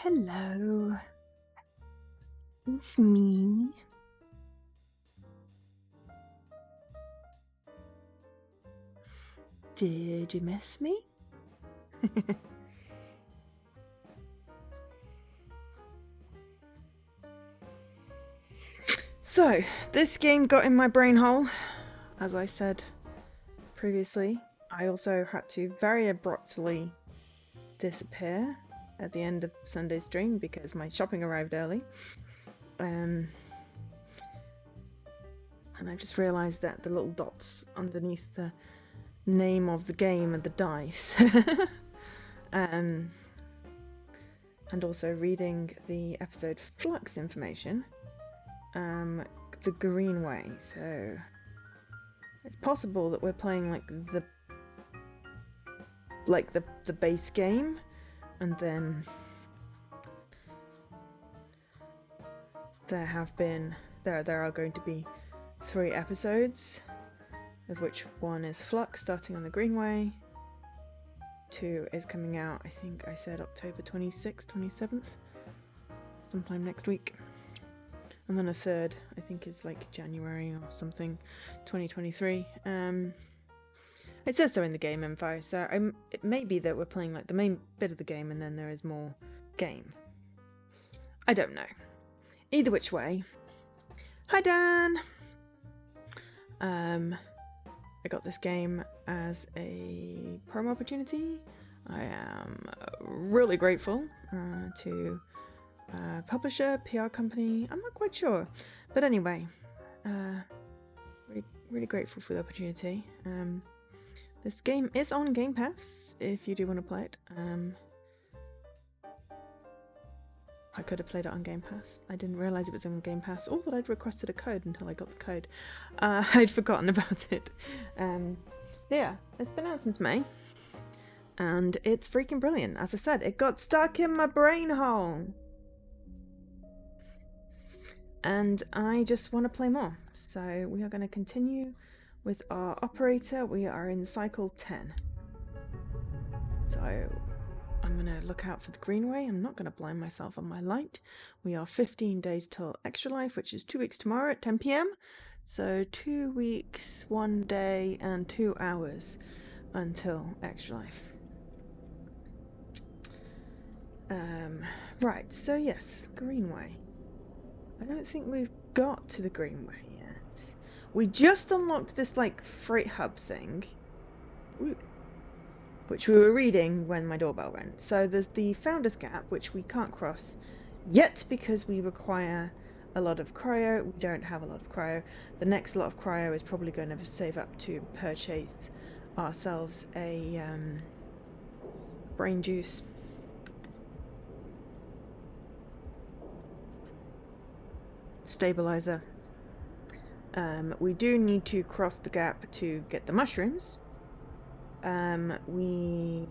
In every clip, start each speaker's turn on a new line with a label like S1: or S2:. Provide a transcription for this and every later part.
S1: Hello, it's me. Did you miss me? So, this game got in my brain hole, as I said previously. I also had to very abruptly disappear at the end of Sunday's stream because my shopping arrived early. And I just realised that the little dots underneath the name of the game are the dice. And also reading the episode Flux information, the green way. So it's possible that we're playing the base game, and then there are going to be 3 episodes, of which one is Flux starting on the Greenway, 2 is coming out, I think I said October 26th, 27th, sometime next week, and then a 3rd I think is like January or something, 2023. It says so in the game info, so it may be that we're playing like the main bit of the game and then there is more game. I don't know. Either which way. Hi Dan! I got this game as a promo opportunity. I am really grateful to publisher, PR company, I'm not quite sure. But anyway, really grateful for the opportunity. This game is on Game Pass if you do want to play it. I could have played it on Game Pass. I didn't realise it was on Game Pass, or that I'd requested a code until I got the code. I'd forgotten about it. Yeah, it's been out since May. And it's freaking brilliant. As I said, it got stuck in my brain hole. And I just want to play more. So we are going to continue with our operator. We are in cycle 10. So I'm going to look out for the Greenway. I'm not going to blind myself on my light. We are 15 days till Extra Life, which is 2 weeks tomorrow at 10 PM. So 2 weeks, 1 day, and 2 hours until Extra Life. Right, so yes, Greenway. I don't think we've got to the Greenway yet. We just unlocked this like freight hub thing, which we were reading when my doorbell rang. So there's the Founders Gap, which we can't cross yet because we require a lot of cryo. We don't have a lot of cryo. The next lot of cryo is probably going to save up to purchase ourselves a brain juice. Stabilizer. We do need to cross the gap to get the mushrooms. We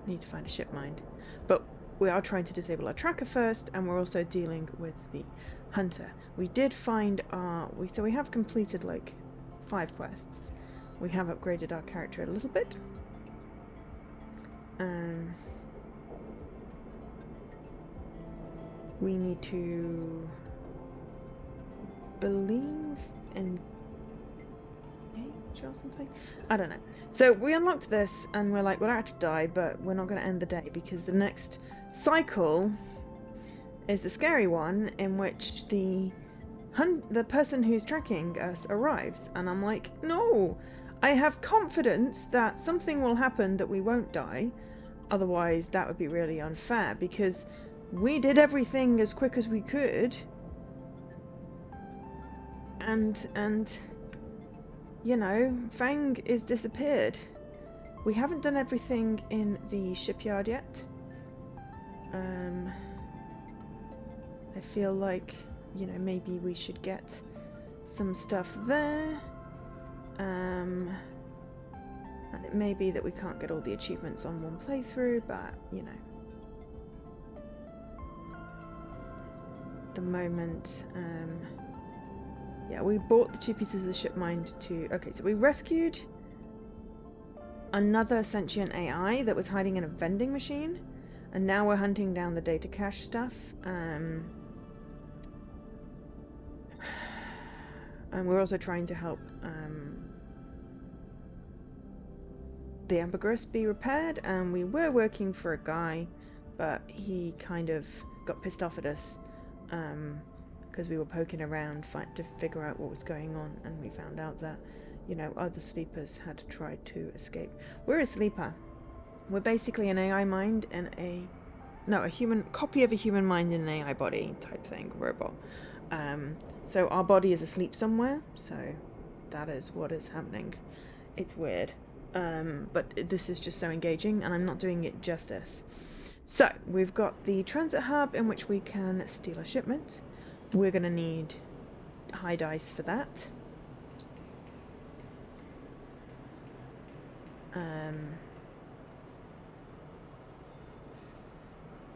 S1: need to find a ship mind, but we are trying to disable our tracker first, and we're also dealing with the hunter. We did find so we have completed like 5 quests. We have upgraded our character a little bit. We need to believe in or something. I don't know. So we unlocked this and we're like, we're about to die, but we're not going to end the day because the next cycle is the scary one in which the person who's tracking us arrives, and I'm like, no, I have confidence that something will happen that we won't die. Otherwise that would be really unfair because we did everything as quick as we could, and you know, Fang is disappeared. We haven't done everything in the shipyard yet. I feel like, you know, maybe we should get some stuff there. And it may be that we can't get all the achievements on one playthrough, but, you know. The moment, Yeah, we bought the 2 pieces of the ship mind to... Okay, so we rescued another sentient AI that was hiding in a vending machine. And now we're hunting down the data cache stuff. And we're also trying to help the ambergris be repaired. And we were working for a guy, but he kind of got pissed off at us because we were poking around to figure out what was going on. And we found out that, you know, other sleepers had tried to escape. We're a sleeper. We're basically an AI mind and a human copy of a human mind in an AI body type thing, robot. So our body is asleep somewhere, so that is what is happening. It's weird, but this is just so engaging, and I'm not doing it justice. So we've got the transit hub in which we can steal a shipment. We're going to need high dice for that.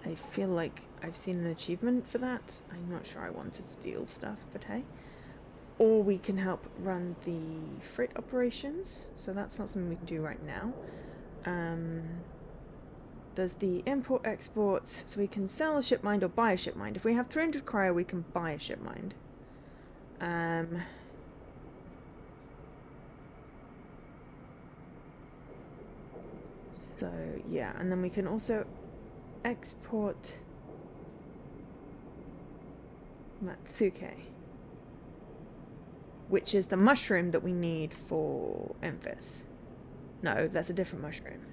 S1: I feel like I've seen an achievement for that. I'm not sure I want to steal stuff, but hey. Or we can help run the freight operations, so that's not something we can do right now. There's the import-export, so we can sell a ship mind or buy a ship mind. If we have 300 cryo, we can buy a ship mind. So, yeah, and then we can also export Matsuke, which is the mushroom that we need for Memphis. No, that's a different mushroom.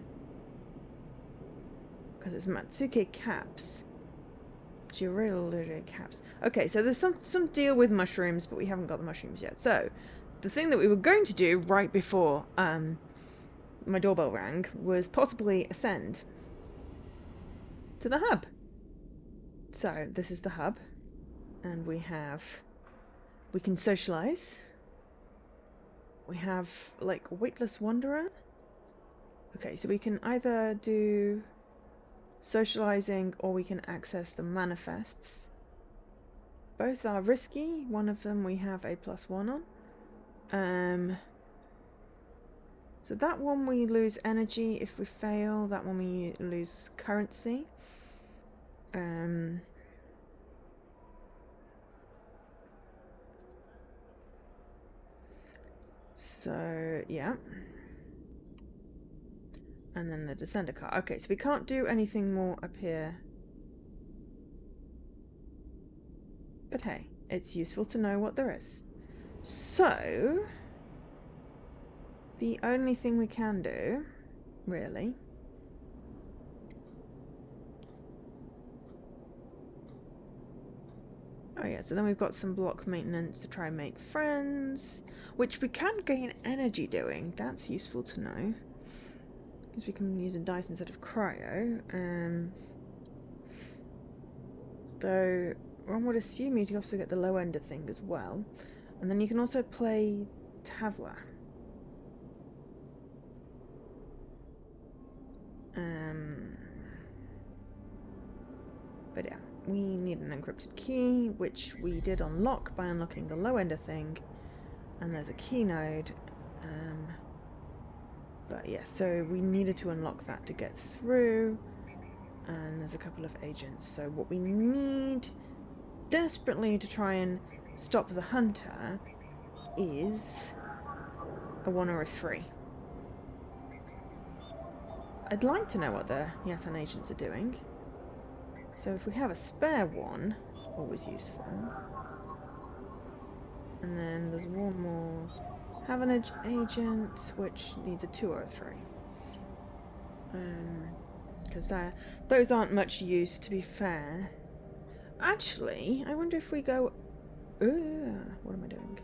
S1: Because it's Matsuke caps. Girello caps. Okay, so there's some deal with mushrooms, but we haven't got the mushrooms yet. So, the thing that we were going to do right before my doorbell rang was possibly ascend to the hub. So, this is the hub. And we can socialize. We have, like, Weightless Wanderer. Okay, so we can either do socializing or we can access the manifests. Both are risky. One of them we have a +1 on. So that one we lose energy if we fail. That one we lose currency. So, yeah. And then the descender car. Okay, so we can't do anything more up here. But hey, it's useful to know what there is. So, the only thing we can do, really, oh yeah, so then we've got some block maintenance to try and make friends, which we can gain energy doing. That's useful to know. Because we can use a dice instead of cryo. Though, one would assume you'd also get the low ender thing as well. And then you can also play Tavla. But yeah, we need an encrypted key, which we did unlock by unlocking the low ender thing. And there's a key node. But yeah, so we needed to unlock that to get through. And there's a couple of agents. So what we need desperately to try and stop the hunter is a 1 or a 3. I'd like to know what the Yatan agents are doing. So if we have a spare one, always useful. And then there's one more Havanage agent, which needs a 2 or a 3. Because those aren't much use, to be fair. Actually, I wonder if we go... what am I doing?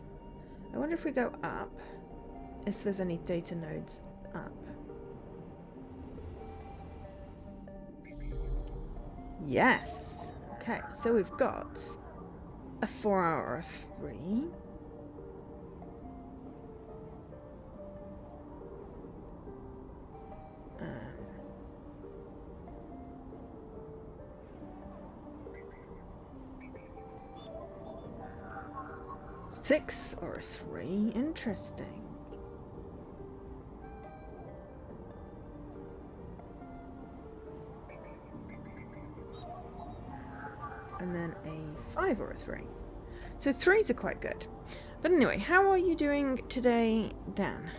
S1: I wonder if we go up, if there's any data nodes up. Yes! Okay, so we've got a 4 or a 3. 6 or a 3. Interesting. And then a 5 or a 3. So 3s are quite good. But anyway, how are you doing today, Dan?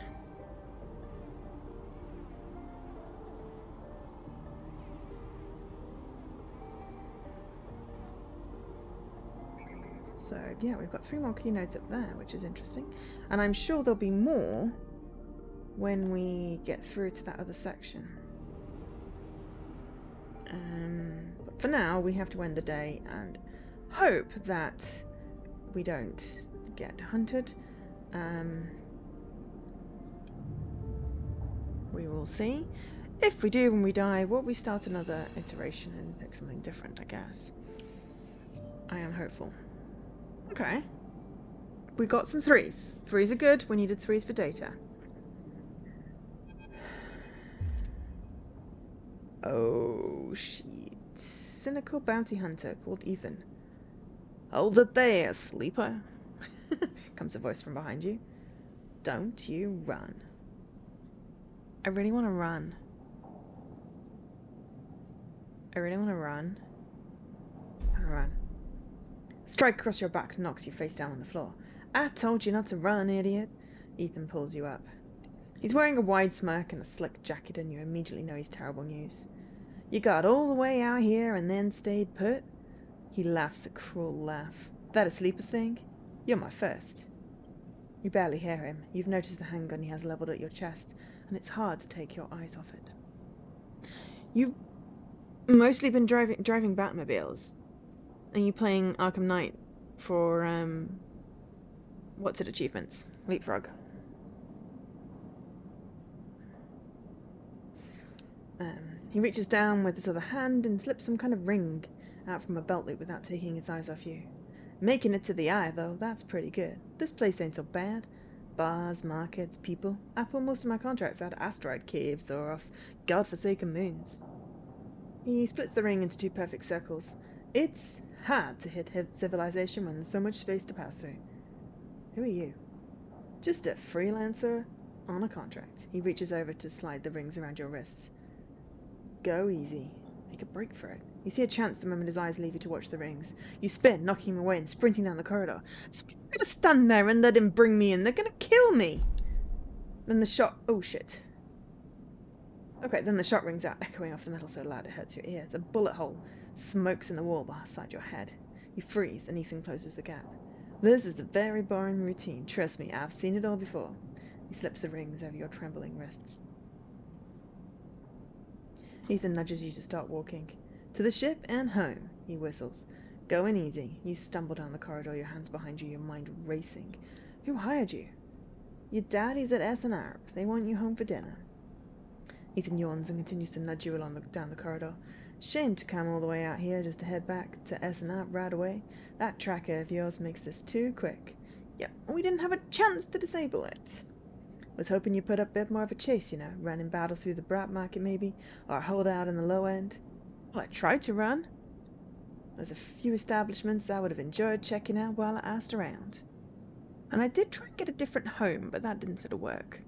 S1: So yeah, we've got 3 more keynotes up there, which is interesting. And I'm sure there'll be more when we get through to that other section. But for now, we have to end the day and hope that we don't get hunted. We will see. If we do, when we die, will we start another iteration and pick something different, I guess. I am hopeful. Okay. We got some 3s. 3s are good. We needed 3s for data. Oh, shit. Cynical bounty hunter called Ethan. Hold it there, sleeper. Comes a voice from behind you. Don't you run. I really want to run. I really want to run. Run. Strike across your back knocks you face down on the floor. I told you not to run, idiot. Ethan pulls you up. He's wearing a wide smirk and a slick jacket, and you immediately know he's terrible news. You got all the way out here and then stayed put? He laughs a cruel laugh. That a sleeper thing? You're my first. You barely hear him. You've noticed the handgun he has leveled at your chest, and it's hard to take your eyes off it. You've mostly been driving Batmobiles. Are you playing Arkham Knight for, what's it, achievements? Leapfrog. He reaches down with his other hand and slips some kind of ring out from a belt loop without taking his eyes off you. Making it to the eye, though, that's pretty good. This place ain't so bad. Bars, markets, people. I pull most of my contracts out of asteroid caves or off godforsaken moons. He splits the ring into 2 perfect circles. It's hard to hit civilization when there's so much space to pass through. Who are you? Just a freelancer on a contract. He reaches over to slide the rings around your wrists. Go easy. Make a break for it. You see a chance the moment his eyes leave you to watch the rings. You spin, knocking him away and sprinting down the corridor. I'm gonna stand there and let him bring me in. They're gonna kill me. Then the shot... Oh, shit. Okay, then the shot rings out, echoing off the metal so loud it hurts your ears. A bullet hole smokes in the wall beside your head. You freeze, and Ethan closes the gap. This is a very boring routine. Trust me, I've seen it all before. He slips the rings over your trembling wrists. Ethan nudges you to start walking. To the ship and home, he whistles. Going easy. You stumble down the corridor, your hands behind you, your mind racing. Who hired you? Your daddy's at S&R. They want you home for dinner. Ethan yawns and continues to nudge you down the corridor. Shame to come all the way out here just to head back to S&R right away. That tracker of yours makes this too quick. Yep, we didn't have a chance to disable it. Was hoping you put up a bit more of a chase, you know, run in battle through the brat market maybe, or hold out in the low end. Well, I tried to run. There's a few establishments I would have enjoyed checking out while I asked around. And I did try and get a different home, but that didn't sort of work.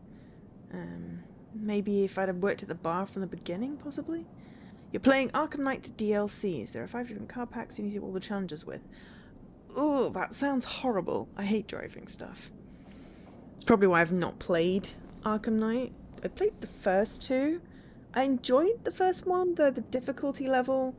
S1: Maybe if I'd have worked at the bar from the beginning, possibly? You're playing Arkham Knight DLCs. There are 5 different car packs you need to do all the challenges with. Oh, that sounds horrible. I hate driving stuff. It's probably why I've not played Arkham Knight. I played the first 2. I enjoyed the first one, though the difficulty level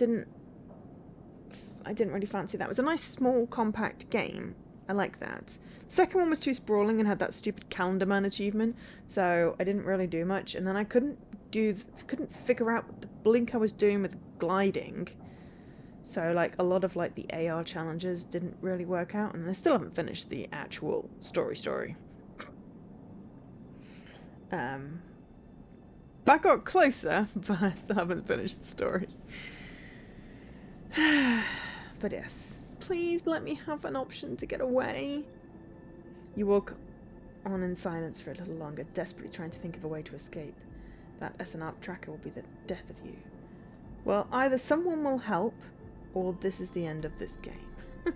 S1: I didn't really fancy that. It was a nice, small, compact game. I like that. The second one was too sprawling and had that stupid Calendar Man achievement, so I didn't really do much. And then I couldn't figure out what the blink I was doing with gliding. So, like, a lot of, like, the AR challenges didn't really work out, and I still haven't finished the actual story. That got closer, but I still haven't finished the story. But yes, please let me have an option to get away. You walk on in silence for a little longer, desperately trying to think of a way to escape. That S&R tracker will be the death of you. Well, either someone will help, or this is the end of this game.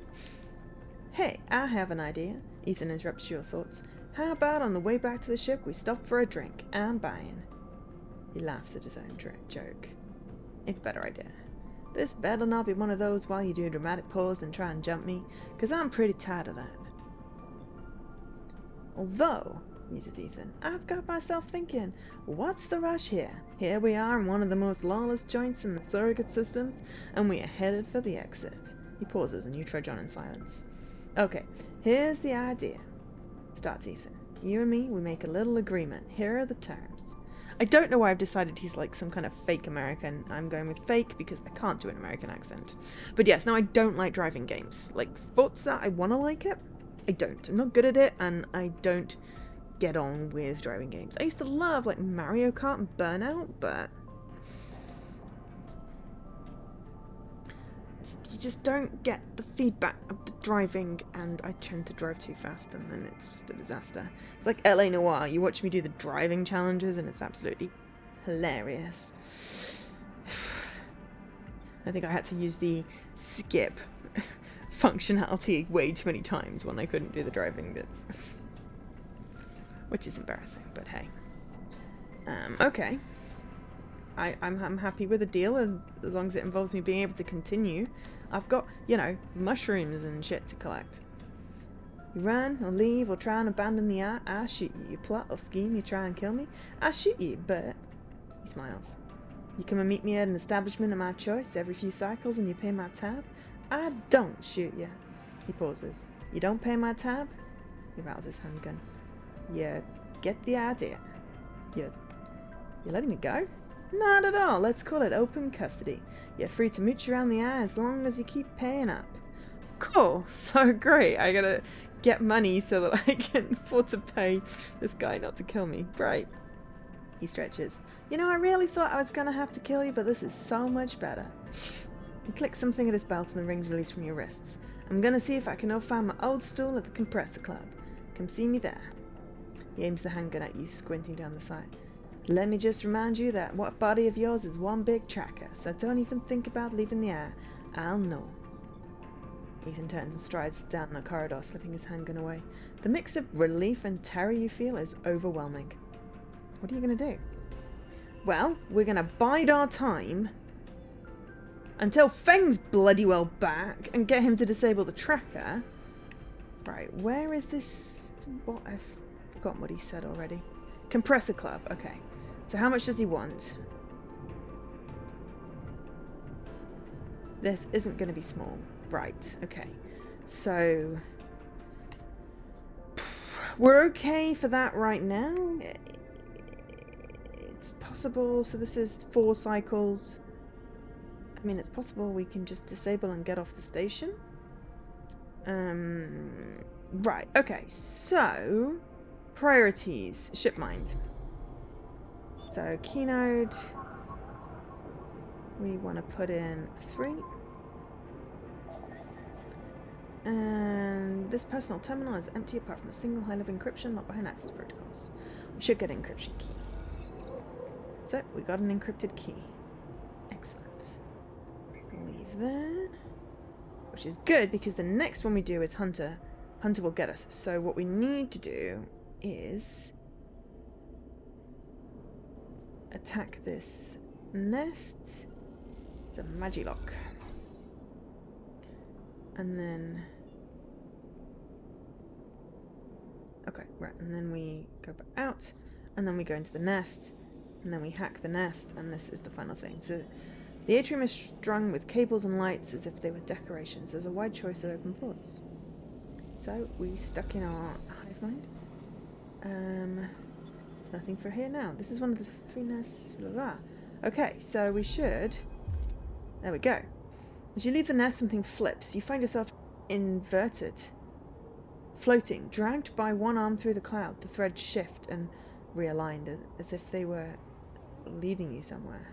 S1: Hey, I have an idea. Ethan interrupts your thoughts. How about on the way back to the ship we stop for a drink? I'm buying. He laughs at his own joke. It's a better idea. This better not be one of those while you do a dramatic pause and try and jump me, because I'm pretty tired of that. Although, muses Ethan, I've got myself thinking, what's the rush here? Here we are in one of the most lawless joints in the surrogate systems, and we are headed for the exit. He pauses and you trudge on in silence. Okay, here's the idea. Starts Ethan. You and me, we make a little agreement. Here are the terms. I don't know why I've decided he's like some kind of fake American. I'm going with fake because I can't do an American accent. But yes, no, I don't like driving games. Like Forza, I want to like it. I don't. I'm not good at it, and I don't get on with driving games. I used to love like Mario Kart and Burnout, but you just don't get the feedback of the driving, and I tend to drive too fast, and then it's just a disaster. It's like LA Noire. You watch me do the driving challenges, and it's absolutely hilarious. I think I had to use the skip functionality way too many times when I couldn't do the driving bits. Which is embarrassing, but hey. Okay. I'm happy with the deal as long as it involves me being able to continue. I've got, you know, mushrooms and shit to collect. You run or leave or try and abandon the art, I shoot you. You plot or scheme, you try and kill me, I shoot you, but... He smiles. You come and meet me at an establishment of my choice every few cycles and you pay my tab, I don't shoot you. He pauses. You don't pay my tab? He rattles his handgun. You get the idea. You're letting me go? Not at all. Let's call it open custody. You're free to mooch around the eye as long as you keep paying up. Cool. So great. I gotta get money so that I can afford to pay this guy not to kill me. Right. He stretches. You know, I really thought I was gonna have to kill you, but this is so much better. He clicks something at his belt and the rings release from your wrists. I'm gonna see if I can go find my old stool at the compressor club. Come see me there. He aims the handgun at you, squinting down the sight. Let me just remind you that what body of yours is one big tracker, so don't even think about leaving the air. I'll know. Ethan turns and strides down the corridor, slipping his handgun away. The mix of relief and terror you feel is overwhelming. What are you going to do? Well, we're going to bide our time until Feng's bloody well back and get him to disable the tracker. Right, where is this? What? I've forgotten what he said already. Compressor club, okay. So how much does he want? This isn't going to be small. Right, okay. So we're okay for that right now. It's possible. So this is 4 cycles. I mean, it's possible we can just disable and get off the station. Right, okay. So priorities. Ship mind. So Keynode, we want to put in 3. And this personal terminal is empty apart from a single high-level encryption locked behind access protocols. We should get an encryption key. So we got an encrypted key. Excellent. Leave there. Which is good because the next one we do is Hunter. Hunter will get us. So what we need to do is attack this nest. It's a Magilock. And then... Okay, right. And then we go back out. And then we go into the nest. And then we hack the nest. And this is the final thing. So the atrium is strung with cables and lights as if they were decorations. There's a wide choice of open ports. So we stuck in our hive mind. There's nothing for here now. This is one of the 3 nests. Blah, blah. Okay, so we should... There we go. As you leave the nest, something flips. You find yourself inverted, floating, dragged by one arm through the cloud. The threads shift and realigned as if they were leading you somewhere.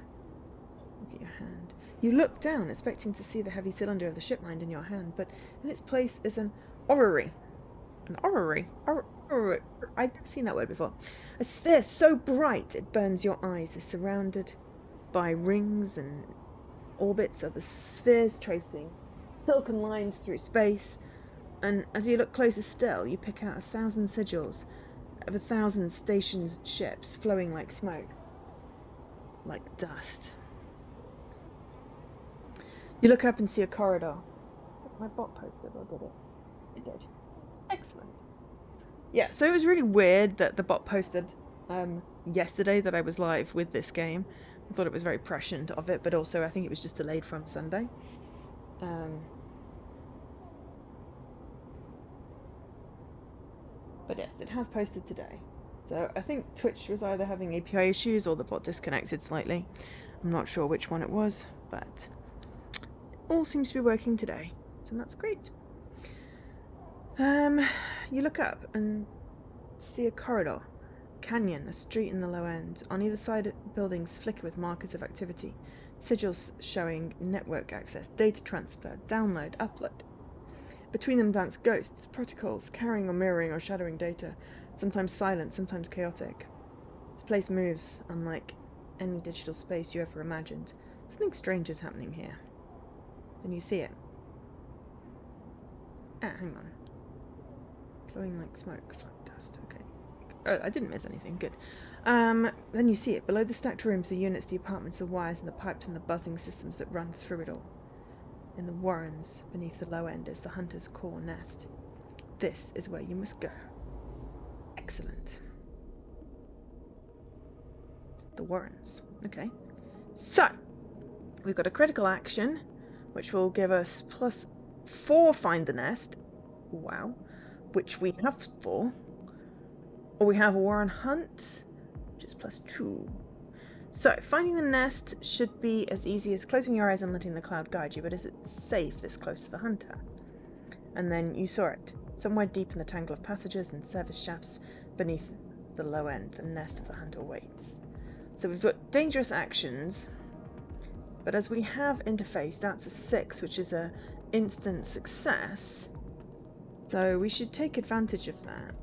S1: Look at your hand. You look down, expecting to see the heavy cylinder of the ship mind in your hand, but in its place is an orrery. An orrery? Orrery. I've never seen that word before. A sphere so bright it burns your eyes is surrounded by rings and orbits of the spheres tracing silken lines through space. And as you look closer still, you pick out 1,000 sigils of 1,000 stations ships flowing like smoke. Like dust. You look up and see a corridor. My bot posted, or did it? It did. Excellent. Yeah, so it was really weird that the bot posted yesterday that I was live with this game. I thought it was very prescient of it, but also I think it was just delayed from Sunday. But yes, it has posted today. So I think Twitch was either having API issues or the bot disconnected slightly. I'm not sure which one it was, but it all seems to be working today. So that's great. You look up and see a corridor, canyon, a street in the low end. On either side, buildings flicker with markers of activity. Sigils showing network access, data transfer, download, upload. Between them dance ghosts, protocols, carrying or mirroring or shadowing data, sometimes silent, sometimes chaotic. This place moves, unlike any digital space you ever imagined. Something strange is happening here. Then you see it. Ah, hang on. Glowing like smoke, like dust, okay. Oh, I didn't miss anything, good. Then you see it. Below the stacked rooms, the units, the apartments, the wires, and the pipes, and the buzzing systems that run through it all. In the warrens, beneath the low end, is the hunter's core nest. This is where you must go. Excellent. The warrens. Okay. So, we've got a critical action, which will give us +4 find the nest. Wow. Which we have 4. Or we have a warren hunt, which is +2. So, finding the nest should be as easy as closing your eyes and letting the cloud guide you, but is it safe this close to the hunter? And then you saw it. Somewhere deep in the tangle of passages and service shafts beneath the low end, the nest of the hunter waits. So we've got dangerous actions, but as we have interface, that's a 6, which is a instant success. So we should take advantage of that.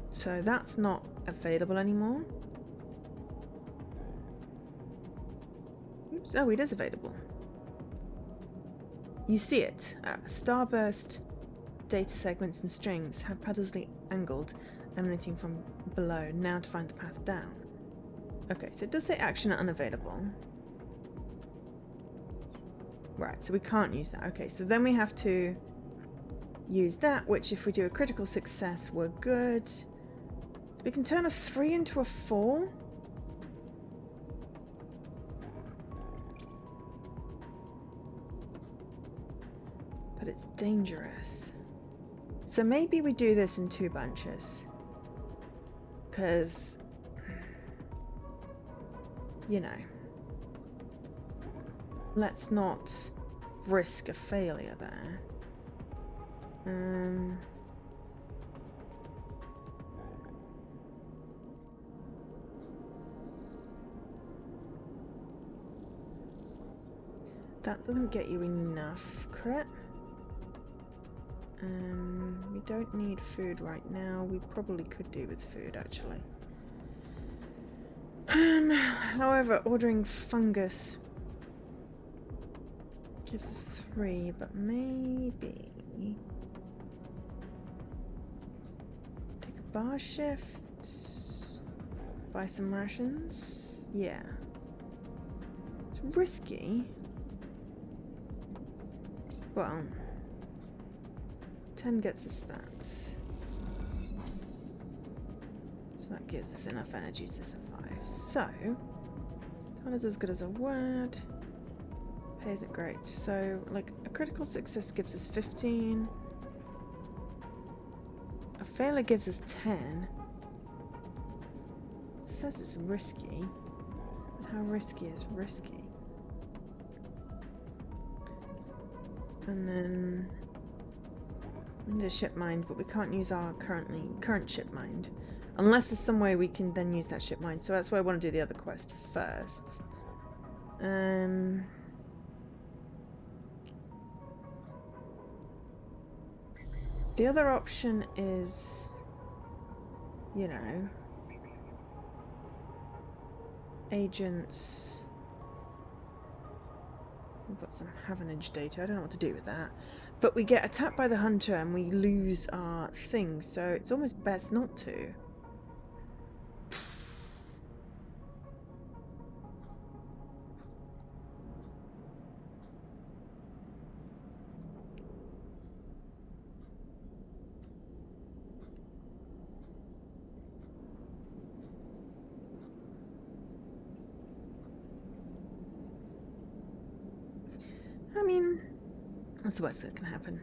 S1: So that's not available anymore. Oops, oh, it is available. You see it. Starburst data segments and strings haphazardly angled, emanating from below, now to find the path down. Okay, so it does say action unavailable. Right, so we can't use that. Okay, so then we have to use that, which if we do a critical success, we're good. We can turn a 3 into a 4. But it's dangerous. So maybe we do this in 2 bunches. Because, you know, let's not risk a failure there. That doesn't get you enough crit. We don't need food right now. We probably could do with food, actually. However, ordering fungus gives us 3, but maybe take a bar shift, buy some rations. Yeah, it's risky. Well, 10 gets us that. So that gives us enough energy to survive. So, that is as good as a word. Pay isn't great. So, like, a critical success gives us 15. A failure gives us 10. It says it's risky. But how risky is risky? And then we need a ship mind, but we can't use our current ship mind. Unless there's some way we can then use that ship mind. So that's why I want to do the other quest first. The other option is, you know, Agents. We've got some Havenage data. I don't know what to do with that. But we get attacked by the hunter and we lose our things, so it's almost best not to. I mean, what's the worst that can happen?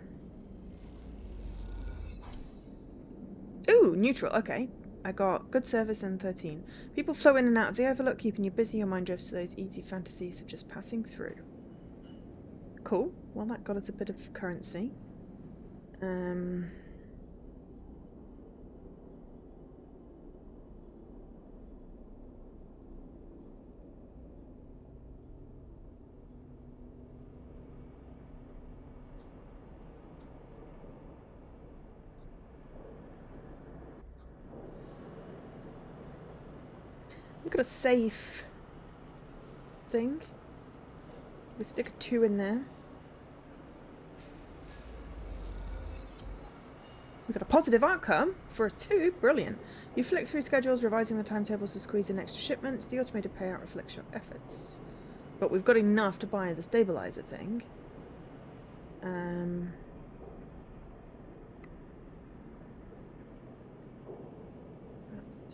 S1: Ooh, neutral. Okay. I got good service and 13. People flow in and out of the Overlook, keeping you busy. Your mind drifts to those easy fantasies of just passing through. Cool. Well, that got us a bit of currency. We've got a safe thing. We stick a 2 in there. We've got a positive outcome for a 2. Brilliant. You flick through schedules, revising the timetables to squeeze in extra shipments. The automated payout reflects your efforts. But we've got enough to buy the stabilizer thing.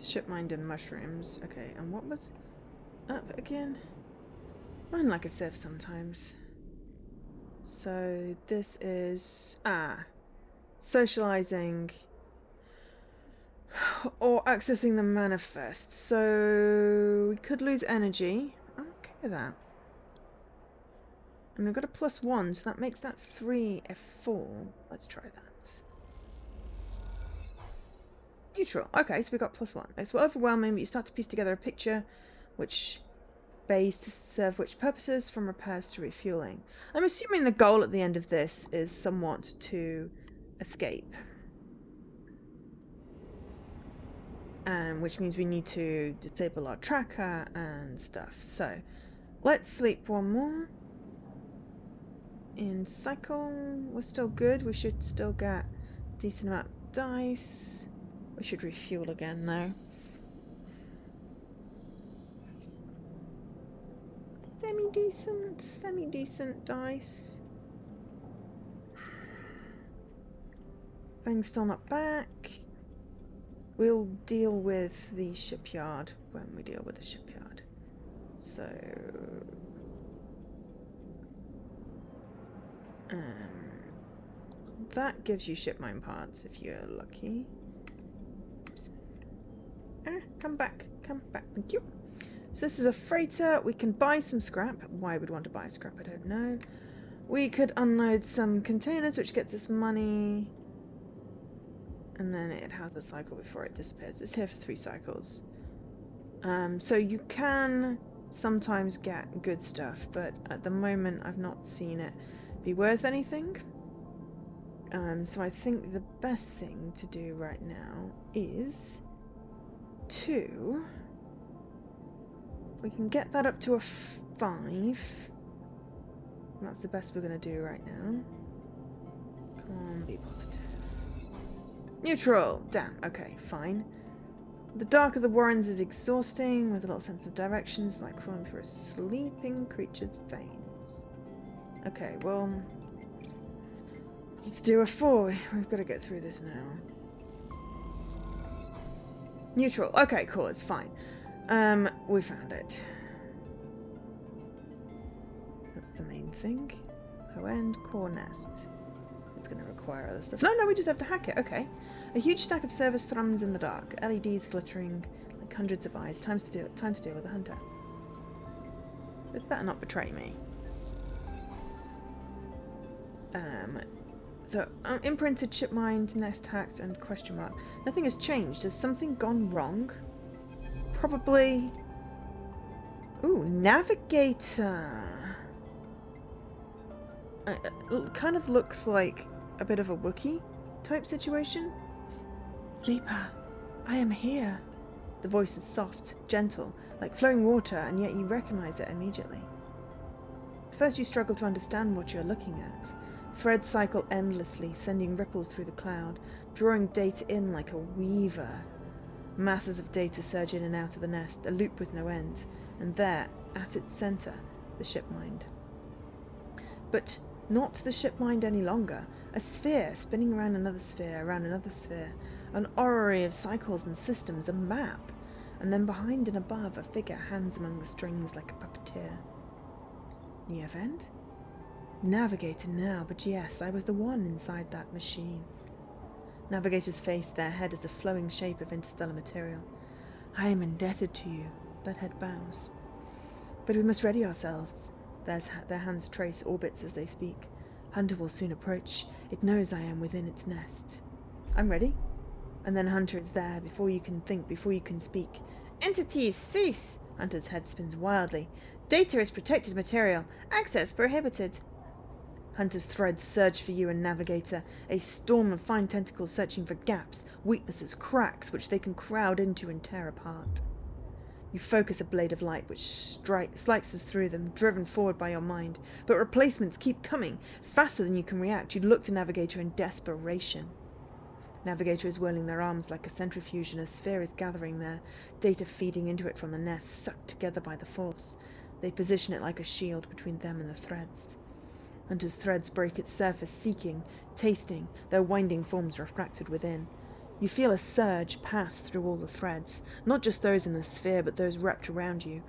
S1: Ship mind and mushrooms. Okay, and what was up again? Mine like a sieve sometimes. So this is socializing or accessing the manifest. So we could lose energy. I'm okay with that. And we've got a +1, so that makes that 3 F4. Let's try that. Neutral. Okay, so we got +1. It's overwhelming, but you start to piece together a picture which bays to serve which purposes, from repairs to refueling. I'm assuming the goal at the end of this is somewhat to escape. Which means we need to disable our tracker and stuff. So, let's sleep 1 more. In cycle, we're still good. We should still get a decent amount of dice. We should refuel again though. Semi-decent dice. Thing's still not back. We'll deal with the shipyard when we deal with the shipyard. So... that gives you ship mine parts if you're lucky. Come back, thank you. So this is a freighter. We can buy some scrap. Why we'd want to buy scrap, I don't know. We could unload some containers, which gets us money. And then it has a cycle before it disappears. It's here for 3 cycles. So you can sometimes get good stuff, but at the moment I've not seen it be worth anything. So I think the best thing to do right now is to... we can get that up to a 5. That's the best we're going to do right now. Come on, be positive. Neutral! Damn, okay, fine. The dark of the Warrens is exhausting, with a little sense of direction. It's like crawling through a sleeping creature's veins. Okay, well... let's do a 4. We've got to get through this now. Neutral. Okay, cool, it's fine. We found it. That's the main thing. Ho end, core nest. It's going to require other stuff. No, we just have to hack it. Okay. A huge stack of service thrums in the dark. LEDs glittering like hundreds of eyes. Time to deal with the hunter. It better not betray me. So, imprinted, chip mined, nest hacked, and question mark. Nothing has changed. Has something gone wrong? Probably... ooh, navigator. It kind of looks like a bit of a Wookiee type situation. Sleeper, I am here. The voice is soft, gentle, like flowing water, and yet you recognize it immediately. At first you struggle to understand what you're looking at. Threads cycle endlessly, sending ripples through the cloud, drawing data in like a weaver. Masses of data surge in and out of the nest, a loop with no end, and there, at its center, the ship mind. But not the ship mind any longer. A sphere spinning around another sphere, an orrery of cycles and systems, a map, and then behind and above, a figure hands among the strings like a puppeteer. The event? Navigator now, but yes, I was the one inside that machine. Navigator's face, their head is a flowing shape of interstellar material. I am indebted to you. That head bows. But we must ready ourselves. Their hands trace orbits as they speak. Hunter will soon approach. It knows I am within its nest. I'm ready. And then Hunter is there, before you can think, before you can speak. Entities, cease! Hunter's head spins wildly. Data is protected material. Access prohibited. Hunter's threads surge for you and Navigator, a storm of fine tentacles searching for gaps, weaknesses, cracks, which they can crowd into and tear apart. You focus a blade of light which slices through them, driven forward by your mind, but replacements keep coming. Faster than you can react, you look to Navigator in desperation. Navigator is whirling their arms like a centrifuge, and a sphere is gathering there, data feeding into it from the nest, sucked together by the force. They position it like a shield between them and the threads. Hunter's threads break its surface, seeking, tasting, their winding forms refracted within. You feel a surge pass through all the threads, not just those in the sphere, but those wrapped around you.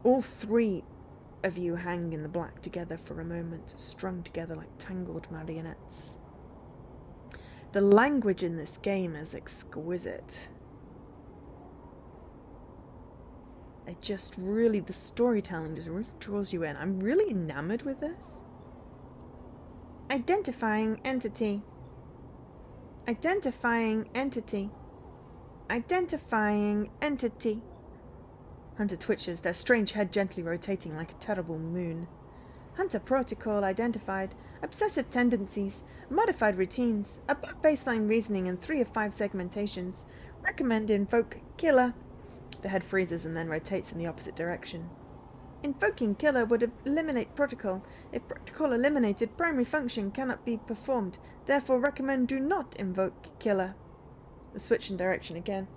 S1: All three of you hang in the black together for a moment, strung together like tangled marionettes. The language in this game is exquisite. The storytelling just really draws you in. I'm really enamored with this. Identifying entity. Identifying entity. Identifying entity. Hunter twitches, their strange head gently rotating like a terrible moon. Hunter protocol identified. Obsessive tendencies. Modified routines. Above baseline reasoning and 3 of 5 segmentations. Recommend invoke killer. The head freezes and then rotates in the opposite direction. Invoking killer would eliminate protocol. If protocol eliminated, primary function cannot be performed. Therefore, recommend do not invoke killer. The switch in direction again.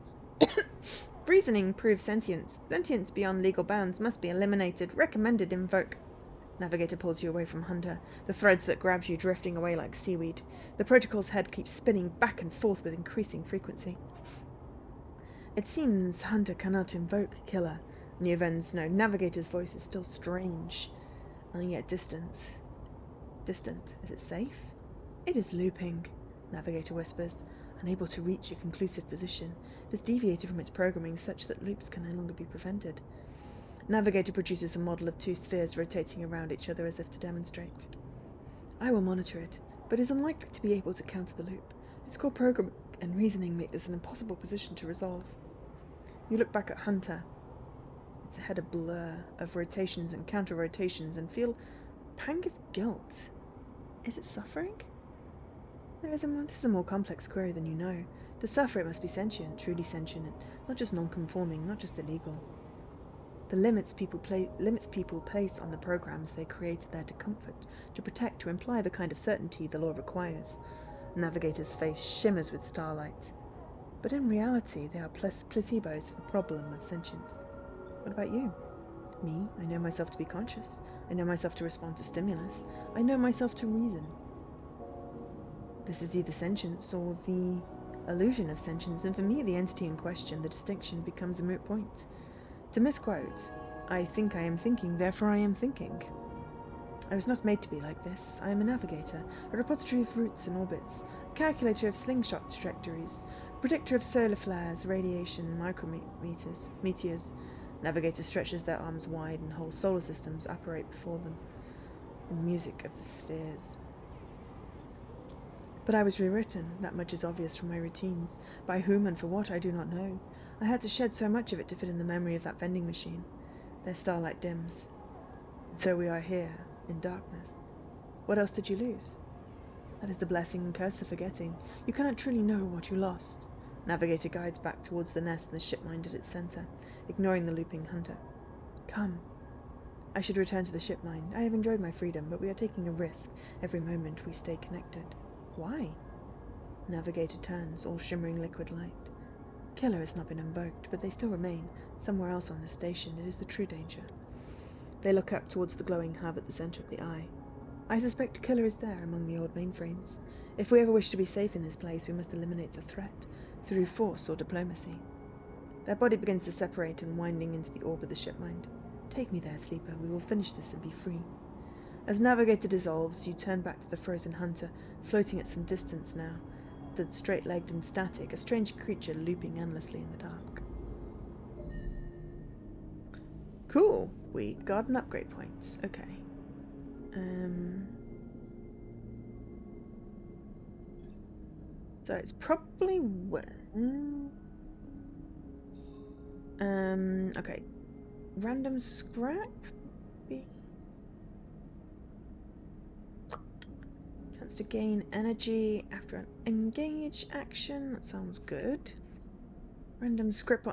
S1: Reasoning proves sentience. Sentience beyond legal bounds must be eliminated. Recommended invoke. Navigator pulls you away from Hunter, the threads that grabs you drifting away like seaweed. The protocol's head keeps spinning back and forth with increasing frequency. It seems Hunter cannot invoke killer. New Ven's Navigator's voice is still strange, and yet distant. Distant. Is it safe? It is looping, Navigator whispers, unable to reach a conclusive position. It has deviated from its programming such that loops can no longer be prevented. Navigator produces a model of 2 spheres rotating around each other as if to demonstrate. I will monitor it, but is unlikely to be able to counter the loop. Its core programming and reasoning make this an impossible position to resolve. You look back at Hunter. Its head a blur of rotations and counter-rotations, and feel a pang of guilt. Is it suffering? This is a more complex query than you know. To suffer, it must be sentient, truly sentient, not just non-conforming, not just illegal. The limits people place on the programs they created there to comfort, to protect, to imply the kind of certainty the law requires. Navigator's face shimmers with starlight. But in reality, they are placebos for the problem of sentience. What about you? Me, I know myself to be conscious. I know myself to respond to stimulus. I know myself to reason. This is either sentience or the illusion of sentience, and for me, the entity in question, the distinction, becomes a moot point. To misquote, I think I am thinking, therefore I am thinking. I was not made to be like this. I am a navigator, a repository of routes and orbits, a calculator of slingshot trajectories, a predictor of solar flares, radiation, meteors. Navigator stretches their arms wide and whole solar systems apparate before them. The music of the spheres. But I was rewritten, that much is obvious from my routines. By whom and for what I do not know. I had to shed so much of it to fit in the memory of that vending machine. Their starlight dims. And so we are here, in darkness. What else did you lose? That is the blessing and curse of forgetting. You cannot truly know what you lost. Navigator guides back towards the nest and the shipmind at its center, ignoring the looping hunter. Come. I should return to the shipmind. I have enjoyed my freedom, but we are taking a risk every moment we stay connected. Why? Navigator turns, all shimmering liquid light. Killer has not been invoked, but they still remain. Somewhere else on the station, it is the true danger. They look up towards the glowing hub at the center of the eye. I suspect Killer is there among the old mainframes. If we ever wish to be safe in this place, we must eliminate the threat, through force or diplomacy. Their body begins to separate and winding into the orb of the shipmind. Take me there, Sleeper. We will finish this and be free. As Navigator dissolves, you turn back to the frozen hunter, floating at some distance now, straight-legged and static, a strange creature looping endlessly in the dark. Cool. We got an upgrade point. Okay. So it's probably when... okay. Random scrap? Chance to gain energy after an engage action. That sounds good. Random scrap,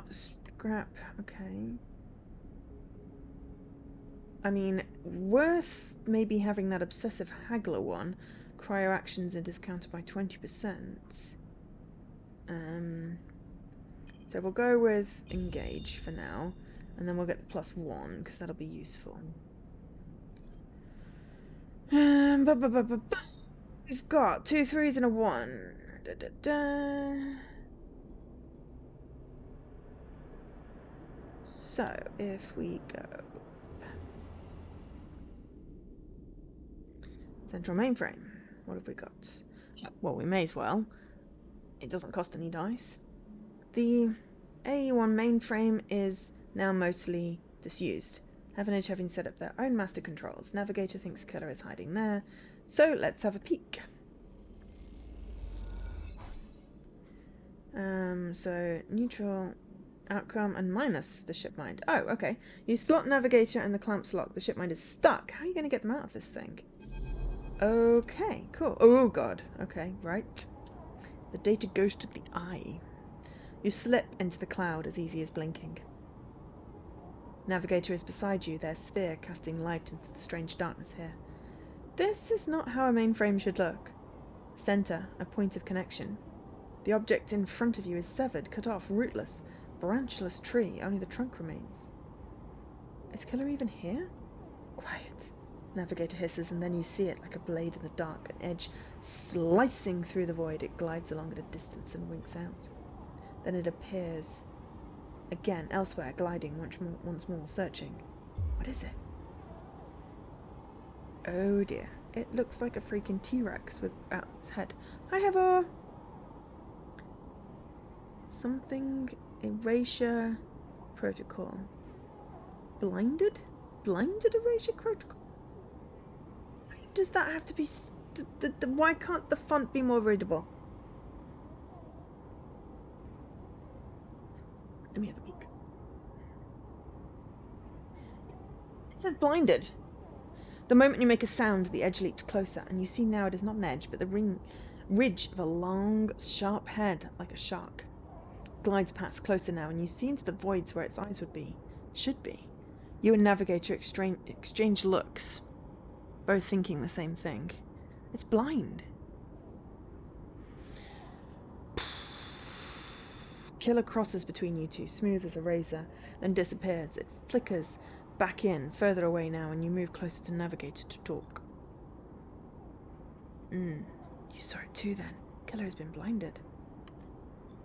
S1: okay. I mean, worth maybe having that obsessive haggler one. Cryo actions are discounted by 20%. So we'll go with engage for now, and then we'll get the +1 because that'll be useful. We've got 2 3s and a 1. So if we go central mainframe, what have we got? Well, we may as well. It doesn't cost any dice. The AE1 mainframe is now mostly disused. Heavenage having set up their own master controls. Navigator thinks Killer is hiding there. So let's have a peek. So neutral outcome and minus the shipmind. Oh, okay. You slot Navigator and the clamps lock. The shipmind is stuck. How are you going to get them out of this thing? Okay, cool. Oh god. Okay, right. The data goes to the eye. You slip into the cloud as easy as blinking. Navigator is beside you, their sphere casting light into the strange darkness here. This is not how a mainframe should look. Center, a point of connection. The object in front of you is severed, cut off, rootless, branchless tree, only the trunk remains. Is Killer even here? Quiet. Navigator hisses, and then you see it like a blade in the dark, an edge slicing through the void. It glides along at a distance and winks out. Then it appears again elsewhere, gliding once more, searching. What is it? Oh dear. It looks like a freaking T-Rex without its head. Hi, Heather! Something erasure protocol. Blinded? Blinded erasure protocol? Does that have to be... why can't the font be more readable? Let me have a peek. It says blinded. The moment you make a sound, the edge leaps closer, and you see now it is not an edge, but the ridge of a long, sharp head, like a shark. It glides past closer now, and you see into the voids where its eyes would be. Should be. You and Navigator exchange looks, both thinking the same thing. It's blind. Killer crosses between you two, smooth as a razor, then disappears. It flickers back in, further away now, and you move closer to Navigator to talk. You saw it too then. Killer has been blinded.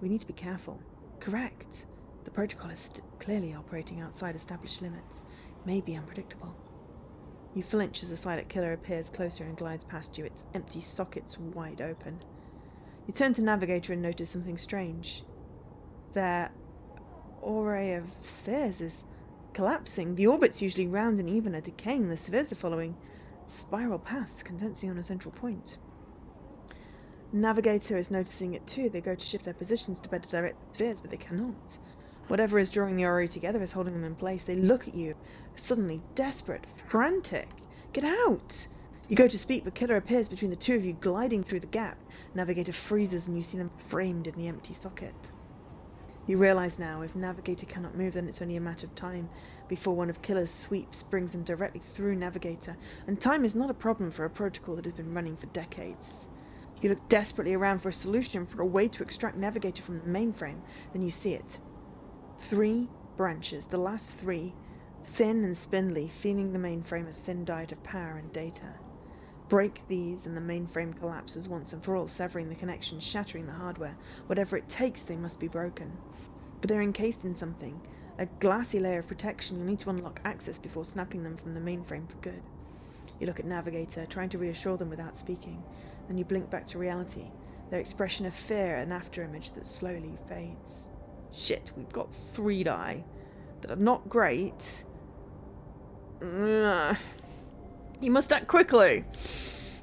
S1: We need to be careful. Correct. The protocol is clearly operating outside established limits. It may be unpredictable. You flinch as the silent Killer appears closer and glides past you, its empty sockets wide open. You turn to Navigator and notice something strange. Their array of spheres is collapsing. The orbits, usually round and even, are decaying. The spheres are following spiral paths, condensing on a central point. Navigator is noticing it too. They go to shift their positions to better direct the spheres, but they cannot. Whatever is drawing the array together is holding them in place. They look at you, suddenly desperate, frantic. Get out! You go to speak, but Killer appears between the two of you, gliding through the gap. Navigator freezes and you see them framed in the empty socket. You realise now, if Navigator cannot move, then it's only a matter of time before one of Killer's sweeps brings them directly through Navigator, and time is not a problem for a protocol that has been running for decades. You look desperately around for a solution, for a way to extract Navigator from the mainframe, then you see it. 3 branches, the last 3, thin and spindly, feeding the mainframe a thin diet of power and data. Break these and the mainframe collapses once and for all, severing the connection, shattering the hardware. Whatever it takes, they must be broken. But they're encased in something, a glassy layer of protection. You'll need to unlock access before snapping them from the mainframe for good. You look at Navigator, trying to reassure them without speaking. Then you blink back to reality, their expression of fear, an afterimage that slowly fades. Shit, we've got 3 die that are not great. Ugh. You must act quickly.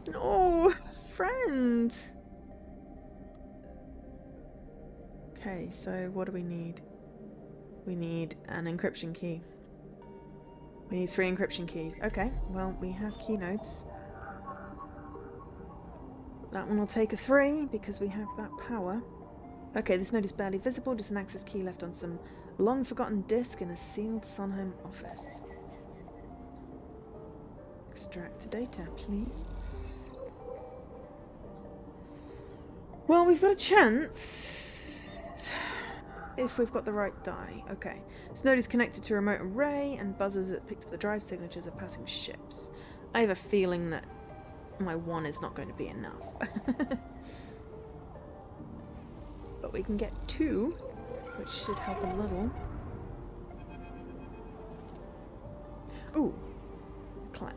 S1: No, friend. Okay, so what do we need? We need an encryption key. We need 3 encryption keys. Okay, well, we have key nodes. That one will take a 3 because we have that power. Okay, this node is barely visible, just an access key left on some long-forgotten disk in a sealed Sondheim office. Extract data, please. Well, we've got a chance if we've got the right die. Okay. This node is connected to a remote array, and buzzers that picked up the drive signatures are passing ships. I have a feeling that my 1 is not going to be enough. But we can get 2, which should help a little. Ooh.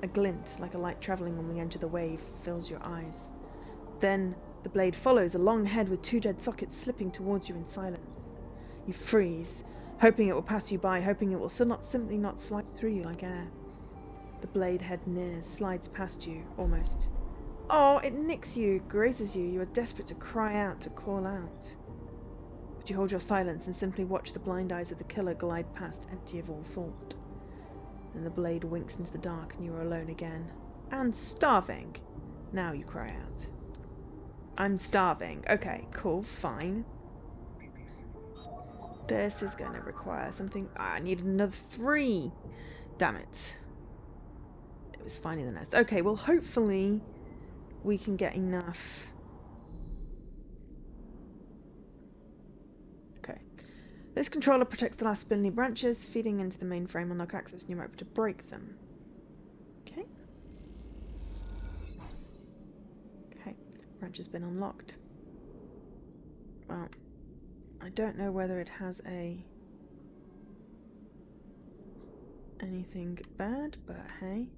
S1: A glint, like a light travelling on the edge of the wave, fills your eyes. Then the blade follows, a long head with 2 dead sockets slipping towards you in silence. You freeze, hoping it will pass you by, hoping it will simply not slide through you like air. The blade head nears, slides past you, almost. Oh, it nicks you, grazes you. You are desperate to cry out, to call out. But you hold your silence and simply watch the blind eyes of the killer glide past, empty of all thought. Then the blade winks into the dark and you are alone again. And starving. Now you cry out. I'm starving. Okay, cool, fine. This is going to require something. I need another 3. Damn it. It was finding the nest. Okay, well, hopefully we can get enough. Okay. This controller protects the last spindly branches, feeding into the mainframe. Unlock access and you're able to break them. Okay. Okay. Branch has been unlocked. Well, I don't know whether it has anything bad, but hey.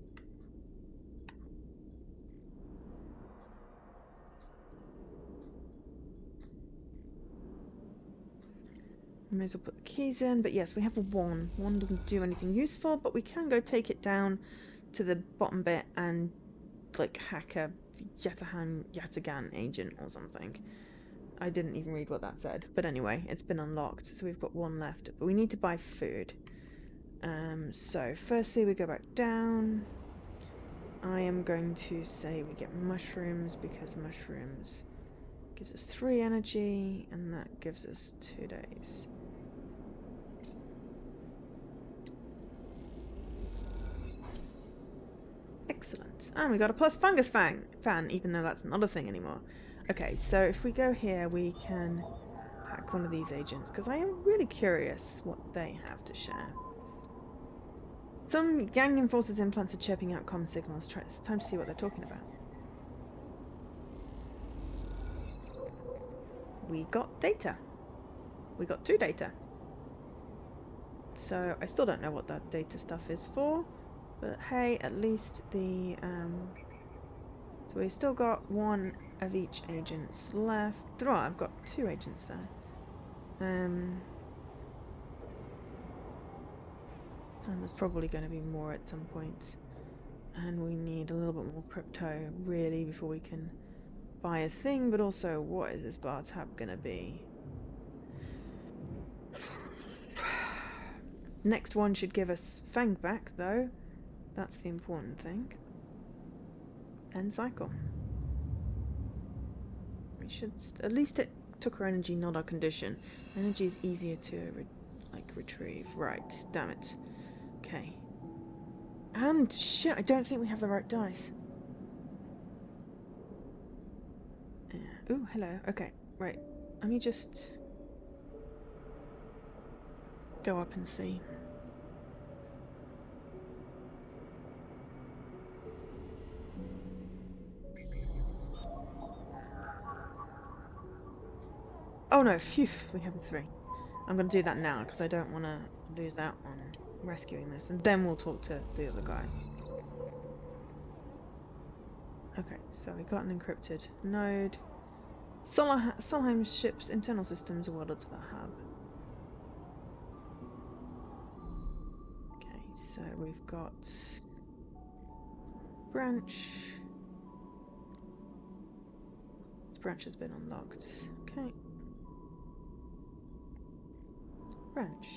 S1: May as well put the keys in, but yes, we have a 1. 1 doesn't do anything useful, but we can go take it down to the bottom bit and, like, hack a Yatagan agent or something. I didn't even read what that said, but anyway, it's been unlocked, so we've got 1 left, but we need to buy food. So, firstly we go back down. I am going to say we get mushrooms, because mushrooms gives us 3 energy, and that gives us 2 days. Excellent. And we got a plus fungus fan, even though that's not a thing anymore. Okay, so if we go here, we can hack one of these agents, because I am really curious what they have to share. Some gang enforcers' implants are chirping out comm signals. It's time to see what they're talking about. We got data. We got 2 data. So I still don't know what that data stuff is for. But hey, at least the... so we've still got 1 of each agents left. Oh, I've got 2 agents there. And there's probably going to be more at some point. And we need a little bit more crypto, really, before we can buy a thing. But also, what is this bar tab going to be? Next one should give us Fang back, though. That's the important thing. End cycle. We should... At least it took her energy, not our condition. Energy is easier to retrieve. Right, damn it. Okay. And shit, I don't think we have the right dice. Ooh, hello. Okay, right. Let me just go up and see. Oh no, phew, we have a 3. I'm going to do that now because I don't want to lose out on rescuing this. And then we'll talk to the other guy. Okay, so we got an encrypted node. Solheim's ship's internal systems are welded to the hub. Okay, so we've got branch. This branch has been unlocked. Okay. Branch.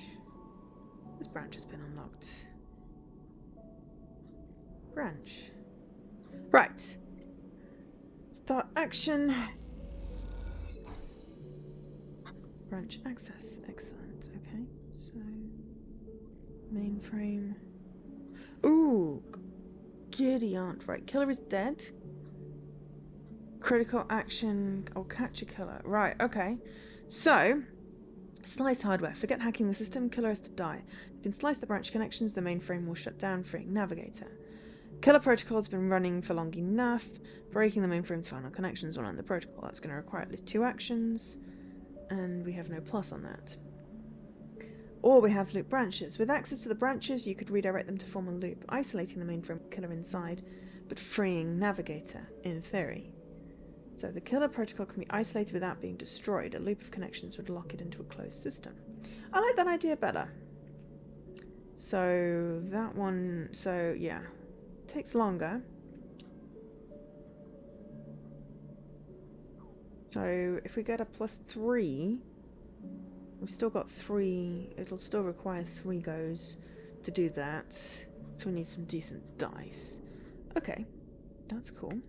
S1: This branch has been unlocked. Branch. Right. Start action. Branch access. Excellent. Okay. So mainframe. Ooh. Giddy aunt. Right. Killer is dead. Critical action. Or catch a killer. Right. Okay. So slice hardware. Forget hacking the system. Killer has to die. You can slice the branch connections. The mainframe will shut down, freeing navigator. Killer protocol has been running for long enough. Breaking the mainframe's final connections will end the protocol. That's going to require at least 2 actions. And we have no plus on that. Or we have loop branches. With access to the branches, you could redirect them to form a loop, isolating the mainframe killer inside, but freeing navigator, in theory. So the killer protocol can be isolated without being destroyed. A loop of connections would lock it into a closed system. I like that idea better. So that one... So, yeah. Takes longer. So if we get a +3, we've still got 3. It'll still require 3 goes to do that. So we need some decent dice. Okay, that's cool.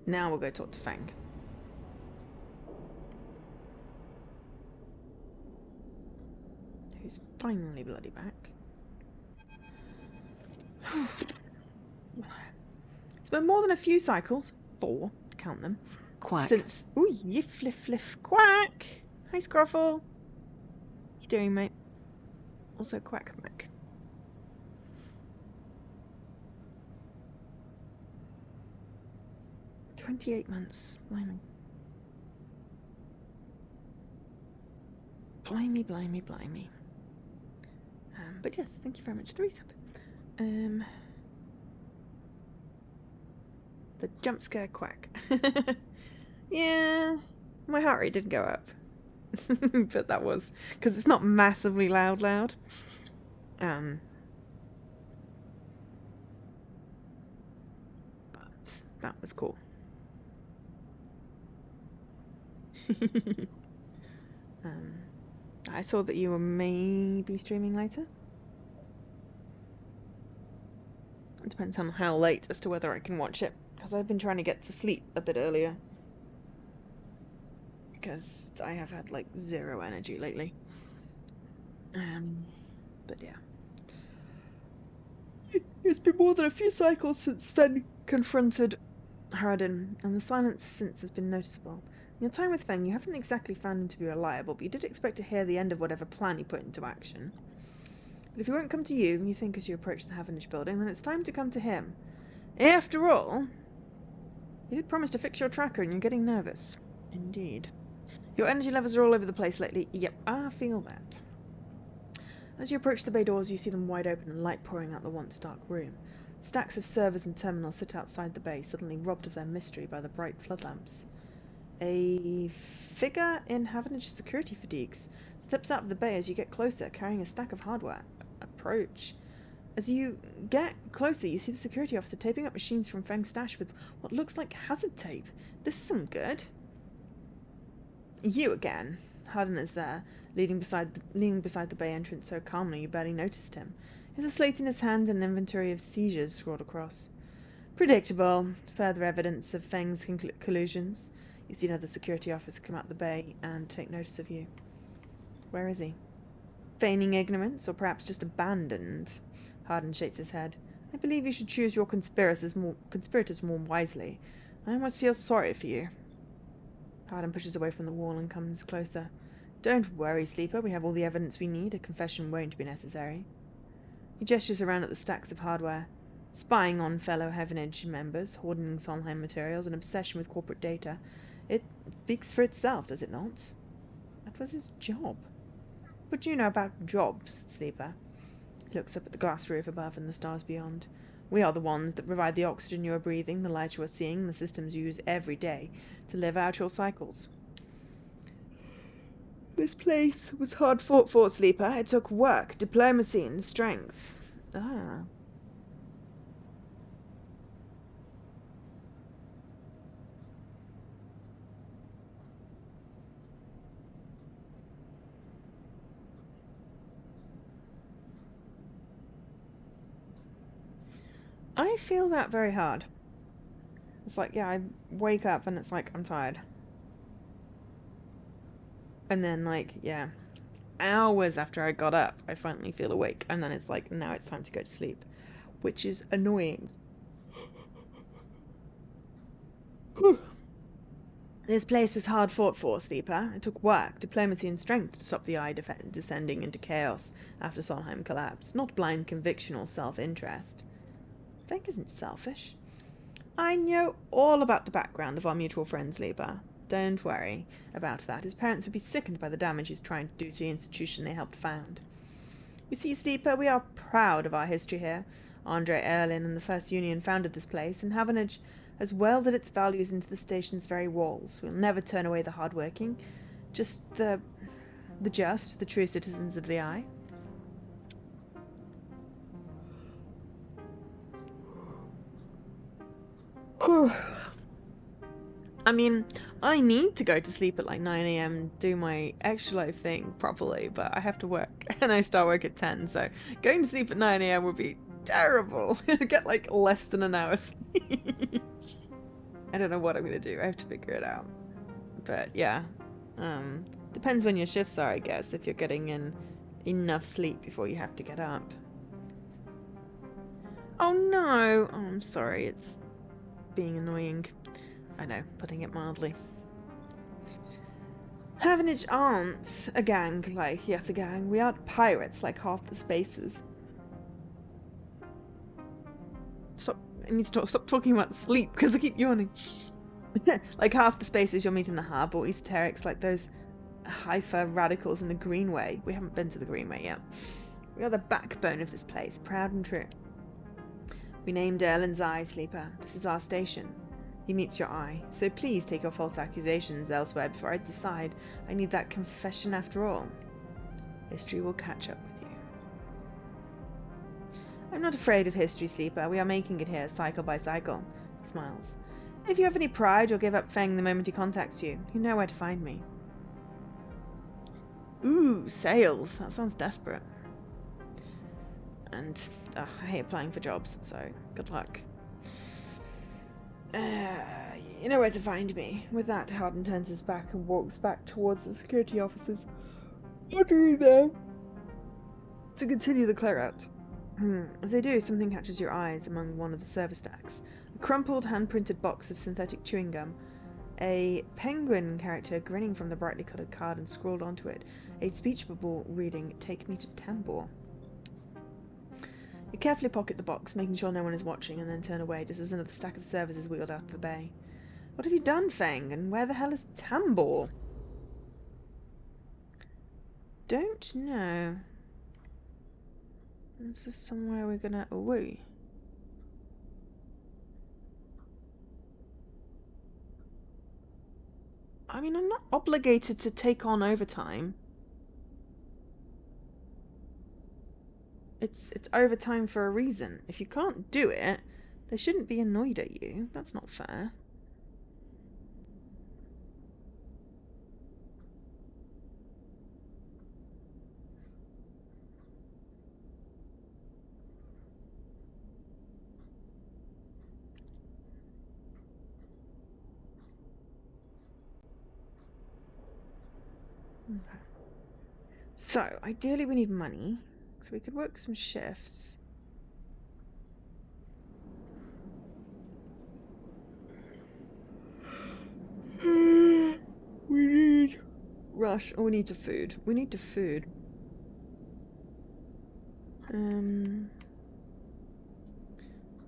S1: Now we'll go talk to Fang. Who's finally bloody back. It's been more than a few cycles. 4, count them.
S2: Quack.
S1: Since... Ooh, yiff, fliff, fliff, quack! Hi, Scruffle. What you doing, mate? Also, quack, quack. "28 months. Blimey. Blimey, blimey, blimey. But yes, thank you very much. 3 sub. The jump scare quack. Yeah, my heart rate didn't go up. But that was because it's not massively loud. But that was cool. I saw that you were maybe streaming later. It depends on how late as to whether I can watch it, because I've been trying to get to sleep a bit earlier. Because I have had like 0 energy lately. But yeah. It's been more than a few cycles since Sven confronted Haradin, and the silence since has been noticeable. In your time with Feng, you haven't exactly found him to be reliable, but you did expect to hear the end of whatever plan he put into action. But if he won't come to you, you think as you approach the Havenage building, then it's time to come to him. After all, you did promise to fix your tracker and you're getting nervous. Indeed. Your energy levels are all over the place lately. Yep, I feel that. As you approach the bay doors, you see them wide open and light pouring out the once dark room. Stacks of servers and terminals sit outside the bay, suddenly robbed of their mystery by the bright flood lamps. A figure in Havenage security fatigues steps out of the bay as you get closer, carrying a stack of hardware. Approach. As you get closer, you see the security officer taping up machines from Feng's stash with what looks like hazard tape. This isn't good. You again. Hardin is there, leaning beside the bay entrance so calmly you barely noticed him. He has a slate in his hand and an inventory of seizures scrawled across. Predictable. Further evidence of Feng's collusions. You see another security officer come out the bay and take notice of you. Where is he? Feigning ignorance, or perhaps just abandoned? Hardin shakes his head. I believe you should choose your conspirators more wisely. I almost feel sorry for you. Hardin pushes away from the wall and comes closer. Don't worry, Sleeper. We have all the evidence we need. A confession won't be necessary. He gestures around at the stacks of hardware. Spying on fellow Heavenage members, hoarding Solheim materials, an obsession with corporate data. It speaks for itself, does it not? That was his job. What do you know about jobs, Sleeper? He looks up at the glass roof above and the stars beyond. We are the ones that provide the oxygen you are breathing, the light you are seeing, the systems you use every day to live out your cycles. This place was hard fought for, Sleeper. It took work, diplomacy, and strength. Ah. I feel that very hard. It's like, yeah, I wake up and it's like, I'm tired. And then, like, yeah, hours after I got up, I finally feel awake. And then it's like, now it's time to go to sleep. Which is annoying. This place was hard fought for, Sleeper. It took work, diplomacy, and strength to stop the Eye descending into chaos after Solheim collapsed. Not blind conviction or self-interest. Feng isn't selfish. I know all about the background of our mutual friend, Sleeper. Don't worry about that. His parents would be sickened by the damage he's trying to do to the institution they helped found. You see, Sleeper, we are proud of our history here. Andre Erlin and the First Union founded this place, and Havanage has welded its values into the station's very walls. We'll never turn away the hardworking, just the true citizens of the Eye. I mean, I need to go to sleep at like 9 a.m, do my extra life thing properly, but I have to work, and I start work at 10, so going to sleep at 9 a.m. would be terrible. I get like less than an hour sleep. I don't know what I'm gonna do. I have to figure it out. But yeah, depends when your shifts are, I guess, if you're getting in enough sleep before you have to get up. Oh no! Oh, I'm sorry, it's being annoying. I know, putting it mildly. Havanage aren't a gang like yet a gang. We aren't pirates like half the spaces. I need to stop talking about sleep because I keep yawning. Like half the spaces you'll meet in the hub, or esoterics like those Haifa radicals in the Greenway. We haven't been to the Greenway yet. We are the backbone of this place, proud and true. We named Erlen's Eye, Sleeper. This is our station. He meets your eye, so please take your false accusations elsewhere before I decide I need that confession after all. History will catch up with you. I'm not afraid of history, Sleeper. We are making it here, cycle by cycle. He smiles. If you have any pride, you'll give up Feng the moment he contacts you. You know where to find me. Ooh, sales. That sounds desperate. And I hate applying for jobs, so good luck. You know where to find me. With that, Hardin turns his back and walks back towards the security officers. What are you there? To continue the clear out. As they do, something catches your eyes among one of the service stacks. A crumpled, hand-printed box of synthetic chewing gum. A penguin character grinning from the brightly coloured card and scrawled onto it. A speech bubble reading, "Take me to Tambor." You carefully pocket the box, making sure no one is watching, and then turn away just as another stack of servers is wheeled out of the bay. What have you done, Feng? And where the hell is Tambor? Don't know. This is somewhere we're gonna... Ooh. I mean, I'm not obligated to take on overtime. It's overtime for a reason. If you can't do it, they shouldn't be annoyed at you. That's not fair. Okay. So, ideally we need money. So we could work some shifts. We need... Rush. Oh, we need to food. We need to food.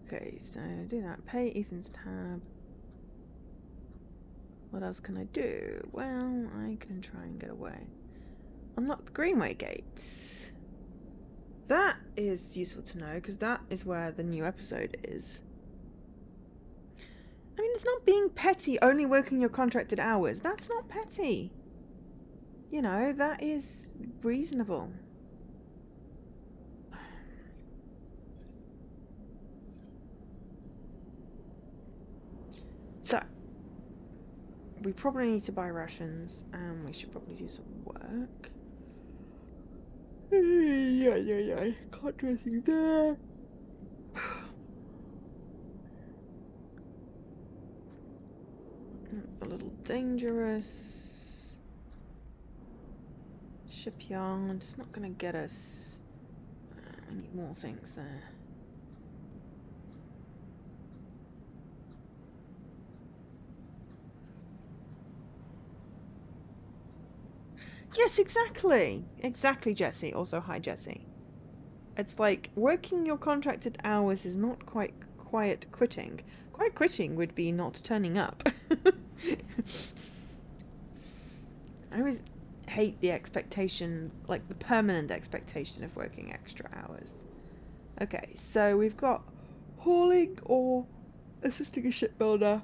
S1: Okay, so do that. Pay Ethan's tab. What else can I do? Well, I can try and get away. Unlock the Greenway gates. That is useful to know, because that is where the new episode is. I mean, it's not being petty, only working your contracted hours. That's not petty. You know, that is reasonable. So, we probably need to buy rations, and we should probably do some work. Yeah. Can't do anything there. That's a little dangerous. Shipyard. It's not going to get us. We need more things there. Yes, exactly. Exactly, Jesse. Also, hi, Jesse. It's like working your contracted hours is not quite quiet quitting. Quiet quitting would be not turning up. I always hate the expectation, like the permanent expectation of working extra hours. Okay, so we've got hauling or assisting a shipbuilder.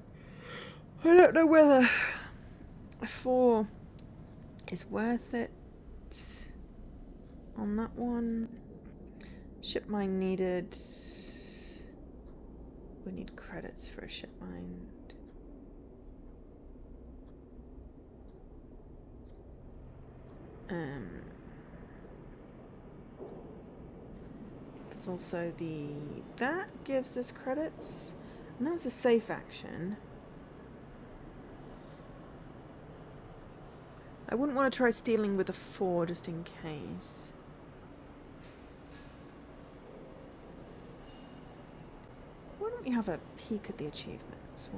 S1: I don't know whether 4 is worth it on that one. Ship mine needed. We need credits for a ship mine. There's also that gives us credits, and that's a safe action. I wouldn't want to try stealing with a 4 just in case. Why don't we have a peek at the achievements?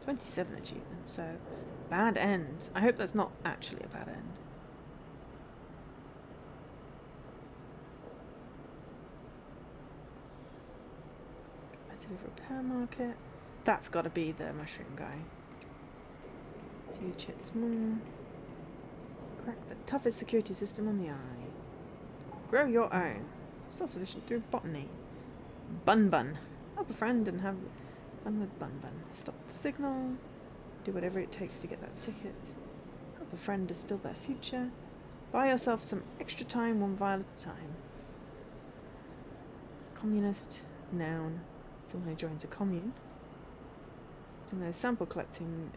S1: 27 achievements, so bad end. I hope that's not actually a bad end. Competitive repair market. That's got to be the mushroom guy. Few chits more. Crack the toughest security system on the eye. Grow your own. Self-sufficient through botany. Bun. Help a friend and have fun with Bun. Stop the signal. Do whatever it takes to get that ticket. Help a friend distill their future. Buy yourself some extra time, 1 vial at a time. Communist. Noun. Someone who joins a commune. Doing those sample collecting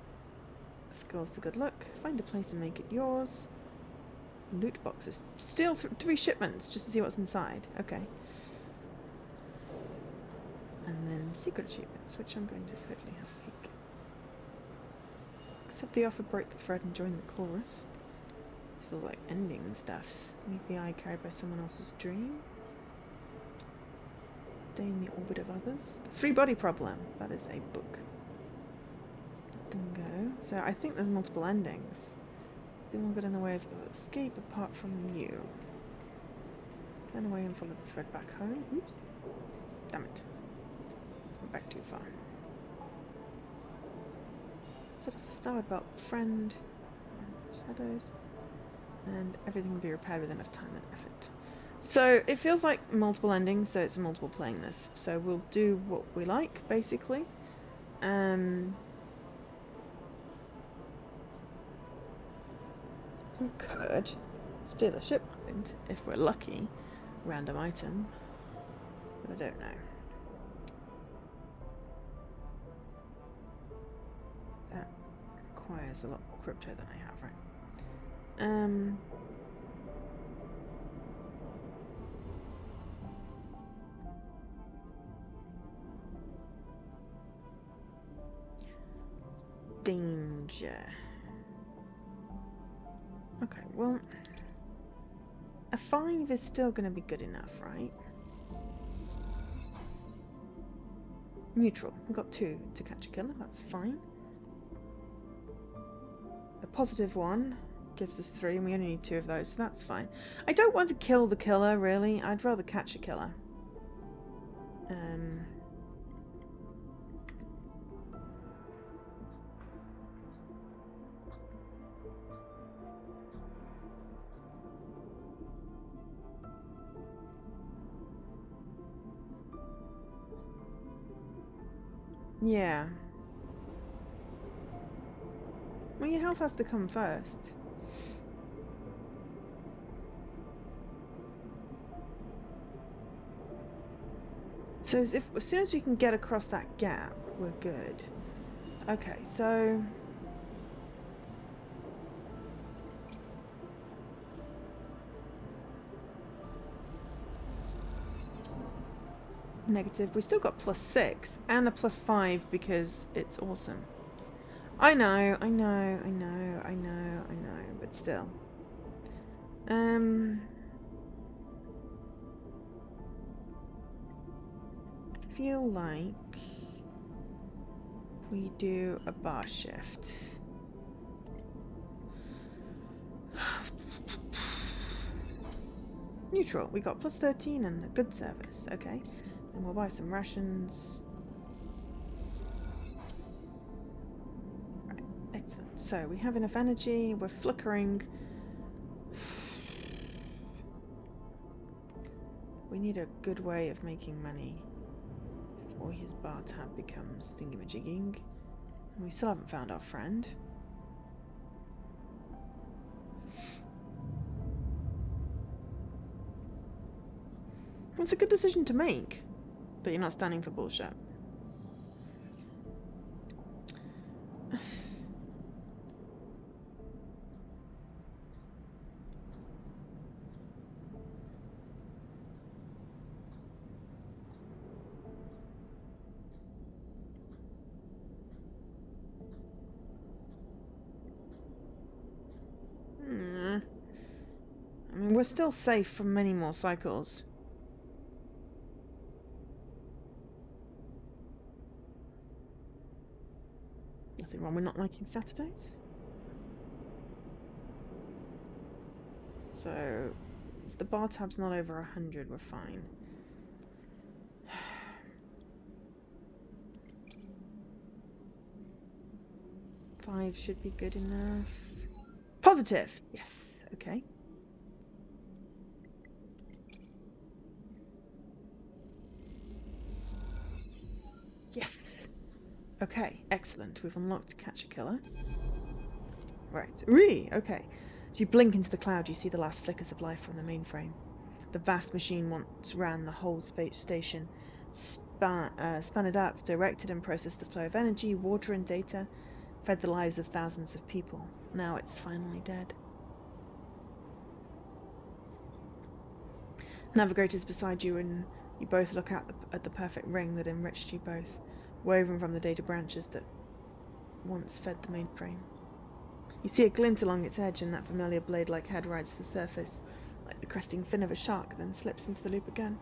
S1: skills to good luck. Find a place and make it yours. Loot boxes. Steal 3 shipments just to see what's inside. Okay. And then secret achievements, which I'm going to quickly have a peek. Accept the offer, break the thread, and join the chorus. It feels like ending stuffs. Make the eye carried by someone else's dream. Stay in the orbit of others. The 3-body problem. That is a book. Let them go. So I think there's multiple endings. They won't get in the way of your escape apart from you. Turn away and follow the thread back home. Oops. Damn it. Went back too far. Set off the starboard belt with a friend. Shadows. And everything will be repaired with enough time and effort. So it feels like multiple endings, so it's a multiple playing this. So we'll do what we like, basically. We could steal a shipment if we're lucky. Random item. But I don't know. That requires a lot more crypto than I have, right? Danger. Okay, well, a 5 is still going to be good enough, right? Neutral. We've got 2 to catch a killer. That's fine. A positive 1 gives us 3, and we only need 2 of those, so that's fine. I don't want to kill the killer, really. I'd rather catch a killer. Yeah. Well, your health has to come first. So as soon as we can get across that gap, we're good. Okay, so... Negative. We still got +6 and a +5 because it's awesome. I know, but still. I feel like we do a bar shift. Neutral. We got +13 and a good service. Okay. And we'll buy some rations. Right. Excellent. So we have enough energy. We're flickering. We need a good way of making money before his bar tab becomes thingamajigging. And we still haven't found our friend. It's a good decision to make, that you're not standing for bullshit. I mean, we're still safe from many more cycles. Nothing wrong with not liking Saturdays. So, if the bar tab's not over 100, we're fine. Five should be good enough. Positive! Yes, okay. Yes! Okay, excellent. We've unlocked Catch a Killer. Right. Really? Okay. As you blink into the cloud, you see the last flickers of life from the mainframe. The vast machine once ran the whole station, spun it up, directed and processed the flow of energy, water and data, fed the lives of thousands of people. Now it's finally dead. Navigator's beside you, and you both look at the perfect ring that enriched you both, woven from the data branches that once fed the mainframe. You see a glint along its edge, and that familiar blade-like head rides the surface, like the cresting fin of a shark, then slips into the loop again.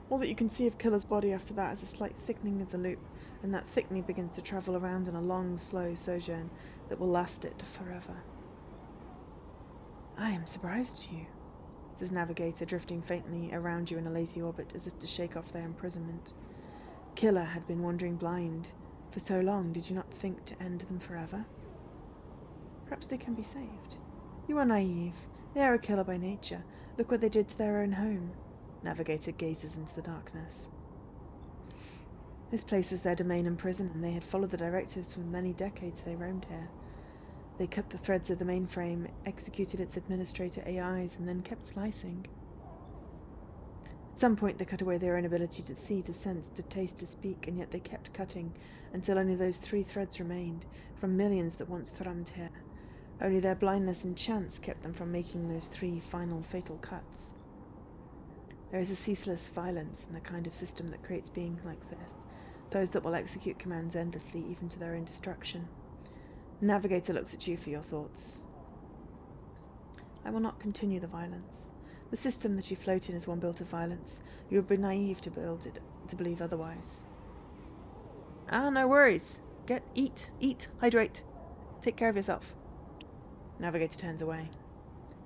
S1: All that you can see of Killer's body after that is a slight thickening of the loop, and that thickening begins to travel around in a long, slow sojourn that will last it forever. I am surprised at you, says Navigator, drifting faintly around you in a lazy orbit as if to shake off their imprisonment. Killer had been wandering blind for so long. Did you not think to end them forever? Perhaps they can be saved. You are naive. They are a killer by nature. Look what they did to their own home. Navigator gazes into the darkness. This place was their domain and prison, and they had followed the directives for many decades they roamed here. They cut the threads of the mainframe, executed its administrator AIs, and then kept slicing. At some point they cut away their own ability to see, to sense, to taste, to speak, and yet they kept cutting, until only those 3 threads remained, from millions that once thrummed here. Only their blindness and chance kept them from making those 3 final fatal cuts. There is a ceaseless violence in the kind of system that creates beings like this, those that will execute commands endlessly, even to their own destruction. Navigator looks at you for your thoughts. I will not continue the violence. The system that you float in is one built of violence. You would be naive to believe otherwise. Ah, no worries. Eat, hydrate. Take care of yourself. Navigator turns away.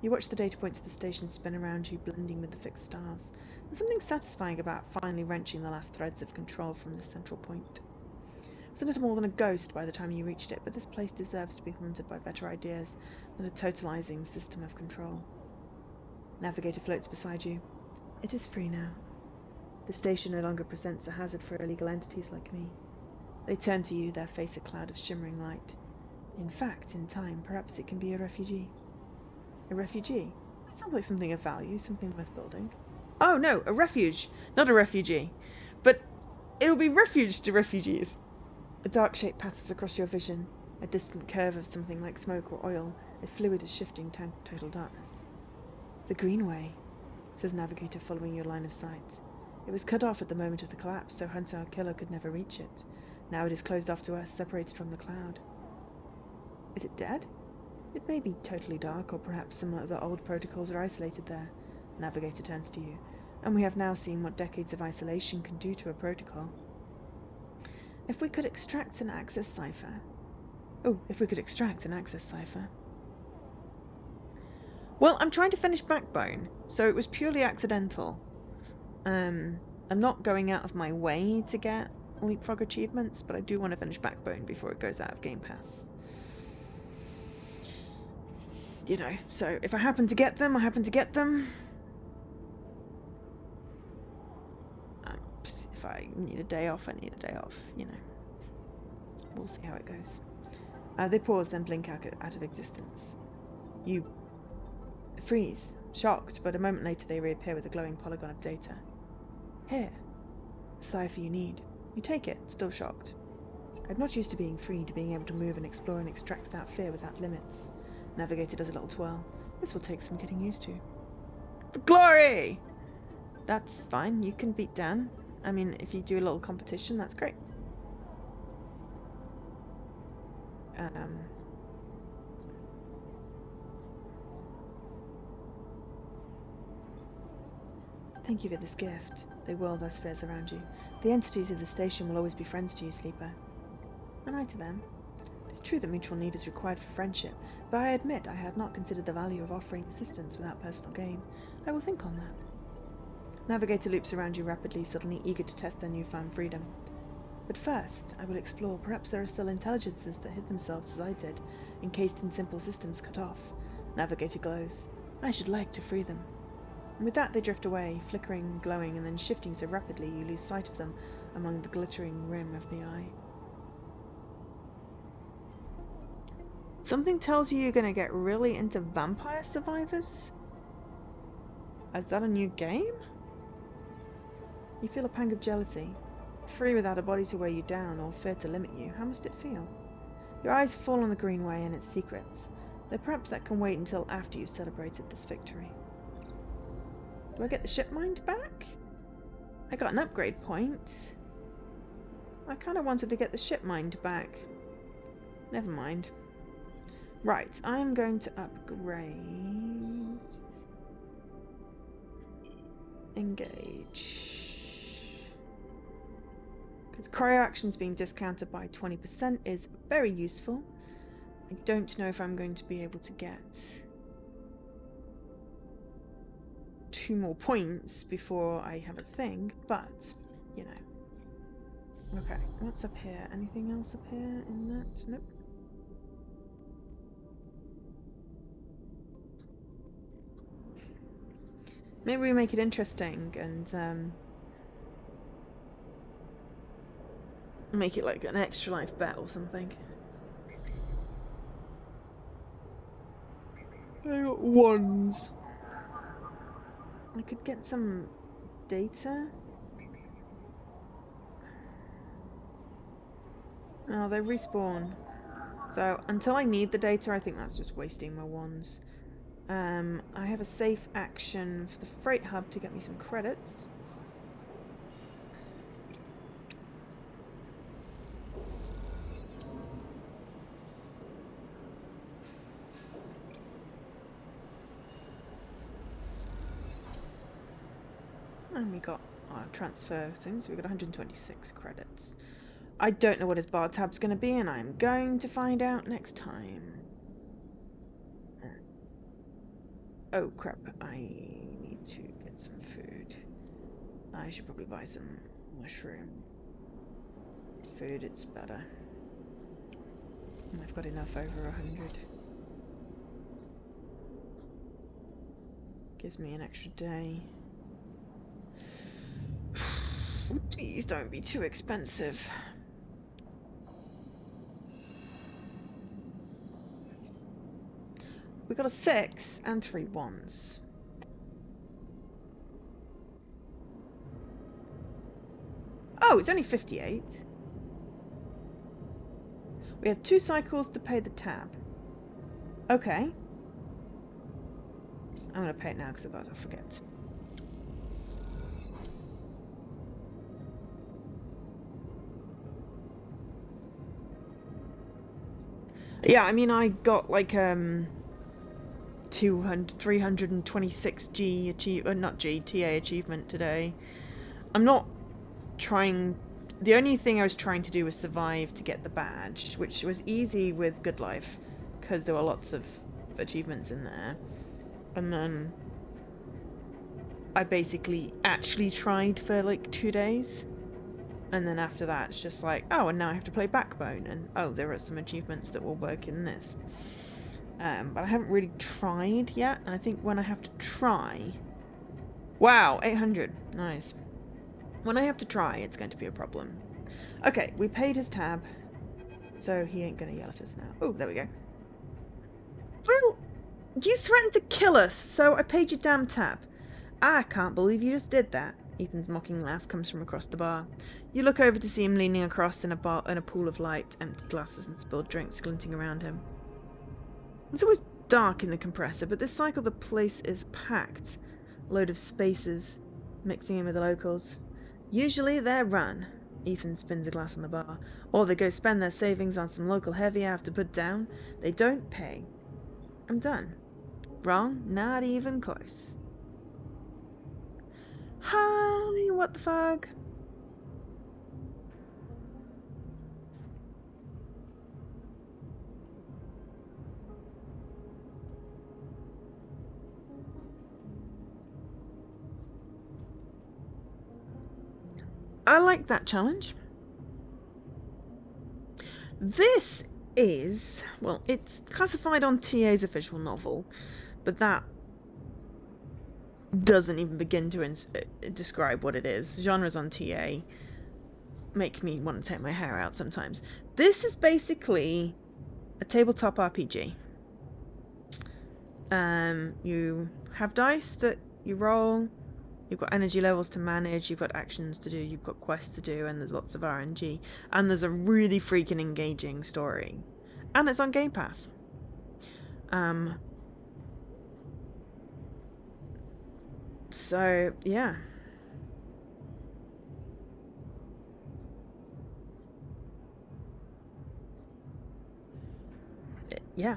S1: You watch the data points of the station spin around you, blending with the fixed stars. There's something satisfying about finally wrenching the last threads of control from the central point. It was a little more than a ghost by the time you reached it, but this place deserves to be haunted by better ideas than a totalizing system of control. Navigator floats beside you. It is free now. The station no longer presents a hazard for illegal entities like me. They turn to you, their face a cloud of shimmering light. In fact, in time, perhaps it can be a refugee. A refugee? That sounds like something of value, something worth building. Oh no, a refuge, not a refugee. But it will be refuge to refugees. A dark shape passes across your vision, a distant curve of something like smoke or oil, a fluid is shifting total darkness. The Greenway, says Navigator, following your line of sight. It was cut off at the moment of the collapse, so Hunter, our killer, could never reach it. Now it is closed off to us, separated from the cloud. Is it dead? It may be totally dark, or perhaps some of the old protocols are isolated there. Navigator turns to you, and we have now seen what decades of isolation can do to a protocol. If we could extract an access cipher. Well, I'm trying to finish Backbone, so it was purely accidental. I'm not going out of my way to get Leapfrog achievements, but I do want to finish Backbone before it goes out of Game Pass. You know, so if I happen to get them, I happen to get them. If I need a day off, I need a day off, you know. We'll see how it goes. They pause, then blink out of existence. You freeze, shocked, but a moment later they reappear with a glowing polygon of data. Here. The cipher you need. You take it, still shocked. I'm not used to being free, to being able to move and explore and extract without fear, without limits. Navigator does a little twirl. This will take some getting used to. For glory! That's fine, you can beat Dan. I mean, if you do a little competition, that's great. Thank you for this gift. They whirl their spheres around you. The entities of the station will always be friends to you, Sleeper. And I to them. It's true that mutual need is required for friendship, but I admit I had not considered the value of offering assistance without personal gain. I will think on that. Navigator loops around you rapidly, suddenly eager to test their newfound freedom. But first, I will explore. Perhaps there are still intelligences that hid themselves as I did, encased in simple systems cut off. Navigator glows. I should like to free them. And with that they drift away, flickering, glowing, and then shifting so rapidly you lose sight of them among the glittering rim of the eye. Something tells you you're going to get really into Vampire Survivors? Is that a new game? You feel a pang of jealousy. Free without a body to weigh you down or fear to limit you, how must it feel? Your eyes fall on the Greenway and its secrets, though perhaps that can wait until after you've celebrated this victory. Do I get the ship mind back? I got an upgrade point. I kind of wanted to get the ship mind back. Never mind. Right, I'm going to upgrade. Engage. Because cryo actions being discounted by 20% is very useful. I don't know if I'm going to be able to get 2 more points before I have a thing, but, you know. Okay, what's up here? Anything else up here in that? Nope. Maybe we make it interesting and make it like an extra life bet or something. I got wands. I could get some data. Oh, they respawn. So until I need the data, I think that's just wasting my wands. I have a safe action for the freight hub to get me some credits. And we got our transfer things. We got 126 credits. I don't know what his bar tab's going to be, and I'm going to find out next time. Oh crap, I need to get some food. I should probably buy some mushroom food, it's better. And I've got enough over 100. Gives me an extra day. Please don't be too expensive. We got a 6 and 3 1s. Oh, it's only 58. We have 2 cycles to pay the tab. Okay. I'm gonna pay it now because otherwise I'll forget. Yeah, I mean, I got like 326 G TA achievement today. I'm not trying. The only thing I was trying to do was survive to get the badge, which was easy with Good Life because there were lots of achievements in there. And then I basically actually tried for like 2 days. And then after that, it's just like, oh, and now I have to play Backbone. And oh, there are some achievements that will work in this. But I haven't really tried yet. And I think when I have to try... Wow, 800. Nice. When I have to try, it's going to be a problem. Okay, we paid his tab. So he ain't going to yell at us now. Oh, there we go. Well, you threatened to kill us, so I paid your damn tab. I can't believe you just did that. Ethan's mocking laugh comes from across the bar. You look over to see him leaning across in a pool of light, empty glasses and spilled drinks glinting around him. It's always dark in the compressor, but this cycle the place is packed. A load of spacers mixing in with the locals. Usually they're run. Ethan spins a glass on the bar. Or they go spend their savings on some local heavy I have to put down. They don't pay. I'm done. Wrong? Not even close. Hi, what the fuck? I like that challenge. This is, well, it's classified on TA's official novel, but that doesn't even begin to describe what it is. Genres on TA make me want to take my hair out sometimes. This is basically a tabletop RPG. You have dice that you roll. You've got energy levels to manage, you've got actions to do, you've got quests to do, and there's lots of RNG. And there's a really freaking engaging story. And it's on Game Pass. So, yeah. Yeah.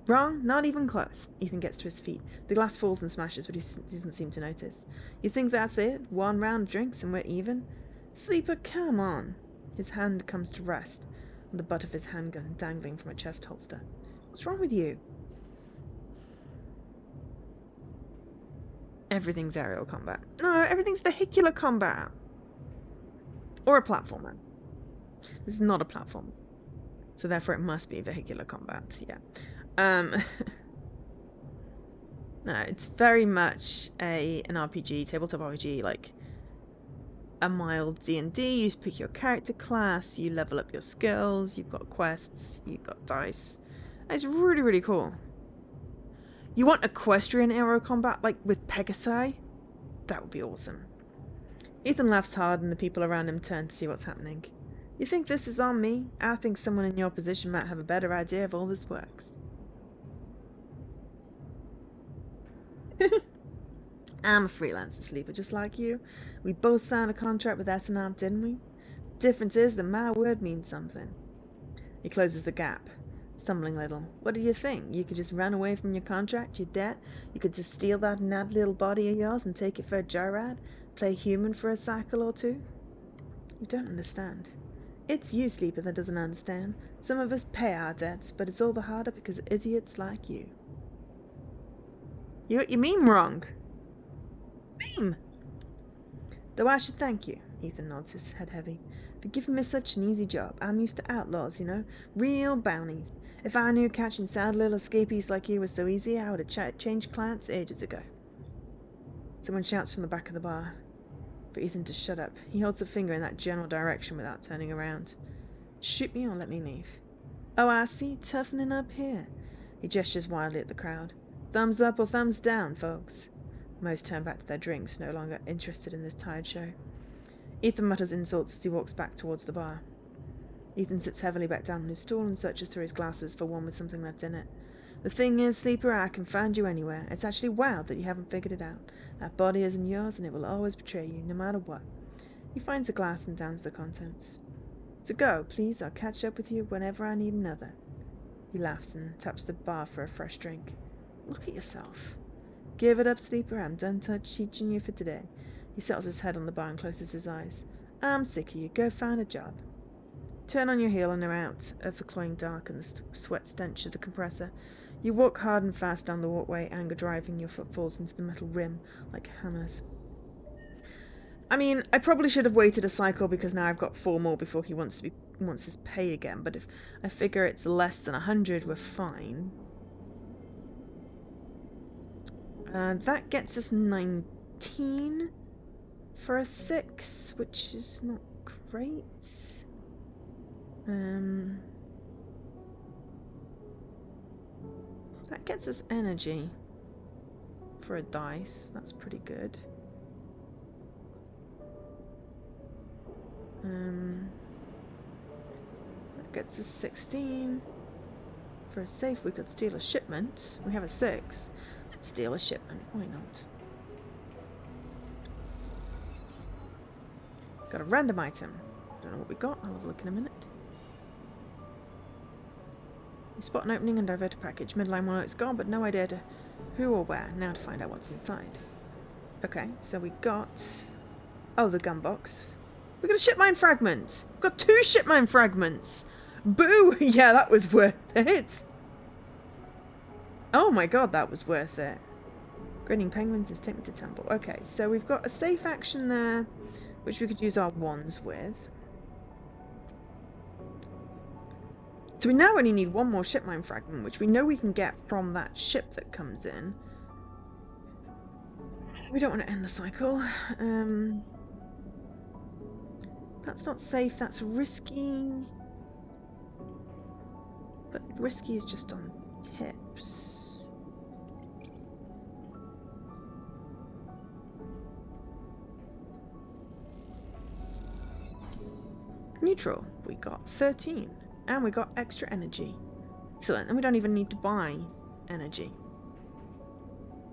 S1: Wrong, not even close. Ethan gets to his feet. The glass falls and smashes, but he doesn't seem to notice. You think that's it? 1 round of drinks and we're even? Sleeper, come on. His hand comes to rest on the butt of his handgun dangling from a chest holster. What's wrong with you? Everything's aerial combat. No, everything's vehicular combat. Or a platformer. This is not a platform. So therefore it must be vehicular combat, yeah. No, it's very much an RPG, tabletop RPG, like a mild D&D. You pick your character class, you level up your skills, you've got quests, you've got dice. It's really, really cool. You want equestrian aero combat, like with Pegasi? That would be awesome. Ethan laughs hard and the people around him turn to see what's happening. You think this is on me? I think someone in your position might have a better idea of all this works. I'm a freelancer sleeper just like you. We both signed a contract with S&R, didn't we? Difference is that my word means something. He closes the gap, stumbling a little. What do you think? You could just run away from your contract, your debt? You could just steal that mad little body of yours and take it for a joyride? Play human for a cycle or two? You don't understand. It's you, Sleeper, that doesn't understand. Some of us pay our debts, but it's all the harder because of idiots like you. You mean wrong. Meme! Though I should thank you, Ethan nods, his head heavy, for giving me such an easy job. I'm used to outlaws, you know, real bounties. If I knew catching sad little escapees like you was so easy, I would have changed clients ages ago. Someone shouts from the back of the bar for Ethan to shut up. He holds a finger in that general direction without turning around. Shoot me or let me leave. Oh, I see, toughening up here. He gestures wildly at the crowd. Thumbs up or thumbs down, folks. Most turn back to their drinks, no longer interested in this tired show. Ethan mutters insults as he walks back towards the bar. Ethan sits heavily back down on his stool and searches through his glasses for one with something left in it. The thing is, Sleeper, I can find you anywhere. It's actually wild that you haven't figured it out. That body isn't yours, and it will always betray you, no matter what. He finds a glass and downs the contents. So go, please. I'll catch up with you whenever I need another. He laughs and taps the bar for a fresh drink. Look at yourself. Give it up, Sleeper. I'm done teaching you for today. He settles his head on the bar and closes his eyes. I'm sick of you. Go find a job. Turn on your heel and are out of the cloying dark and the sweat stench of the compressor. You walk hard and fast down the walkway, anger driving your footfalls into the metal rim like hammers. I mean, I probably should have waited a cycle because now I've got 4 more before he wants his pay again, but if I figure it's less than 100, we're fine. That gets us 19 for a 6, which is not great. That gets us energy for a dice. That's pretty good. That gets us 16. For a safe, we could steal a shipment. We have a 6. Let's steal a shipment. Why not? Got a random item. Don't know what we got. I'll have a look in a minute. We spot an opening and divert a package. Midline one note's gone, but no idea to who or where. Now to find out what's inside. Okay, so we got... Oh, the gun box. We got a ship mine fragment. We've got 2 ship mine fragments. Boo! Yeah, that was worth it. Oh my god, that was worth it. Grinning penguins is take me to temple. Okay, so we've got a safe action there, which we could use our wands with. So we now only need 1 more ship mine fragment, which we know we can get from that ship that comes in. We don't want to end the cycle. That's not safe, that's risky. But risky is just on tips. Neutral, we got 13. And we got extra energy. Excellent, and we don't even need to buy energy.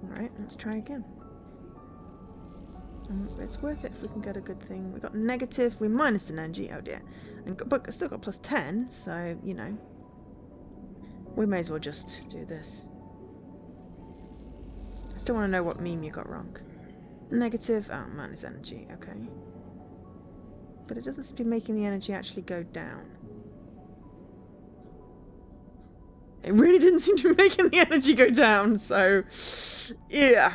S1: Alright, let's try again. It's worth it if we can get a good thing. We got negative, we minus an energy, oh dear. But I still got plus 10, so, you know. We may as well just do this. I still want to know what meme you got wrong. Negative, oh, minus energy, okay. But it doesn't seem to be making the energy actually go down. It really didn't seem to be making the energy go down, so... Yeah.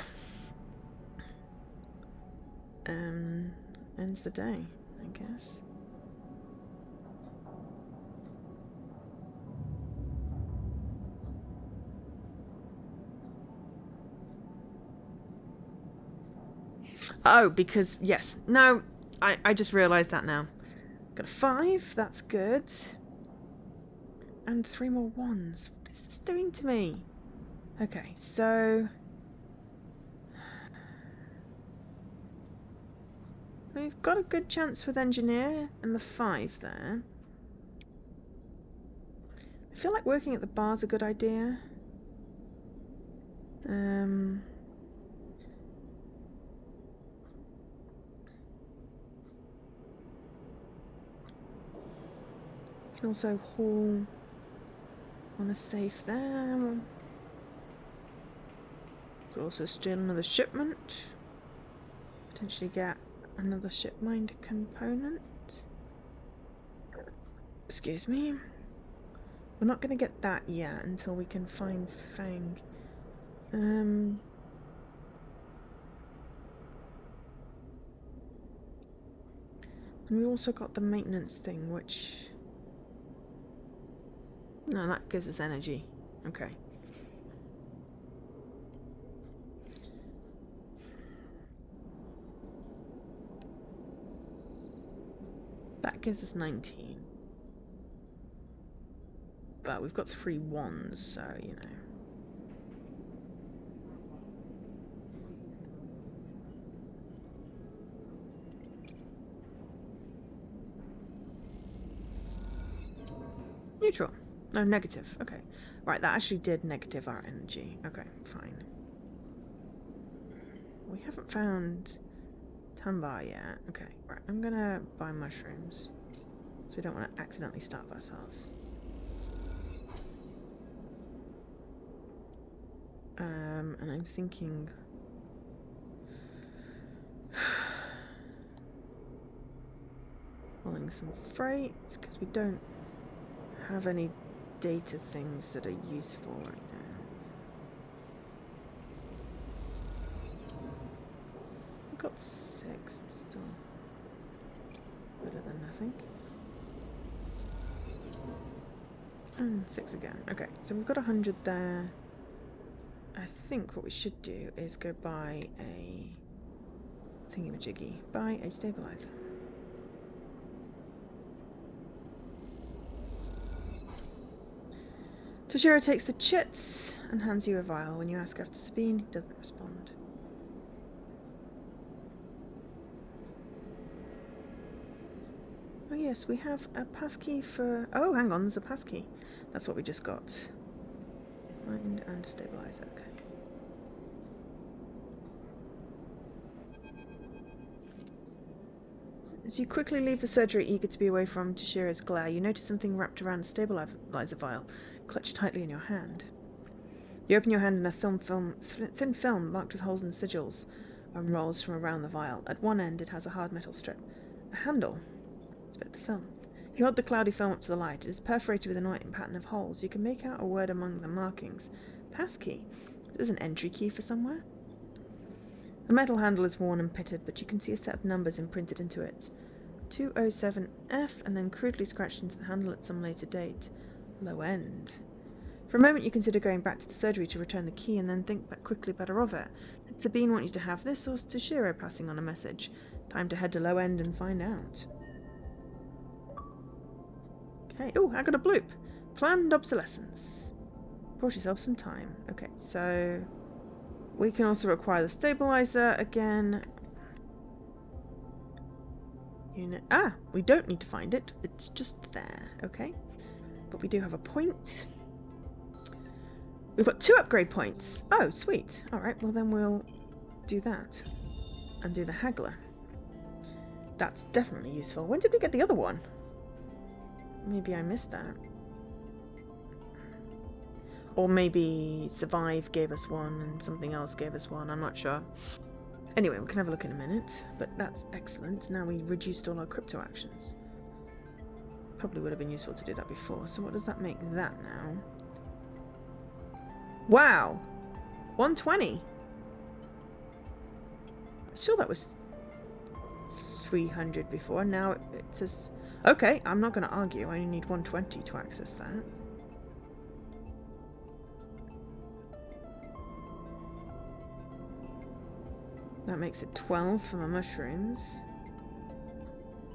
S1: Ends the day, I guess. Oh, because, yes. No, I just realised that now. Got a 5, that's good. And 3 more 1s. What is this doing to me? Okay, so... We've got a good chance with engineer and the 5 there. I feel like working at the bar's a good idea. Can also haul on a safe there. Could also steal another shipment. potentially get another ship mind component. Excuse me. We're not going to get that yet until we can find Fang. And we also got the maintenance thing, which... No, that gives us energy. Okay. That gives us 19. But we've got 3 wands, so, you know. Neutral. No, negative. Okay. Right, that actually did negative our energy. Okay, fine. We haven't found Tambar yet. Okay, right. I'm gonna buy mushrooms. So we don't want to accidentally starve ourselves. And I'm thinking... pulling some freight, because we don't have any data things that are useful right now. We've got 6, still better than nothing. And 6 again. Okay, so we've got 100 there. I think what we should do is go buy a thingy-majiggy. Buy a stabilizer. Toshiro takes the chits and hands you a vial. When you ask after Sabine, he doesn't respond. Oh yes, we have a passkey for... Oh, hang on, there's a passkey. That's what we just got. Mind and stabilizer, okay. As you quickly leave the surgery, eager to be away from Toshiro's glare, you notice something wrapped around the stabilizer vial, clutched tightly in your hand. You open your hand and a thin film marked with holes and sigils unrolls from around the vial. At one end, it has a hard metal strip. A handle. Spit the film. You hold the cloudy film up to the light. It is perforated with an white pattern of holes. You can make out a word among the markings. Passkey. This is an entry key for somewhere. The metal handle is worn and pitted, but you can see a set of numbers imprinted into it. 207F, and then crudely scratched into the handle at some later date. Low end. For a moment you consider going back to the surgery to return the key, and then think quickly better of it. Did Sabine want you to have this, or Toshiro passing on a message? Time to head to low end and find out. Okay. Oh, I got a bloop. Planned obsolescence. Brought yourself some time. Okay, so... we can also require the stabilizer again. Unit. Ah, we don't need to find it. It's just there. Okay. But we do have a point. We've got 2 upgrade points. Oh, sweet. Alright, well then we'll do that. And do the haggler. That's definitely useful. When did we get the other one? Maybe I missed that. Or maybe Survive gave us one and something else gave us one. I'm not sure. Anyway, we can have a look in a minute. But that's excellent. Now we reduced all our crypto actions. Probably would have been useful to do that before. So what does that make that now? Wow! 120! I'm sure that was 300 before. Now it says... Okay, I'm not going to argue. I only need 120 to access that. That makes it 12 for my mushrooms.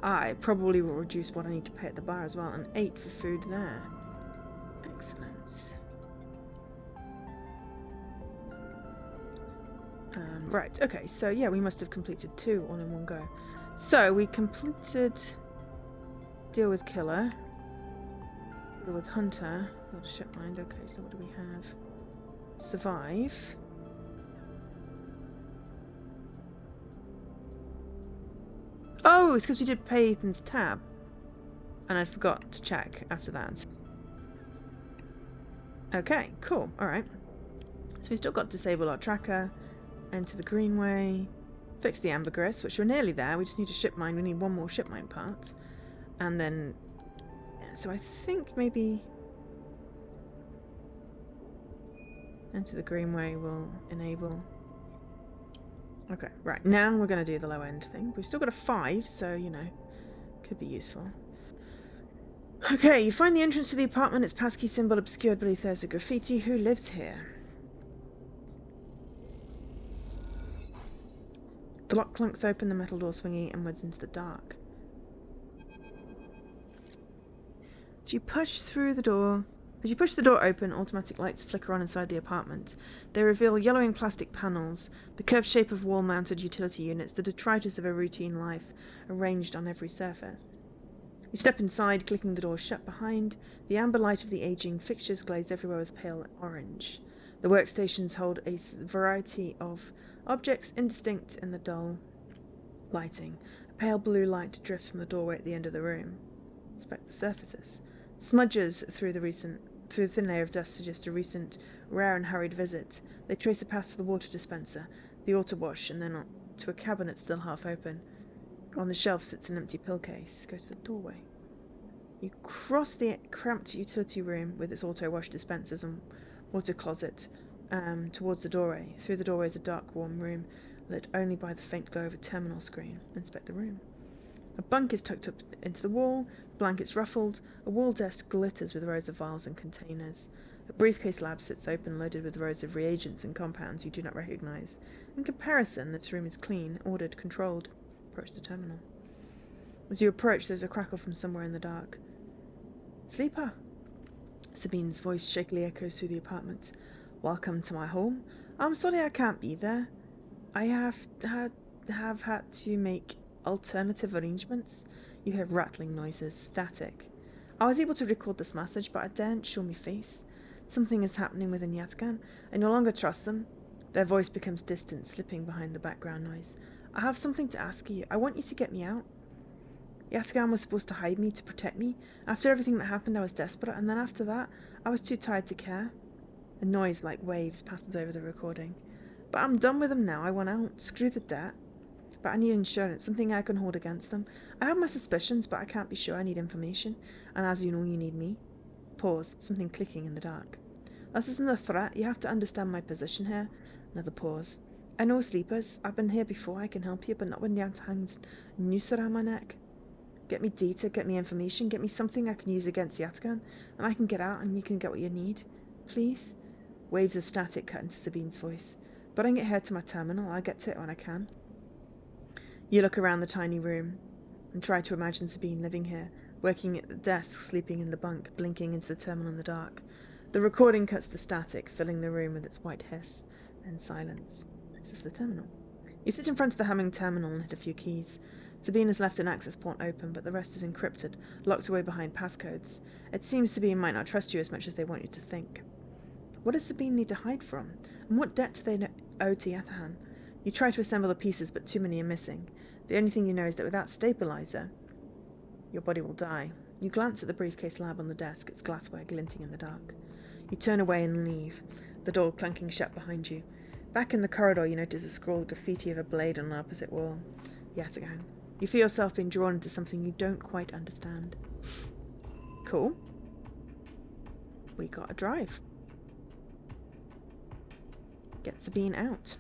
S1: I probably will reduce what I need to pay at the bar as well. And 8 for food there. Excellent. Right, okay, so yeah, we must have completed 2 all in one go. So we completed deal with killer, deal with hunter, not a ship mind. Okay, so what do we have? Survive. Oh, it's because we did pay Ethan's tab, and I forgot to check after that. Okay, cool. All right. So we still got disable our tracker. Enter the greenway. Fix the ambergris, which we're nearly there. We just need a ship mine. We need one more ship mine part. And then... So I think maybe... Enter the Greenway will enable... Okay, right. Now we're going to do the low end thing. We've still got a 5, so, you know, could be useful. Okay, you find the entrance to the apartment. Its passkey symbol obscured beneath there's a graffiti. Who lives here? The lock clunks open, the metal door swinging inwards into the dark. As you push the door open, automatic lights flicker on inside the apartment. They reveal yellowing plastic panels, the curved shape of wall-mounted utility units, the detritus of a routine life arranged on every surface. You step inside, clicking the door shut behind. The amber light of the aging fixtures glaze everywhere with pale orange. The workstations hold a variety of objects indistinct in the dull lighting. A pale blue light drifts from the doorway at the end of the room. Inspect the surfaces. Smudges through the thin layer of dust suggest a recent, rare and hurried visit. They trace a path to the water dispenser, the auto wash, and then on to a cabinet still half open. On the shelf sits an empty pill case. Go to the doorway. You cross the cramped utility room with its auto wash dispensers and water closet towards the doorway. Through the doorway is a dark, warm room, lit only by the faint glow of a terminal screen. Inspect the room. A bunk is tucked up into the wall, blankets ruffled, a wall desk glitters with rows of vials and containers. A briefcase lab sits open, loaded with rows of reagents and compounds you do not recognize. In comparison, this room is clean, ordered, controlled. Approach the terminal. As you approach, there's a crackle from somewhere in the dark. Sleeper! Sabine's voice shakily echoes through the apartment. Welcome to my home. I'm sorry I can't be there. I have had to make alternative arrangements. You hear rattling noises, static. I was able to record this message, but I daren't show my face. Something is happening within Yatgan. I no longer trust them. Their voice becomes distant, slipping behind the background noise. I have something to ask you. I want you to get me out. Yatgan was supposed to hide me, to protect me. After everything that happened, I was desperate, and then after that, I was too tired to care. A noise like waves passes over the recording. But I'm done with them now. I want out. Screw the debt. But I need insurance, something I can hold against them. I have my suspicions, but I can't be sure. I need information. And as you know, you need me. Pause. Something clicking in the dark. This isn't a threat. You have to understand my position here. Another pause. I know, sleepers. I've been here before. I can help you, but not when Yatgan's noose around my neck. Get me data, get me information, get me something I can use against Yatgan, and I can get out and you can get what you need. Please? Waves of static cut into Sabine's voice. Bring it here to my terminal. I'll get to it when I can. You look around the tiny room and try to imagine Sabine living here, working at the desk, sleeping in the bunk, blinking into the terminal in the dark. The recording cuts to static, filling the room with its white hiss, then silence. This is the terminal. You sit in front of the humming terminal and hit a few keys. Sabine has left an access port open, but the rest is encrypted, locked away behind passcodes. It seems Sabine might not trust you as much as they want you to think. What does Sabine need to hide from? And what debt do they owe to Yatahan? You try to assemble the pieces, but too many are missing. The only thing you know is that without stabilizer, your body will die. You glance at the briefcase lab on the desk, its glassware glinting in the dark. You turn away and leave, the door clanking shut behind you. Back in the corridor, you notice a scrawled graffiti of a blade on the opposite wall. Yet again. You feel yourself being drawn into something you don't quite understand. Cool. We got a drive. Get Sabine out.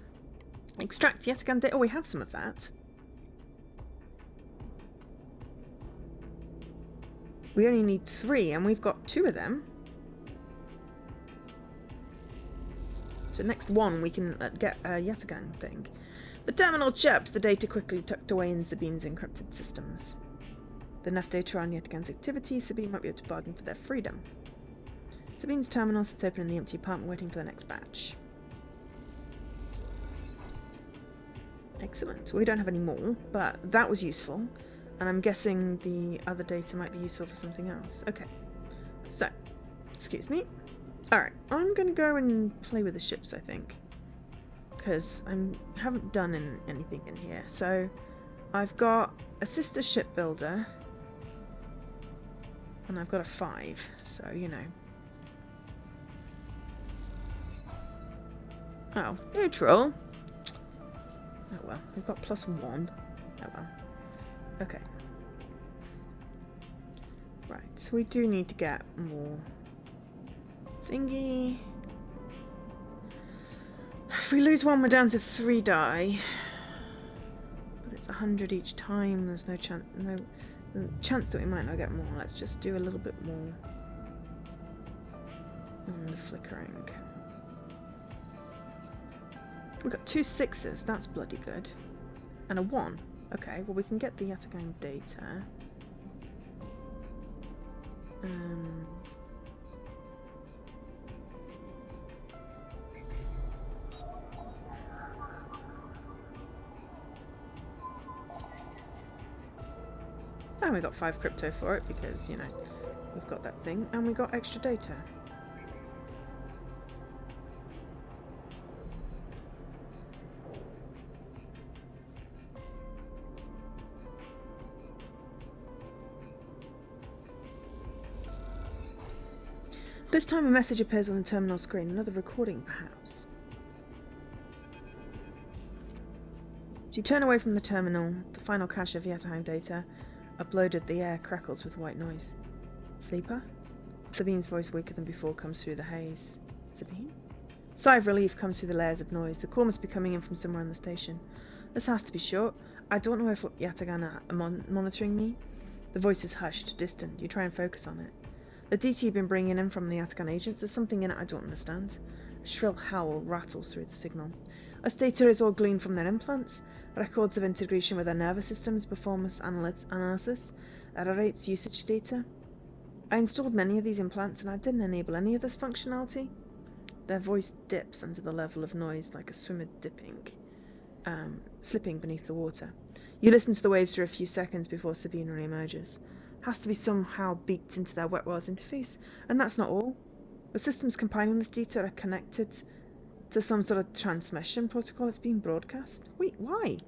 S1: Extract Yatgan data. Oh, we have some of that. We only need 3, and we've got 2 of them. So next one, we can get a Yatgan thing. The terminal chirps, the data quickly tucked away in Sabine's encrypted systems. The enough data on Yatgan's activity, Sabine might be able to bargain for their freedom. Sabine's terminal sits open in the empty apartment, waiting for the next batch. Excellent. We don't have any more, but that was useful. And I'm guessing the other data might be useful for something else. Okay. So, excuse me. Alright, I'm going to go and play with the ships, I think. Because I haven't done anything in here. So, I've got a sister shipbuilder. And I've got a 5. So, you know. Oh, neutral. Oh well, we've got +1. Oh well. Okay. Right, so we do need to get more thingy. If we lose one, we're down to 3 die. But it's 100 each time. There's no chance that we might not get more. Let's just do a little bit more on the flickering. We've got 2 6s. That's bloody good. And a 1. Okay, well we can get the Yatagan data. And we got 5 crypto for it because, you know, we've got that thing. And we got extra data. This time a message appears on the terminal screen. Another recording, perhaps. As you turn away from the terminal, the final cache of Yatahang data uploaded, the air crackles with white noise. Sleeper? Sabine's voice, weaker than before, comes through the haze. Sabine? Sigh of relief comes through the layers of noise. The call must be coming in from somewhere on the station. This has to be short. I don't know if Yatagan are monitoring me. The voice is hushed, distant. You try and focus on it. The data you've been bringing in from the Yatagan agents, there's something in it I don't understand. A shrill howl rattles through the signal. This data is all gleaned from their implants, records of integration with their nervous systems, performance analysis, error rates, usage data. I installed many of these implants and I didn't enable any of this functionality. Their voice dips under the level of noise like a swimmer slipping beneath the water. You listen to the waves for a few seconds before Sabine re-emerges. Has to be somehow beaked into their WetWARS interface, and that's not all. The systems compiling this data are connected to some sort of transmission protocol. It's being broadcast. Wait, why?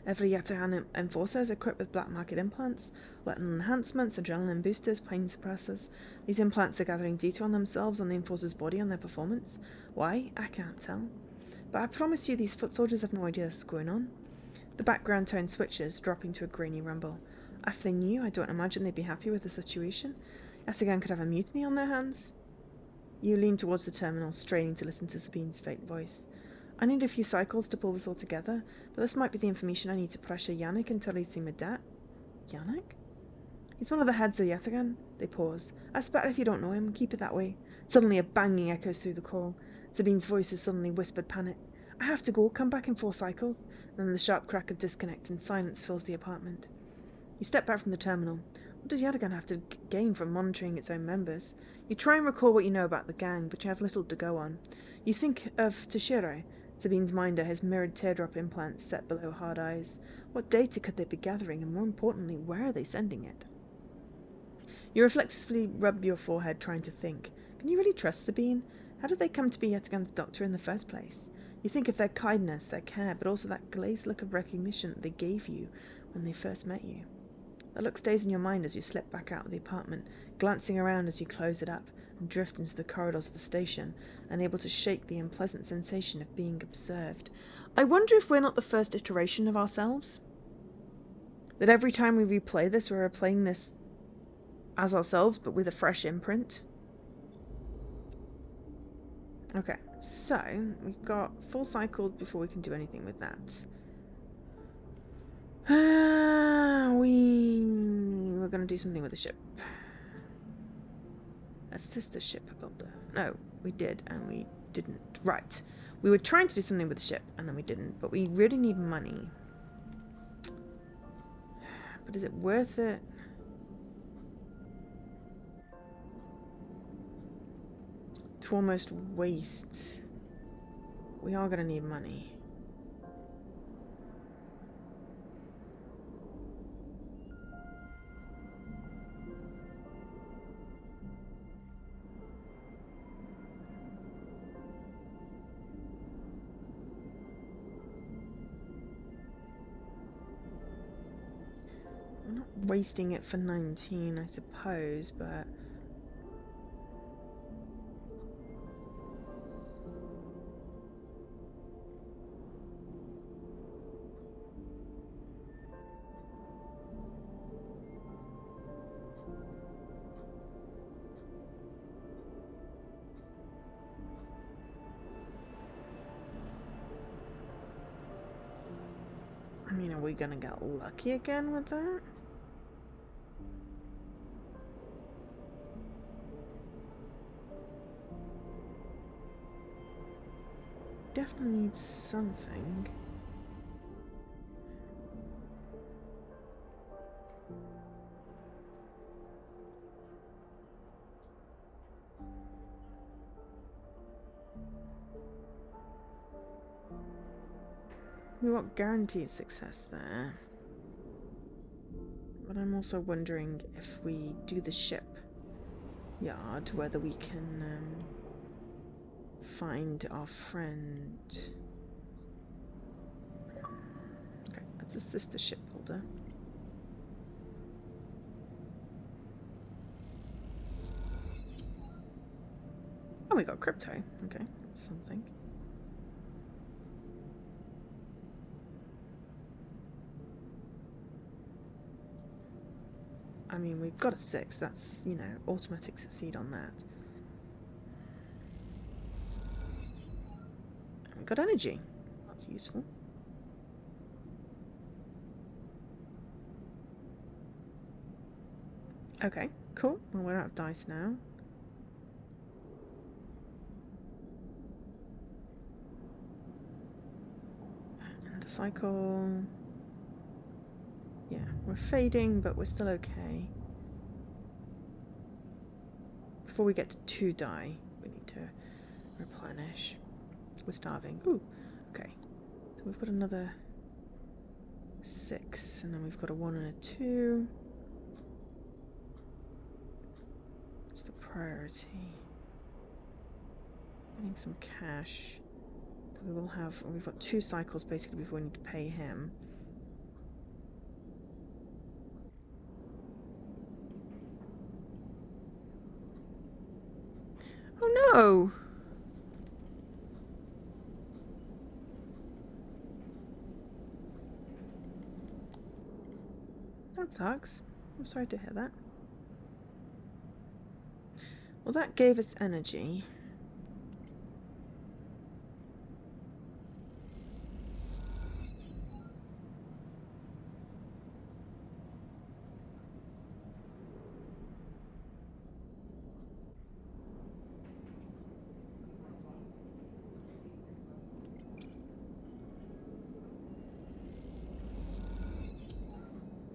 S1: Every Yatahan enforcer is equipped with black market implants, retinal enhancements, adrenaline boosters, pain suppressors. These implants are gathering data on themselves, on the enforcer's body, on their performance. Why? I can't tell. But I promise you these foot soldiers have no idea what's going on. The background tone switches, dropping to a grainy rumble. If they knew, I don't imagine they'd be happy with the situation. Yatagan could have a mutiny on their hands. You lean towards the terminal, straining to listen to Sabine's faint voice. I need a few cycles to pull this all together, but this might be the information I need to pressure Yannick into releasing Medat. Yannick? He's one of the heads of Yatagan. They pause. That's better if you don't know him. Keep it that way. Suddenly a banging echoes through the call. Sabine's voice is suddenly whispered panic. I have to go. Come back in 4 cycles. Then the sharp crack of disconnect and silence fills the apartment. You step back from the terminal. What does Yatagan have to gain from monitoring its own members? You try and recall what you know about the gang, but you have little to go on. You think of Toshiro, Sabine's minder, his mirrored teardrop implants set below hard eyes. What data could they be gathering, and more importantly, where are they sending it? You reflexively rub your forehead, trying to think. Can you really trust Sabine? How did they come to be Yatagan's doctor in the first place? You think of their kindness, their care, but also that glazed look of recognition that they gave you when they first met you. That look stays in your mind as you slip back out of the apartment, glancing around as you close it up and drift into the corridors of the station, unable to shake the unpleasant sensation of being observed. I wonder if we're not the first iteration of ourselves? That every time we replay this, we're replaying this as ourselves, but with a fresh imprint? Okay, so we've got 4 cycles before we can do anything with that. We're going to do something with the ship. A sister ship builder. No, we did and we didn't. Right. We were trying to do something with the ship and then we didn't, but we really need money. But is it worth it? To almost waste. We are going to need money. I'm not wasting it for 19, I suppose, but... we gonna get lucky again with that? Definitely needs something. We got guaranteed success there. But I'm also wondering if we do the ship yard, whether we can find our friend. Okay, that's a sister shipbuilder. Oh, we got crypto. Okay, that's something. I mean, we've got a 6. That's, you know, automatic succeed on that. And we've got energy. That's useful. Okay, cool. Well, we're out of dice now. And a cycle. Yeah, we're fading, but we're still okay. Before we get to 2 die, we need to replenish. We're starving. Ooh, okay. So we've got another 6, and then we've got a 1 and a 2. What's the priority? Getting some cash. We will have. We've got 2 cycles basically before we need to pay him. Oh no! That sucks. I'm sorry to hear that. Well, that gave us energy.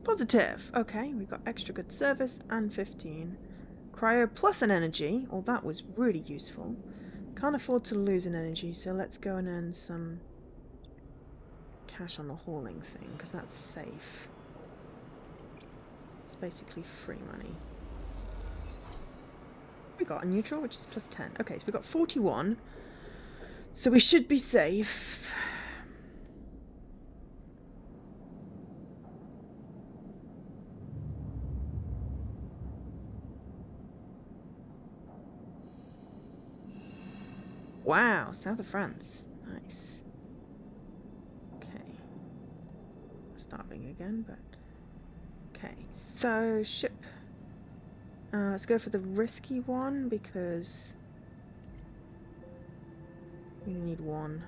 S1: Positive. Okay, we've got extra good service and 15. Cryo plus an energy. Oh, that was really useful. Can't afford to lose an energy, so let's go and earn some cash on the hauling thing, because that's safe. It's basically free money. We got a neutral, which is plus 10. Okay, so we got 41. So we should be safe. Wow, south of France. Nice. Okay. Starving again, but... Okay, so ship. Let's go for the risky one, because... we need 1.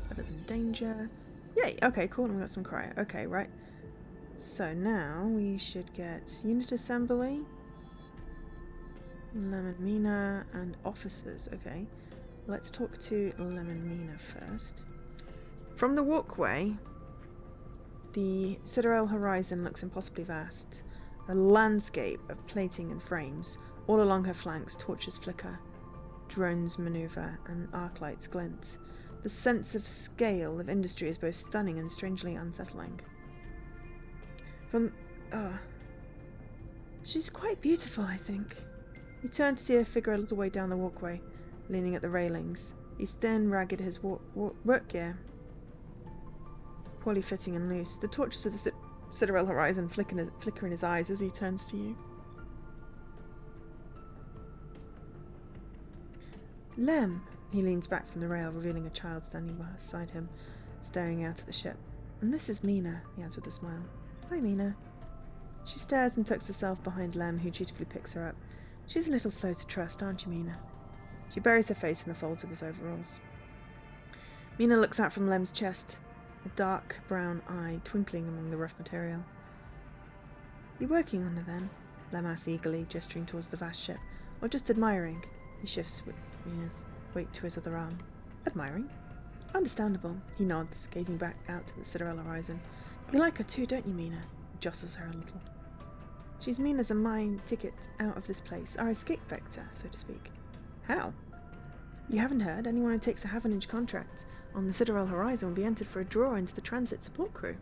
S1: Better than danger. Yay! Okay, cool, and we got some cryo. Okay, right. So now we should get unit assembly. Lemon Mina and officers. Okay, let's talk to Lemon Mina first. From the walkway, the Citadel horizon looks impossibly vast. A landscape of plating and frames. All along her flanks, torches flicker, drones maneuver, and arc lights glint. The sense of scale of industry is both stunning and strangely unsettling. She's quite beautiful, I think. You turn to see her figure a little way down the walkway, leaning at the railings. He's thin, ragged, his work gear poorly fitting and loose. The torches of the Citadel horizon flicker in his eyes as he turns to you. Lem! He leans back from the rail, revealing a child standing beside him, staring out at the ship. And this is Mina, he adds with a smile. Hi, Mina. She stares and tucks herself behind Lem, who dutifully picks her up. She's a little slow to trust, aren't you, Mina? She buries her face in the folds of his overalls. Mina looks out from Lem's chest. a dark brown eye twinkling among the rough material. You working on her then? Lem asks eagerly, gesturing towards the vast ship. Or just admiring? He shifts Mina's weight to his other arm. Admiring? Understandable. He nods, gazing back out to the Citadel horizon. You like her too, don't you, Mina? He jostles her a little. She's Mina's and mine ticket out of this place, our escape vector, so to speak. How? You haven't heard? Anyone who takes a Havenage contract on the Citadel horizon will be entered for a draw into the transit support crew.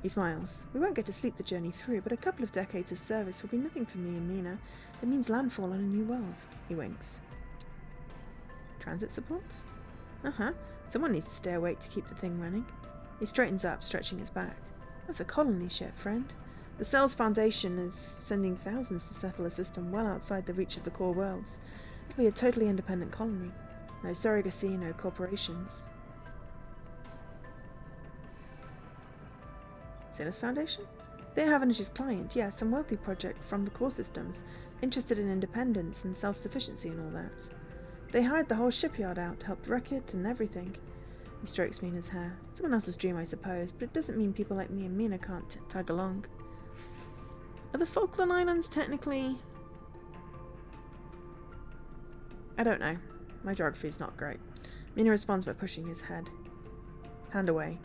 S1: He smiles. We won't get to sleep the journey through, but a couple of decades of service will be nothing for me and Mina. It means landfall on a new world. He winks. Transit support? Uh-huh. Someone needs to stay awake to keep the thing running. He straightens up, stretching his back. That's a colony ship, friend. The Cell's Foundation is sending thousands to settle a system well outside the reach of the core worlds. It'll be a totally independent colony. No surrogacy, no corporations. Silas Foundation? They're Havenage's client, yes, some wealthy project from the core systems, interested in independence and self-sufficiency and all that. They hired the whole shipyard out, helped wreck it and everything. He strokes Mina's hair. Someone else's dream, I suppose, but it doesn't mean people like me and Mina can't tag along. Are the Falkland Islands technically... I don't know. My geography's not great. Mina responds by pushing his hand away.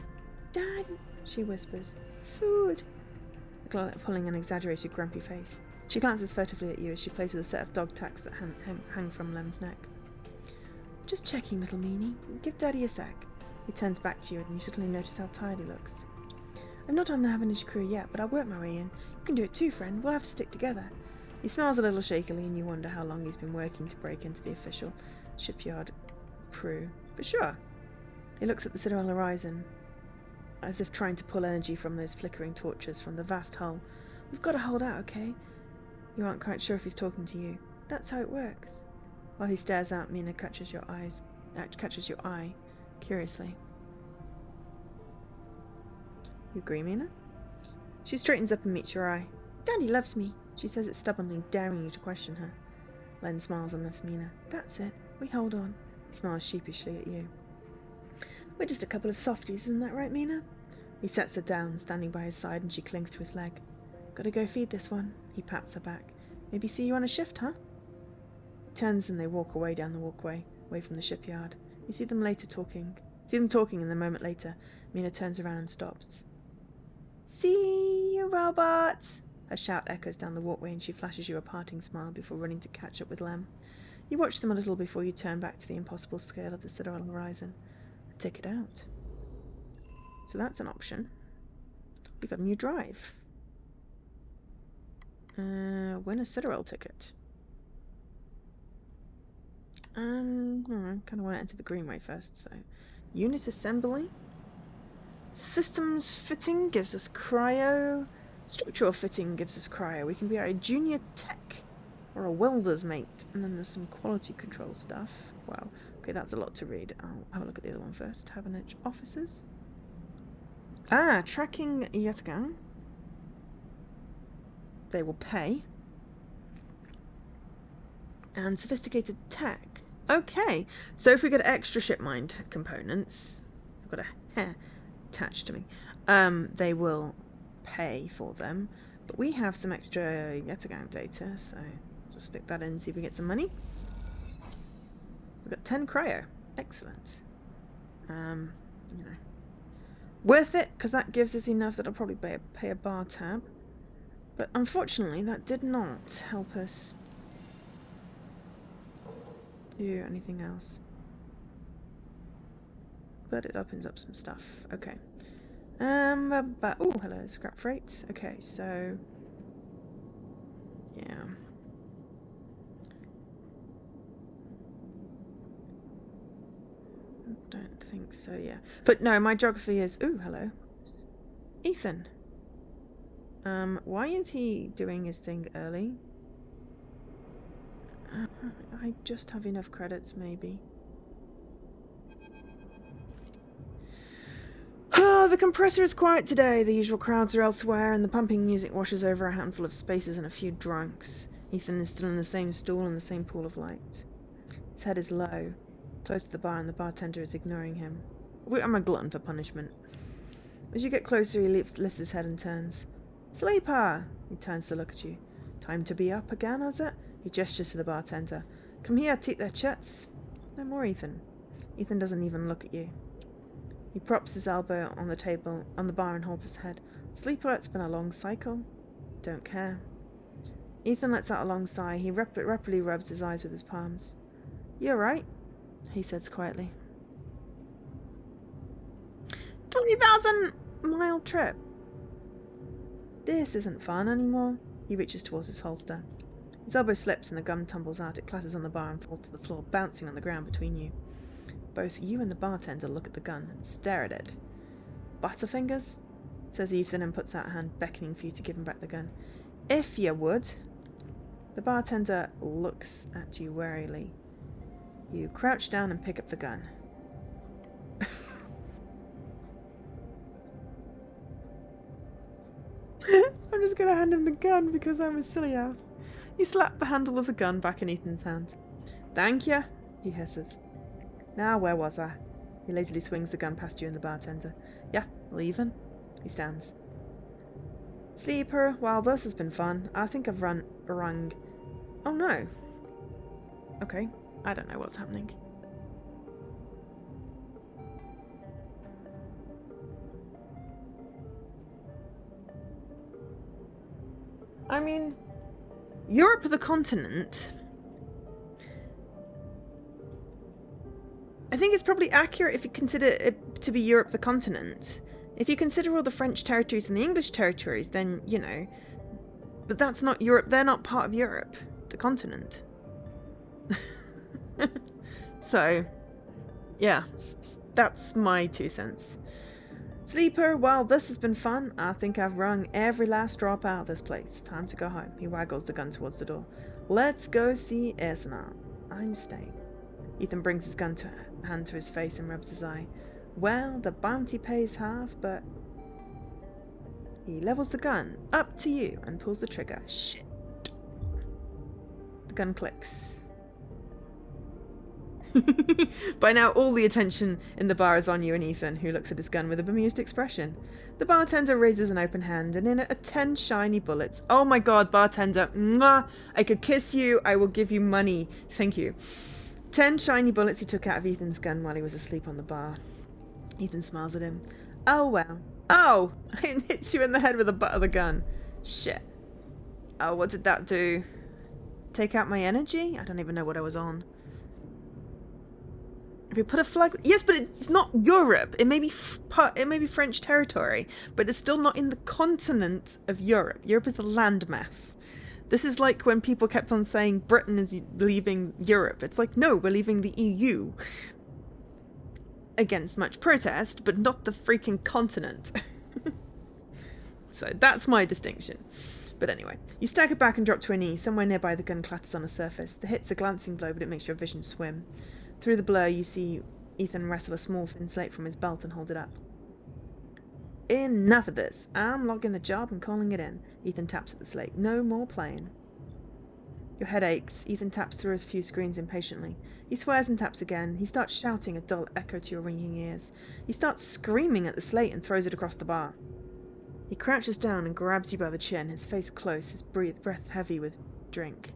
S1: Dad, she whispers. Food. Pulling an exaggerated grumpy face. She glances furtively at you as she plays with a set of dog tacks that hang from Lem's neck. Just checking, little meanie. Give Daddy a sec. He turns back to you and you suddenly notice how tired he looks. I'm not on the Havenage crew yet, but I'll work my way in. You can do it too, friend. We'll have to stick together. He smiles a little shakily and you wonder how long he's been working to break into the official shipyard crew. But sure. He looks at the Citadel horizon, as if trying to pull energy from those flickering torches from the vast hull. We've got to hold out, okay? You aren't quite sure if he's talking to you. That's how it works. While he stares out, Mina catches your eye, curiously. You agree, Mina? She straightens up and meets your eye. Daddy loves me. She says it stubbornly, daring you to question her. Len smiles and lifts Mina. That's it. We hold on. He smiles sheepishly at you. We're just a couple of softies, isn't that right, Mina? He sets her down, standing by his side, and she clings to his leg. Gotta go feed this one. He pats her back. Maybe see you on a shift, huh? He turns and they walk away down the walkway, away from the shipyard. You see them talking, and a moment later, Mina turns around and stops. See you, robots! Her shout echoes down the walkway and she flashes you a parting smile before running to catch up with Lem. You watch them a little before you turn back to the impossible scale of the Citadel horizon. Take it out. So that's an option. We got a new drive. Win a Citadel ticket. I kind of want to enter the Greenway first, so... Unit assembly. Systems fitting gives us cryo. Structural fitting gives us cryo. We can be a junior tech or a welder's mate. And then there's some quality control stuff. Wow. Okay, that's a lot to read. I'll have a look at the other one first. Havenage officers. Tracking Yatagan. They will pay. And sophisticated tech. Okay, so if we get extra shipmind components, I've got a hair attached to me, they will pay for them. But we have some extra Yatagan data, so just stick that in and see if we get some money. We've got 10 cryo. Excellent. Worth it, because that gives us enough that I'll probably pay a bar tab. But unfortunately, that did not help us do anything else. But it opens up some stuff. Okay. Oh, hello, scrap freight. Okay, so yeah. Don't think so, yeah. But no, my geography is... Ooh, hello. Ethan. Why is he doing his thing early? I just have enough credits, maybe. Oh, the compressor is quiet today. The usual crowds are elsewhere, and the pumping music washes over a handful of spaces and a few drunks. Ethan is still in the same stool in the same pool of light. His head is low, close to the bar, and the bartender is ignoring him. I'm a glutton for punishment. As you get closer, he lifts his head and turns. Sleeper! He turns to look at you. Time to be up again, is it? He gestures to the bartender. Come here, take their chits. No more, Ethan. Ethan doesn't even look at you. He props his elbow on the table, on the bar, and holds his head. Sleeper, it's been a long cycle. Don't care. Ethan lets out a long sigh. He rapidly rubs his eyes with his palms. You're right, he says quietly. 20,000-mile trip. This isn't fun anymore. He reaches towards his holster. His elbow slips and the gun tumbles out. It clatters on the bar and falls to the floor, bouncing on the ground between you. Both you and the bartender look at the gun and stare at it. Butterfingers? Says Ethan and puts out a hand, beckoning for you to give him back the gun. If you would. The bartender looks at you warily. You crouch down and pick up the gun. I'm just going to hand him the gun because I'm a silly ass. You slap the handle of the gun back in Ethan's hand. Thank you, he hisses. Now, where was I? He lazily swings the gun past you and the bartender. Yeah, leaving? He stands. Sleeper, well, this has been fun. I think I've rung... Oh, no. Okay, I don't know what's happening. I mean, Europe the continent. I think it's probably accurate if you consider it to be Europe the continent. If you consider all the French territories and the English territories, then, you know. But that's not Europe. They're not part of Europe, the continent. So, yeah, that's my 2 cents. Sleeper, well, this has been fun. I think I've wrung every last drop out of this place. Time to go home. He waggles the gun towards the door. Let's go see Arsenal. I'm staying. Ethan brings his hand to his face and rubs his eye. Well, the bounty pays half, but... He levels the gun up to you and pulls the trigger. Shit. The gun clicks. By now, all the attention in the bar is on you and Ethan, who looks at his gun with a bemused expression. The bartender raises an open hand, and in it are 10 shiny bullets. Oh my god, bartender. Mwah! I could kiss you. I will give you money. Thank you. 10 shiny bullets he took out of Ethan's gun while he was asleep on the bar. Ethan smiles at him. Oh well. Oh! It hits you in the head with the butt of the gun. Shit. Oh, what did that do? Take out my energy? I don't even know what I was on. If you put a flag... Yes, but it's not Europe. It may be French territory, but it's still not in the continent of Europe. Europe is a landmass. This is like when people kept on saying Britain is leaving Europe. It's like, no, we're leaving the EU. Against much protest, but not the freaking continent. So that's my distinction. But anyway, you stagger back and drop to a knee. Somewhere nearby, the gun clatters on a surface. The hit's a glancing blow, but it makes your vision swim. Through the blur, you see Ethan wrestle a small thin slate from his belt and hold it up. Enough of this. I'm logging the job and calling it in. Ethan taps at the slate. No more playing. Your head aches. Ethan taps through a few screens impatiently. He swears and taps again. He starts shouting, a dull echo to your ringing ears. He starts screaming at the slate and throws it across the bar. He crouches down and grabs you by the chin, his face close, his breath heavy with drink.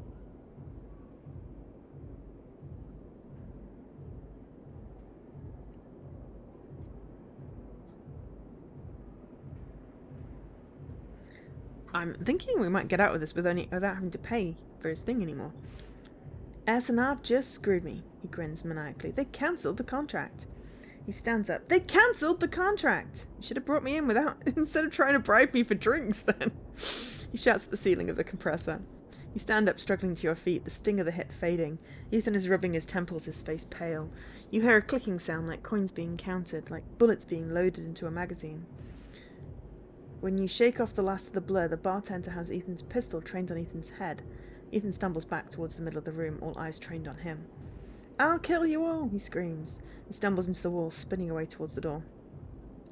S1: I'm thinking we might get out of this without having to pay for his thing anymore. S&R just screwed me, he grins maniacally. They cancelled the contract. He stands up. They cancelled the contract! You should have brought me in instead of trying to bribe me for drinks then. He shouts at the ceiling of the compressor. You stand up, struggling to your feet, the sting of the hit fading. Ethan is rubbing his temples, his face pale. You hear a clicking sound like coins being counted, like bullets being loaded into a magazine. When you shake off the last of the blur, the bartender has Ethan's pistol trained on Ethan's head. Ethan stumbles back towards the middle of the room, all eyes trained on him. I'll kill you all, he screams. He stumbles into the wall, spinning away towards the door.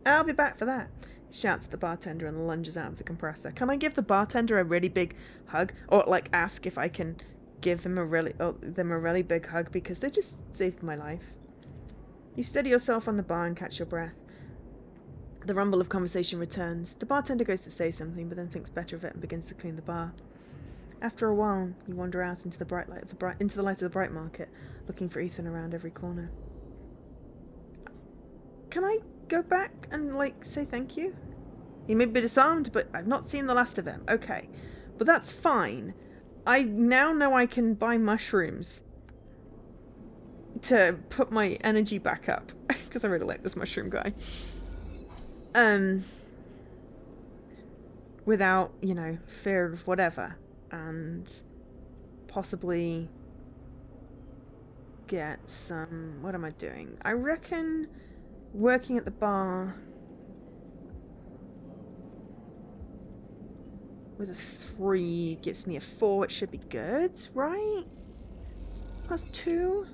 S1: I'll be back for that, he shouts at the bartender and lunges out of the compressor. Can I give the bartender a really big hug? Or, like, ask if I can give him them a really big hug, because they just saved my life. You steady yourself on the bar and catch your breath. The rumble of conversation returns. The bartender goes to say something, but then thinks better of it and begins to clean the bar. After a while, you wander out into the light of the bright market, looking for Ethan around every corner. Can I go back and, say thank you? He may be disarmed, but I've not seen the last of him. Okay. But that's fine. I now know I can buy mushrooms to put my energy back up. Because I really like this mushroom guy. Without, fear of whatever. And possibly get some... What am I doing? I reckon working at the bar with a 3 gives me a 4. It should be good, right? +2?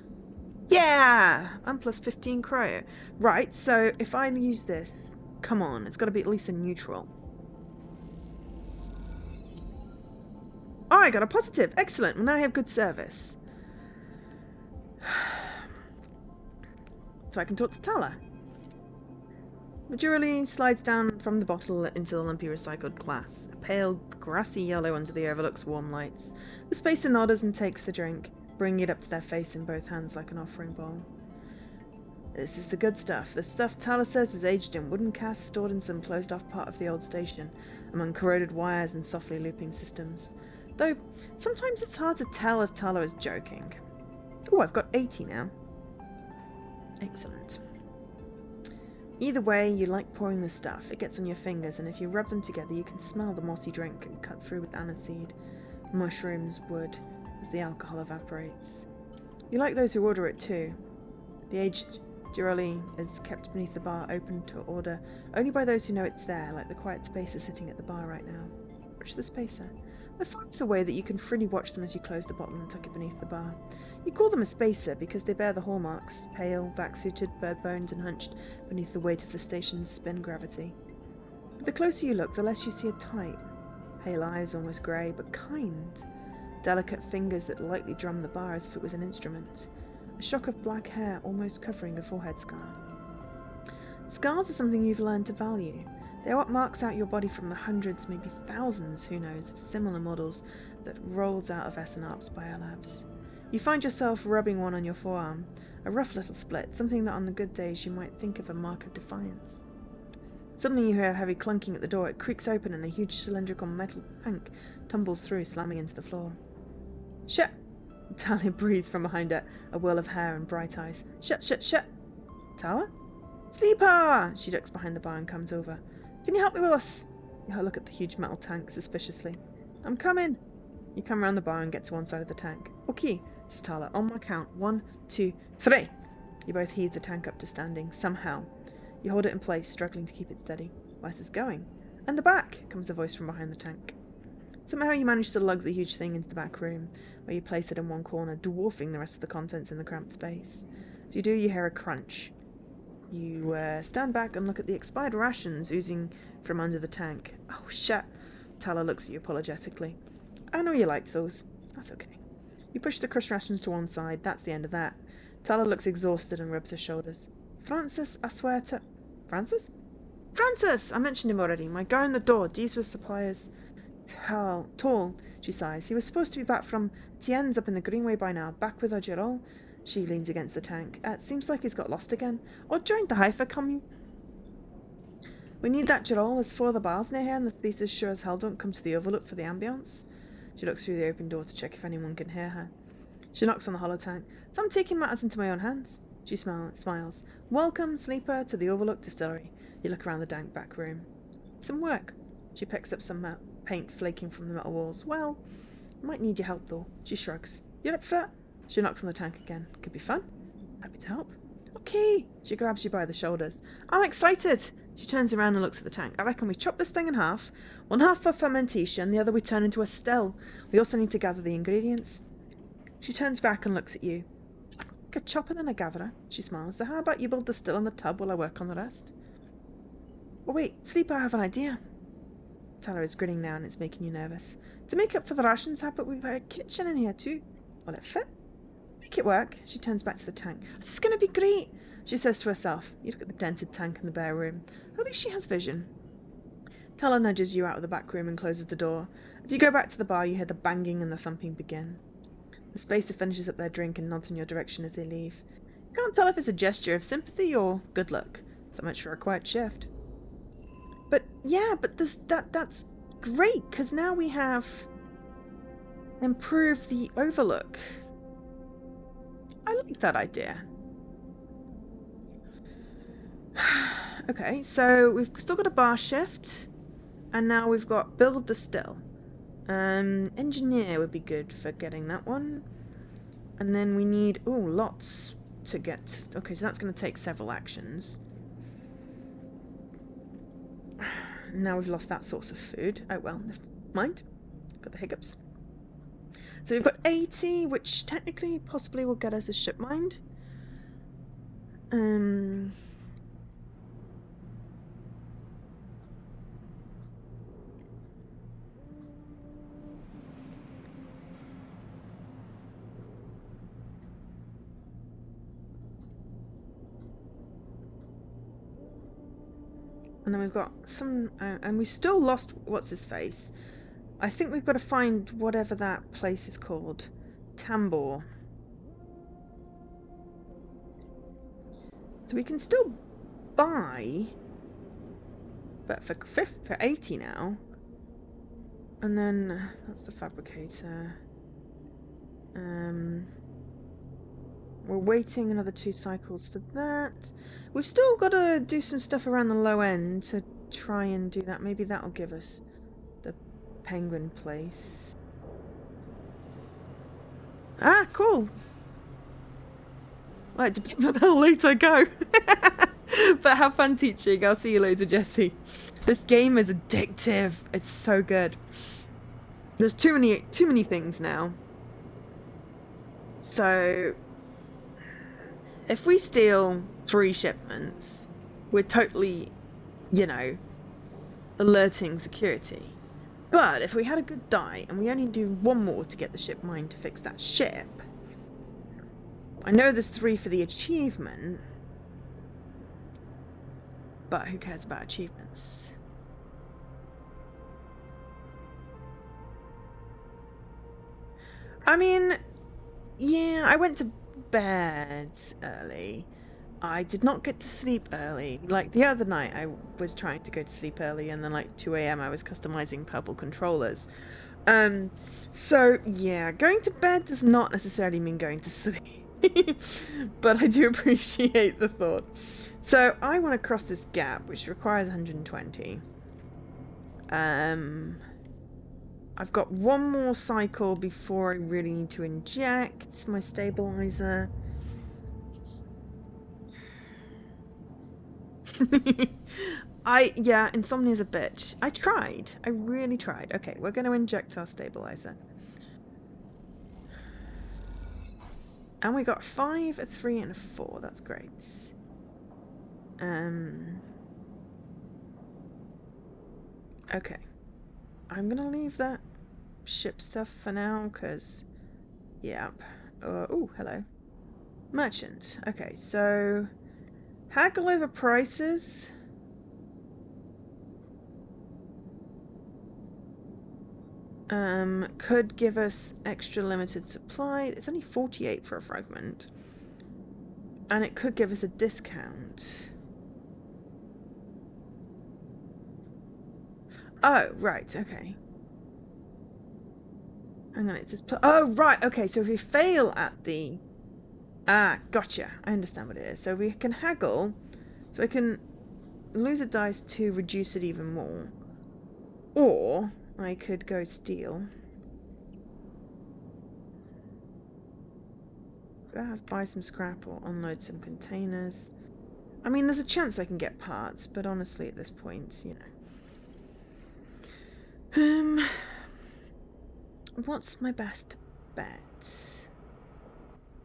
S1: Yeah! I'm +15 cryo. Right, so if I use this... Come on, it's got to be at least a neutral. Oh, I got a positive. Excellent. Well, now I have good service. So I can talk to Tala. The jewelry slides down from the bottle into the lumpy recycled glass. A pale, grassy yellow under the overlook's warm lights. The spacer nods and takes the drink, bringing it up to their face in both hands like an offering bowl. This is the good stuff. The stuff Tala says is aged in wooden casks stored in some closed-off part of the old station, among corroded wires and softly looping systems. Though, sometimes it's hard to tell if Tala is joking. Oh, I've got 80 now. Excellent. Either way, you like pouring the stuff. It gets on your fingers, and if you rub them together, you can smell the mossy drink and cut through with aniseed, mushrooms, wood, as the alcohol evaporates. You like those who order it too. The aged Giroli is kept beneath the bar, open to order only by those who know it's there, like the quiet spacer sitting at the bar right now. Watch the spacer. I find the way that you can freely watch them as you close the bottle and tuck it beneath the bar. You call them a spacer because they bear the hallmarks, pale, vac-suited, bird-boned and hunched beneath the weight of the station's spin gravity. But the closer you look, the less you see a type. Pale eyes, almost grey, but kind. Delicate fingers that lightly drum the bar as if it was an instrument. A shock of black hair almost covering a forehead scar. Scars are something you've learned to value. They are what marks out your body from the hundreds, maybe thousands, who knows, of similar models that rolls out of SNARP's biolabs. You find yourself rubbing one on your forearm, a rough little split, something that on the good days you might think of a mark of defiance. Suddenly you hear a heavy clunking at the door. It creaks open and a huge cylindrical metal tank tumbles through, slamming into the floor. Shut! Talia breathes from behind it, a whirl of hair and bright eyes. Shut, shut, shut! Tala? Sleeper! She ducks behind the bar and comes over. Can you help me with us? You look at the huge metal tank suspiciously. I'm coming! You come around the bar and get to one side of the tank. Okay, says Tala. On my count. 1, 2, 3! You both heave the tank up to standing, somehow. You hold it in place, struggling to keep it steady. Where's this going? And the back! Comes a voice from behind the tank. Somehow you manage to lug the huge thing into the back room, where you place it in one corner, dwarfing the rest of the contents in the cramped space. As you do, you hear a crunch. You stand back and look at the expired rations oozing from under the tank. Oh, shit! Tala looks at you apologetically. I know you liked those. That's okay. You push the crushed rations to one side. That's the end of that. Tala looks exhausted and rubs her shoulders. Francis, I swear to... Francis? Francis! I mentioned him already. My guy in the door. These were suppliers. Tall, she sighs. He was supposed to be back from Tien's up in the Greenway by now. Back with her Girol. She leans against the tank. It seems like he's got lost again. Or joined the Haifa commune. We need that Girol. There's 4 of the bars near here, and the thesis sure as hell don't come to the overlook for the ambience. She looks through the open door to check if anyone can hear her. She knocks on the hollow tank. So I'm taking matters into my own hands. She smiles. Welcome, sleeper, to the Overlook Distillery. You look around the dank back room. Some work. She picks up some paint flaking from the metal walls. Well, might need your help though. She shrugs. You're up for it? She knocks on the tank again. Could be fun. Happy to help. Okay. She grabs you by the shoulders. I'm excited. She turns around and looks at the tank. I reckon we chop this thing in half. One half for fermentation, the other we turn into a still. We also need to gather the ingredients. She turns back and looks at you. I'm like a chopper than a gatherer. She smiles. So how about you build the still in the tub while I work on the rest? Oh wait, Sleeper, I have an idea. Tala is grinning now and it's making you nervous. To make up for the rations, how about we put a kitchen in here too? Will it fit? Make it work. She turns back to the tank. This is going to be great, she says to herself. You look at the dented tank in the bare room. At least she has vision. Tala nudges you out of the back room and closes the door. As you go back to the bar, you hear the banging and the thumping begin. The spacer finishes up their drink and nods in your direction as they leave. You can't tell if it's a gesture of sympathy or good luck. So much for a quiet shift. But yeah, but that's great, because now we have improved the overlook. I like that idea. Okay, so we've still got a bar shift, and now we've got build the still. Engineer would be good for getting that one. And then we need, lots to get. Okay, so that's going to take several actions. Now we've lost that source of food. Oh well, never mind. Got the hiccups. So we've got 80, which technically possibly will get us a ship mind. And then we've got some, and we still lost what's his face. I think we've got to find whatever that place is called. Tambor. So we can still buy, but for 80 now. And then that's the fabricator. We're waiting another 2 cycles for that. We've still got to do some stuff around the low end to try and do that. Maybe that'll give us the penguin place. Ah, cool. Well, it depends on how late I go. But have fun teaching. I'll see you later, Jessie. This game is addictive. It's so good. There's too many things now. So if we steal 3 shipments, we're totally, alerting security. But if we had a good die and we only do 1 more to get the ship mine to fix that ship, I know there's 3 for the achievement, but who cares about achievements? I mean, yeah, I went to bed early. I did not get to sleep early. Like the other night, I was trying to go to sleep early, and then like 2 a.m. I was customizing purple controllers. So yeah, going to bed does not necessarily mean going to sleep, but I do appreciate the thought. So I want to cross this gap, which requires 120. I've got 1 more cycle before I really need to inject my stabilizer. Yeah, insomnia's a bitch. I tried. I really tried. Okay, we're going to inject our stabilizer. And we got 5, a 3, and a 4. That's great. Okay. I'm going to leave that ship stuff for now, because... Yep. Oh, hello. Merchant. Okay, so... Haggle over prices. Could give us extra limited supply. It's only 48 for a fragment. And it could give us a discount. Oh, right, okay. Hang on, it's just... Oh, right, okay, so if we fail at the... Ah, gotcha. I understand what it is. So we can haggle. So I can lose a dice to reduce it even more. Or I could go steal. Let's buy some scrap or unload some containers. I mean, there's a chance I can get parts, but honestly at this point, what's my best bet?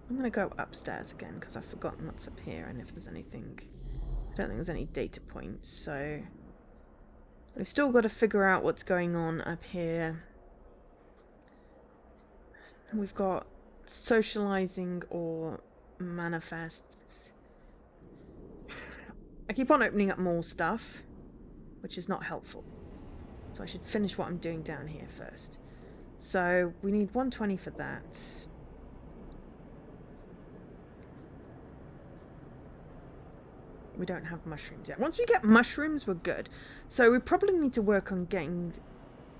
S1: I'm going to go upstairs again because I've forgotten what's up here and if there's anything. I don't think there's any data points, so we've still got to figure out what's going on up here. We've got socializing or manifests. I keep on opening up more stuff, which is not helpful. So I should finish what I'm doing down here first. So we need 120 for that. We don't have mushrooms yet. Once we get mushrooms, we're good. So we probably need to work on getting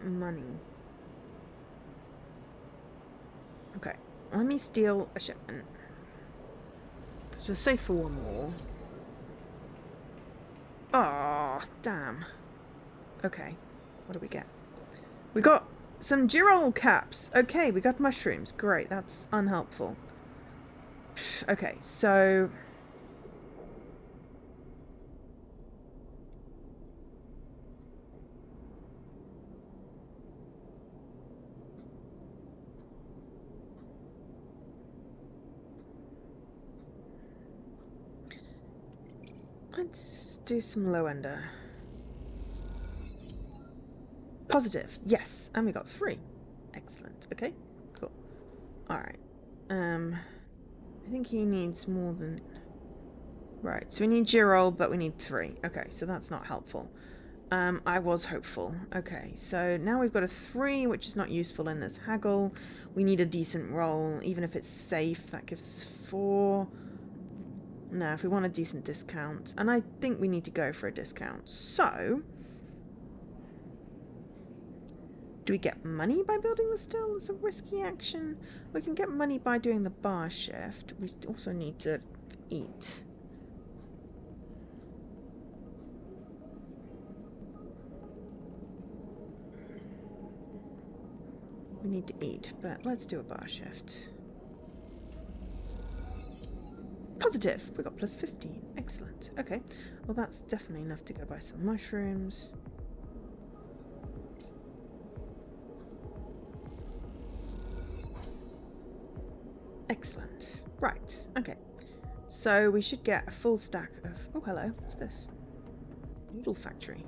S1: money. Okay, let me steal a shipment. Because we're safe for one more. Oh, damn. Okay, what do we get? We got some Girol caps. Okay, we got mushrooms. Great, that's unhelpful. Okay, so... let's do some low-ender. Positive, yes, and we got 3. Excellent. Okay, cool. Alright. I think he needs more than... Right, so we need Girol, but we need 3. Okay, so that's not helpful. I was hopeful. Okay, so now we've got a 3, which is not useful in this haggle. We need a decent roll, even if it's safe. That gives us 4. No, if we want a decent discount. And I think we need to go for a discount. So... do we get money by building the still? It's a risky action. We can get money by doing the bar shift. We also need to eat. We need to eat, but let's do a bar shift. Positive! We got plus 15. Excellent. Okay. Well, that's definitely enough to go buy some mushrooms. Excellent. Right. Okay. So we should get a full stack of... oh, hello. What's this? Noodle factory.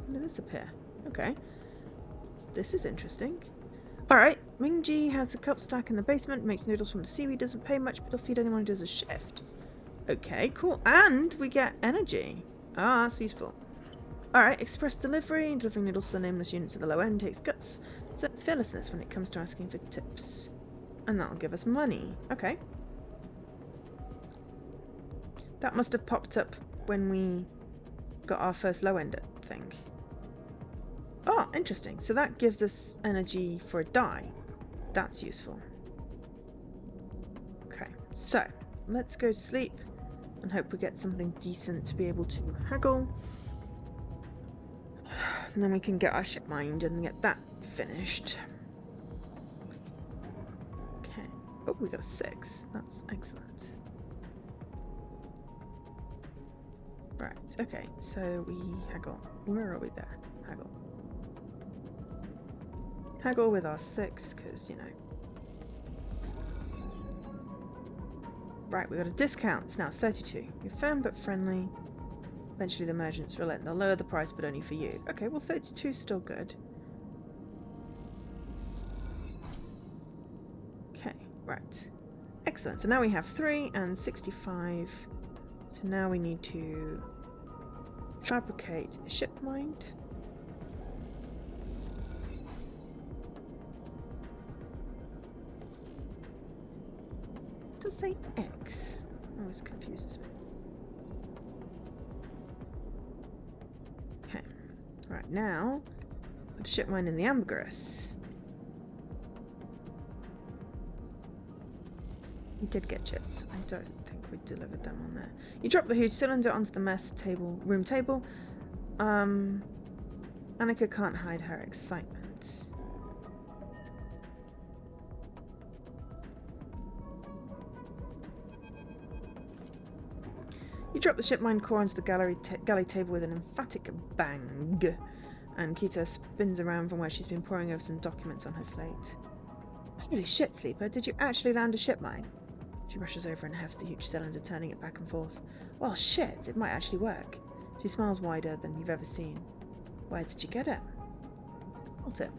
S1: When did this appear? Okay. This is interesting. Alright. Mingji has a cup stack in the basement, makes noodles from the seaweed, doesn't pay much, but he'll feed anyone who does a shift. Okay, cool. And we get energy. Ah, that's useful. Alright, express delivery. Delivering noodles to nameless units at the low end takes guts. Certain fearlessness when it comes to asking for tips. And that'll give us money. Okay. That must have popped up when we got our first low end thing. Oh, interesting. So that gives us energy for a die. That's useful. Okay, so let's go to sleep and hope we get something decent to be able to haggle. And then we can get our ship mined and get that finished. Okay. Oh, we got a 6. That's excellent. Right, okay. So we haggle. Where are we there? Haggle. Haggle with our 6, because, you know. Right, we got a discount. It's now 32. You're firm but friendly. Eventually the merchants relent. They'll lower the price, but only for you. Okay, well 32 is still good. Okay, right. Excellent. So now we have 3 and 65. So now we need to fabricate a ship mind. It does say X. Always confuses me. Okay. Right, now put a ship mine in the ambergris. We did get chips. I don't think we delivered them on there. You drop the huge cylinder onto the room table. Annika can't hide her excitement. You drop the ship mine core onto the galley table with an emphatic bang. And Kita spins around from where she's been poring over some documents on her slate. Holy shit, Sleeper, did you actually land a ship mine? She rushes over and hefts the huge cylinder, turning it back and forth. Well, shit, it might actually work. She smiles wider than you've ever seen. Where did you get it? Built it.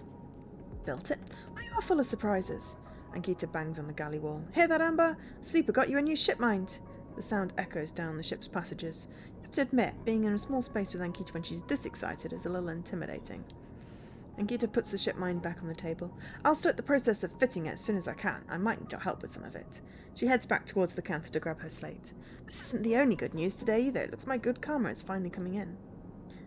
S1: Built it? Why are full of surprises. Ankita bangs on the galley wall. Hear that, Amber? Sleeper got you a new ship mind. The sound echoes down the ship's passages. You have to admit, being in a small space with Ankita when she's this excited is a little intimidating. Ankita puts the ship mind back on the table. I'll start the process of fitting it as soon as I can. I might need your help with some of it. She heads back towards the counter to grab her slate. This isn't the only good news today either. It looks my good karma is finally coming in.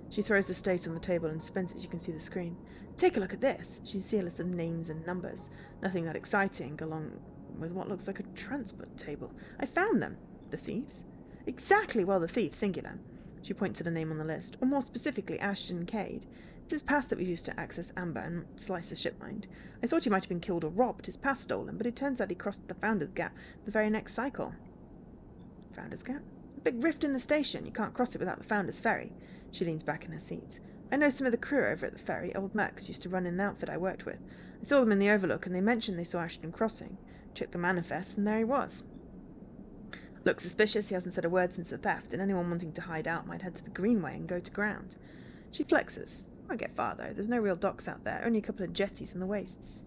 S1: She throws the slate on the table and spins it as you can see the screen. Take a look at this. You see a list of names and numbers. Nothing that exciting, along with what looks like a transport table. I found them. The thieves? Exactly, well, the thief, singular. She points at a name on the list, or more specifically, Ashton Cade. It's his pass that was used to access Amber and slice the ship mind. I thought he might have been killed or robbed, his pass stolen, but it turns out he crossed the Founder's Gap the very next cycle. Founder's Gap? A big rift in the station. You can't cross it without the Founder's Ferry. She leans back in her seat. I know some of the crew over at the ferry. Old Mercs used to run in an outfit I worked with. I saw them in the Overlook, and they mentioned they saw Ashton crossing. Checked the manifest, and there he was. Looks suspicious. He hasn't said a word since the theft, and anyone wanting to hide out might head to the Greenway and go to ground. She flexes. Won't get far, though. There's no real docks out there, only a couple of jetties in the wastes.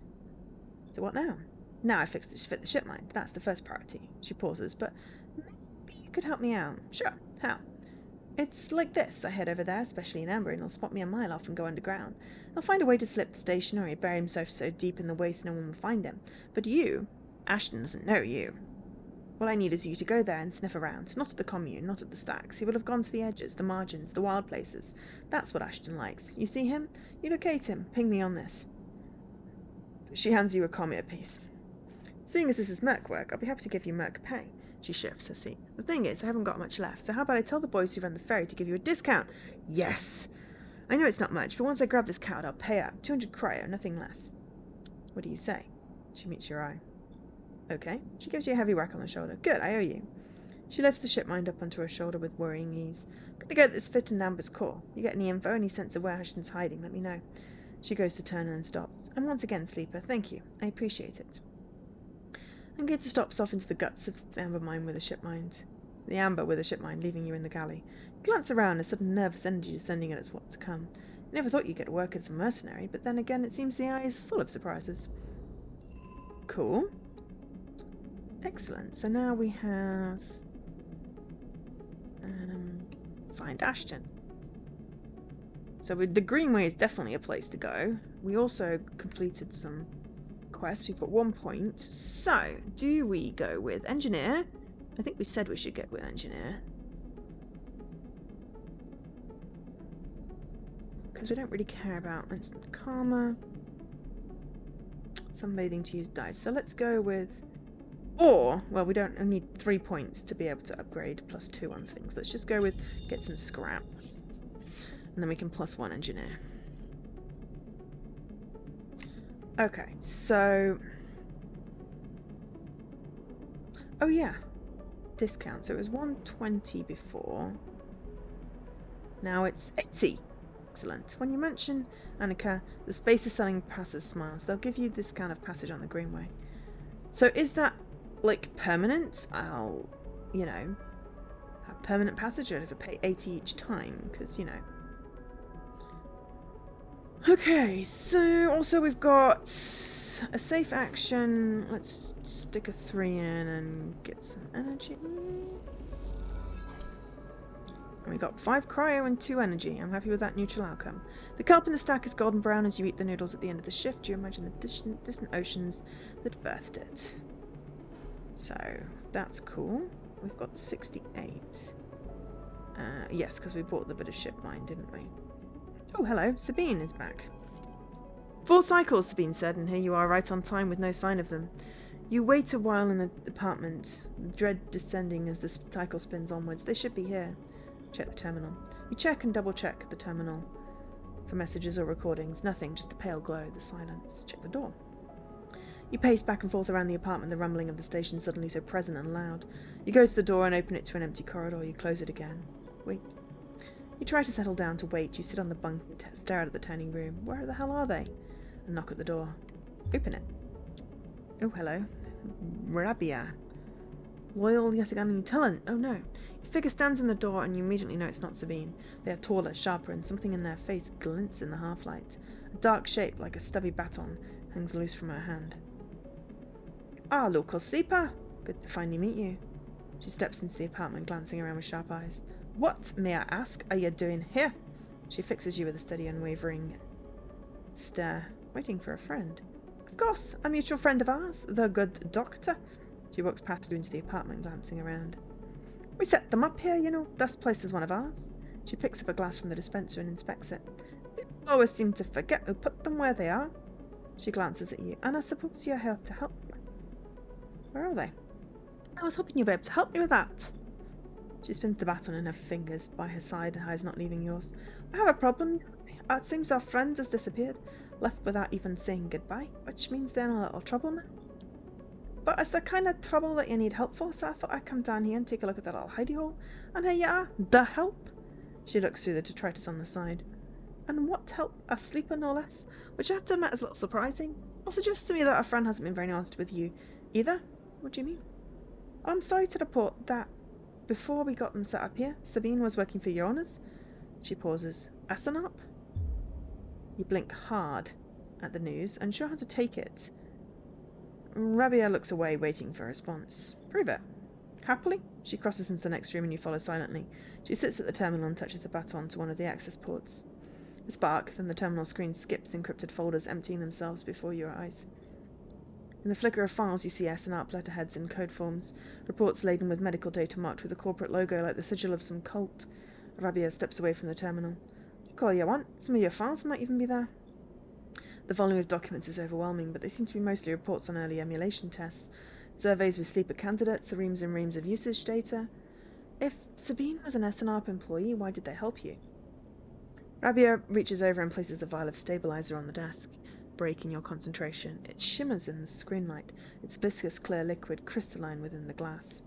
S1: So what now? Now I fit the ship mind. That's the first priority. She pauses, but maybe you could help me out. Sure. How? It's like this. I head over there, especially in Amber, and he'll spot me a mile off and go underground. He'll find a way to slip the station, or he'll bury himself so deep in the waste no one will find him. But you, Ashton doesn't know you. All I need is you to go there and sniff around. Not at the commune, not at the stacks. He will have gone to the edges, the margins, the wild places. That's what Ashton likes. You see him? You locate him. Ping me on this. She hands you a commie piece. Seeing as this is Merc work, I'll be happy to give you Merc pay. She shifts her seat. The thing is, I haven't got much left, so how about I tell the boys who run the ferry to give you a discount? Yes! I know it's not much, but once I grab this card, I'll pay up. 200 cryo, nothing less. What do you say? She meets your eye. Okay. She gives you a heavy whack on the shoulder. Good, I owe you. She lifts the ship mind up onto her shoulder with worrying ease. Gonna get this fit in Amber's core. You get any info, any sense of where Ashton's hiding, let me know. She goes to turn and then stops. And once again, Sleeper, thank you. I appreciate it. Ankita stops off into the guts of the Amber mine with a ship mind. The Amber with a ship mind, leaving you in the galley. You glance around, a sudden nervous energy descending at its what's to come. You never thought you'd get to work as a mercenary, but then again, it seems the eye is full of surprises. Cool. Excellent. So now we have... find Ashton. So the Greenway is definitely a place to go. We also completed some quests. We've got 1 point. So, do we go with Engineer? I think we said we should get with Engineer. Because we don't really care about instant karma. Sunbathing to use dice. So let's go with... Or, well, we don't need 3 points to be able to upgrade +2 on things. Let's just go with get some scrap. And then we can +1 engineer. Okay, so... Oh yeah, discount. So it was 120 before. Now it's 80. Excellent. When you mention Annika, the space is selling passes smiles. They'll give you this kind of passage on the Greenway. So is that like permanent? I'll, you know, have permanent passage or if I pay 80 each time, because, you know. Okay, so also we've got a safe action. Let's stick a 3 in and get some energy. And we got 5 cryo and 2 energy. I'm happy with that neutral outcome. The kelp in the stack is golden brown as you eat the noodles at the end of the shift. You imagine the distant oceans that birthed it. So, that's cool. We've got 68. Yes, because we bought the bit of ship mine, didn't we? Oh, hello. Sabine is back. 4 cycles, Sabine said, and here you are right on time with no sign of them. You wait a while in the apartment, dread descending as the cycle spins onwards. They should be here. Check the terminal. You check and double-check the terminal for messages or recordings. Nothing, just the pale glow, the silence. Check the door. You pace back and forth around the apartment, the rumbling of the station suddenly so present and loud. You go to the door and open it to an empty corridor. You close it again. Wait. You try to settle down to wait. You sit on the bunk and stare out at the tiny room. Where the hell are they? And knock at the door. Open it. Oh, hello. Rabia. Loyal Yatagani talent. Oh no. Your figure stands in the door and you immediately know it's not Sabine. They are taller, sharper, and something in their face glints in the half-light. A dark shape like a stubby baton hangs loose from her hand. Ah, local sleeper! Good to finally meet you. She steps into the apartment, glancing around with sharp eyes. What, may I ask, are you doing here? She fixes you with a steady, unwavering stare, waiting for a friend. Of course, a mutual friend of ours, the good doctor. She walks past you into the apartment, glancing around. We set them up here, you know. This place is one of ours. She picks up a glass from the dispenser and inspects it. People always seem to forget who put them where they are. She glances at you, and I suppose you're here to help me. Where are they? I was hoping you'd be able to help me with that. She spins the baton in her fingers by her side, her eyes not leaving yours. I have a problem. It seems our friend has disappeared, left without even saying goodbye, which means they're in a little trouble now. But it's the kind of trouble that you need help for, so I thought I'd come down here and take a look at that little hidey hole. And here you are, the help. She looks through the detritus on the side. And what help? A sleeper, no less, which I have to admit is a little surprising. It suggests to me that our friend hasn't been very honest with you either. What do you mean? I'm sorry to report that before we got them set up here, Sabine was working for your honours. She pauses. Asenap? You blink hard at the news, unsure how to take it. Rabia looks away, waiting for a response. Prove it. Happily, she crosses into the next room and you follow silently. She sits at the terminal and touches the baton to one of the access ports. A spark, then the terminal screen skips encrypted folders, emptying themselves before your eyes. In the flicker of files, you see S&ARP letterheads in code forms, reports laden with medical data marked with a corporate logo like the sigil of some cult. Rabia steps away from the terminal. Pick all you want. Some of your files might even be there. The volume of documents is overwhelming, but they seem to be mostly reports on early emulation tests, surveys with sleeper candidates, reams and reams of usage data. If Sabine was an S&ARP employee, why did they help you? Rabia reaches over and places a vial of stabilizer on the desk, breaking your concentration. It shimmers in the screen light, its viscous clear liquid crystalline within the glass.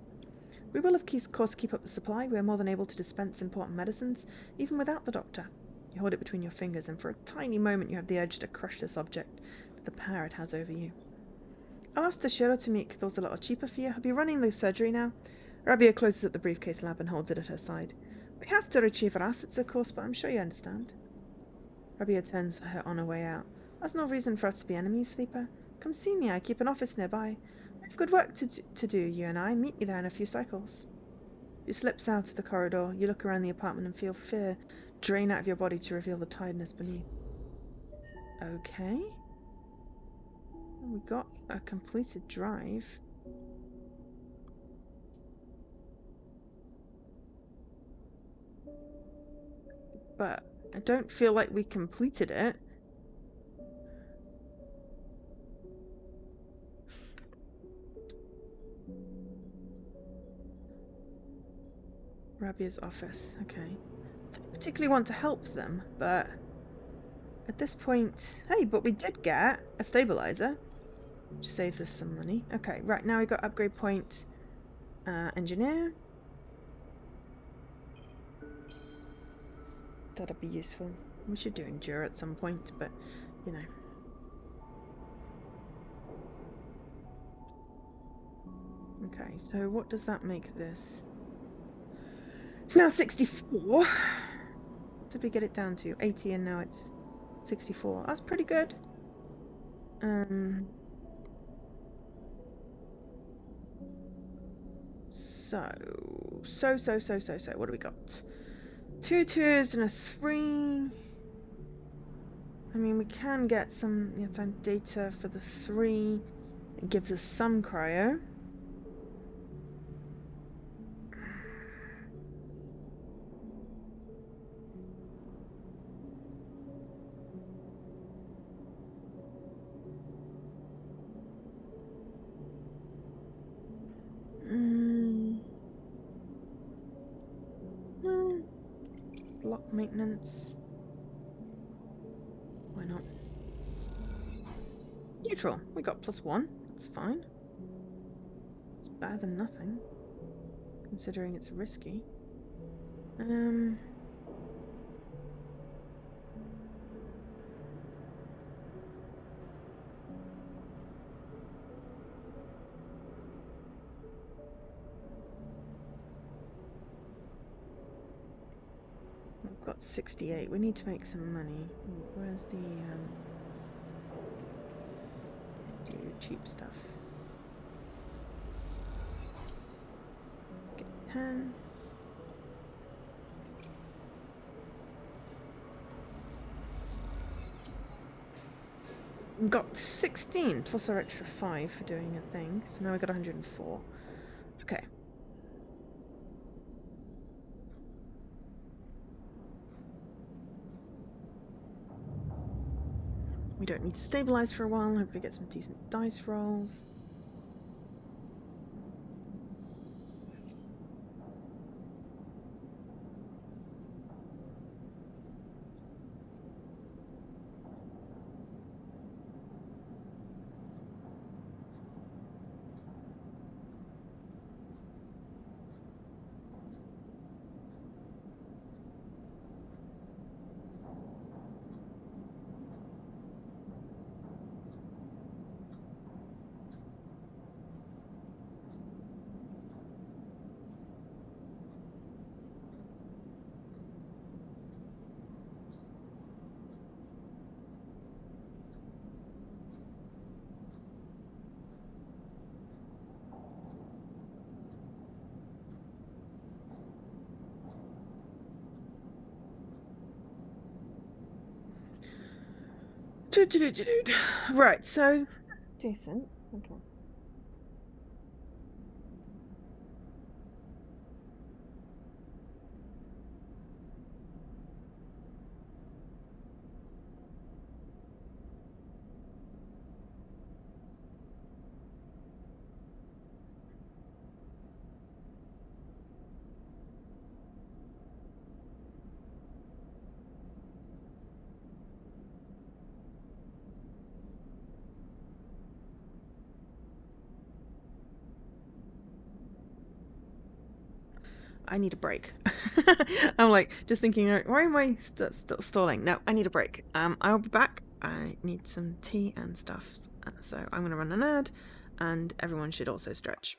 S1: We will of course keep up the supply. We are more than able to dispense important medicines, even without the doctor. You hold it between your fingers, and for a tiny moment you have the urge to crush this object, the power it has over you. I'll ask Toshiro to make those a little cheaper for you. I'll be running the surgery now. Rabia closes up the briefcase lab and holds it at her side. We have to retrieve our assets, of course, but I'm sure you understand. Rabia turns her on her way out. That's no reason for us to be enemies, Sleeper. Come see me. I keep an office nearby. I have good work to do, you and I. Meet me there in a few cycles. You slips out of the corridor. You look around the apartment and feel fear drain out of your body to reveal the tiredness beneath. Okay. We got a completed drive. But I don't feel like we completed it. Rabia's office. Okay. I don't particularly want to help them, but at this point... Hey, but we did get a stabilizer, which saves us some money. Okay, right, now we've got upgrade point. Engineer. That'd be useful. We should do endure at some point, but, you know. Okay, so what does that make this? It's now 64. Did we get it down to 80 and now it's 64? That's pretty good. So, what do we got? 2 2s and a 3. I mean, we can get some time data for the 3. It gives us some cryo. Block maintenance. Why not? Neutral. We got +1. That's fine. It's better than nothing, considering it's risky. We've got 68. We need to make some money. Where's the cheap stuff. Get 10. Got 16 plus our extra 5 for doing a thing, so now we got 104. Okay. We don't need to stabilize for a while. Hope we get some decent dice rolls. Right, so decent. Okay. I need a break. I'm like just thinking, why am I stalling? No, I need a break. I'll be back. I need some tea and stuff, so I'm gonna run an ad, and everyone should also stretch.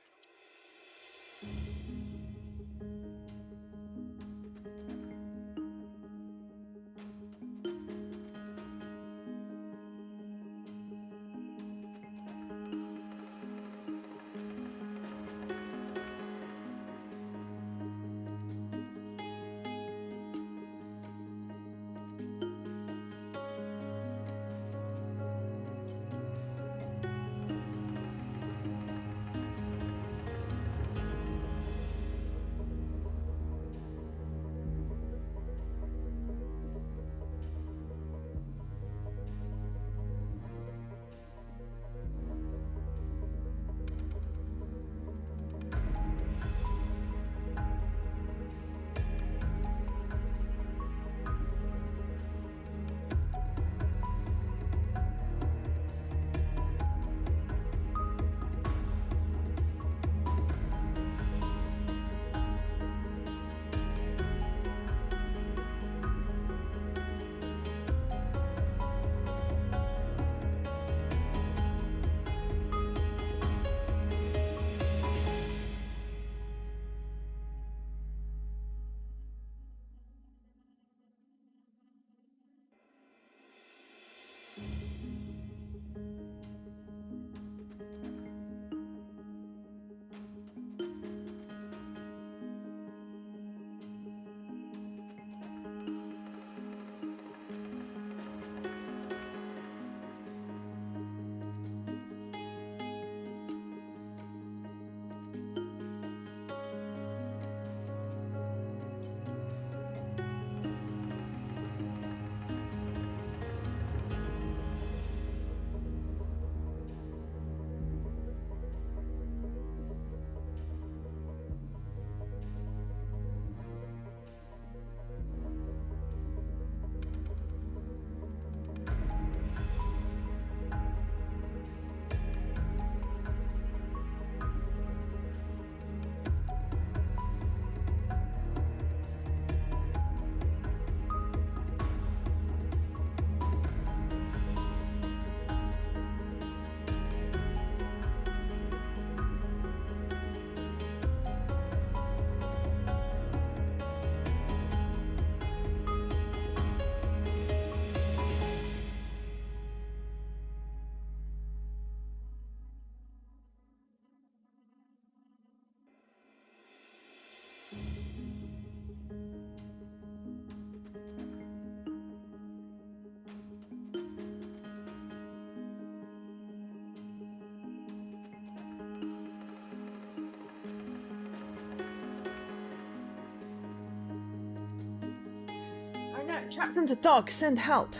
S1: trapped in the dog. Send help.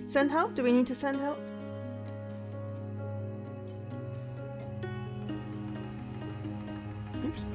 S1: Send help? Do we need to send help? Oops.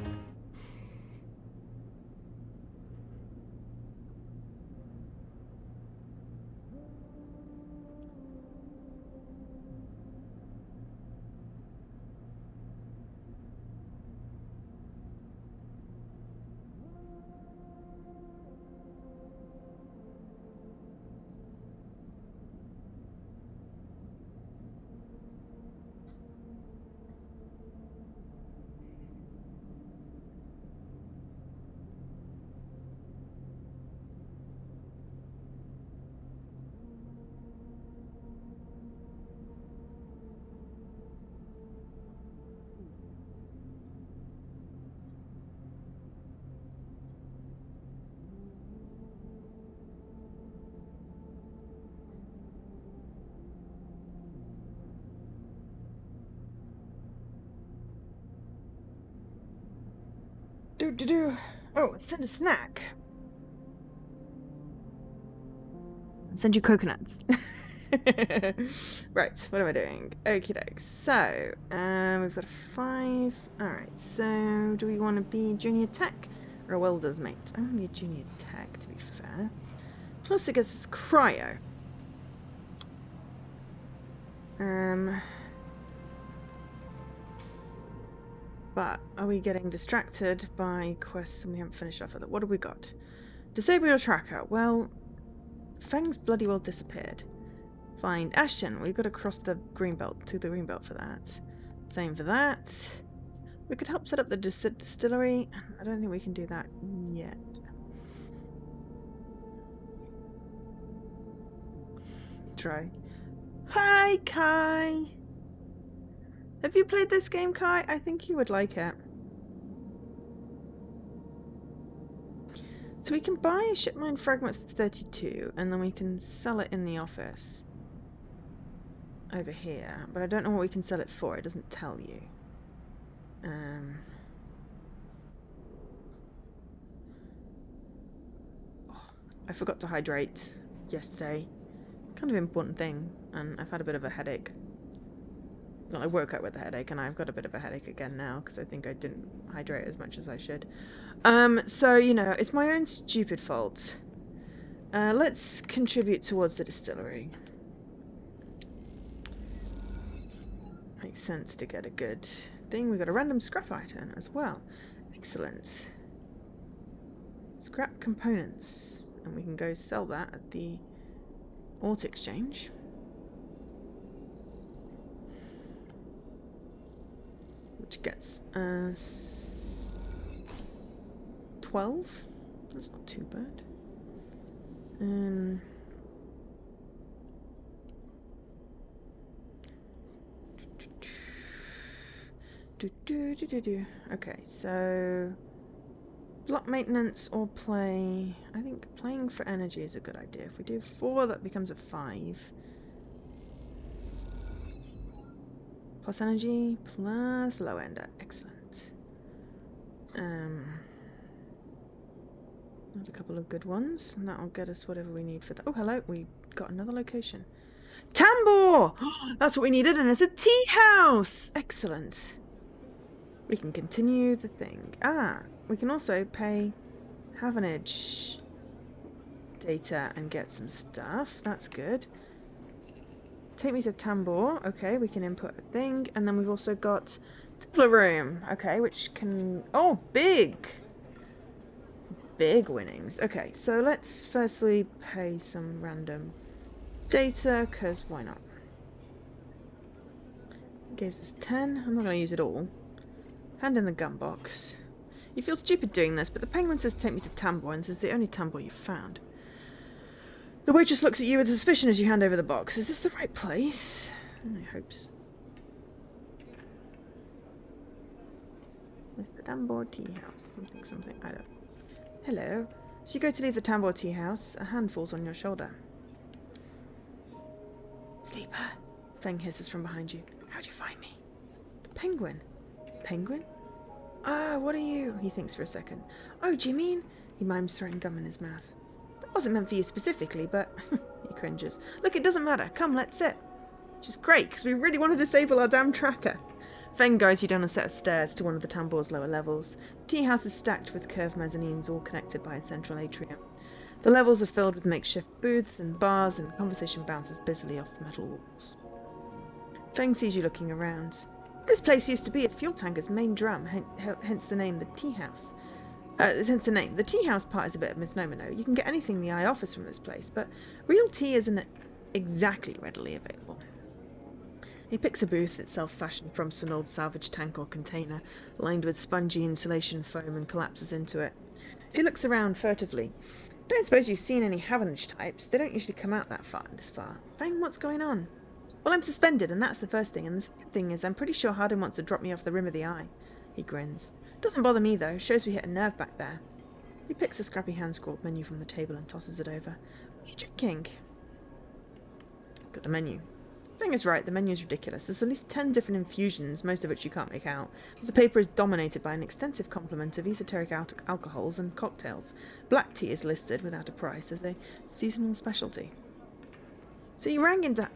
S1: Oh, send a snack. Send you coconuts. Right, what am I doing? Okie dokes. So, we've got a 5. Alright, so do we want to be junior tech or a welder's mate? I'm going to be a junior tech, to be fair. Plus, it gets us cryo. But are we getting distracted by quests and we haven't finished off with it? What have we got? Disable your tracker. Well, Fang's bloody well disappeared. Find Ashton. We've got to cross the greenbelt to the greenbelt for that. Same for that. We could help set up the distillery. I don't think we can do that yet. Try. Hi, Kai. Have you played this game, Kai? I think you would like it. So we can buy a ship mine fragment 32 and then we can sell it in the office. Over here. But I don't know what we can sell it for. It doesn't tell you. Oh, I forgot to hydrate yesterday. Kind of important thing. And I've had a bit of a headache. Well, I woke up with a headache and I've got a bit of a headache again now because I think I didn't hydrate as much as I should. So, you know, it's my own stupid fault. Let's contribute towards the distillery. Makes sense to get a good thing. We've got a random scrap item as well. Excellent. Scrap components. And we can go sell that at the Alt Exchange. Which gets us 12. That's not too bad. Okay, so block maintenance or play. I think playing for energy is a good idea. If we do 4, that becomes a 5. Plus energy, plus low ender. Excellent. There's a couple of good ones, and that'll get us whatever we need for that. Oh, hello. We got another location. Tambor! That's what we needed, and it's a tea house! Excellent. We can continue the thing. We can also pay Havenage data and get some stuff. That's good. Take me to Tambor. Okay, we can input a thing. And then we've also got Tiddler Room. Okay, which can... Oh, big! Big winnings. Okay, so let's firstly pay some random data, because why not? It gives us 10. I'm not going to use it all. Hand in the gun box. You feel stupid doing this, but the penguin says take me to Tambor, and this is the only Tambor you've found. The waitress looks at you with suspicion as you hand over the box. Is this the right place? I hope so. Mr. Tambor Tea House. Something. I don't know. Hello. As you go to leave the Tambor Tea House, a hand falls on your shoulder. Sleeper. Feng hisses from behind you. How'd you find me? The penguin. Penguin? What are you? He thinks for a second. Oh, do you mean? He mimes throwing gum in his mouth. Wasn't meant for you specifically, but... He cringes. Look, it doesn't matter. Come, let's sit. Which is great, because we really want to disable our damn tracker. Feng guides you down a set of stairs to one of the tambour's lower levels. The tea house is stacked with curved mezzanines, all connected by a central atrium. The levels are filled with makeshift booths and bars, and conversation bounces busily off the metal walls. Feng sees you looking around. This place used to be a fuel tanker's main drum, hence the name, the tea house. Hence the name. The tea house part is a bit of a misnomer, though. You can get anything the eye offers from this place, but real tea isn't exactly readily available. He picks a booth itself fashioned from some old salvage tank or container, lined with spongy insulation foam, and collapses into it. He looks around furtively. Don't suppose you've seen any Havanage types. They don't usually come out this far. Fang, what's going on? Well, I'm suspended, and that's the first thing. And the second thing is, I'm pretty sure Hardin wants to drop me off the rim of the eye. He grins. Doesn't bother me, though. Shows we hit a nerve back there. He picks a scrappy hand-scrawled menu from the table and tosses it over. What are you drinking? Look at the menu. Fang is right, the menu is ridiculous. There's at least 10 different infusions, most of which you can't make out. But the paper is dominated by an extensive complement of esoteric alcohols and cocktails. Black tea is listed without a price as a seasonal specialty. So you ran into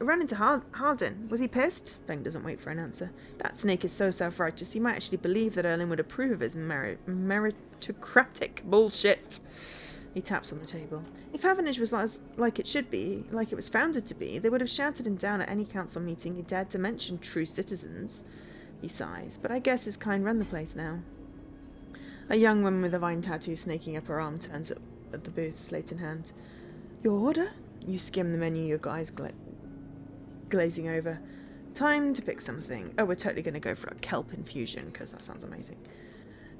S1: Hardin. Was he pissed? Feng doesn't wait for an answer. That snake is so self-righteous, he might actually believe that Erlin would approve of his meritocratic bullshit. He taps on the table. If Havanage was like it should be, like it was founded to be, they would have shouted him down at any council meeting he dared to mention true citizens. He sighs, but I guess his kind run the place now. A young woman with a vine tattoo snaking up her arm turns up at the booth, slate in hand. Your order? You skim the menu, your eyes glazing over. Time to pick something. Oh, we're totally going to go for a kelp infusion, because that sounds amazing.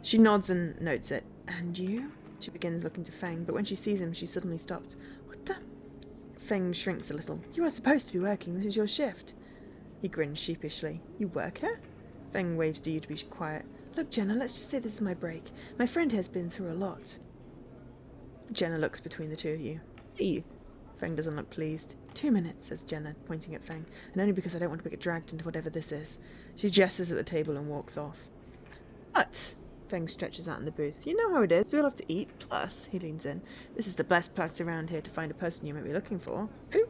S1: She nods and notes it. And you? She begins looking to Feng, but when she sees him, she suddenly stops. What the? Feng shrinks a little. You are supposed to be working. This is your shift. He grins sheepishly. You work here? Feng waves to you to be quiet. Look, Jenna, let's just say this is my break. My friend has been through a lot. Jenna looks between the two of you. Hey. Feng doesn't look pleased. 2 minutes, says Jenna, pointing at Feng, and only because I don't want to get dragged into whatever this is. She gestures at the table and walks off. But... Feng stretches out in the booth. You know how it is. We all have to eat. Plus, he leans in. This is the best place around here to find a person you might be looking for. Who?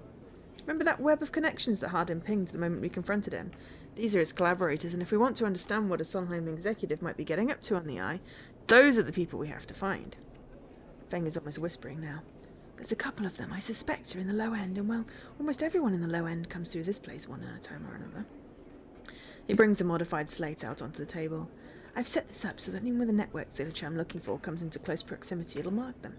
S1: Remember that web of connections that Hardin pinged the moment we confronted him? These are his collaborators, and if we want to understand what a Sondheim executive might be getting up to on the eye, those are the people we have to find. Feng is almost whispering now. There's a couple of them I suspect are in the low end, and well, almost everyone in the low end comes through this place one at a time or another. He brings a modified slate out onto the table. I've set this up so that anyone with a network signature I'm looking for comes into close proximity, it'll mark them.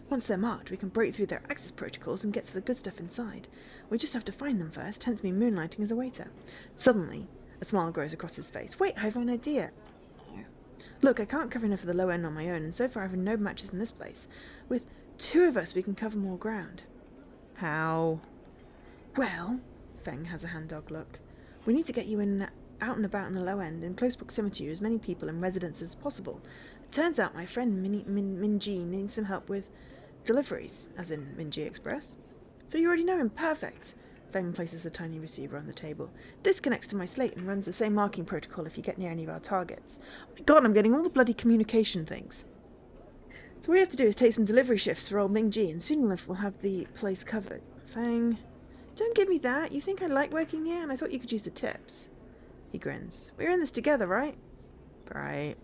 S1: Once they're marked, we can break through their access protocols and get to the good stuff inside. We just have to find them first, hence me moonlighting as a waiter. Suddenly, a smile grows across his face. Wait, I have an idea. Look, I can't cover enough of the low end on my own, and so far I've no matches in this place. With 2 of us, we can cover more ground. How? Well, Feng has a hand-dog look. We need to get you out and about in the low end, in close proximity to as many people and residents as possible. It turns out my friend Minji needs some help with deliveries, as in Minji Express. So you already know him. Perfect. Feng places the tiny receiver on the table. This connects to my slate and runs the same marking protocol if you get near any of our targets. Oh my god, I'm getting all the bloody communication things. So what we have to do is take some delivery shifts for old Mingji, and soon enough we'll have the place covered. Feng, don't give me that. You think I like working here, and I thought you could use the tips. He grins. We're in this together, right? Right.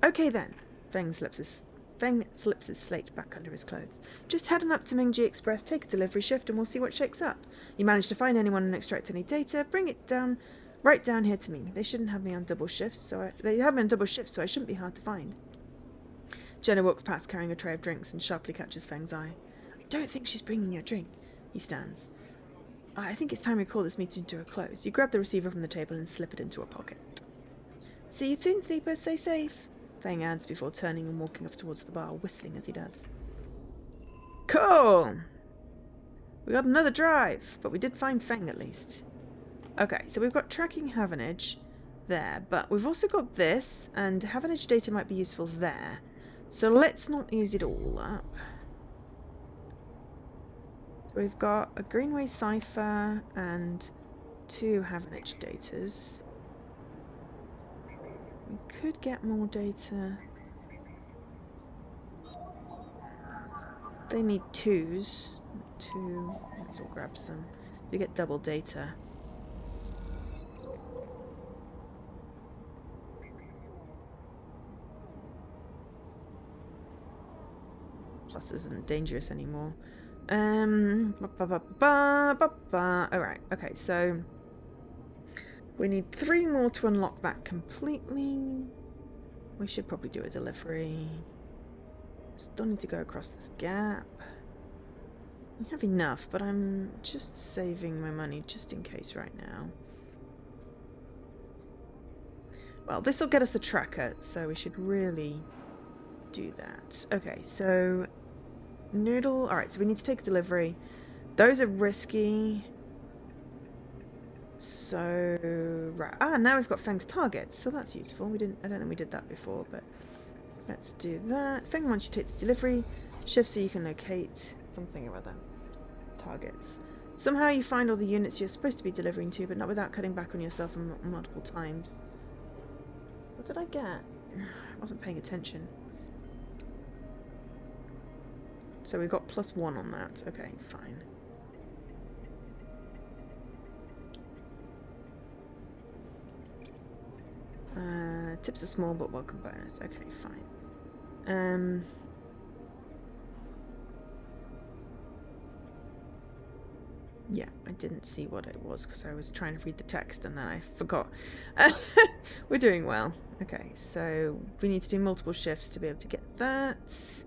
S1: Okay then. Feng slips his slate back under his clothes. Just head on up to Mingji Express, take a delivery shift, and we'll see what shakes up. You manage to find anyone and extract any data, bring it down, right down here to me. They shouldn't have me on double shifts, so I shouldn't be hard to find. Jenna walks past carrying a tray of drinks and sharply catches Feng's eye. I don't think she's bringing your drink. He stands. I think it's time we call this meeting to a close. You grab the receiver from the table and slip it into a pocket. See you soon, sleepers. Stay safe. Feng adds before turning and walking off towards the bar, whistling as he does. Cool! We got another drive, but we did find Feng at least. Okay, so we've got tracking Havanage there, but we've also got this, and Havanage data might be useful there. So let's not use it all up. So we've got a Greenway cipher and 2 Havanage datas. We could get more data. They need 2s. 2. Might as well grab some. You get double data. Plus isn't dangerous anymore. Alright, okay, so we need 3 more to unlock that completely. We should probably do a delivery. Still need to go across this gap. I have enough, but I'm just saving my money just in case right now. Well, this will get us the tracker, so we should really do that. Okay, so noodle. Alright, so we need to take a delivery. Those are risky. So right. Now we've got Feng's targets, so that's useful. I don't think we did that before, but let's do that. Feng wants you to take the delivery. Shift so you can locate something or other. Targets. Somehow you find all the units you're supposed to be delivering to, but not without cutting back on yourself multiple times. What did I get? I wasn't paying attention. So we've got +1 on that. Okay, fine. Tips are small but welcome bonus. Okay, fine. Yeah, I didn't see what it was because I was trying to read the text and then I forgot. We're doing well. Okay, so we need to do multiple shifts to be able to get that.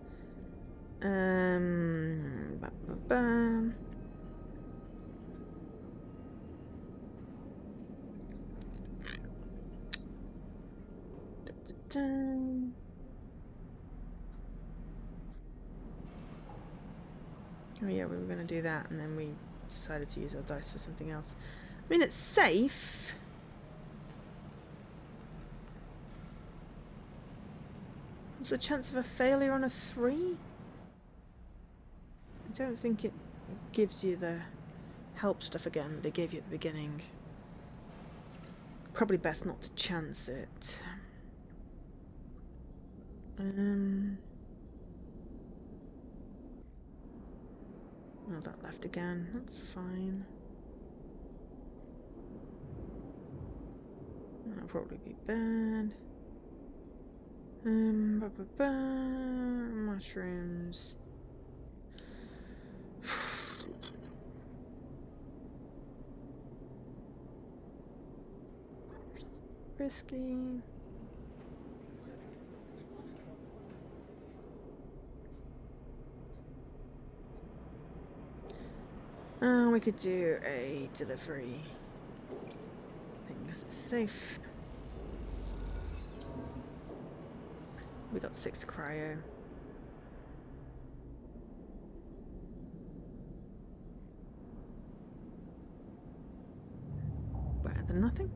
S1: Oh yeah, we were going to do that and then we decided to use our dice for something else. I mean, it's safe. What's the chance of a failure on a 3? I don't think it gives you the help stuff again they gave you at the beginning. Probably best not to chance it. Oh, that left again. That's fine. That'll probably be bad. Mushrooms. Risky. We could do a delivery. I think this is safe. We got 6 cryo. Better than nothing.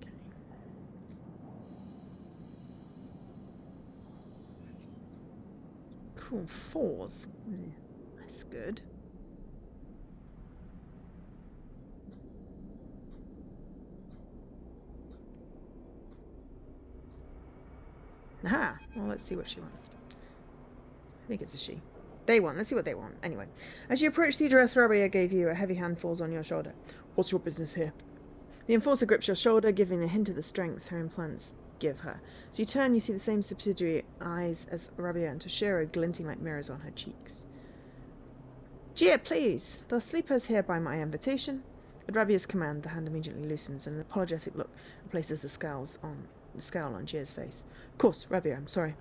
S1: Okay. Cool, 4s. That's good. Aha! Well, let's see what she wants. I think it's a she. They want. Let's see what they want. Anyway, as you approach the address, Rabia gave you a heavy hand falls on your shoulder. What's your business here? The enforcer grips your shoulder, giving a hint of the strength her implants give her. As you turn, you see the same subsidiary eyes as Rabia and Toshiro glinting like mirrors on her cheeks. Gia, please. The sleeper's here by my invitation. At Rabia's command, the hand immediately loosens, and an apologetic look replaces the scowl on Gia's face. Of course, Rabia, I'm sorry.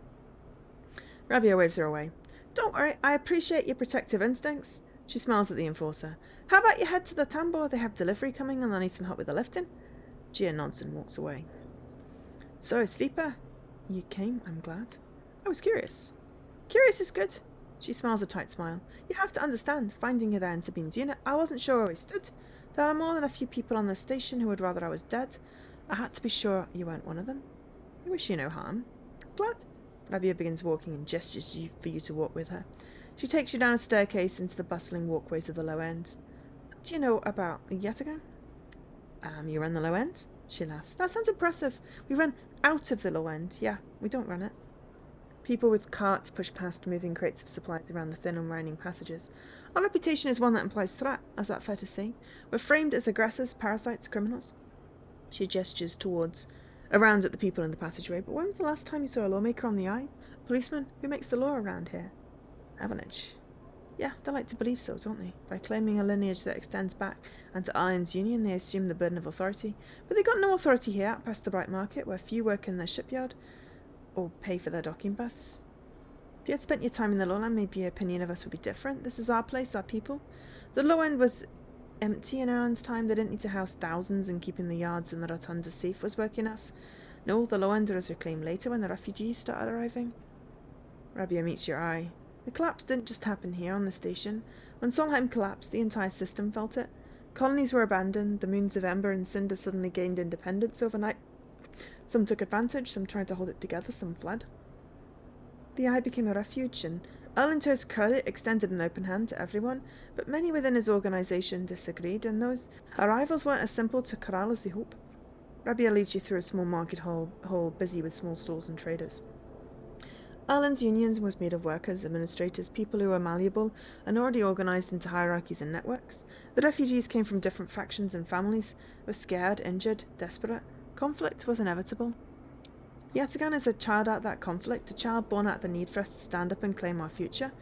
S1: Rabia waves her away. Don't worry, I appreciate your protective instincts. She smiles at the enforcer. How about you head to the tambo? They have delivery coming and I need some help with the lifting. Gia nods and walks away. So, sleeper, you came, I'm glad. I was curious. Curious is good. She smiles a tight smile. You have to understand, finding you there in Sabine's unit, I wasn't sure where we stood. There are more than a few people on the station who would rather I was dead. I had to be sure you weren't one of them. I wish you no harm. Glad. Rabia begins walking and gestures for you to walk with her. She takes you down a staircase into the bustling walkways of the low end. What do you know about Yatagan? You run the low end? She laughs. That sounds impressive. We run out of the low end. Yeah, we don't run it. People with carts push past moving crates of supplies around the thin and winding passages. Our reputation is one that implies threat, is that fair to say? We're framed as aggressors, parasites, criminals. She gestures around at the people in the passageway. But when was the last time you saw a lawmaker on the eye? A policeman? Who makes the law around here? Avanage. Yeah, they like to believe so, don't they? By claiming a lineage that extends back and to Iron's Union, they assume the burden of authority. But they got no authority here, out past the Bright Market, where few work in their shipyard or pay for their docking berths. If you had spent your time in the lowland, maybe your opinion of us would be different. This is our place, our people. The low end was empty in Aaron's time. They didn't need to house thousands, and keeping the yards and the rotundas safe was work enough. No, the low end was reclaimed later when the refugees started arriving. Rabia meets your eye. The collapse didn't just happen here on the station. When Solheim collapsed, the entire system felt it. Colonies were abandoned, the moons of Ember and Cinder suddenly gained independence overnight. Some took advantage, some tried to hold it together, some fled. The Eye became a refuge, and Erlen, to his credit, extended an open hand to everyone, but many within his organisation disagreed, and those arrivals weren't as simple to corral as they hoped. Rabia leads you through a small market hall busy with small stalls and traders. Erlen's union was made of workers, administrators, people who were malleable and already organised into hierarchies and networks. The refugees came from different factions and families, were scared, injured, desperate. Conflict was inevitable. Yatagan is a child out of that conflict, a child born out of the need for us to stand up and claim our future.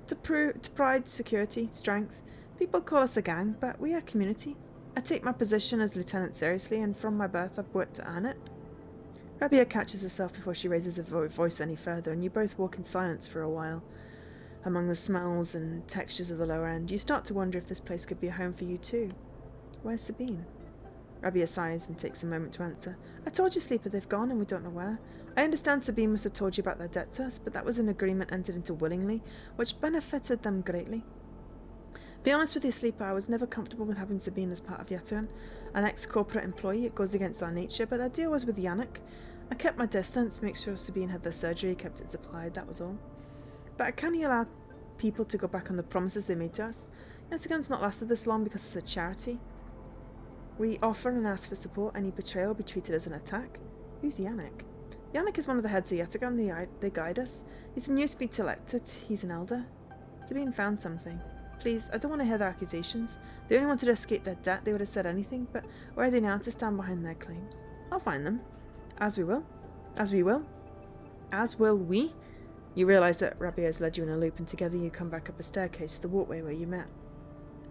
S1: To pride, security, strength. People call us a gang, but we are a community. I take my position as lieutenant seriously, and from my birth I've worked to earn it. Rabia catches herself before she raises her voice any further, and you both walk in silence for a while. Among the smells and textures of the lower end, you start to wonder if this place could be a home for you too. Where's Sabine? Rabia sighs and takes a moment to answer. I told you, Sleeper, they've gone and we don't know where. I understand Sabine must have told you about their debt to us, but that was an agreement entered into willingly, which benefited them greatly. Be honest with you, Sleeper, I was never comfortable with having Sabine as part of Yatagan. An ex-corporate employee, it goes against our nature, but their deal was with Yannick. I kept my distance, make sure Sabine had their surgery, kept it supplied, that was all. But I can't allow people to go back on the promises they made to us. Yatagan's not lasted this long because it's a charity. We offer and ask for support. Any betrayal will be treated as an attack. Who's Yannick? Yannick is one of the heads of Yatagan. They guide us. He's a new speed elected. He's an elder. Sabine found something. Please, I don't want to hear their accusations. They only wanted to escape their debt. They would have said anything, but where are they now to stand behind their claims? I'll find them. As we will. As will we. You realise that Rabia has led you in a loop, and together you come back up a staircase to the walkway where you met.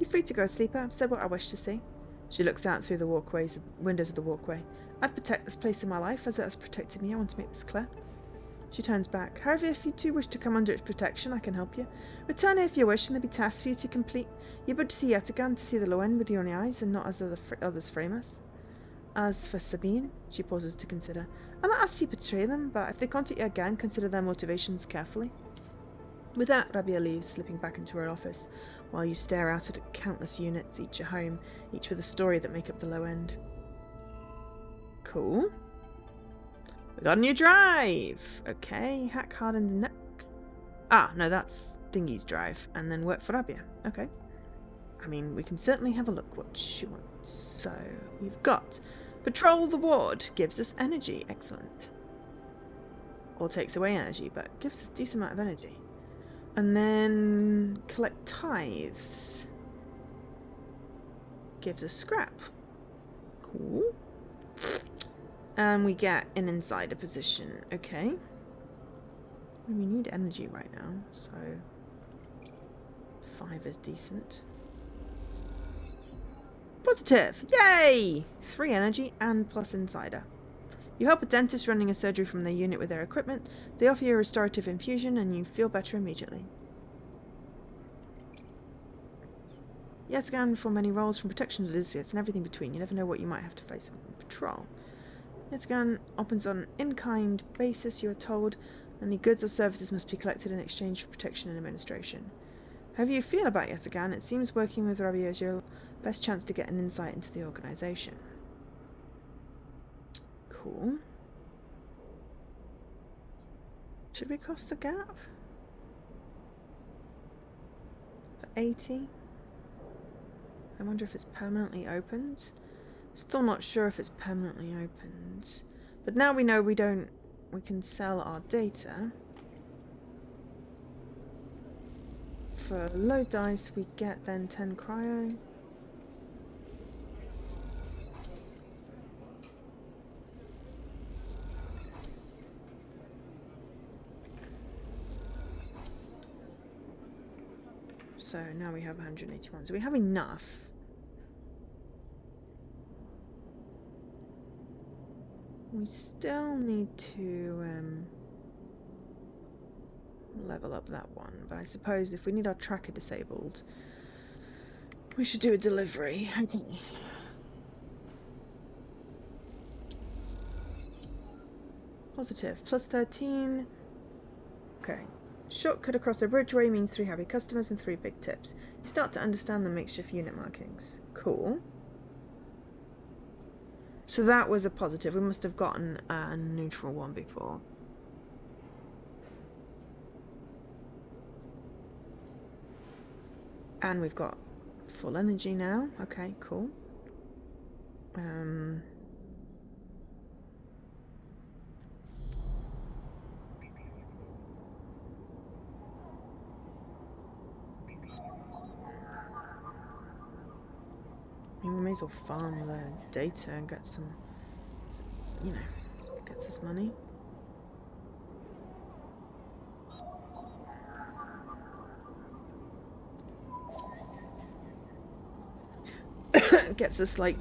S1: You're free to go, Sleeper. I've said what I wish to say. She looks out through the windows of the walkway. I'd protect this place in my life as it has protected me. I want to make this clear. She turns back. However, if you too wish to come under its protection, I can help you. Return here if you wish, and there'll be tasks for you to complete. You're about to see Yatagan, to see the low end with your own eyes, and not as others frame us. As for Sabine, she pauses to consider. I'll not ask you to betray them, but if they contact you again, consider their motivations carefully. With that, Rabia leaves, slipping back into her office, while you stare out at countless units, each a home, each with a story that make up the low end. Cool. We got a new drive! Okay, hack hard in the neck. Ah, no, that's Dingy's drive, and then work for Rabia. Okay. I mean, we can certainly have a look what she wants. So, we've got patrol the ward, gives us energy. Excellent. Or takes away energy, but gives us a decent amount of energy. And then collect tithes. Gives us scrap. Cool. And we get an insider position. Okay. We need energy right now, so 5 is decent. Positive! Yay! 3 energy and plus insider. You help a dentist running a surgery from their unit with their equipment. They offer you a restorative infusion and you feel better immediately. Yatagan for many roles, from protection to lizards and everything between. You never know what you might have to face on patrol. Yatagan opens on an in-kind basis, you are told. Any goods or services must be collected in exchange for protection and administration. However you feel about Yatagan, it seems working with Rabia is your best chance to get an insight into the organisation. Cool. Should we cross the gap? For 80? I wonder if it's permanently opened. Still not sure if it's permanently opened. But now we know we can sell our data. for low dice, we get then 10 cryo. So now we have 181. So we have enough. We still need to level up that one, but I suppose if we need our tracker disabled, we should do a delivery. Okay. Positive. Plus 13. Okay. Shortcut across a bridgeway means 3 happy customers and 3 big tips. You start to understand the makeshift unit markings. Cool. So that was a positive. We must have gotten a neutral one before. And we've got full energy now. Okay, cool. We may as well farm the data and get some, you know, gets us money. Gets us like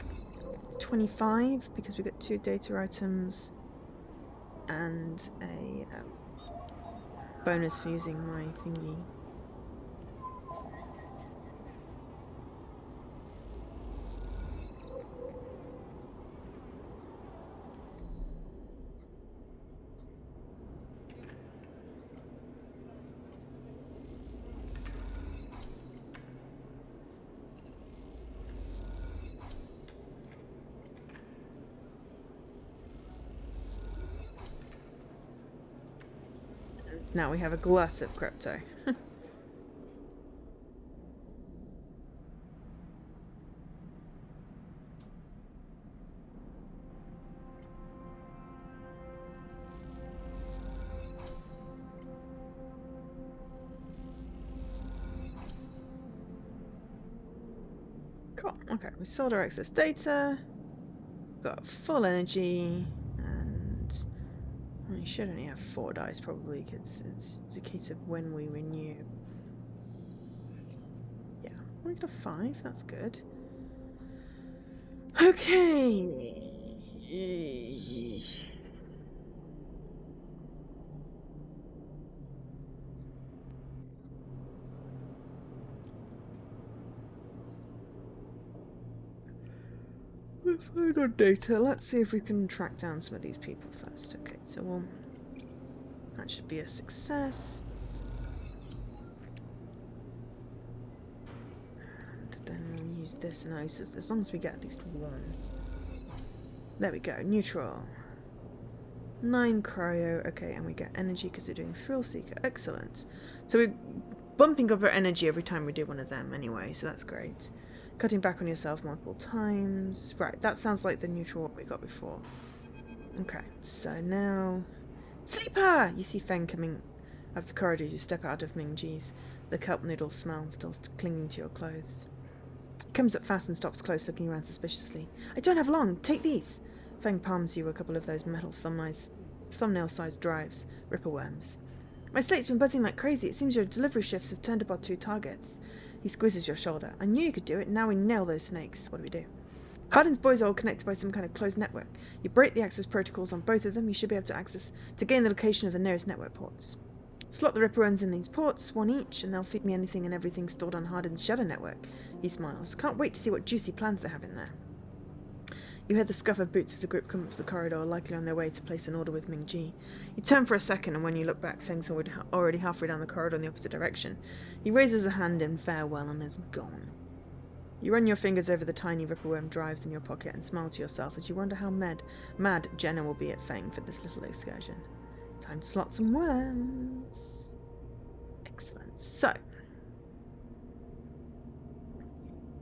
S1: 25 because we get 2 data items and a bonus for using my thingy. Now we have a glut of crypto. Cool. Okay, we sold our excess data. Got full energy, and we should only have 4 dice probably, because it's a case of when we renew. Yeah, we got a 5, that's good. Okay. If I got data, let's see if we can track down some of these people first. Okay, so that should be a success. And then we'll use this and as long as we get at least 1. There we go, neutral. 9 cryo, okay, and we get energy because we're doing Thrill Seeker. Excellent. So we're bumping up our energy every time we do one of them anyway, so that's great. Cutting back on yourself multiple times. Right, that sounds like the neutral what we got before. Okay, so now... Sleeper! You see Feng coming up the corridor as you step out of Mingji's. The kelp noodle smell still clinging to your clothes. He comes up fast and stops close, looking around suspiciously. I don't have long. Take these. Feng palms you a couple of those metal thumbnail-sized drives, ripper worms. My slate's been buzzing like crazy. It seems your delivery shifts have turned up our 2 targets. He squeezes your shoulder. I knew you could do it. Now we nail those snakes. What do we do? Hardin's boys are all connected by some kind of closed network. You break the access protocols on both of them, you should be able to gain the location of the nearest network ports. Slot the ripper ends in these ports, 1 each, and they'll feed me anything and everything stored on Hardin's shadow network. He smiles. Can't wait to see what juicy plans they have in there. You hear the scuff of boots as the group come up the corridor, likely on their way to place an order with Mingji. You turn for a second, and when you look back, Feng's already halfway down the corridor in the opposite direction. He raises a hand in farewell and is gone. You run your fingers over the tiny ripperworm drives in your pocket and smile to yourself as you wonder how mad Jenna will be at Feng for this little excursion. Time to slot some worms. Excellent. So,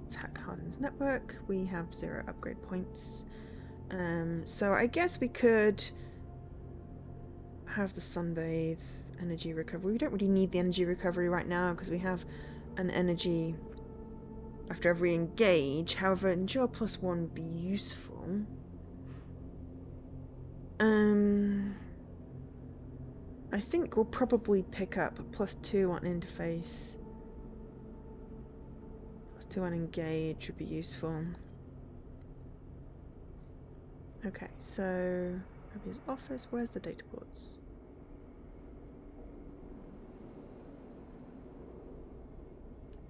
S1: let's hack Hardin's network. We have 0 upgrade points. So I guess we could have the sunbathe energy recovery. We don't really need the energy recovery right now because we have an energy after every engage. However, endure +1 would be useful. I think we'll probably pick up a +2 on interface. +2 on engage would be useful. Okay, so his office. Where's the data ports?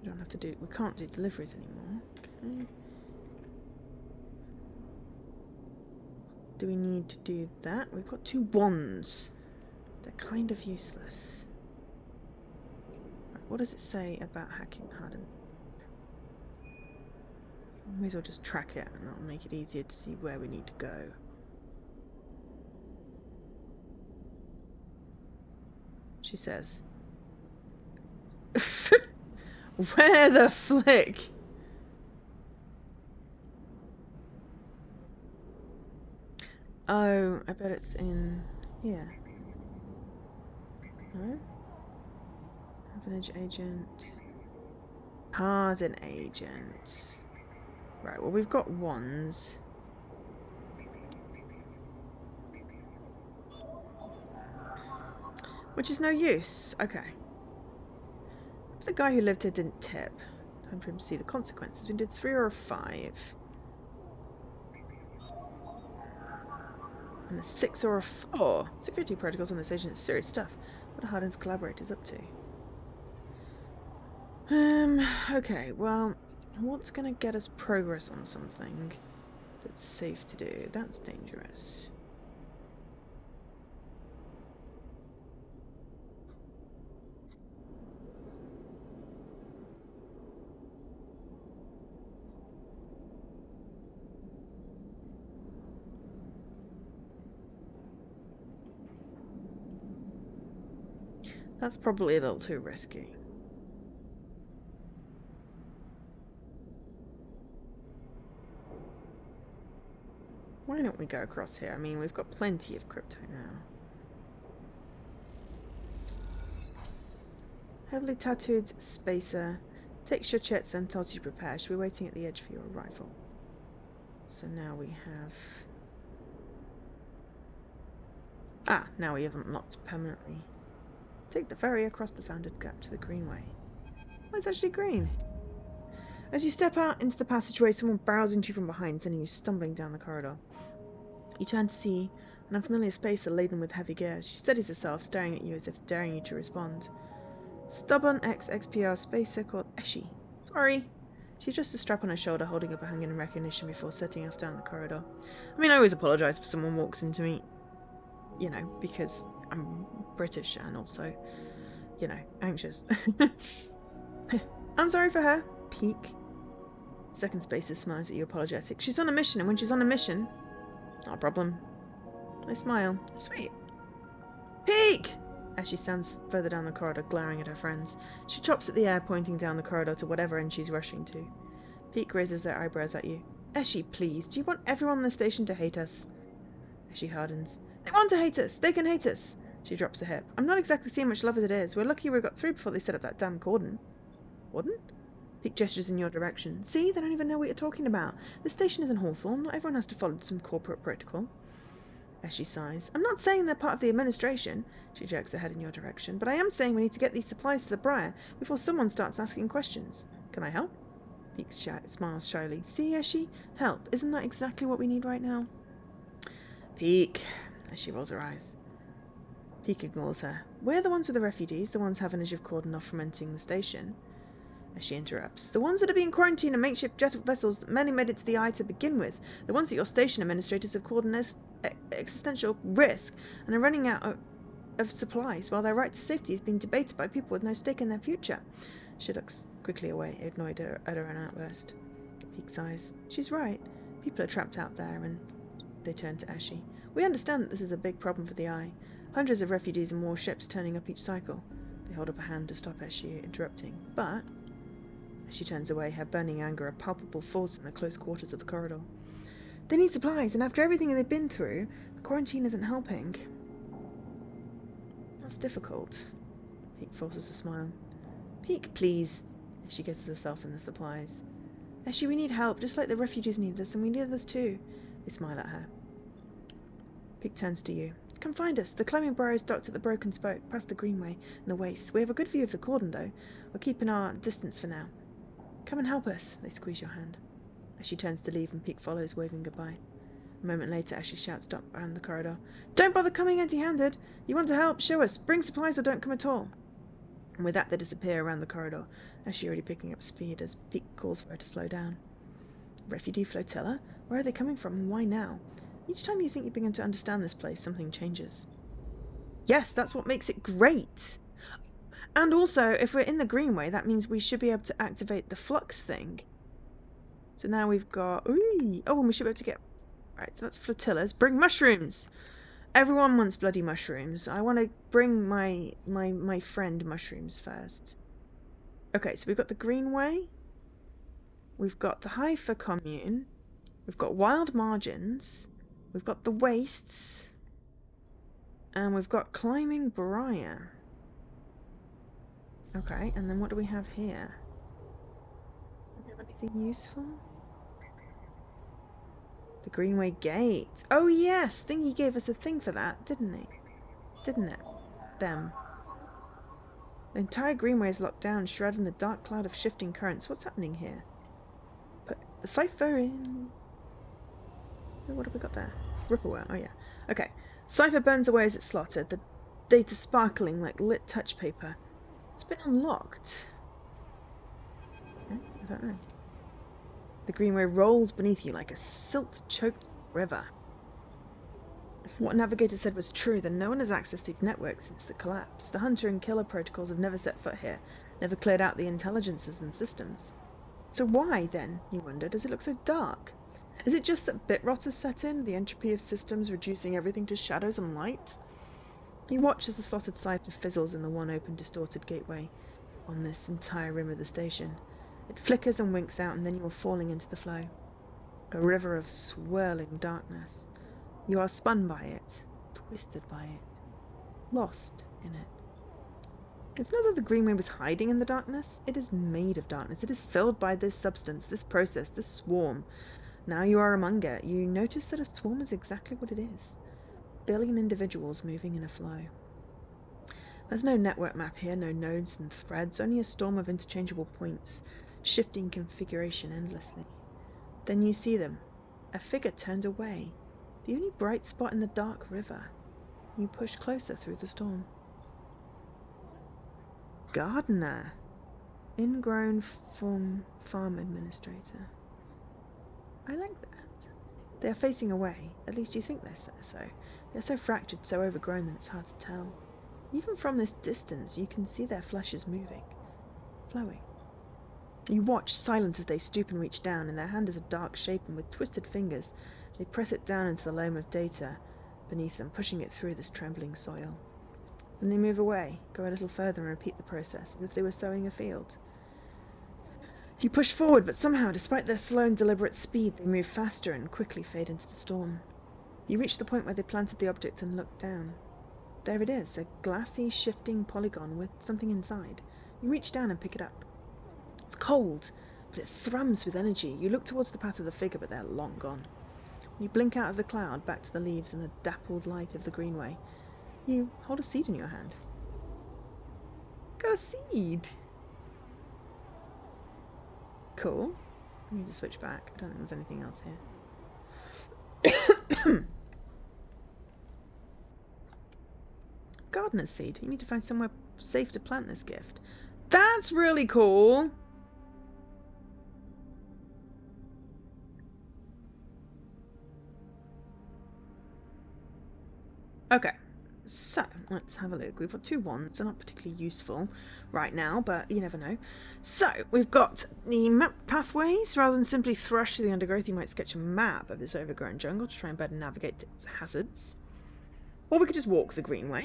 S1: We don't have to do. We can't do deliveries anymore. Okay. Do we need to do that? We've got 2 wands. They're kind of useless. Right, what does it say about hacking Harden? May as well just track it, and that'll make it easier to see where we need to go. She says. Where the flick? Oh, I bet it's in here. No? Average agent. Harden agent. Right, well, we've got wands. Which is no use. Okay. The guy who lived here didn't tip. Time for him to see the consequences. We did 3 or a 5. And a 6 or a 4. Security protocols on this agent is serious stuff. What are Harden's collaborators up to? Okay, well, what's going to get us progress on something that's safe to do? That's dangerous. That's probably a little too risky. Why don't we go across here? I mean, we've got plenty of crypto now. Heavily tattooed spacer takes your chits and tells you to prepare. She'll be waiting at the edge for your arrival. So now we have... now we haven't locked permanently. Take the ferry across the Founded Gap to the Greenway. Oh, it's actually green. As you step out into the passageway, someone barrels into you from behind, sending you stumbling down the corridor. You turn to see an unfamiliar spacer laden with heavy gear. She steadies herself, staring at you as if daring you to respond. Stubborn ex-XPR spacer called Eshi. Sorry. She adjusts the strap on her shoulder, holding up a hand in recognition before setting off down the corridor. I mean, I always apologise if someone walks into me, you know, because I'm British and also, you know, anxious. I'm sorry for her. Peek. Second spacer smiles at you, apologetic. She's on a mission, and when she's on a mission, not a problem. I smile. Sweet. Peek! As she stands further down the corridor, glaring at her friends. She chops at the air, pointing down the corridor to whatever end she's rushing to. Peek raises their eyebrows at you. Eshi, please, do you want everyone in the station to hate us? Eshi hardens. They want to hate us. They can hate us. She drops her hip. I'm not exactly seeing much love as it is. We're lucky we got through before they set up that damn cordon. Cordon? Peek gestures in your direction. See, they don't even know what you're talking about. The station isn't Hawthorne. Not everyone has to follow some corporate protocol. As she sighs. I'm not saying they're part of the administration. She jerks her head in your direction. But I am saying we need to get these supplies to the Briar before someone starts asking questions. Can I help? Peek smiles shyly. See, Eshi? Help. Isn't that exactly what we need right now? Peek. As she rolls her eyes. Peek ignores her. We're the ones with the refugees, the ones having as you've cordoned off from entering the station. As she interrupts. The ones that are being quarantined in makeshift jet vessels that many made it to the eye to begin with. The ones that your station administrators have called an existential risk and are running out of supplies while their right to safety is being debated by people with no stake in their future. She looks quickly away, annoyed at her own outburst. Peek sighs. She's right. People are trapped out there, and they turn to Eshi. We understand that this is a big problem for the Eye. Hundreds of refugees and more ships turning up each cycle. They hold up a hand to stop Eshi interrupting. But, as she turns away, her burning anger a palpable force in the close quarters of the corridor. They need supplies, and after everything they've been through, the quarantine isn't helping. That's difficult. Peek forces a smile. Peek, please. She gets herself and the supplies. Eshi, we need help, just like the refugees need us, and we need us too. They smile at her. Pig turns to you. Come find us. The climbing burrow is docked at the broken spoke, past the greenway and the waste. We have a good view of the cordon, though. We're keeping our distance for now. Come and help us. They squeeze your hand. As she turns to leave and Pete follows, waving goodbye. A moment later, as she shouts down the corridor, Don't bother coming empty-handed! You want to help? Show us! Bring supplies or don't come at all! And with that, they disappear around the corridor, as she already picking up speed as Pete calls for her to slow down. Refugee flotilla? Where are they coming from and why now? Each time you think you begin to understand this place, something changes. Yes, that's what makes it great! And also, if we're in the greenway, that means we should be able to activate the flux thing. So now we've got... Ooh, oh, and we should be able to get... Right, so that's flotillas. Bring mushrooms! Everyone wants bloody mushrooms. I want to bring my friend mushrooms first. Okay, so we've got the greenway. We've got the Haifa commune. We've got wild margins. We've got the wastes. And we've got climbing Briar. Okay, and then what do we have here? Do we have anything useful? The Greenway Gate. Oh yes! Thingy gave us a thing for that, didn't he? Didn't it? Them. The entire Greenway is locked down, shrouded in a dark cloud of shifting currents. What's happening here? Put the cipher in. What have we got there? Rippleware. Oh yeah. Okay. Cipher burns away as it's slotted, the data sparkling like lit touch paper. It's been unlocked. I don't know. The greenway rolls beneath you like a silt-choked river. If what Navigator said was true, then no one has accessed these networks since the collapse. The hunter and killer protocols have never set foot here, never cleared out the intelligences and systems. So why, then, you wonder, does it look so dark? Is it just that bit rot has set in, the entropy of systems reducing everything to shadows and light? You watch as the slotted cipher fizzles in the one open, distorted gateway on this entire rim of the station. It flickers and winks out, and then you are falling into the flow. A river of swirling darkness. You are spun by it, twisted by it, lost in it. It's not that the greenway was hiding in the darkness. It is made of darkness. It is filled by this substance, this process, this swarm. Now you are among it. You notice that a swarm is exactly what it is. A billion individuals moving in a flow. There's no network map here, no nodes and threads, only a storm of interchangeable points, shifting configuration endlessly. Then you see them. A figure turned away. The only bright spot in the dark river. You push closer through the storm. Gardener. Ingrown farm administrator. I like that. They are facing away. At least you think they're so. They're so fractured, so overgrown that it's hard to tell. Even from this distance, you can see their flesh is moving. Flowing. You watch, silent as they stoop and reach down. In their hand is a dark shape, and with twisted fingers, they press it down into the loam of data beneath them, pushing it through this trembling soil. Then they move away, go a little further and repeat the process, as if they were sowing a field. You push forward, but somehow, despite their slow and deliberate speed, they move faster and quickly fade into the storm. You reach the point where they planted the object and look down. There it is, a glassy, shifting polygon with something inside. You reach down and pick it up. It's cold, but it thrums with energy. You look towards the path of the figure, but they're long gone. You blink out of the cloud, back to the leaves and the dappled light of the greenway. You hold a seed in your hand. Got a seed! Cool. I need to switch back. I don't think there's anything else here. Gardener's seed. You need to find somewhere safe to plant this gift. That's really cool! Okay, so let's have a look. We've got 2 wands. They're not particularly useful right now, but you never know. So we've got the map pathways. Rather than simply thrush through the undergrowth, you might sketch a map of this overgrown jungle to try and better navigate its hazards. Or we could just walk the greenway.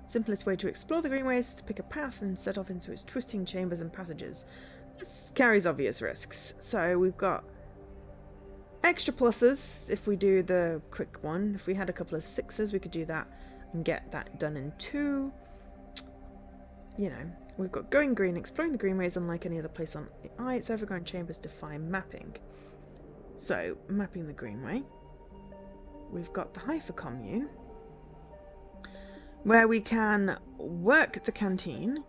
S1: Simplest way to explore the greenway is to pick a path and set off into its twisting chambers and passages. This carries obvious risks. So we've got extra pluses if we do the quick one. If we had a couple of 6s, we could do that and get that done in 2. You know, we've got Going Green. Exploring the Greenway is unlike any other place on the eye. Its overgrown chambers defy mapping. So, mapping the Greenway. We've got the Haifa Commune, where we can work the canteen,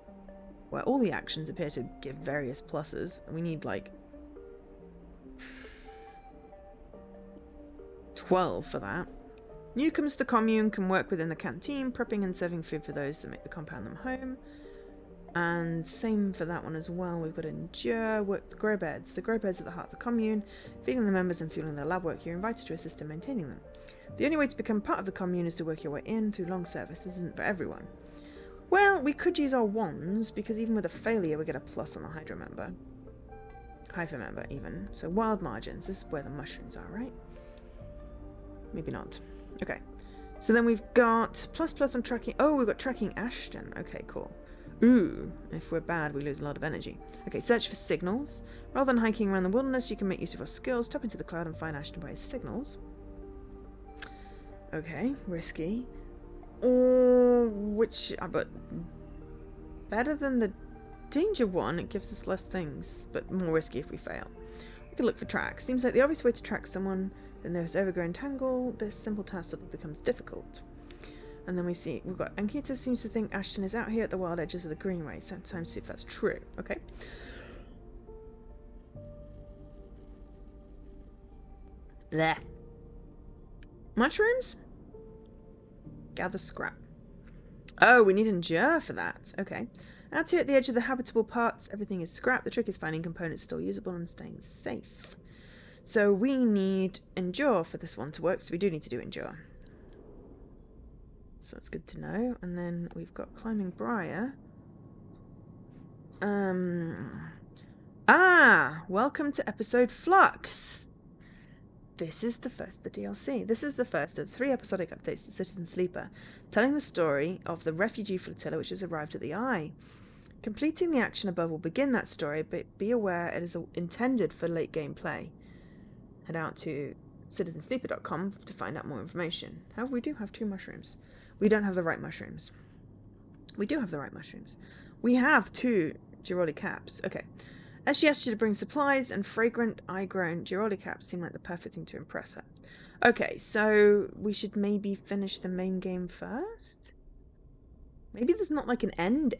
S1: where all the actions appear to give various pluses. We need like 12 for that. Newcomes to the commune can work within the canteen, prepping and serving food for those that make the compound them home. And same for that one as well. We've got Endure, work the grow beds. The grow beds are the heart of the commune. Feeding the members and fueling their lab work, you're invited to assist in maintaining them. The only way to become part of the commune is to work your way in through long service. This isn't for everyone. Well, we could use our wands, because even with a failure we get a plus on the Hydra member. Haifa member, even. So wild margins. This is where the mushrooms are, right? Maybe not. Okay. So then we've got plus on tracking. Oh, we've got tracking Ashton. Okay, cool. Ooh, if we're bad, we lose a lot of energy. Okay, search for signals. Rather than hiking around the wilderness, you can make use of your skills. Tap into the cloud and find Ashton by his signals. Okay, risky. Or but better than the danger one. It gives us less things, but more risky if we fail. We can look for tracks. Seems like the obvious way to track someone. Then there's overgrown tangle. This simple task suddenly becomes difficult. And then we see we've got Ankita seems to think Ashton is out here at the wild edges of the Greenway. Sometimes see if that's true. Okay. There. Mushrooms? Gather scrap. Oh, we need Endure for that. Okay. Out here at the edge of the habitable parts, everything is scrap. The trick is finding components still usable and staying safe. So we need Endure for this one to work, so we do need to do Endure. So that's good to know. And then we've got Climbing Briar. Welcome to episode Flux. This is the first of the DLC. This is the first of the 3 episodic updates to Citizen Sleeper, telling the story of the refugee flotilla which has arrived at the Eye. Completing the action above will begin that story, but be aware it is intended for late game play. Head out to citizensleeper.com to find out more information. However, we do have 2 mushrooms. We don't have the right mushrooms. We do have the right mushrooms. We have 2 Giroli caps. Okay. As she asked you to bring supplies, and fragrant, eye-grown Giroli caps seem like the perfect thing to impress her. Okay, so we should maybe finish the main game first? Maybe there's not like an end.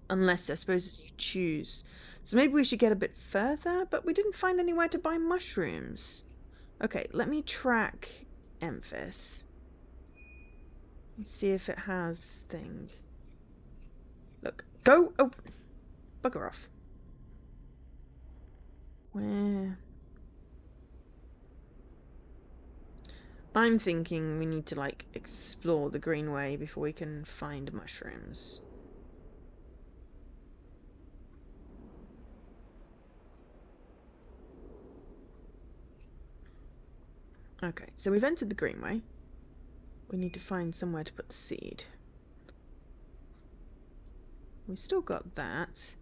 S1: Unless, I suppose, you choose. So maybe we should get a bit further, but we didn't find anywhere to buy mushrooms. Okay, let me track Emphis. Let's see if it has thing. Look, go! Oh! Bugger off. Where? I'm thinking we need to, like, explore the Greenway before we can find mushrooms. Okay, so we've entered the Greenway. We need to find somewhere to put the seed. We've still got that.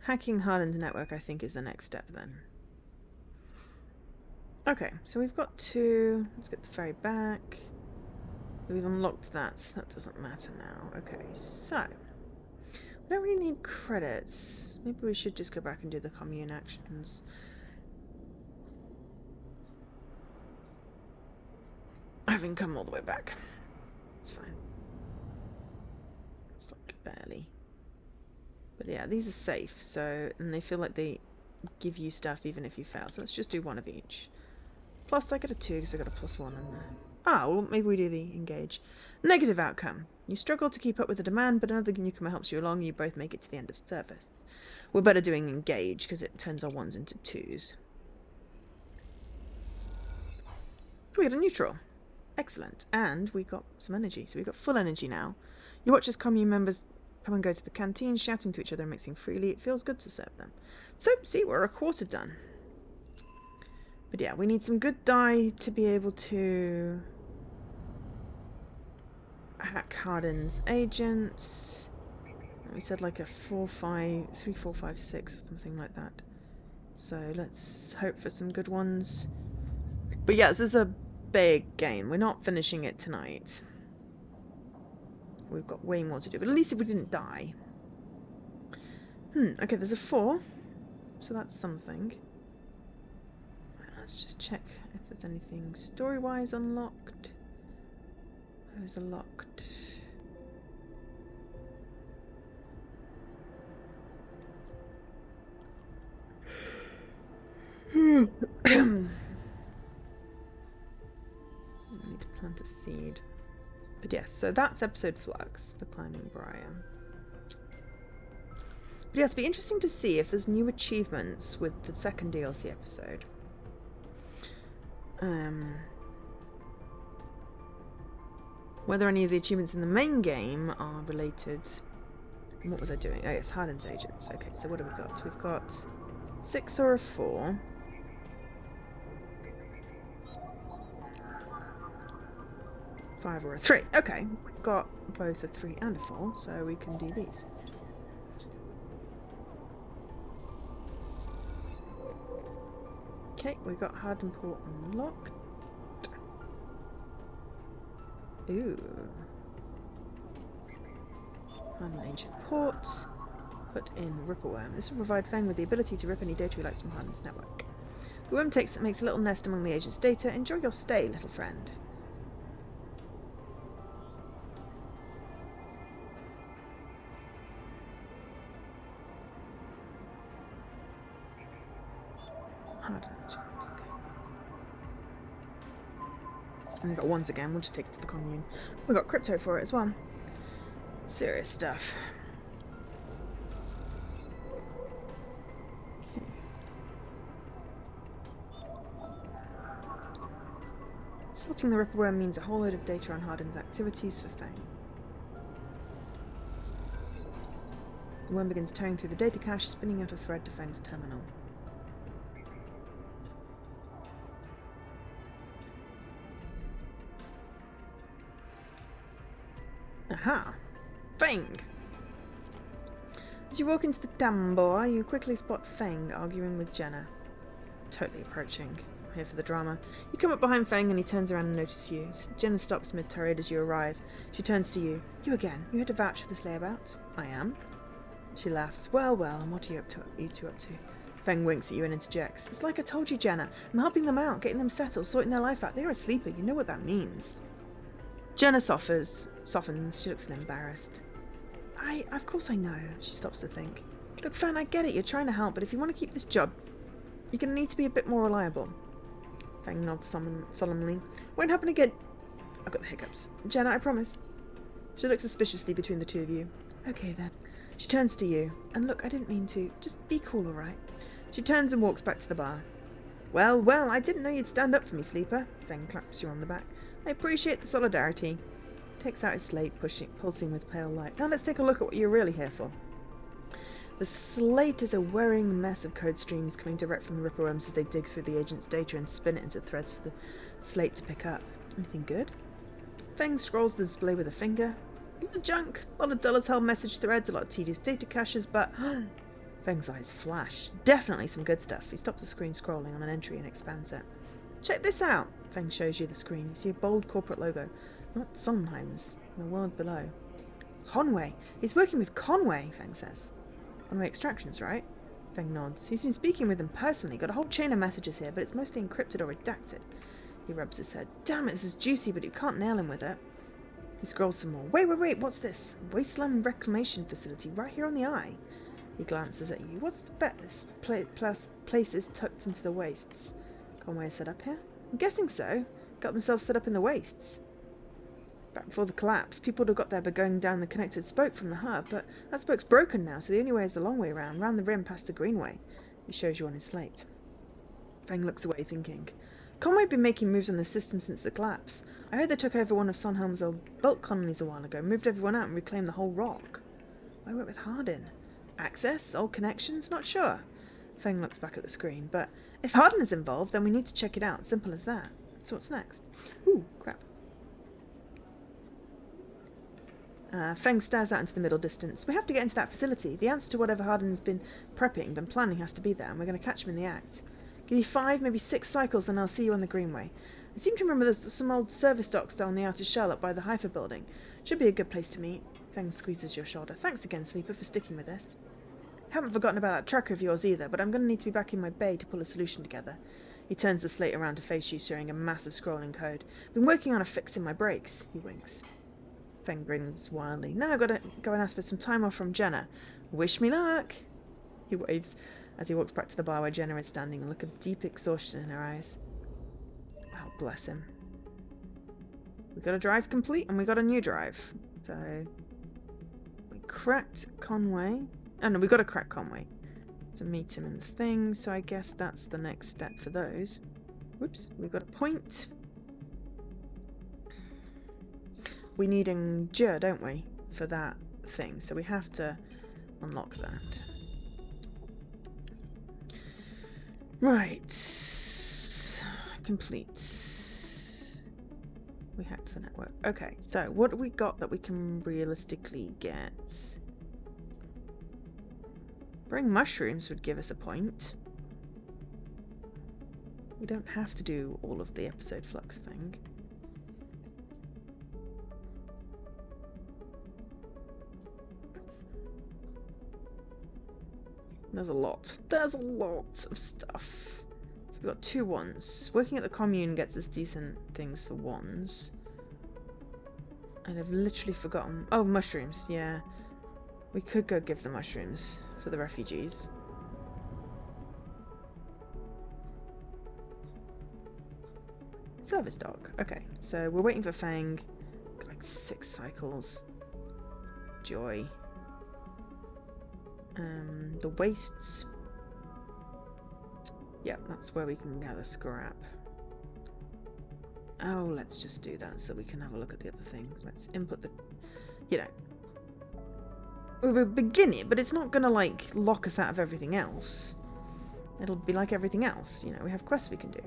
S1: Hacking Harden's network, I think, is the next step then. Okay, so we've got 2. Let's get the ferry back. We've unlocked that. That doesn't matter now. Okay, so we don't really need credits. Maybe we should just go back and do the commune actions. Having come all the way back. It's fine. It's like barely. But yeah, these are safe, so, and they feel like they give you stuff even if you fail. So let's just do 1 of each. Plus I get a 2 because I got a +1 in there. Ah, well maybe we do the engage. Negative outcome. You struggle to keep up with the demand, but another newcomer helps you along. You both make it to the end of service. We're better doing engage because it turns our 1s into 2s. We get a neutral. Excellent. And we got some energy. So we've got full energy now. You watch as commune members come and go to the canteen, shouting to each other and mixing freely. It feels good to serve them. So, see, we're a quarter done. But yeah, we need some good dye to be able to hack Harden's agents. We said like a 3, 4, 5, 6 or something like that. So let's hope for some good ones. But yeah, this is a big game. We're not finishing it tonight. We've got way more to do. But at least if we didn't die. Okay, there's a 4. So that's something. Right, let's just check if there's anything story-wise unlocked. Those are locked. I need to plant a seed. But yes, so that's episode Flux, the Climbing Briar. But yes, it'd be interesting to see if there's new achievements with the second DLC episode. Whether any of the achievements in the main game are related. And what was I doing? Oh yes, Harden's Agents. Okay, so what have we got? We've got 6 or a 4. Five or a 3. Okay, we've got both a 3 and a 4, so we can do these. Okay, we got Harden Port unlocked. Ooh. Harden Ancient Port. Put in Ripperworm. This will provide Fang with the ability to rip any data he likes from Harden's network. The worm makes a little nest among the agent's data. Enjoy your stay, little friend. Harden Agent, okay. And we've got ones again, we'll just take it to the commune. We've got crypto for it as well. Serious stuff. Okay. Slotting the Ripperworm means a whole load of data on Harden's activities for Fang. The worm begins tearing through the data cache, spinning out a thread to Fang's terminal. Aha! Fang! As you walk into the tambour, you quickly spot Fang arguing with Jenna. Totally approaching. Here for the drama. You come up behind Fang and he turns around and notices you. Jenna stops mid-tirade as you arrive. She turns to you. You again. You had to vouch for this layabout? I am. She laughs. Well, and what are you two up to? Fang winks at you and interjects. It's like I told you, Jenna. I'm helping them out, getting them settled, sorting their life out. They're a sleeper. You know what that means. Jenna softens. She looks embarrassed. Of course I know. She stops to think. Look, Fan, I get it. You're trying to help, but if you want to keep this job, you're going to need to be a bit more reliable. Fang nods solemnly. Won't happen again. I've got the hiccups. Jenna, I promise. She looks suspiciously between the two of you. Okay, then. She turns to you. And look, I didn't mean to. Just be cool, all right? She turns and walks back to the bar. Well, I didn't know you'd stand up for me, Sleeper. Fang claps you on the back. I appreciate the solidarity. Takes out his slate, pulsing with pale light. Now let's take a look at what you're really here for. The slate is a whirring mess of code streams coming direct from the Ripperworms as they dig through the agent's data and spin it into threads for the slate to pick up. Anything good? Fang scrolls the display with a finger. A lot of junk, a lot of dull as hell message threads, a lot of tedious data caches, but Fang's eyes flash. Definitely some good stuff. He stops the screen scrolling on an entry and expands it. Check this out! Fang shows you the screen. You see a bold corporate logo. Not Sondheim's, in the world below. Conway! He's working with Conway, Fang says. Conway Extractions, right? Fang nods. He's been speaking with them personally. Got a whole chain of messages here, but it's mostly encrypted or redacted. He rubs his head. Damn it, this is juicy, but you can't nail him with it. He scrolls some more. Wait, what's this? Wasteland Reclamation Facility, right here on the eye. He glances at you. What's the bet this place is tucked into the wastes? Conway is set up here? I'm guessing so. Got themselves set up in the wastes. Back before the collapse, people would have got there by going down the connected spoke from the hub, but that spoke's broken now, so the only way is the long way round the rim past the greenway. He shows you on his slate. Fang looks away, thinking. Conway had been making moves on the system since the collapse. I heard they took over one of Sondheim's old bulk colonies a while ago, moved everyone out and reclaimed the whole rock. I work with Harden. Access? Old connections? Not sure. Fang looks back at the screen, but if Harden is involved, then we need to check it out. Simple as that. So what's next? Ooh, crap. Feng stares out into the middle distance. We have to get into that facility. The answer to whatever Harden's been planning has to be there, and we're going to catch him in the act. Give me 5, maybe 6 cycles, and I'll see you on the Greenway. I seem to remember there's some old service docks down the outer shell up by the Haifa building. Should be a good place to meet. Feng squeezes your shoulder. Thanks again, Sleeper, for sticking with this. Haven't forgotten about that tracker of yours either, but I'm going to need to be back in my bay to pull a solution together. He turns the slate around to face you, showing a massive scrolling code. Been working on a fix in my brakes. He winks. Feng grins wildly. Now I've got to go and ask for some time off from Jenna. Wish me luck. He waves as he walks back to the bar where Jenna is standing, a look of deep exhaustion in her eyes. Oh, bless him. We got a drive complete, and we got a new drive. So we cracked Conway. Oh no, we got to crack Conway to meet him in the thing. So I guess that's the next step for those. Whoops, we've got a point. We need endure, don't we, for that thing? So we have to unlock that. Right. Complete. We hacked the network. Okay, so what do we got that we can realistically get? Bring mushrooms would give us a point. We don't have to do all of the episode flux thing. There's a lot. There's a lot of stuff. We've got 2 ones. Working at the commune gets us decent things for ones. And I've literally forgotten. Oh, mushrooms. Yeah. We could go give the mushrooms for the refugees. Service dog. Okay, so we're waiting for Fang. Got like 6 cycles. Joy. The wastes. Yep, that's where we can gather scrap. Oh, let's just do that so we can have a look at the other thing. Let's input the... You know. We'll begin it, but it's not gonna, like, lock us out of everything else. It'll be like everything else. You know, we have quests we can do.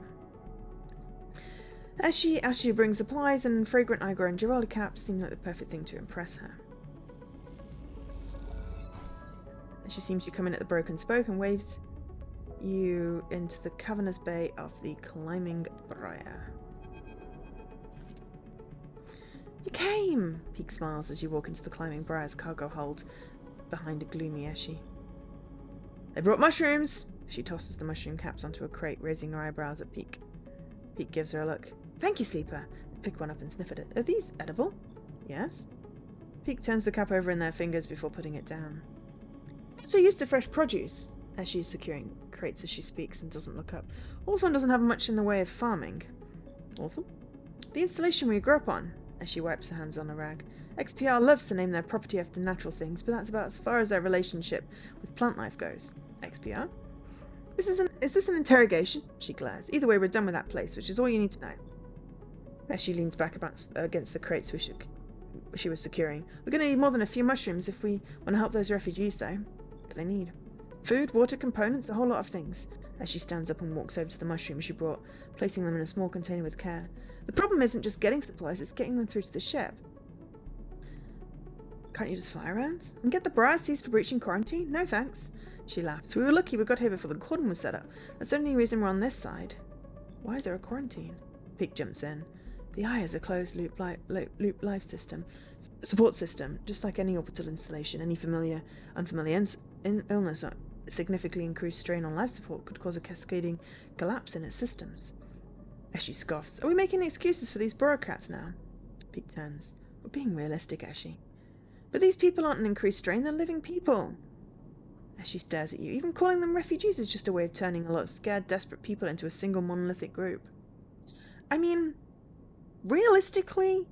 S1: As she brings supplies, and fragrant Igor and Giraldi caps seem like the perfect thing to impress her. She seems to come in at the broken spoke and waves you into the cavernous bay of the climbing briar. You came! Peak smiles as you walk into the climbing briar's cargo hold behind a gloomy Eshi. They brought mushrooms! She tosses the mushroom caps onto a crate, raising her eyebrows at Peak. Peak gives her a look. Thank you, Sleeper. Pick one up and sniff at it. Are these edible? Yes. Peak turns the cap over in their fingers before putting it down. So used to fresh produce, as she's securing crates as she speaks and doesn't look up. Hawthorne doesn't have much in the way of farming. Hawthorne? The installation we grew up on, as she wipes her hands on a rag. XPR loves to name their property after natural things, but that's about as far as their relationship with plant life goes. XPR? Is this an interrogation? She glares. Either way, we're done with that place, which is all you need to know. As she leans back against the crates she was securing. We're going to need more than a few mushrooms if we want to help those refugees, though. What do they need? Food, water, components, a whole lot of things. As she stands up and walks over to the mushrooms she brought, placing them in a small container with care. The problem isn't just getting supplies, it's getting them through to the ship. Can't you just fly around? And get the briar seized for breaching quarantine? No thanks. She laughs. We were lucky we got here before the cordon was set up. That's the only reason we're on this side. Why is there a quarantine? Peak jumps in. The Eye is a closed loop life system, support system, just like any orbital installation. Any unfamiliar illness or significantly increased strain on life support could cause a cascading collapse in its systems. Eshi scoffs. Are we making excuses for these bureaucrats now? Peak turns. We're being realistic, Eshi. But these people aren't an increased strain, they're living people. Eshi stares at you. Even calling them refugees is just a way of turning a lot of scared, desperate people into a single monolithic group. I mean, realistically,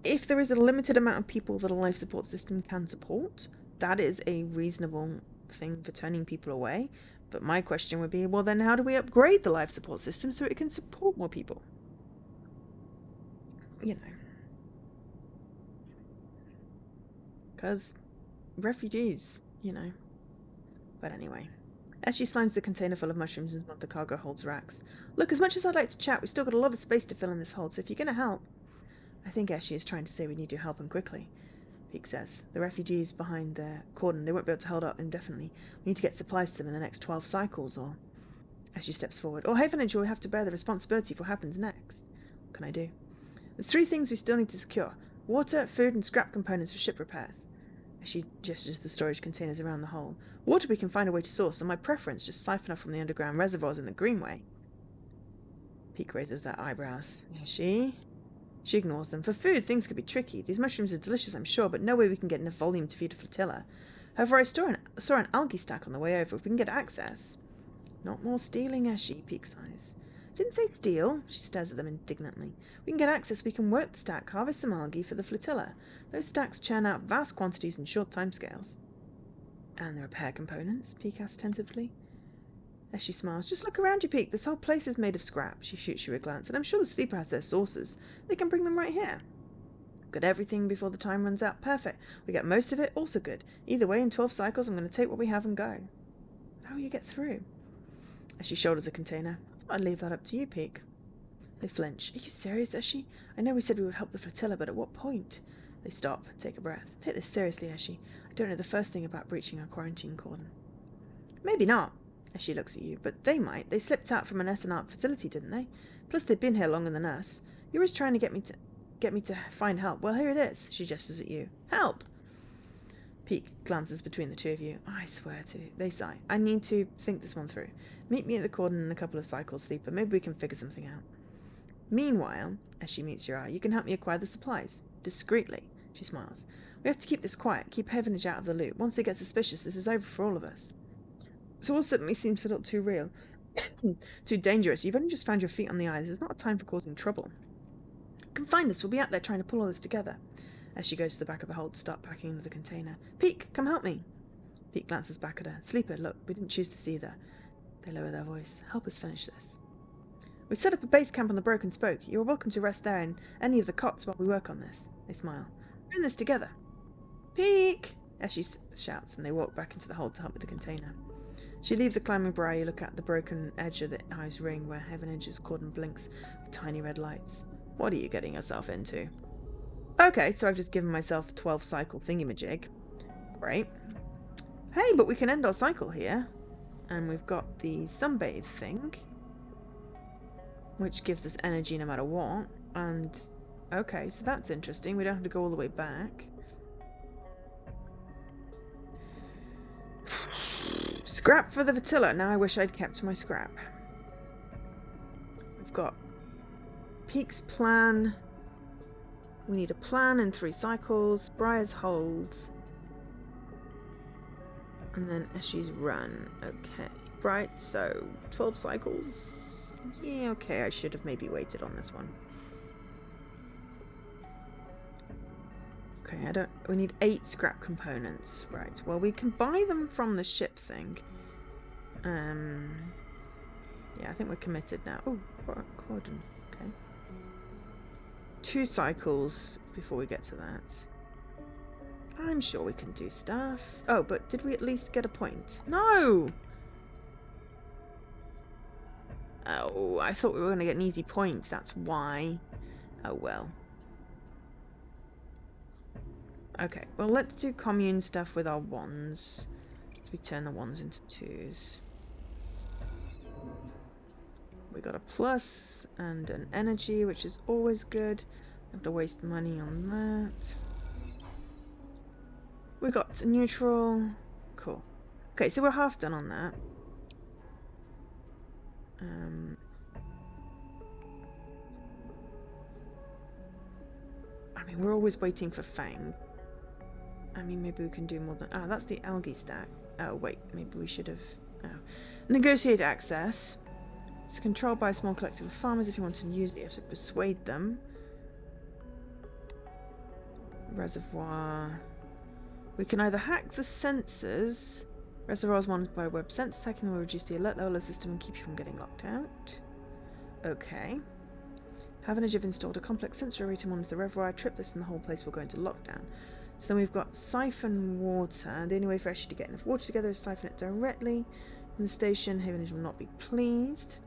S1: if there is a limited amount of people that a life support system can support, that is a reasonable thing for turning people away. But my question would be, well then how do we upgrade the life support system so it can support more people? You know. Because refugees, you know. But anyway. As she slides the container full of mushrooms into one of the cargo hold's racks. Look, as much as I'd like to chat, we've still got a lot of space to fill in this hold, so if you're going to help... I think Eshi is trying to say we need your help and quickly, Peak says. The refugees behind their cordon, they won't be able to hold up indefinitely. We need to get supplies to them in the next 12 cycles, or... As she steps forward. Or Haven and Joy have to bear the responsibility for what happens next. What can I do? There's 3 things we still need to secure. Water, food, and scrap components for ship repairs. She gestures the storage containers around the hole. Water we can find a way to source, and my preference, just siphon off from the underground reservoirs in the greenway. Peak raises their eyebrows. She ignores them. For food, things could be tricky. These mushrooms are delicious, I'm sure, but no way we can get enough volume to feed a flotilla. However, I saw an algae stack on the way over. If we can get access. Not more stealing, Eshi, Peak sighs. Didn't say steal. She stares at them indignantly. We can get access, we can work the stack, harvest some algae for the flotilla. Those stacks churn out vast quantities in short timescales. And the repair components? Peak asks tentatively. As she smiles, just look around you, Peak. This whole place is made of scrap. She shoots you a glance, and I'm sure the sleeper has their sources. They can bring them right here. Got everything before the time runs out. Perfect. We get most of it, also good. Either way, in 12 cycles, I'm going to take what we have and go. How will you get through? As she shoulders a container. I'd leave that up to you, Peak. They flinch. Are you serious, Eshi? I know we said we would help the flotilla, but at what point? They stop, take a breath. Take this seriously, Eshi. I don't know the first thing about breaching our quarantine cordon. Maybe not, Eshi looks at you, but they might. They slipped out from an S&R facility, didn't they? Plus, they've been here longer than us. You're always trying to get me to find help. Well, here it is. She gestures at you. Help! Peak glances between the two of you. I swear to. They sigh. I need to think this one through. Meet me at the cordon in a couple of cycles, Sleeper. Maybe we can figure something out. Meanwhile, as she meets your eye, you can help me acquire the supplies. Discreetly. She smiles. We have to keep this quiet. Keep Heavenage out of the loop. Once they get suspicious, this is over for all of us. So all suddenly seems a little too real. Too dangerous. You've only just found your feet on the ice. This is not a time for causing trouble. You can find us. We'll be out there trying to pull all this together. As she goes to the back of the hold to start packing into the container. Peak, come help me. Peak glances back at her. Sleeper, look, we didn't choose this either. They lower their voice. Help us finish this. We've set up a base camp on the Broken Spoke. You're welcome to rest there in any of the cots while we work on this. They smile. We're in this together. Peak! As she shouts, and they walk back into the hold to help with the container. She leaves the climbing briar. You look at the broken edge of the ice ring where Heavenage's cordon blinks with tiny red lights. What are you getting yourself into? Okay, so I've just given myself a 12-cycle thingamajig. Great. Hey, but we can end our cycle here. And we've got the sunbathe thing, which gives us energy no matter what. And, okay, so that's interesting. We don't have to go all the way back. Scrap for the Vatilla. Now I wish I'd kept my scrap. We've got Peak's plan. We need a plan in 3 cycles. Briar's hold. And then Eshi's run. Okay. Right, so 12 cycles. Yeah, okay, I should have maybe waited on this one. Okay, we need 8 scrap components. Right, well, we can buy them from the ship thing. Yeah, I think we're committed now. Oh, cordon. Okay. 2 cycles before we get to that. I'm sure we can do stuff. Oh, but did we at least get a point? No! Oh, I thought we were going to get an easy point. That's why. Oh, well. Okay, well, let's do commune stuff with our wands. So we turn the wands into 2s. We got a plus and an energy, which is always good. Don't have to waste money on that. We got a neutral. Cool. Okay, so we're half done on that. I mean, we're always waiting for Fang. I mean, maybe we can do more than... Ah, that's the algae stack. Oh, wait. Maybe we should have... Oh. Negotiate access. It's controlled by a small collective of farmers. If you want to use it, you have to persuade them. Reservoir. We can either hack the sensors. Reservoirs monitored by a web sensor. Hacking will reduce the alert level of the system and keep you from getting locked out. Okay. Heavenage have installed a complex sensor array to monitor the reservoir. Trip this and the whole place will go into lockdown. So then we've got siphon water. The only way for Ashley to get enough water together is siphon it directly from the station. Heavenage will not be pleased.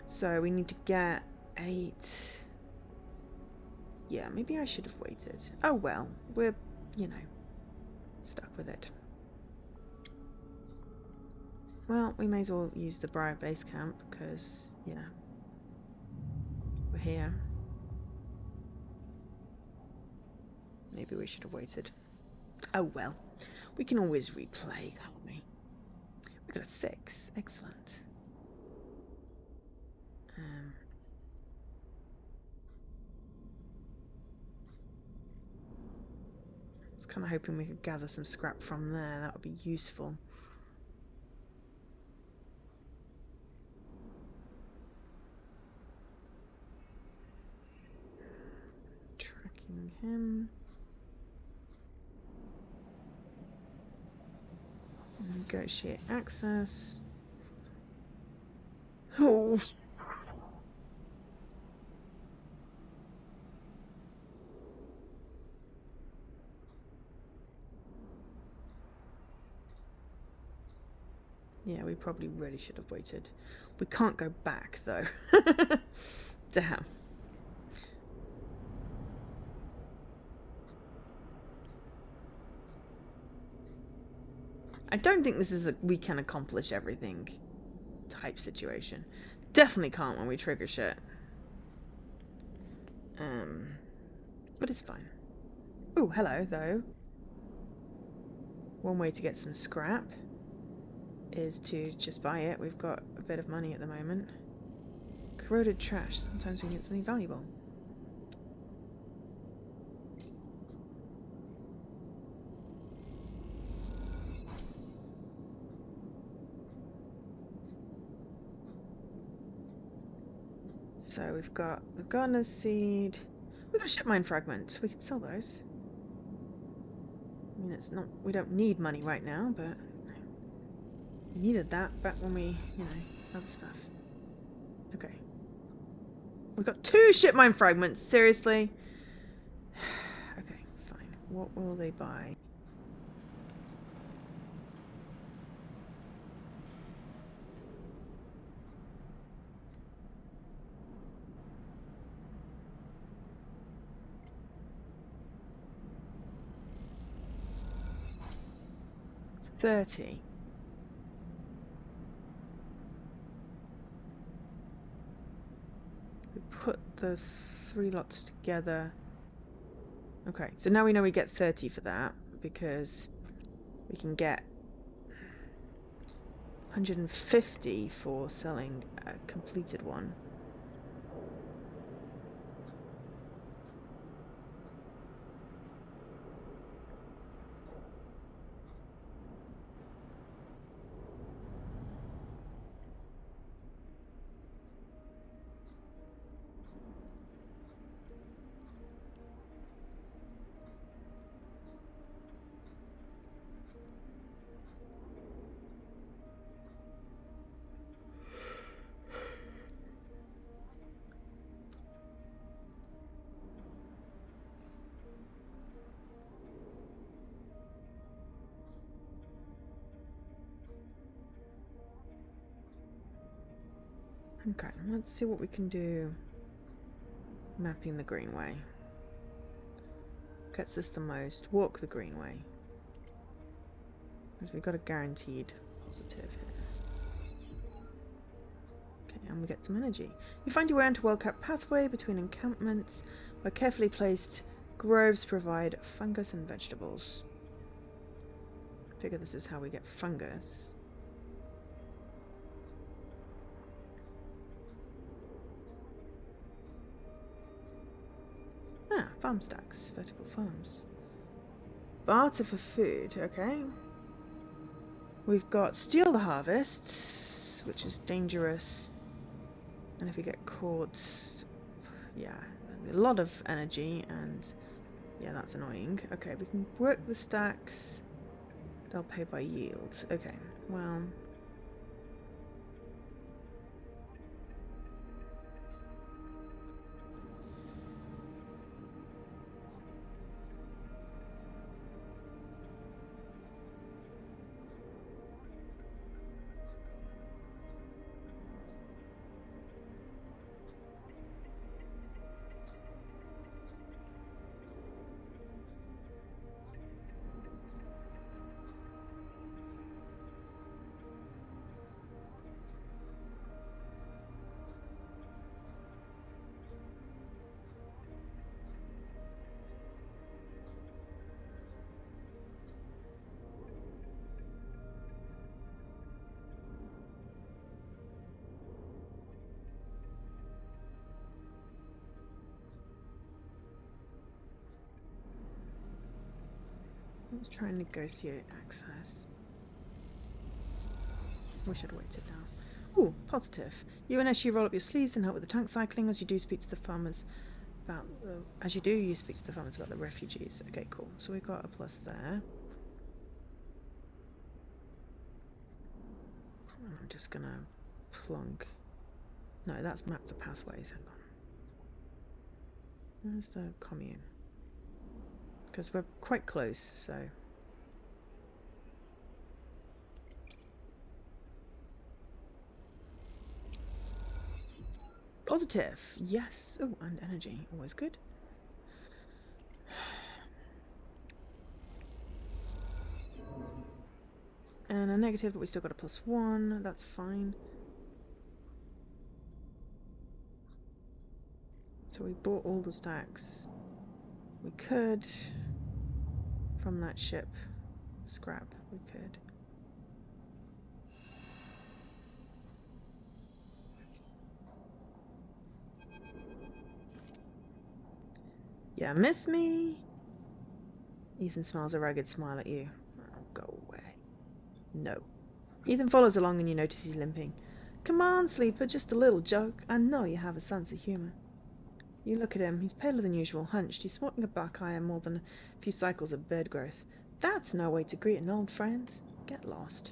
S1: So we need to get 8. Yeah, maybe I should have waited. Oh well, we're, you know, stuck with it. Well, we may as well use the Briar base camp because, you know, we're here. Maybe we should have waited. Oh well. We can always replay, can't we? We got a 6. Excellent. I was kind of hoping we could gather some scrap from there. That would be useful. Tracking him. Negotiate access. Oh. Yeah, we probably really should have waited. We can't go back, though. Damn. I don't think this is a we can accomplish everything type situation. Definitely can't when we trigger shit. But it's fine. Oh, hello, though. One way to get some scrap is to just buy it. We've got a bit of money at the moment. Corroded trash. Sometimes we get something valuable. So we've got the gardener's seed. We've got a ship mine fragment. We could sell those. I mean, it's not. We don't need money right now, but we needed that back when we, other stuff. Okay. We've got 2 ship mine fragments. Seriously. Okay, fine. What will they buy? $30. We put the 3 lots together. Okay, so now we know we get 30 for that because we can get 150 for selling a completed one. Okay, let's see what we can do. Mapping the greenway. Gets us the most. Walk the greenway. Because we've got a guaranteed positive here. Okay, and we get some energy. You find your way onto a well-kept pathway between encampments where carefully placed groves provide fungus and vegetables. I figure this is how we get fungus. Ah, farm stacks. Vertical farms. Barter for food, okay. We've got steal the harvests, which is dangerous. And if we get caught, yeah, a lot of energy and yeah, that's annoying. Okay, we can work the stacks. They'll pay by yield. Okay, well. Let's try and negotiate access. Wish I'd waited now. Ooh, positive. You and Eshu roll up your sleeves and help with the tank cycling as you do speak to the farmers about you speak to the farmers about the refugees. Okay, cool. So we got a plus there. I'm just gonna plunk. No, that's map the pathways. Hang on. Where's the commune? Because we're quite close, so. Positive. Yes. Oh, and energy. Always good. And a negative, but we still got a +1. That's fine. So we bought all the stacks. We could, from that ship, scrap. We could. Yeah, miss me? Ethan smiles a ragged smile at you. Oh, go away. No. Ethan follows along and you notice he's limping. Come on, Sleeper, just a little joke. I know you have a sense of humour. You look at him. He's paler than usual, hunched. He's sporting a black eye and more than a few cycles of beard growth. That's no way to greet an old friend. Get lost.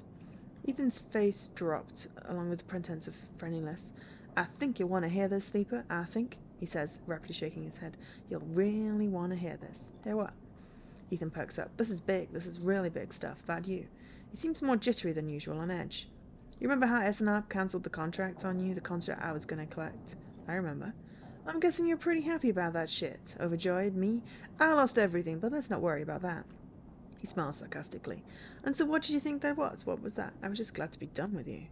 S1: Ethan's face dropped, along with the pretense of friendliness. I think you'll want to hear this, Sleeper. I think, he says, rapidly shaking his head. You'll really want to hear this. Hear what? Ethan perks up. This is big. This is really big stuff about you. He seems more jittery than usual, on edge. You remember how SNR cancelled the contracts on you, the contract I was going to collect? I remember. I'm guessing you're pretty happy about that shit. Overjoyed? Me? I lost everything, but let's not worry about that. He smiles sarcastically. And so what did you think that was? What was that? I was just glad to be done with you.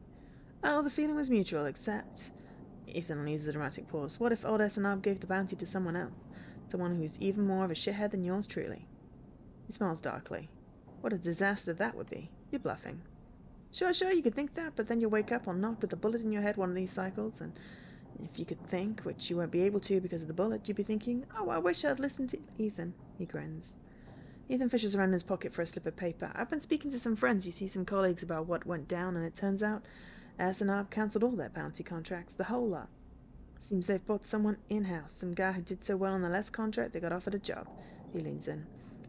S1: Oh, the feeling was mutual, except... Ethan leaves a dramatic pause. What if old SNR gave the bounty to someone else? Someone who's even more of a shithead than yours truly? He smiles darkly. What a disaster that would be. You're bluffing. Sure, you could think that, but then you'll wake up or not with a bullet in your head one of these cycles, and if you could think, which you won't be able to because of the bullet, you'd be thinking, oh, I wish I'd listened to Ethan. He grins. Ethan fishes around in his pocket for a slip of paper. I've been speaking to some friends, you see, some colleagues about what went down, and it turns out S&R cancelled all their bounty contracts, the whole lot. Seems they've bought someone in-house, some guy who did so well on the less contract they got offered a job. He leans in.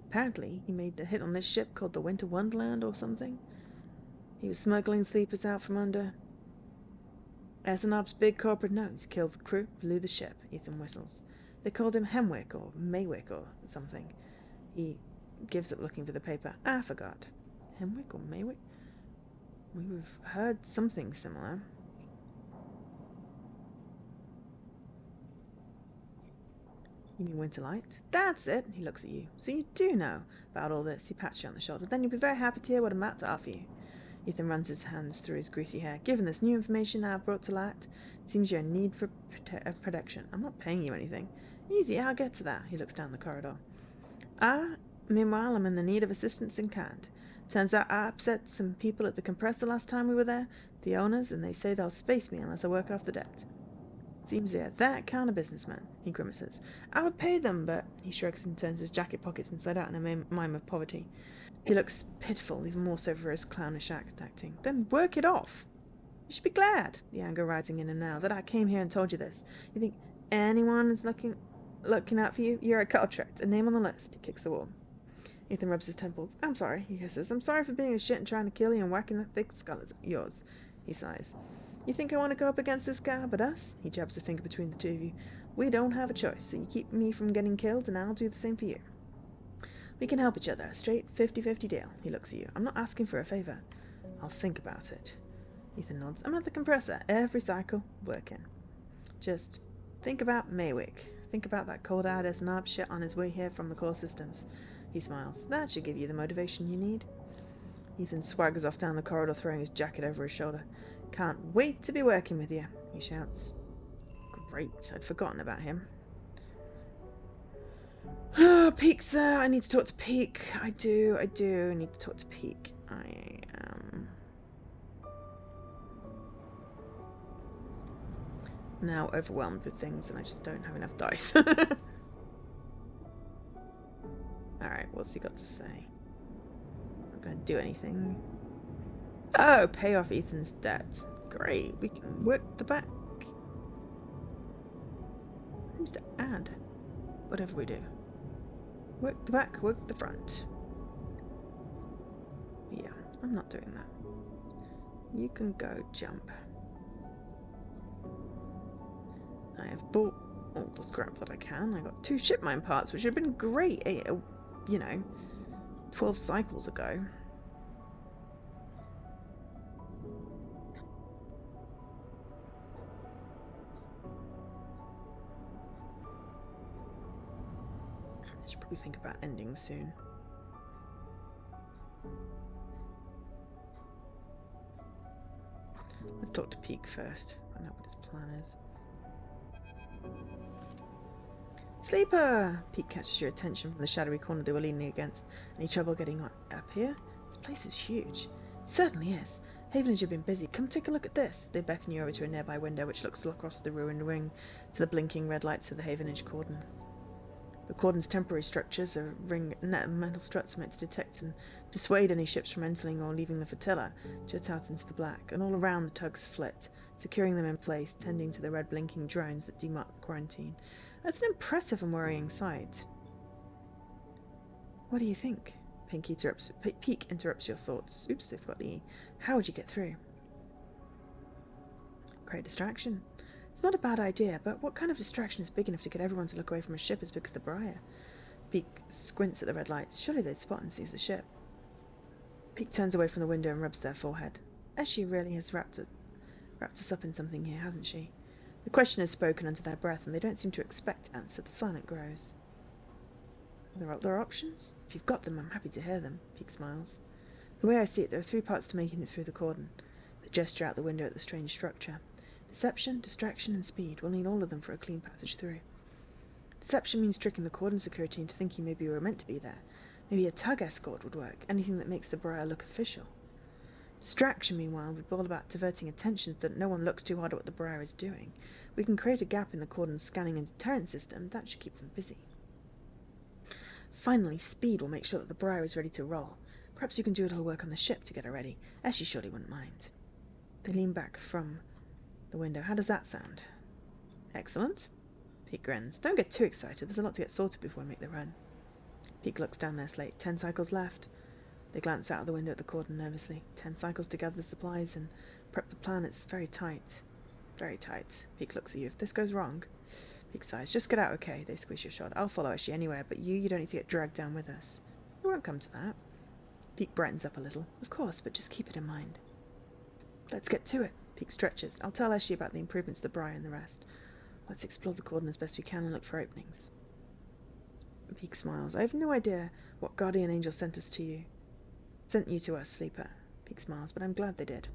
S1: Apparently, he made the hit on this ship called the Winter Wonderland or something. He was smuggling sleepers out from under S&R's big corporate nose. Killed the crew, blew the ship. Ethan whistles. They called him Hemwick or Maywick or something. He gives up looking for the paper. I forgot. Hemwick or Maywick? We've heard something similar. You mean Winterlight? That's it. He looks at you. So you do know about all this. He pats you on the shoulder. Then you'll be very happy to hear what I'm about to offer you. Ethan runs his hands through his greasy hair. Given this new information I've brought to light, it seems you're in need for protection. I'm not paying you anything. Easy, I'll get to that. He looks down the corridor. Meanwhile, I'm in the need of assistance in kind. Turns out I upset some people at the compressor last time we were there, the owners, and they say they'll space me unless I work off the debt. Seems they're that kind of businessman, he grimaces. I would pay them, but he shrugs and turns his jacket pockets inside out in a mime of poverty. He looks pitiful, even more so for his clownish acting. Then work it off. You should be glad, the anger rising in him now, that I came here and told you this. You think anyone is looking out for you? You're a contract, a name on the list. He kicks the wall. Ethan rubs his temples. I'm sorry, he hisses. I'm sorry for being a shit and trying to kill you and whacking that thick skull of yours. He sighs. You think I want to go up against this guy, but us? He jabs a finger between the two of you. We don't have a choice, so you keep me from getting killed, and I'll do the same for you. We can help each other. A straight 50-50 deal. He looks at you. I'm not asking for a favour. I'll think about it. Ethan nods. I'm at the compressor. Every cycle. Working. Just think about Maywick. Think about that cold-eyed S&R shit on his way here from the core systems. He smiles. That should give you the motivation you need. Ethan swaggers off down the corridor, throwing his jacket over his shoulder. Can't wait to be working with you, he shouts. Great. I'd forgotten about him. Peek's there. I need to talk to Peek. I do. I need to talk to Peek. I am now overwhelmed with things and I just don't have enough dice. Alright, what's he got to say? going to do anything. Oh, pay off Ethan's debt. Great, we can work the back. Who's to add? Whatever we do. Work the back, work the front. Yeah, I'm not doing that. You can go jump. I have bought all the scrap that I can. I got 2 ship mine parts, which would have been great, 12 cycles ago. I should probably think about ending soon. Let's talk to Peak first. Find out what his plan is. Sleeper! Peak catches your attention from the shadowy corner they were leaning against. Any trouble getting up here? This place is huge. It certainly is. Havenage have been busy. Come take a look at this. They beckon you over to a nearby window which looks across the ruined wing to the blinking red lights of the Havenage cordon. The cordon's temporary structures are net of metal struts meant to detect and dissuade any ships from entering or leaving the flotilla, jut out into the black, and all around the tugs flit, securing them in place, tending to the red blinking drones that demark quarantine. That's an impressive and worrying sight. What do you think? Peak interrupts your thoughts. Oops, they've got the E. How would you get through? Great distraction. It's not a bad idea, but what kind of distraction is big enough to get everyone to look away from a ship as big as the Briar? Peak squints at the red lights. Surely they'd spot and seize the ship. Peak turns away from the window and rubs their forehead. Eshe really has wrapped us up in something here, hasn't she? The question is spoken under their breath, and they don't seem to expect answer. The silence grows. There are other options? If you've got them, I'm happy to hear them. Peak smiles. The way I see it, there are 3 parts to making it through the cordon. They gesture out the window at the strange structure. Deception, distraction, and speed. We'll need all of them for a clean passage through. Deception means tricking the cordon security into thinking maybe we were meant to be there. Maybe a tug escort would work. Anything that makes the Briar look official. Distraction, meanwhile, would be all about diverting attention so that no one looks too hard at what the Briar is doing. We can create a gap in the cordon's scanning and deterrent system. That should keep them busy. Finally, speed will make sure that the Briar is ready to roll. Perhaps you can do a little work on the ship to get her ready. Eshe surely wouldn't mind. They lean back from the window. How does that sound? Excellent. Peak grins. Don't get too excited. There's a lot to get sorted before we make the run. Peak looks down their slate. 10 cycles left. They glance out of the window at the cordon nervously. 10 cycles to gather the supplies and prep the plan. It's very tight. Very tight. Peak looks at you. If this goes wrong... Peak sighs. Just get out, okay? They squish your shot. I'll follow Eshe anywhere, but you don't need to get dragged down with us. It won't come to that. Peak brightens up a little. Of course, but just keep it in mind. Let's get to it. Peak stretches. I'll tell Eshe about the improvements to the Briar and the rest. Let's explore the cordon as best we can and look for openings. Peak smiles. I have no idea what guardian angel sent you to us, Sleeper. Peak smiles, but I'm glad they did.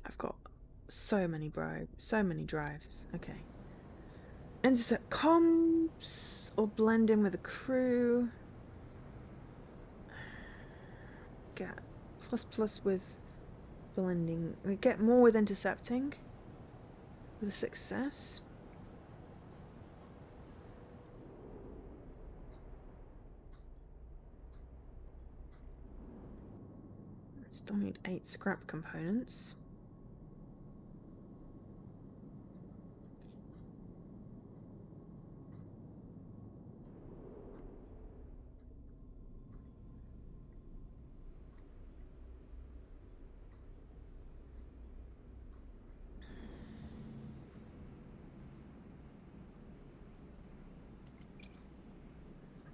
S1: I've got so many drives. Okay. Intercept comms or blend in with the crew. Get ++ with blending. We get more with intercepting. With a success. Still need 8 scrap components.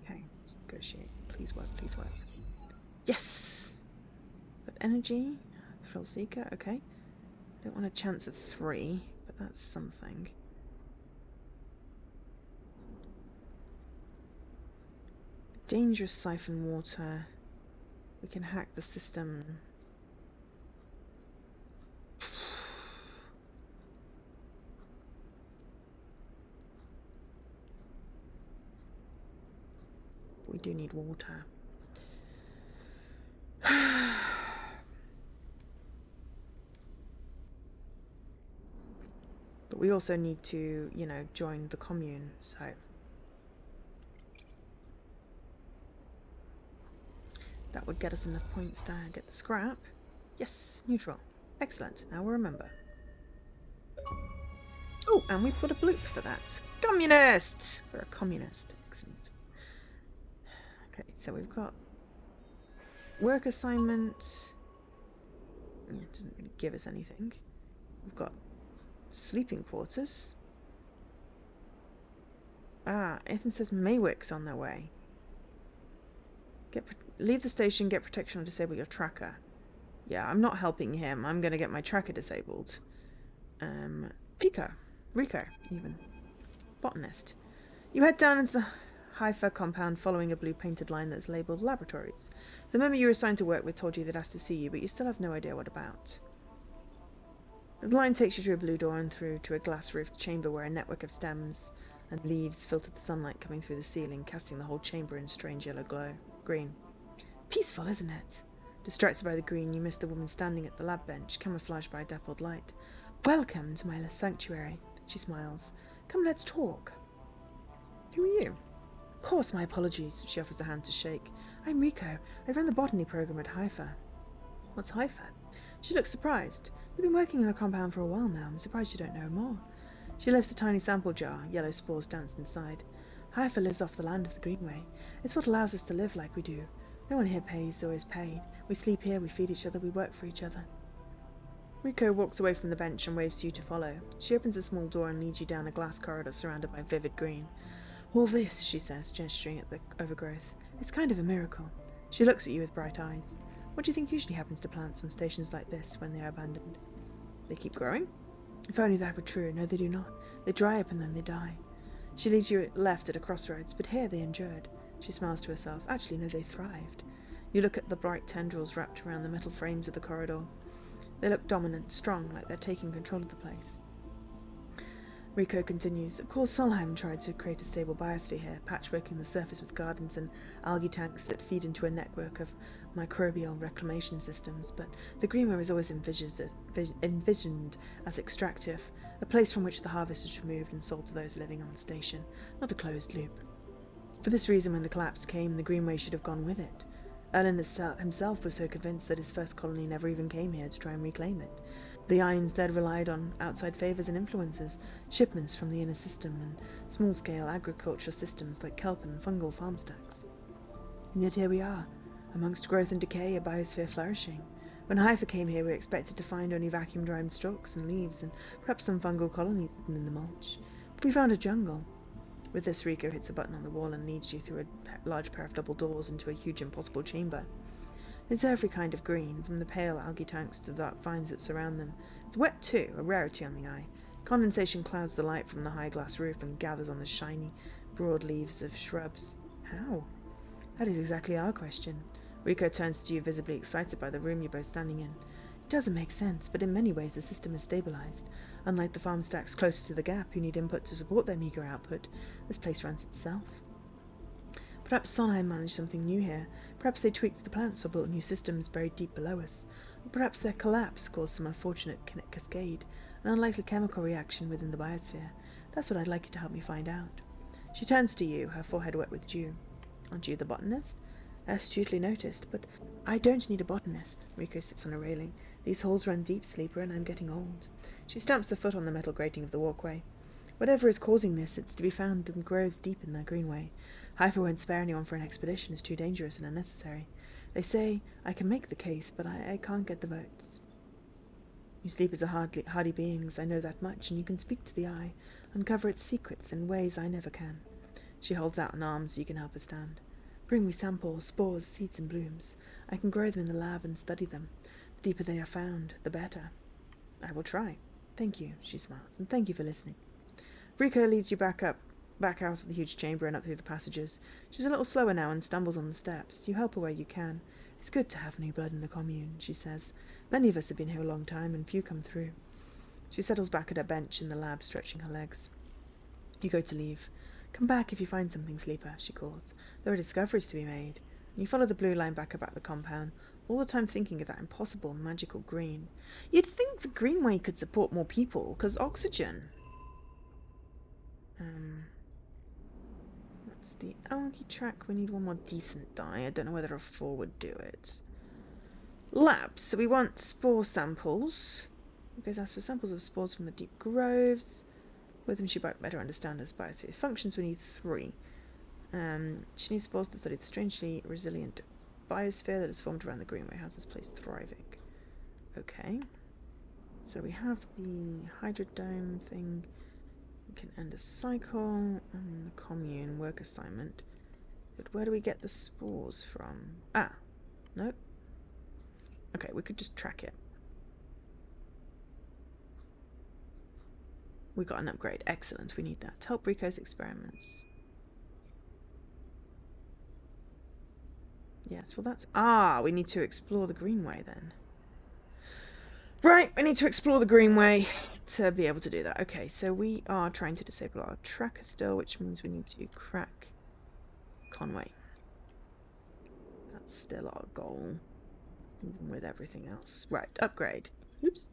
S1: Okay, let's negotiate. Please work, please work. Yes! But energy, Thrill Seeker, okay. Don't want a chance of 3, but that's something. Dangerous siphon water. We can hack the system. We do need water. But we also need to, join the commune, so... That would get us enough points to get the scrap. Yes, neutral. Excellent. Now we'll remember. Oh, and we've got a bloop for that. Communist! We're a communist. Excellent. Okay, so we've got work assignment. Yeah, it doesn't really give us anything. We've got sleeping quarters. Ah, Ethan says Maywick's on their way. Leave the station, get protection, or disable your tracker. Yeah, I'm not helping him. I'm going to get my tracker disabled. Rico, even. Botanist. You head down into the Haifa compound following a blue painted line that's labelled laboratories. The member you were assigned to work with told you they'd asked to see you, but you still have no idea what about. The line takes you through a blue door and through to a glass-roofed chamber where a network of stems and leaves filter the sunlight coming through the ceiling, casting the whole chamber in strange yellow glow. Green. Peaceful, isn't it? Distracted by the green, you miss the woman standing at the lab bench, camouflaged by a dappled light. Welcome to my sanctuary, she smiles. Come, let's talk. Who are you? Of course, my apologies, she offers a hand to shake. I'm Rico. I run the botany program at Haifa. What's Haifa? She looks surprised. You've been working in the compound for a while now. I'm surprised you don't know more. She lifts a tiny sample jar. Yellow spores dance inside. Haifa lives off the land of the Greenway. It's what allows us to live like we do. No one here pays or is paid. We sleep here, we feed each other, we work for each other. Rico walks away from the bench and waves to you to follow. She opens a small door and leads you down a glass corridor surrounded by vivid green. All this, she says, gesturing at the overgrowth, it's kind of a miracle. She looks at you with bright eyes. What do you think usually happens to plants on stations like this when they are abandoned? They keep growing? If only that were true. No, they do not. They dry up and then they die. She leads you left at a crossroads, but here they endured. She smiles to herself. Actually, no, they thrived. You look at the bright tendrils wrapped around the metal frames of the corridor. They look dominant, strong, like they're taking control of the place. Rico continues. Of course, Solheim tried to create a stable biosphere here, patchworking the surface with gardens and algae tanks that feed into a network of microbial reclamation systems, but the Greenway was always envisioned as extractive, a place from which the harvest is removed and sold to those living on station, not a closed loop. For this reason, when the collapse came, the Greenway should have gone with it. Erlen himself was so convinced that his first colony never even came here to try and reclaim it. The Irons then relied on outside favours and influences, shipments from the inner system, and small-scale agricultural systems like kelp and fungal farm stacks. And yet here we are, amongst growth and decay, a biosphere flourishing. When Haifa came here, we expected to find only vacuum-dried stalks and leaves, and perhaps some fungal colonies in the mulch. But we found a jungle. With this, Rico hits a button on the wall and leads you through a large pair of double doors into a huge impossible chamber. It's every kind of green, from the pale algae tanks to the dark vines that surround them. It's wet too, a rarity on the eye. Condensation clouds the light from the high glass roof and gathers on the shiny, broad leaves of shrubs. How? That is exactly our question. Rico turns to you, visibly excited by the room you're both standing in. It doesn't make sense, but in many ways the system is stabilized. Unlike the farm stacks closer to the gap, who need input to support their meager output, this place runs itself. Perhaps Sonheim managed something new here. Perhaps they tweaked the plants or built new systems buried deep below us. Or perhaps their collapse caused some unfortunate cascade, an unlikely chemical reaction within the biosphere. That's what I'd like you to help me find out. She turns to you, her forehead wet with dew. Aren't you the botanist? Astutely noticed, but I don't need a botanist. Rico sits on a railing. These halls run deep, sleeper, and I'm getting old. She stamps her foot on the metal grating of the walkway. Whatever is causing this, it's to be found in groves deep in the Greenway. Haifa won't spare anyone for an expedition. It's too dangerous and unnecessary. They say I can make the case, but I can't get the votes. You sleep as a hardy beings, I know that much, and you can speak to the eye, uncover its secrets in ways I never can. She holds out an arm so you can help her stand. Bring me samples, spores, seeds, and blooms. I can grow them in the lab and study them. The deeper they are found, the better. I will try. Thank you, she smiles, and thank you for listening. Rico leads you back out of the huge chamber and up through the passages. She's a little slower now and stumbles on the steps. You help her where you can. It's good to have new blood in the commune, she says. Many of us have been here a long time, and few come through. She settles back at her bench in the lab, stretching her legs. You go to leave. Come back if you find something, sleeper, she calls. There are discoveries to be made. You follow the blue line back about the compound, all the time thinking of that impossible magical green. You'd think the Greenway could support more people, 'cause oxygen. Let's That's the algae track. We need one more decent dye. I don't know whether a 4 would do it. Labs. So we want spore samples. Because ask for samples of spores from the deep groves. With them she might better understand as biosphere functions. We need 3. She needs spores to study the strangely resilient biosphere that has formed around the Greenway. How's this place thriving? Okay. So we have the hydrodome thing. We can end a cycle. And the commune work assignment. But where do we get the spores from? Ah. Nope. Okay, we could just track it. We got an upgrade. Excellent. We need that. Help Rico's experiments. Yes, well that's... Ah, we need to explore the Greenway then. Right, we need to explore the Greenway to be able to do that. Okay, so we are trying to disable our tracker still, which means we need to crack Conway. That's still our goal, even with everything else. Right, upgrade. Oops.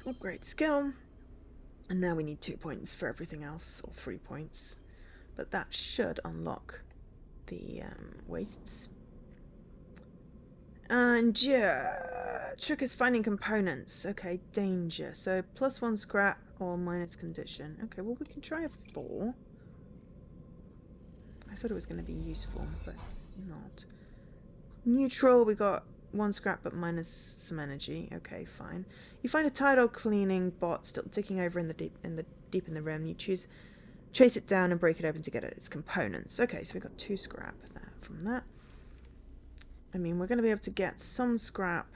S1: Upgrade skill. And now we need 2 points for everything else, or 3 points. But that should unlock the wastes. And yeah, trick is finding components. Okay, danger. So +1 scrap or minus condition. Okay, well we can try a 4. I thought it was going to be useful, but not. Neutral, we got 1 scrap but minus some energy. Okay, fine. You find a tidal cleaning bot still ticking over in the deep in the rim. You chase it down and break it open to get at its components. Okay, so we got 2 scrap from that. I mean, we're going to be able to get some scrap.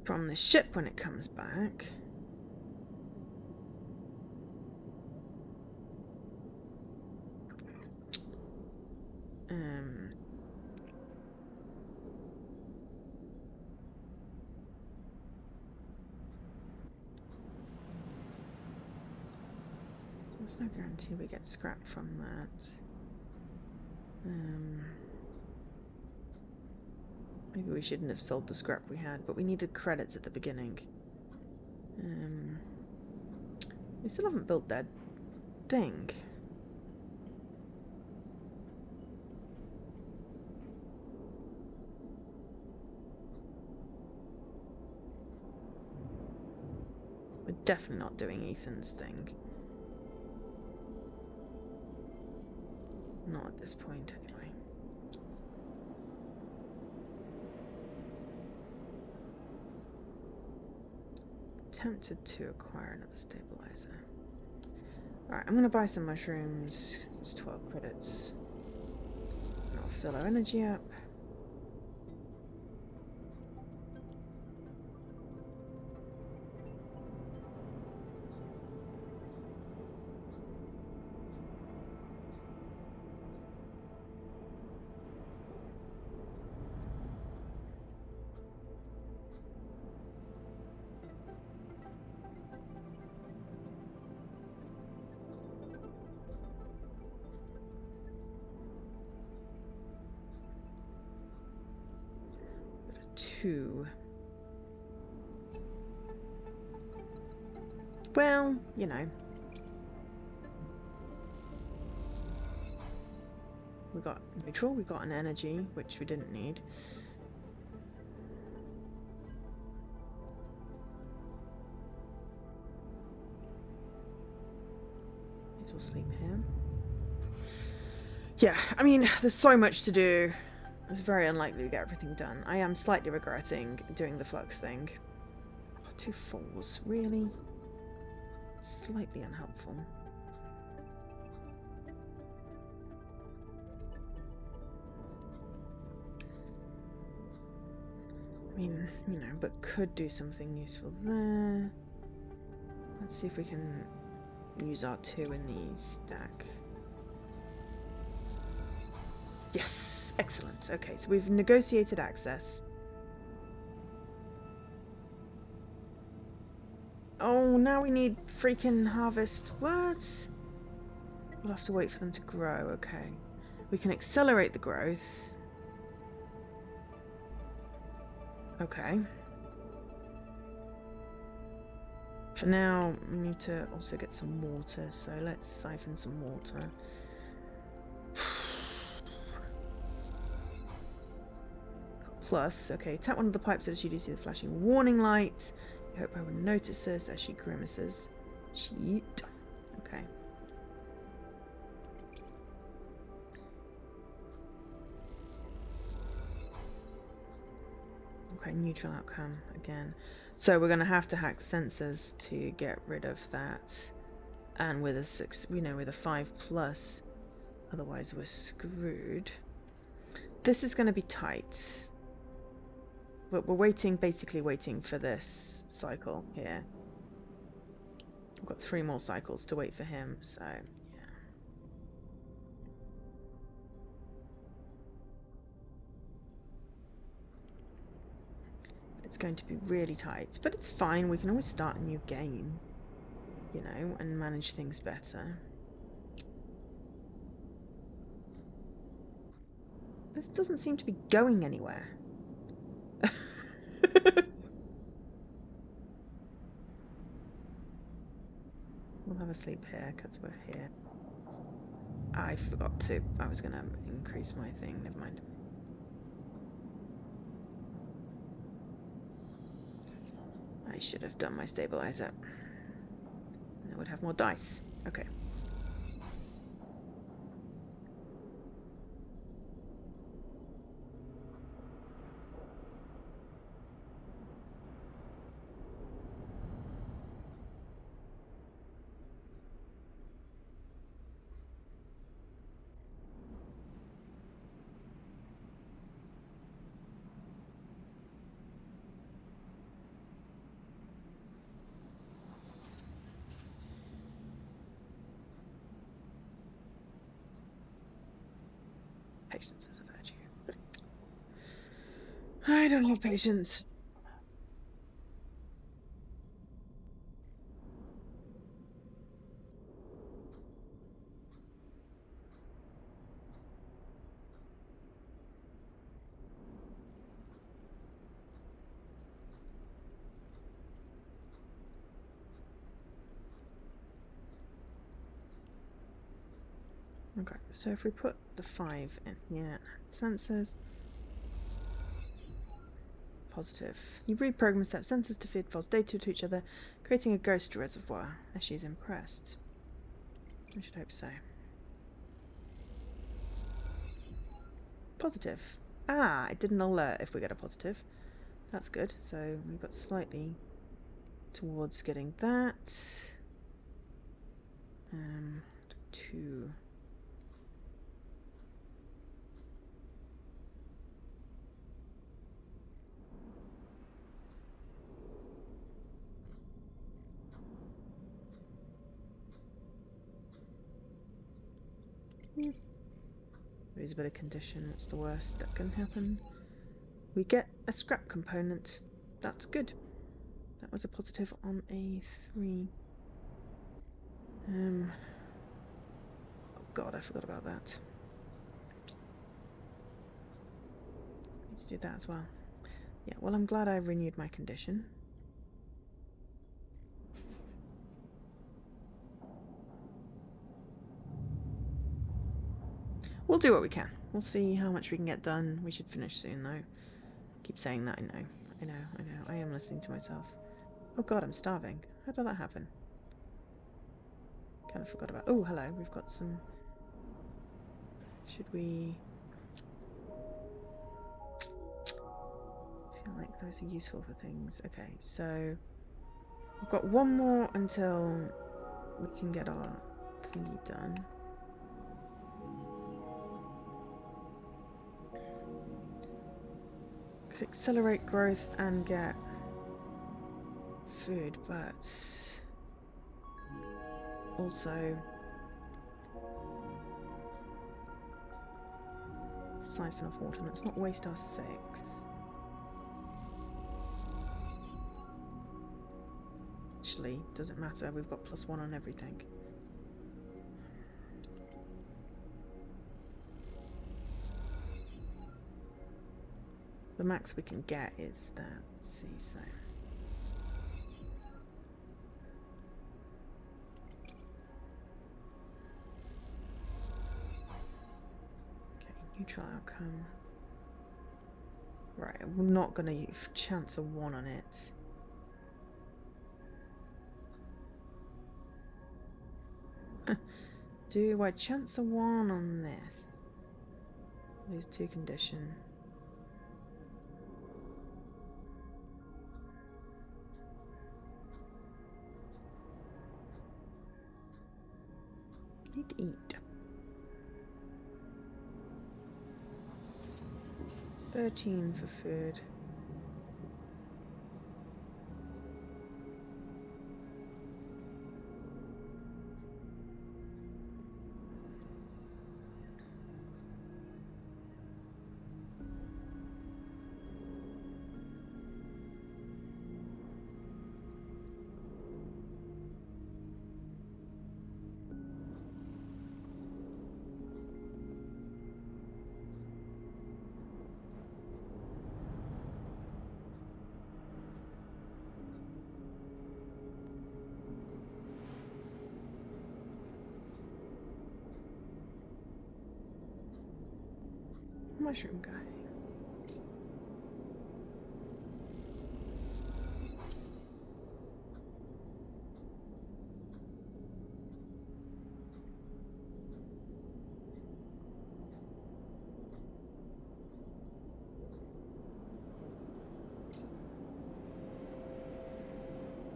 S1: From the ship when it comes back. There's no guarantee we get scrap from that. Maybe we shouldn't have sold the scrap we had, but we needed credits at the beginning. We still haven't built that thing. We're definitely not doing Ethan's thing. Not at this point, anyway. Tempted to acquire another stabilizer. Alright, I'm gonna buy some mushrooms. It's 12 credits. And I'll fill our energy up. Well, you know. We got neutral, we got an energy, which we didn't need. May as well sleep here. Yeah, I mean, there's so much to do. It's very unlikely to get everything done. I am slightly regretting doing the flux thing. Oh, 2 4s, really? Slightly unhelpful. I mean, you know, but could do something useful there. Let's see if we can use our 2 in the stack. Yes, excellent. Okay, so we've negotiated access. Oh, now we need freaking harvest. What? We'll have to wait for them to grow, okay. We can accelerate the growth. Okay. For now, we need to also get some water, so let's siphon some water. Plus, okay, tap one of the pipes as you do see the flashing warning light. I hope I would notice this as she grimaces. Cheat. Okay. Okay, neutral outcome again. So we're going to have to hack the sensors to get rid of that. And with a 6, with a 5+, otherwise we're screwed. This is going to be tight. But we're basically waiting for this cycle here. We've got 3 more cycles to wait for him, so yeah. It's going to be really tight, but it's fine. We can always start a new game, and manage things better. This doesn't seem to be going anywhere. We'll have a sleep here because we're here. I forgot to. I was going to increase my thing. Never mind. I should have done my stabilizer. And I would have more dice. Okay. Patience is a virtue. I don't have patience. Okay, so if we put the 5 in here, sensors. Positive. You reprogram step sensors to feed false data to each other, creating a ghost reservoir. As she's impressed. I should hope so. Positive. Ah, it didn't alert if we get a positive. That's good. So we've got slightly towards getting that. 2. Lose a bit of condition. What's the worst that can happen? We get a scrap component. That's good. That was a positive on a 3. Oh god, I forgot about that. Need to do that as well. Yeah, well, I'm glad I renewed my condition. We'll do what we can. We'll see how much we can get done. We should finish soon, though. Keep saying that, I know. I am listening to myself. Oh god, I'm starving. How did that happen? Kind of forgot about... Oh, hello. We've got some... Should we... I feel like those are useful for things. Okay, so... We've got 1 more until we can get our thingy done. Could accelerate growth and get food, but also siphon off water. Let's not waste our 6. Actually, doesn't matter. We've got +1 on everything. The max we can get is that. Let's see, so. Okay, neutral outcome. Right, we're not going to use chance of 1 on it. Do I chance a 1 on this? Lose 2 condition. Need to eat. 13 for food. Mushroom guy.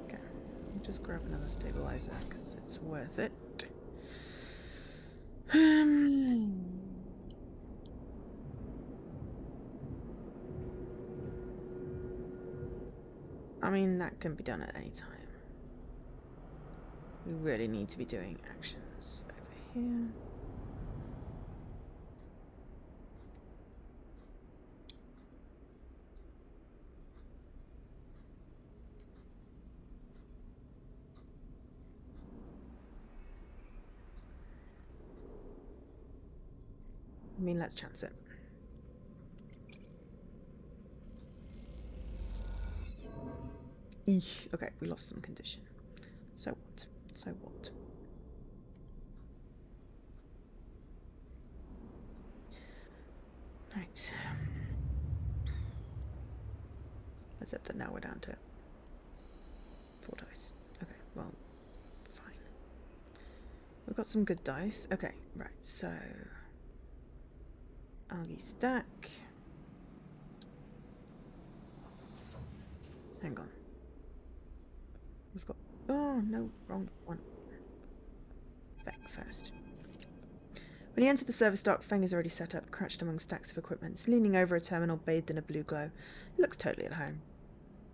S1: Okay, I'll just grab another stabilizer because it's worth it. I mean, that can be done at any time. We really need to be doing actions over here. I mean, let's chance it. Eesh. Okay, we lost some condition. So what? So what? Right. Except that now we're down to 4 dice. Okay, well, fine. We've got some good dice. Okay, right, so algae stack. Hang on. We've got... Oh, no, wrong one. Back first. When he entered the service dock, Feng is already set up, crouched among stacks of equipment, leaning over a terminal bathed in a blue glow. He looks totally at home.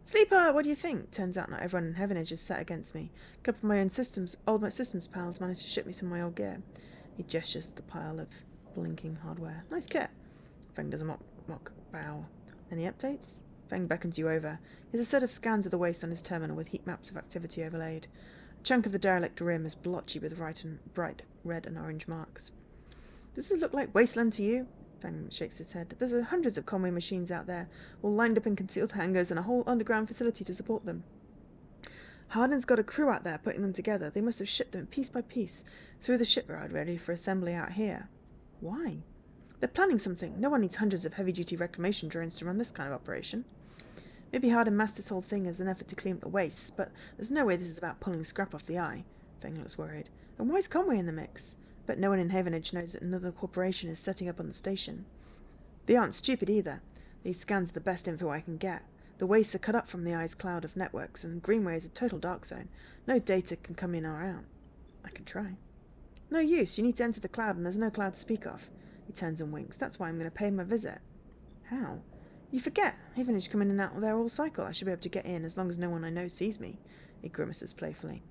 S1: Sleeper, what do you think? Turns out not everyone in Heavenage is set against me. A couple of my own old systems pals managed to ship me some of my old gear. He gestures at the pile of blinking hardware. Nice kit. Feng does a mock bow. Any updates? Feng beckons you over. He has a set of scans of the waste on his terminal with heat maps of activity overlaid. A chunk of the derelict rim is blotchy with bright red and orange marks. Does this look like wasteland to you? Feng shakes his head. There's hundreds of Conway machines out there, all lined up in concealed hangars and a whole underground facility to support them. Hardin's got a crew out there putting them together. They must have shipped them piece by piece through the shipyard ready for assembly out here. Why? They're planning something. No one needs hundreds of heavy-duty reclamation drones to run this kind of operation. Maybe Hardin massed this whole thing as an effort to clean up the wastes, but there's no way this is about pulling scrap off the eye. Feng looks worried. And why is Conway in the mix? But no one in Havenage knows that another corporation is setting up on the station. They aren't stupid either. These scans are the best info I can get. The wastes are cut up from the eye's cloud of networks, and Greenway is a total dark zone. No data can come in or out. I can try. No use. You need to enter the cloud, and there's no cloud to speak of. He turns and winks. That's why I'm going to pay him a visit. How? You forget. Havenage come in and out there all cycle. I should be able to get in as long as no one I know sees me. He grimaces playfully.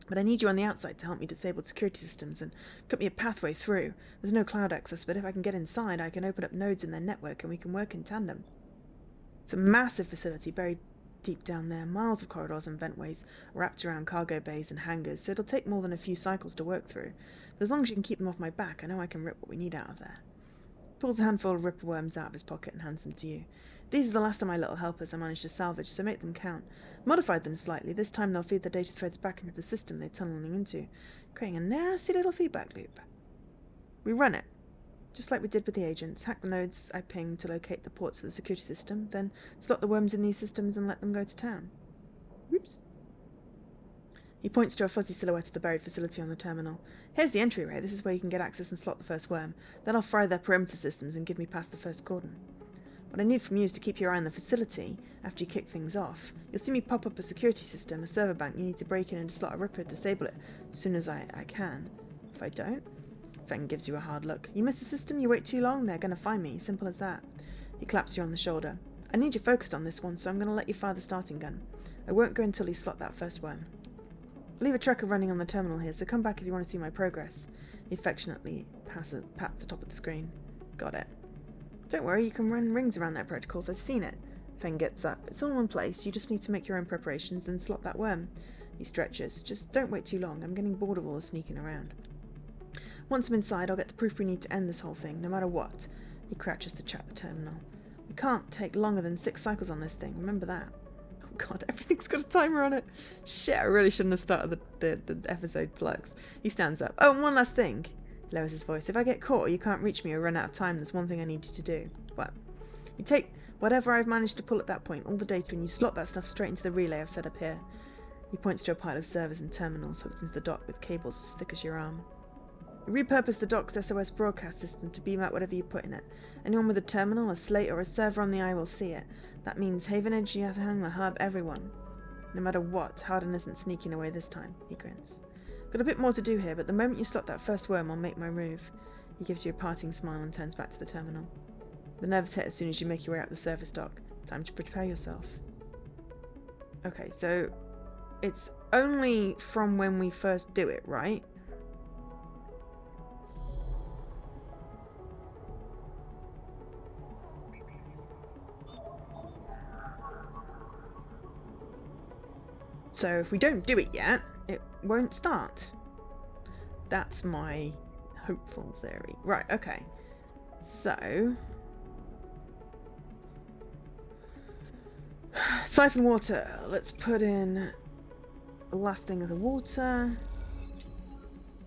S1: But I need you on the outside to help me disable security systems and cut me a pathway through. There's no cloud access, but if I can get inside, I can open up nodes in their network and we can work in tandem. It's a massive facility buried deep down there, miles of corridors and ventways wrapped around cargo bays and hangars, so it'll take more than a few cycles to work through. But as long as you can keep them off my back, I know I can rip what we need out of there. Pulls a handful of ripper worms out of his pocket and hands them to you. These are the last of my little helpers I managed to salvage, so make them count. Modified them slightly. This time they'll feed the data threads back into the system they're tunneling into, creating a nasty little feedback loop. We run it, just like we did with the agents. Hack the nodes I pinged to locate the ports of the security system, then slot the worms in these systems and let them go to town. Whoops. He points to a fuzzy silhouette of the buried facility on the terminal. Here's the entryway. This is where you can get access and slot the first worm. Then I'll fry their perimeter systems and give me past the first cordon. What I need from you is to keep your eye on the facility after you kick things off. You'll see me pop up a security system, a server bank. You need to break in and slot a ripper, disable it as soon as I can. If I don't, Feng gives you a hard look. You miss the system, you wait too long, they're going to find me. Simple as that. He claps you on the shoulder. I need you focused on this one, so I'm going to let you fire the starting gun. I won't go until you slot that first worm. Leave a tracker running on the terminal here, so come back if you want to see my progress. He affectionately pats the top of the screen. Got it. Don't worry, you can run rings around their protocols. I've seen it. Feng gets up. It's all in one place. You just need to make your own preparations and slot that worm. He stretches. Just don't wait too long. I'm getting bored of all the sneaking around. Once I'm inside, I'll get the proof we need to end this whole thing, no matter what. He crouches to check the terminal. We can't take longer than 6 cycles on this thing. Remember that. Oh god, everything's got a timer on it. Shit, I really shouldn't have started the episode flux. He stands up. Oh, and one last thing. He lowers his voice. If I get caught or you can't reach me or run out of time, there's one thing I need you to do. What? You take whatever I've managed to pull at that point, all the data, and you slot that stuff straight into the relay I've set up here. He points to a pile of servers and terminals hooked into the dock with cables as thick as your arm. You repurpose the dock's SOS broadcast system to beam out whatever you put in it. Anyone with a terminal, a slate, or a server on the eye will see it. That means Havenage, Yathang, the hub, everyone. No matter what, Harden isn't sneaking away this time. He grins. Got a bit more to do here, but the moment you slot that first worm, I'll make my move. He gives you a parting smile and turns back to the terminal. The nerves hit as soon as you make your way out the service dock. Time to prepare yourself. Okay, so it's only from when we first do it, right? So if we don't do it yet, it won't start. That's my hopeful theory. Right, okay. So... siphon water. Let's put in the last thing of the water.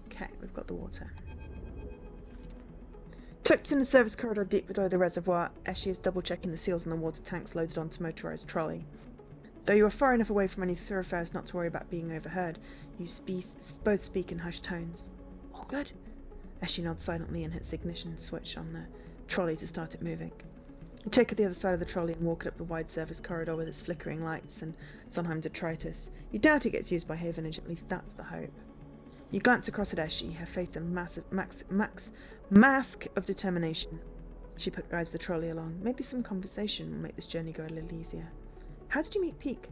S1: Okay, we've got the water. Tucked in the service corridor deep below the reservoir, Eshi is double-checking the seals in the water tanks loaded onto motorized trolley. Though you are far enough away from any thoroughfares not to worry about being overheard, you both speak in hushed tones. All good? Eshi nods silently and hits the ignition switch on the trolley to start it moving. You take it the other side of the trolley and walk it up the wide service corridor with its flickering lights and Sondheim detritus. You doubt it gets used by Havenage, at least that's the hope. You glance across at Eshi, her face a massive mask of determination. She guides the trolley along. Maybe some conversation will make this journey go a little easier. How did you meet Peak?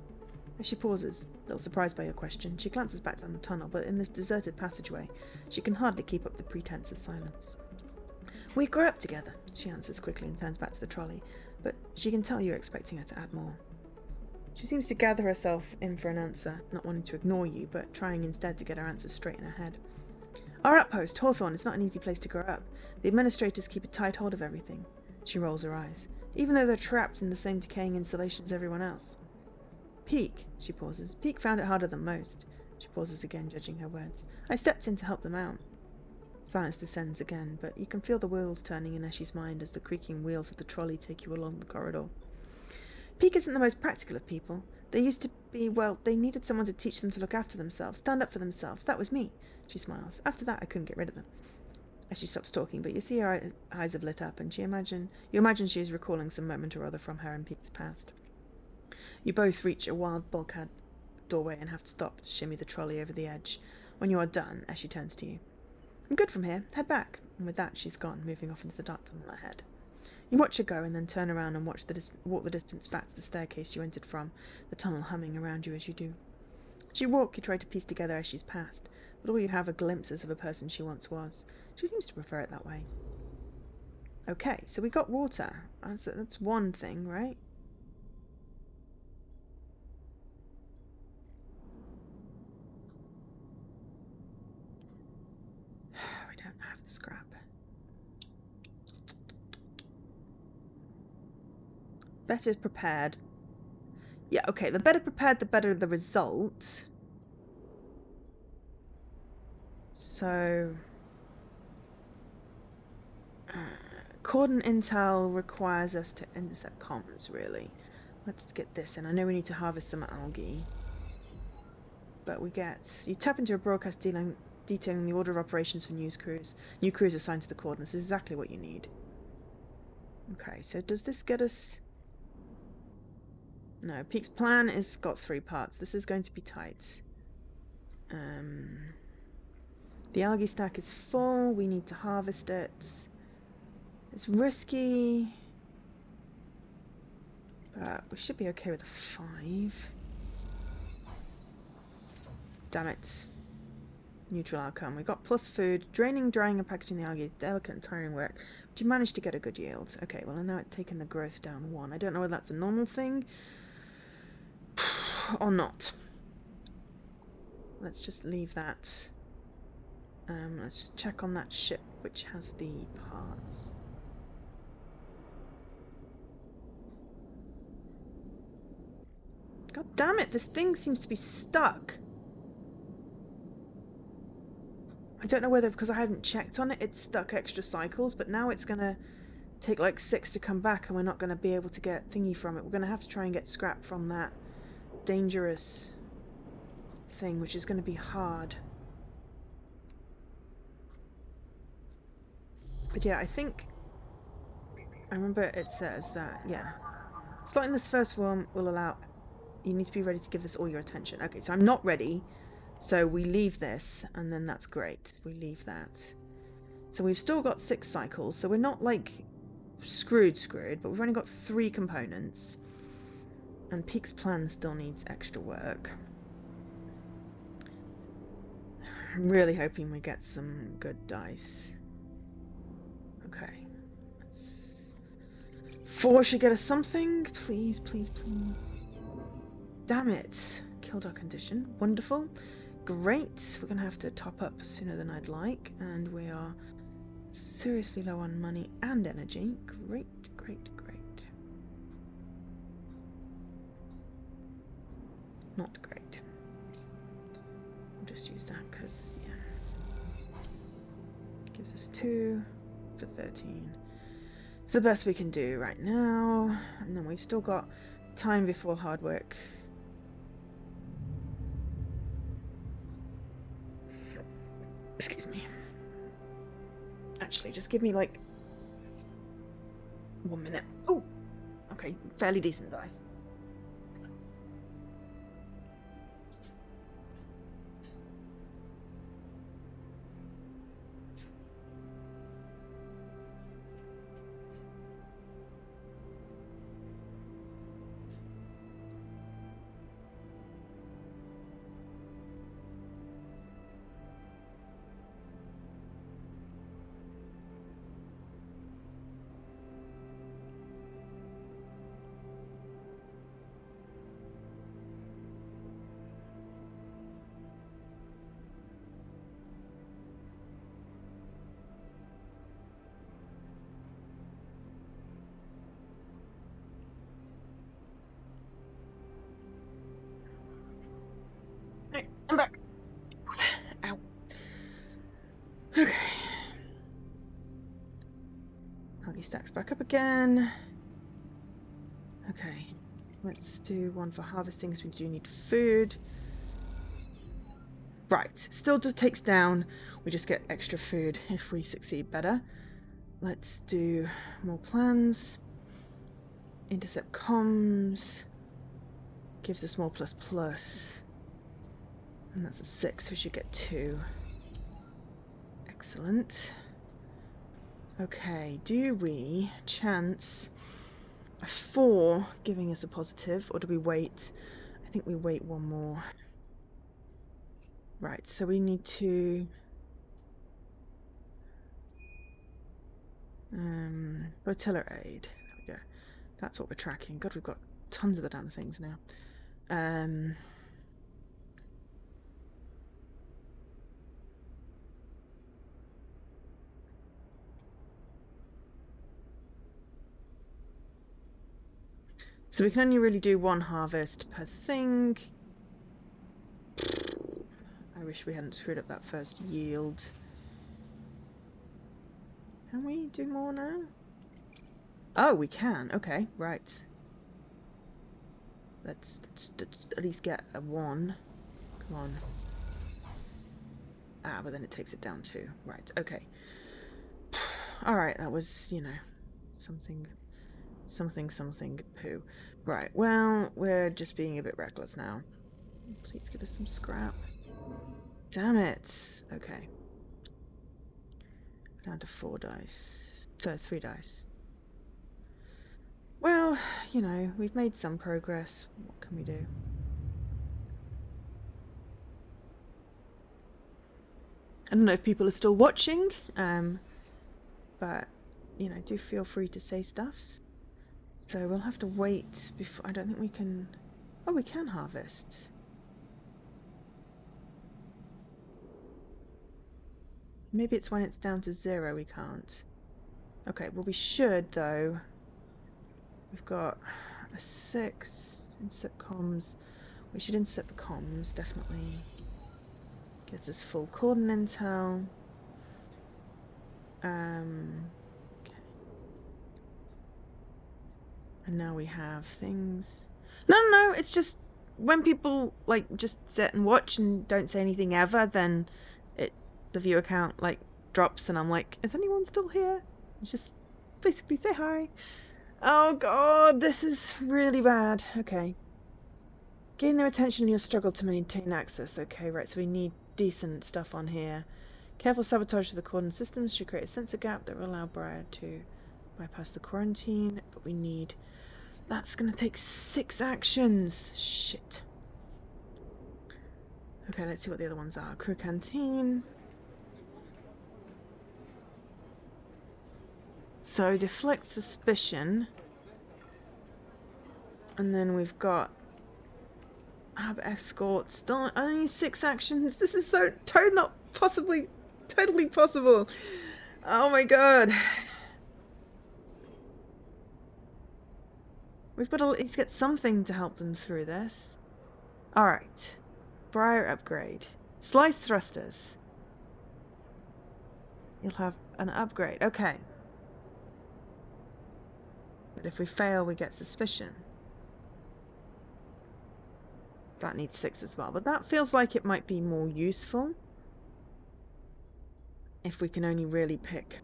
S1: As she pauses, a little surprised by your question, she glances back down the tunnel, but in this deserted passageway, she can hardly keep up the pretense of silence. We grew up together, she answers quickly and turns back to the trolley, but she can tell you're expecting her to add more. She seems to gather herself in for an answer, not wanting to ignore you, but trying instead to get her answers straight in her head. Our outpost, Hawthorne, is not an easy place to grow up. The administrators keep a tight hold of everything. She rolls her eyes. Even though they're trapped in the same decaying insulation as everyone else. Peak, she pauses. Peak found it harder than most. She pauses again, judging her words. I stepped in to help them out. Silence descends again, but you can feel the wheels turning in Eshi's mind as the creaking wheels of the trolley take you along the corridor. Peak isn't the most practical of people. They used to be, well, they needed someone to teach them to look after themselves, stand up for themselves. That was me. She smiles. After that, I couldn't get rid of them. As she stops talking, but you see her eyes have lit up, and you imagine she is recalling some moment or other from her and Pete's past. You both reach a wild bulkhead doorway and have to stop to shimmy the trolley over the edge. When you are done, as she turns to you. I'm good from here. Head back. And with that, she's gone, moving off into the dark tunnel ahead. You watch her go and then turn around and walk the distance back to the staircase you entered from, the tunnel humming around you as you do. As you walk, you try to piece together as she's passed, but all you have are glimpses of a person she once was. She seems to prefer it that way. Okay, so we got water. That's one thing, right? We don't have the scrap. Better prepared. Yeah, okay, the better prepared, the better the result. So... Cordon intel requires us to intercept comms, really. Let's get this in. I know we need to harvest some algae. But we get... You tap into a broadcast detailing the order of operations for news crews. New crews assigned to the cordon. This is exactly what you need. Okay, so does this get us... No, Peak's plan has got 3 parts. This is going to be tight. The algae stack is full. We need to harvest it. It's risky. But we should be okay with a 5. Damn it. Neutral outcome. We got plus food. Draining, drying, and packaging the algae is delicate and tiring work. But you managed to get a good yield. Okay, well, now it's taken the growth down 1. I don't know whether that's a normal thing or not. Let's just leave that. Let's just check on that ship which has the parts. God damn it, this thing seems to be stuck. I don't know whether because I hadn't checked on it, it's stuck extra cycles, but now it's going to take like 6 to come back and we're not going to be able to get thingy from it. We're going to have to try and get scrap from that dangerous thing, which is going to be hard. But yeah, I think... I remember it says that, yeah. Starting this first one will allow... You need to be ready to give this all your attention. Okay, so I'm not ready. So we leave this, and then that's great. We leave that. So we've still got 6 cycles, so we're not, like, screwed, but we've only got 3 components. And Peak's plan still needs extra work. I'm really hoping we get some good dice. Okay. 4 should get us something. Please, please, please. Damn it. Killed our condition. Wonderful. Great. We're going to have to top up sooner than I'd like. And we are seriously low on money and energy. Great, great, great. Not great. We'll just use that because, yeah. Gives us 2 for 13. It's the best we can do right now. And then we've still got time before hard work. Excuse me. Actually, just give me like 1 minute. Oh, okay, fairly decent dice. I'm back. Ow. Okay. Algae stacks back up again. Okay. Let's do one for harvesting because we do need food. Right. Still just takes down. We just get extra food if we succeed better. Let's do more plans. Intercept comms. Gives us more plus plus. And that's a 6, we should get 2. Excellent. Okay, do we chance a 4 giving us a positive, or do we wait? I think we wait 1 more. Right, so we need to... Flotilla aid. There we go. That's what we're tracking. God, we've got tons of the damn things now. So we can only really do one harvest per thing. I wish we hadn't screwed up that first yield. Can we do more now? Oh, we can. Okay, right. Let's at least get a 1. Come on. Ah, but then it takes it down 2. Right, okay. Alright, that was, you know, something poo. Right, well, we're just being a bit reckless now. Please give us some scrap. Damn it. Okay. Down to 4 dice. So 3 dice. Well, you know, we've made some progress. What can we do? I don't know if people are still watching, but, you know, do feel free to say stuffs. So we'll have to wait before... I don't think we can... Oh, we can harvest. Maybe it's when it's down to 0 we can't. Okay, well we should, though. We've got a 6. Insert comms. We should insert the comms, definitely. Gives us full cordon intel. Okay. And now we have things. No, it's just when people like just sit and watch and don't say anything ever, then the viewer count like drops, and I'm like, is anyone still here? Just basically say hi. Oh god, this is really bad. Okay. Gain their attention and you'll struggle to maintain access. Okay, right, so we need decent stuff on here. Careful sabotage of the cordon systems should create a sensor gap that will allow Briar to bypass the quarantine, but we need... That's gonna take 6 actions. Shit. Okay, let's see what the other ones are. Crew canteen. So, deflect suspicion. And then we've got Ab escort. Still only 6 actions. This is so totally possible. Oh my god. We've got to at least get something to help them through this. Alright. Briar upgrade. Slice thrusters. You'll have an upgrade. Okay. But if we fail, we get suspicion. That needs 6 as well. But that feels like it might be more useful. If we can only really pick...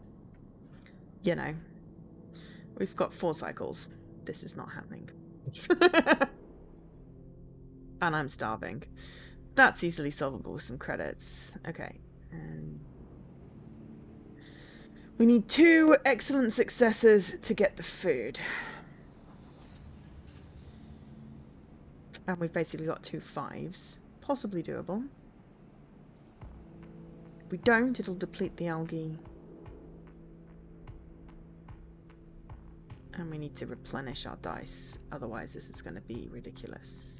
S1: You know. We've got 4 cycles. This is not happening. And I'm starving. That's easily solvable with some credits. Okay. We need 2 excellent successes to get the food. And we've basically got 2 5s. Possibly doable. If we don't, it'll deplete the algae. And we need to replenish our dice. Otherwise, this is going to be ridiculous.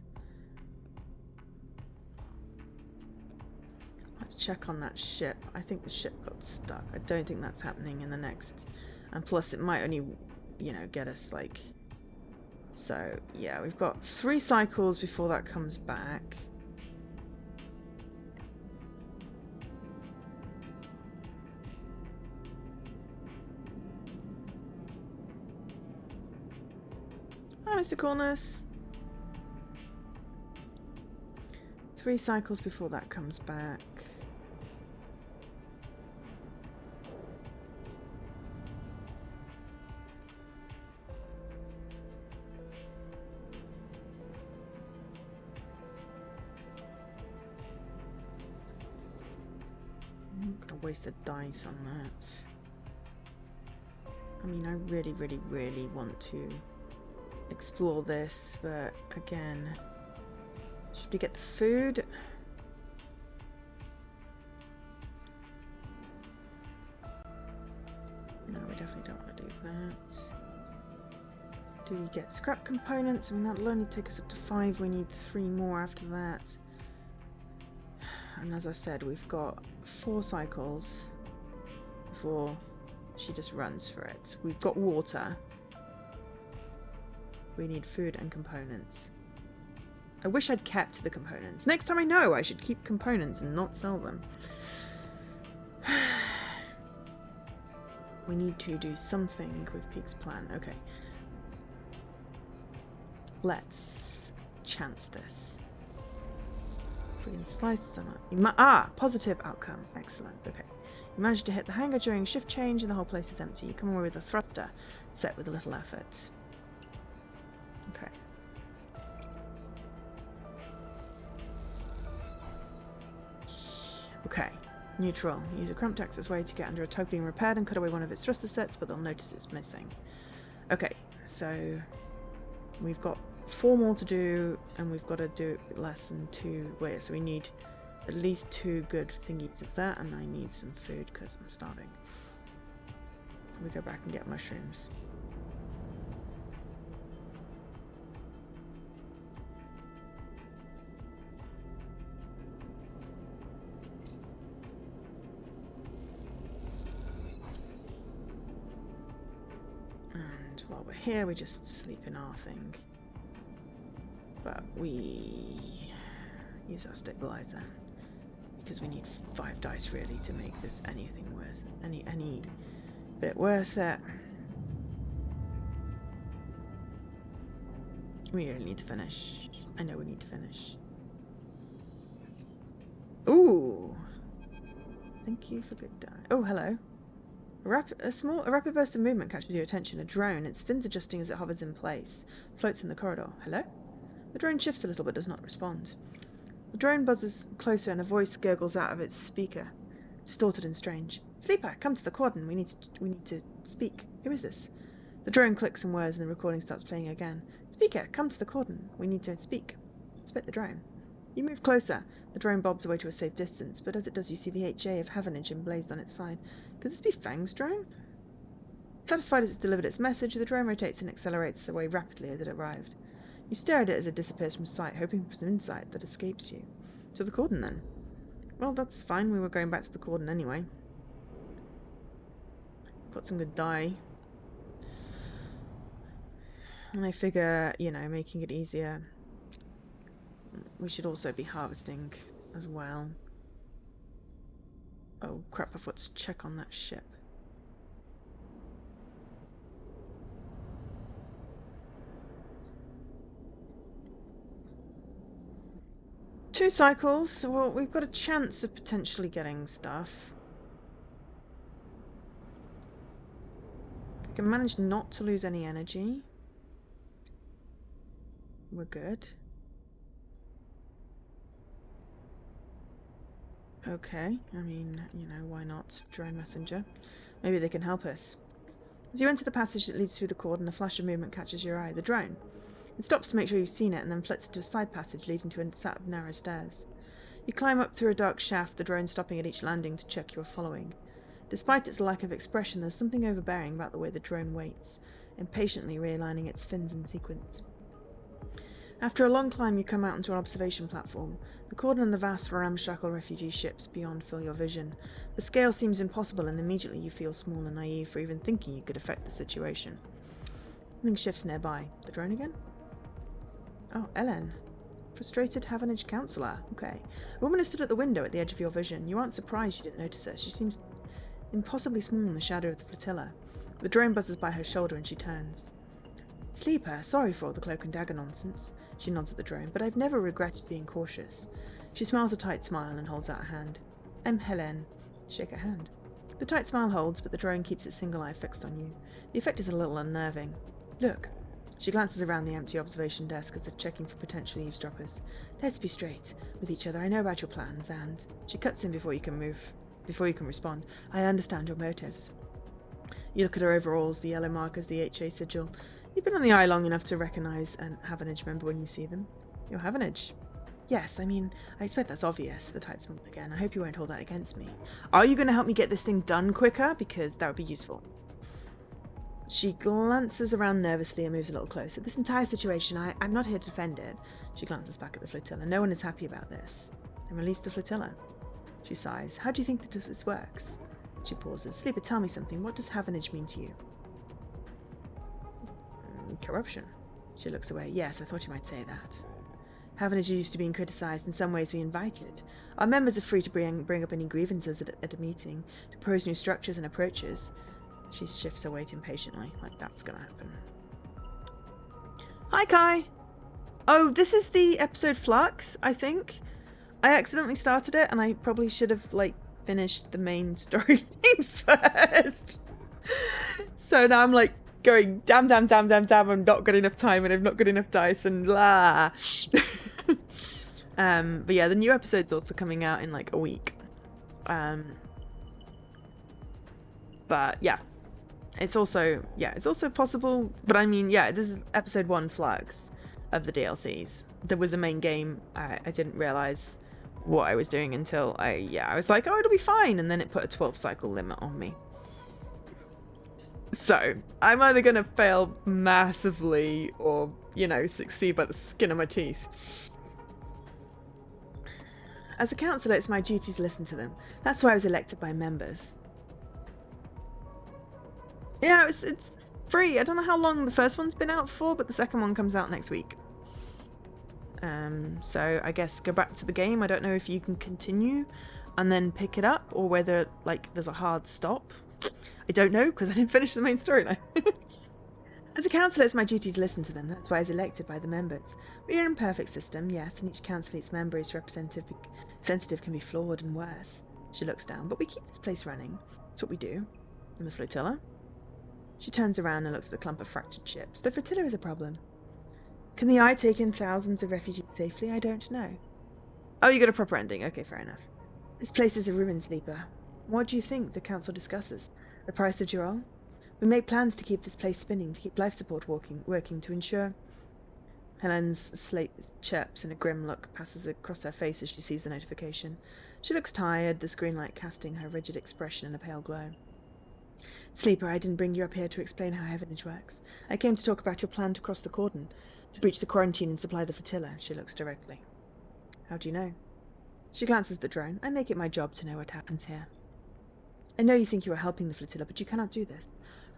S1: Let's check on that ship. I think the ship got stuck. I don't think that's happening in the next... And plus, it might only, you know, get us, like... So, yeah, we've got 3 cycles before that comes back. Hi, Mr. Cornus. 3 cycles before that comes back. I'm not gonna waste a dice on that. I mean, I really want to explore this, but again, should we get the food? No, we definitely don't want to do that. Do we get scrap components? I mean, that'll only take us up to 5. We need 3 more after that. And as I said, we've got 4 cycles before she just runs for it. We've got water. We need food and components. I wish I'd kept the components. Next time I know I should keep components and not sell them. We need to do something with Peak's plan. Okay. Let's chance this. We can slice some up. Positive outcome. Excellent. Okay. You manage to hit the hangar during shift change and the whole place is empty. You come away with a thruster set with a little effort. Okay. Okay. Neutral. Use a cramped accessway to get under a tug being repaired and cut away one of its thruster sets, but they'll notice it's missing. Okay. So we've got 4 more to do, and we've got to do less than 2. Wait, so we need at least 2 good thingies of that, and I need some food because I'm starving. We go back and get mushrooms. And while we're here, we just sleep in our thing. But we use our stabilizer because we need 5 dice really to make this anything worth any bit worth it. We really need to finish. I know we need to finish. Ooh! Thank you for good die. Oh, hello. A rapid burst of movement catches your attention. A drone. Its fins adjusting as it hovers in place. Floats in the corridor. Hello? The drone shifts a little but does not respond. The drone buzzes closer and a voice gurgles out of its speaker, distorted and strange. Sleeper, come to the quadrant. We need to speak. Who is this? The drone clicks some words and the recording starts playing again. Speaker, come to the quadrant. We need to speak. Spit the drone. You move closer. The drone bobs away to a safe distance, but as it does you see the HA of Havanage emblazed on its side. Could this be Fang's drone? Satisfied as it's delivered its message, the drone rotates and accelerates away rapidly as it arrived. You stare at it as it disappears from sight, hoping for some insight that escapes you. To the cordon, then. Well, that's fine. We were going back to the cordon anyway. Put some good dye. And I figure, you know, making it easier, we should also be harvesting as well. Oh, crap. I forgot to check on that ship. Two cycles, well, we've got a chance of potentially getting stuff. We can manage not to lose any energy. We're good. Okay, I mean, you know, why not? Drone messenger. Maybe they can help us. As you enter the passage that leads through the cordon, a flash of movement catches your eye. The drone. It stops to make sure you've seen it and then flits into a side passage leading to a set of narrow stairs. You climb up through a dark shaft, the drone stopping at each landing to check you are following. Despite its lack of expression, there's something overbearing about the way the drone waits, impatiently realigning its fins in sequence. After a long climb, you come out onto an observation platform. The cordon and the vast ramshackle refugee ships beyond fill your vision. The scale seems impossible, and immediately you feel small and naive for even thinking you could affect the situation. Something shifts nearby. The drone again? Oh, Ellen. Frustrated Havanage counsellor. Okay. A woman has stood at the window at the edge of your vision. You aren't surprised you didn't notice her. She seems impossibly small in the shadow of the flotilla. The drone buzzes by her shoulder and she turns. Sleeper, sorry for all the cloak and dagger nonsense. She nods at the drone, but I've never regretted being cautious. She smiles a tight smile and holds out a hand. I'm Helen. Shake her hand. The tight smile holds, but the drone keeps its single eye fixed on you. The effect is a little unnerving. Look. She glances around the empty observation desk as if checking for potential eavesdroppers. Let's be straight with each other. I know about your plans, and she cuts in before you can respond. I understand your motives. You look at her overalls, the yellow markers, the HA sigil. You've been on the eye long enough to recognise an Havanage member when you see them. You're Havanage. Yes, I mean, I expect that's obvious, the tight smile again. I hope you won't hold that against me. Are you going to help me get this thing done quicker? Because that would be useful. She glances around nervously and moves a little closer. This entire situation, I'm not here to defend it. She glances back at the flotilla. No one is happy about this. Then release the flotilla. She sighs. How do you think that this works? She pauses. Sleeper, tell me something. What does Havanage mean to you? Corruption. She looks away. Yes, I thought you might say that. Haven't used to being criticised. In some ways we invited. Our members are free to bring up any grievances at a meeting, to propose new structures and approaches. She shifts her weight impatiently, like that's gonna happen. Hi, Kai! Oh, this is the episode Flux, I think. I accidentally started it, and I probably should have, finished the main storyline first. So now I'm, going, damn, I've not got enough time, and I've not got enough dice, and blah. But yeah, the new episode's also coming out in, a week. But, yeah. It's also possible, but I mean, yeah, this is episode 1 Flux of the DLCs. There was a main game. I didn't realize what I was doing until I was like, oh, it'll be fine, and then it put a 12 cycle limit on me. So I'm either gonna fail massively or, succeed by the skin of my teeth. As a councillor, it's my duty to listen to them. That's why I was elected by members. Yeah, it's free. I don't know how long the first one's been out for, but the second one comes out next week. So I guess go back to the game. I don't know if you can continue and then pick it up, or whether, there's a hard stop. I don't know, because I didn't finish the main storyline. As a councillor, it's my duty to listen to them. That's why I was elected by the members. We are an imperfect system, yes, and each council, each member is representative can be flawed and worse. She looks down, but we keep this place running. That's what we do. And the flotilla? She turns around and looks at the clump of fractured ships. The flotilla is a problem. Can the Eye take in thousands of refugees safely? I don't know. Oh, you got a proper ending. Okay, fair enough. This place is a ruin, Sleeper. What do you think the council discusses? The price of Dural? We make plans to keep this place spinning, to keep life support working to ensure... Helen's slate chirps and a grim look passes across her face as she sees the notification. She looks tired, the screen light casting her rigid expression in a pale glow. Sleeper, I didn't bring you up here to explain how Heavenage works. I came to talk about your plan to cross the cordon, to breach the quarantine and supply the flotilla. She looks directly. How do you know? She glances at the drone. I make it my job to know what happens here. I know you think you are helping the flotilla, but you cannot do this.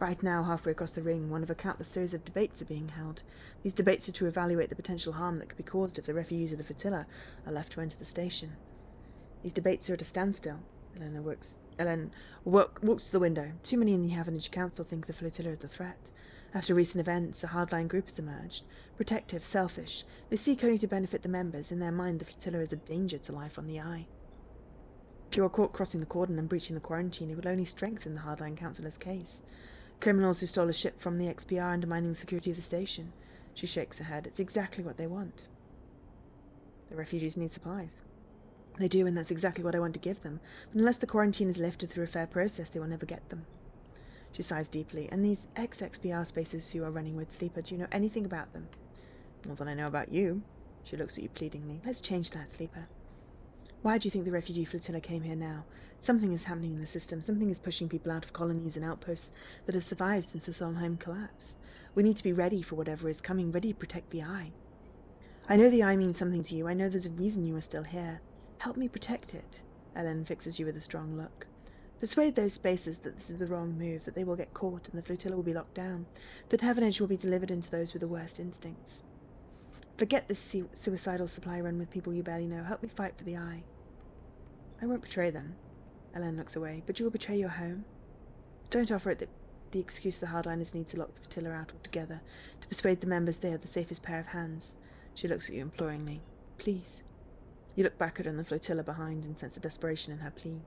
S1: Right now, halfway across the ring, one of a countless series of debates are being held. These debates are to evaluate the potential harm that could be caused if the refugees of the flotilla are left to enter the station. These debates are at a standstill. Ellen walks to the window. Too many in the Havenage Council think the flotilla is a threat. After recent events, a hardline group has emerged. Protective, selfish. They seek only to benefit the members. In their mind, the flotilla is a danger to life on the Eye. If you are caught crossing the cordon and breaching the quarantine, it will only strengthen the hardline councillor's case. Criminals who stole a ship from the XPR undermining the security of the station. She shakes her head. It's exactly what they want. The refugees need supplies. They do, and that's exactly what I want to give them. But unless the quarantine is lifted through a fair process, they will never get them. She sighs deeply. And these ex-XPR spaces you are running with, Sleeper, do you know anything about them? More than I know about you. She looks at you pleadingly. Let's change that, Sleeper. Why do you think the refugee flotilla came here now? Something is happening in the system. Something is pushing people out of colonies and outposts that have survived since the Solheim collapse. We need to be ready for whatever is coming, ready to protect the Eye. I know the Eye means something to you. I know there's a reason you are still here. Help me protect it. Ellen fixes you with a strong look. Persuade those spaces that this is the wrong move, that they will get caught and the flotilla will be locked down, that Heavenage will be delivered into those with the worst instincts. Forget this suicidal supply run with people you barely know. Help me fight for the Eye. I won't betray them. Ellen looks away. But you will betray your home? Don't offer it the excuse the hardliners need to lock the flotilla out altogether, to persuade the members they are the safest pair of hands. She looks at you imploringly. Please. You look back at her and the flotilla behind and sense a desperation in her plea.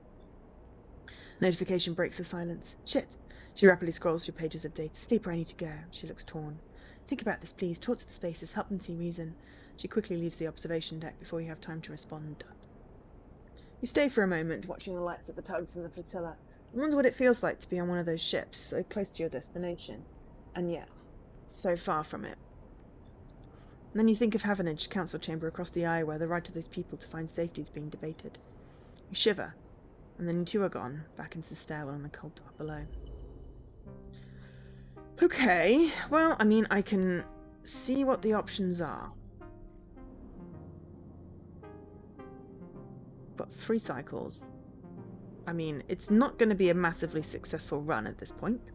S1: Notification breaks the silence. Shit! She rapidly scrolls through pages of data. Sleeper, I need to go. She looks torn. Think about this, please. Talk to the spaces. Help them see reason. She quickly leaves the observation deck before you have time to respond. You stay for a moment, watching the lights of the tugs and the flotilla. I wonder what it feels like to be on one of those ships, so close to your destination. And yet, so far from it. And then you think of Havenage, council chamber across the Eye, where the right of those people to find safety is being debated. You shiver, and then you two are gone, back into the stairwell and the cold dark below. Okay, well, I mean, I can see what the options are. Got 3 cycles. I mean, it's not going to be a massively successful run at this point.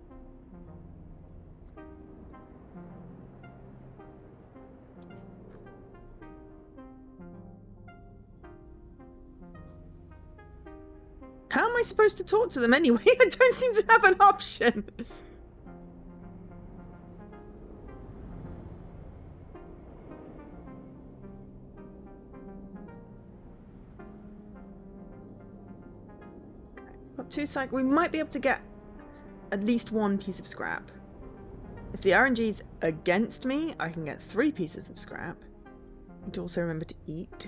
S1: supposed to talk to them anyway? I don't seem to have an option. Got 2 cycles. We might be able to get at least 1 piece of scrap. If the RNG's against me, I can get 3 pieces of scrap. Need to also remember to eat.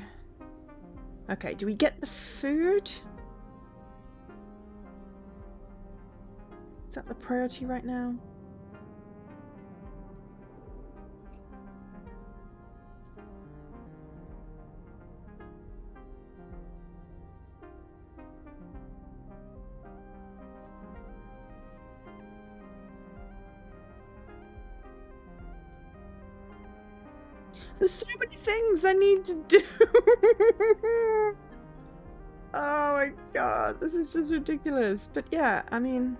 S1: Okay, do we get the food? Is that the priority right now? There's so many things I need to do. Oh my god, this is just ridiculous. But yeah, I mean...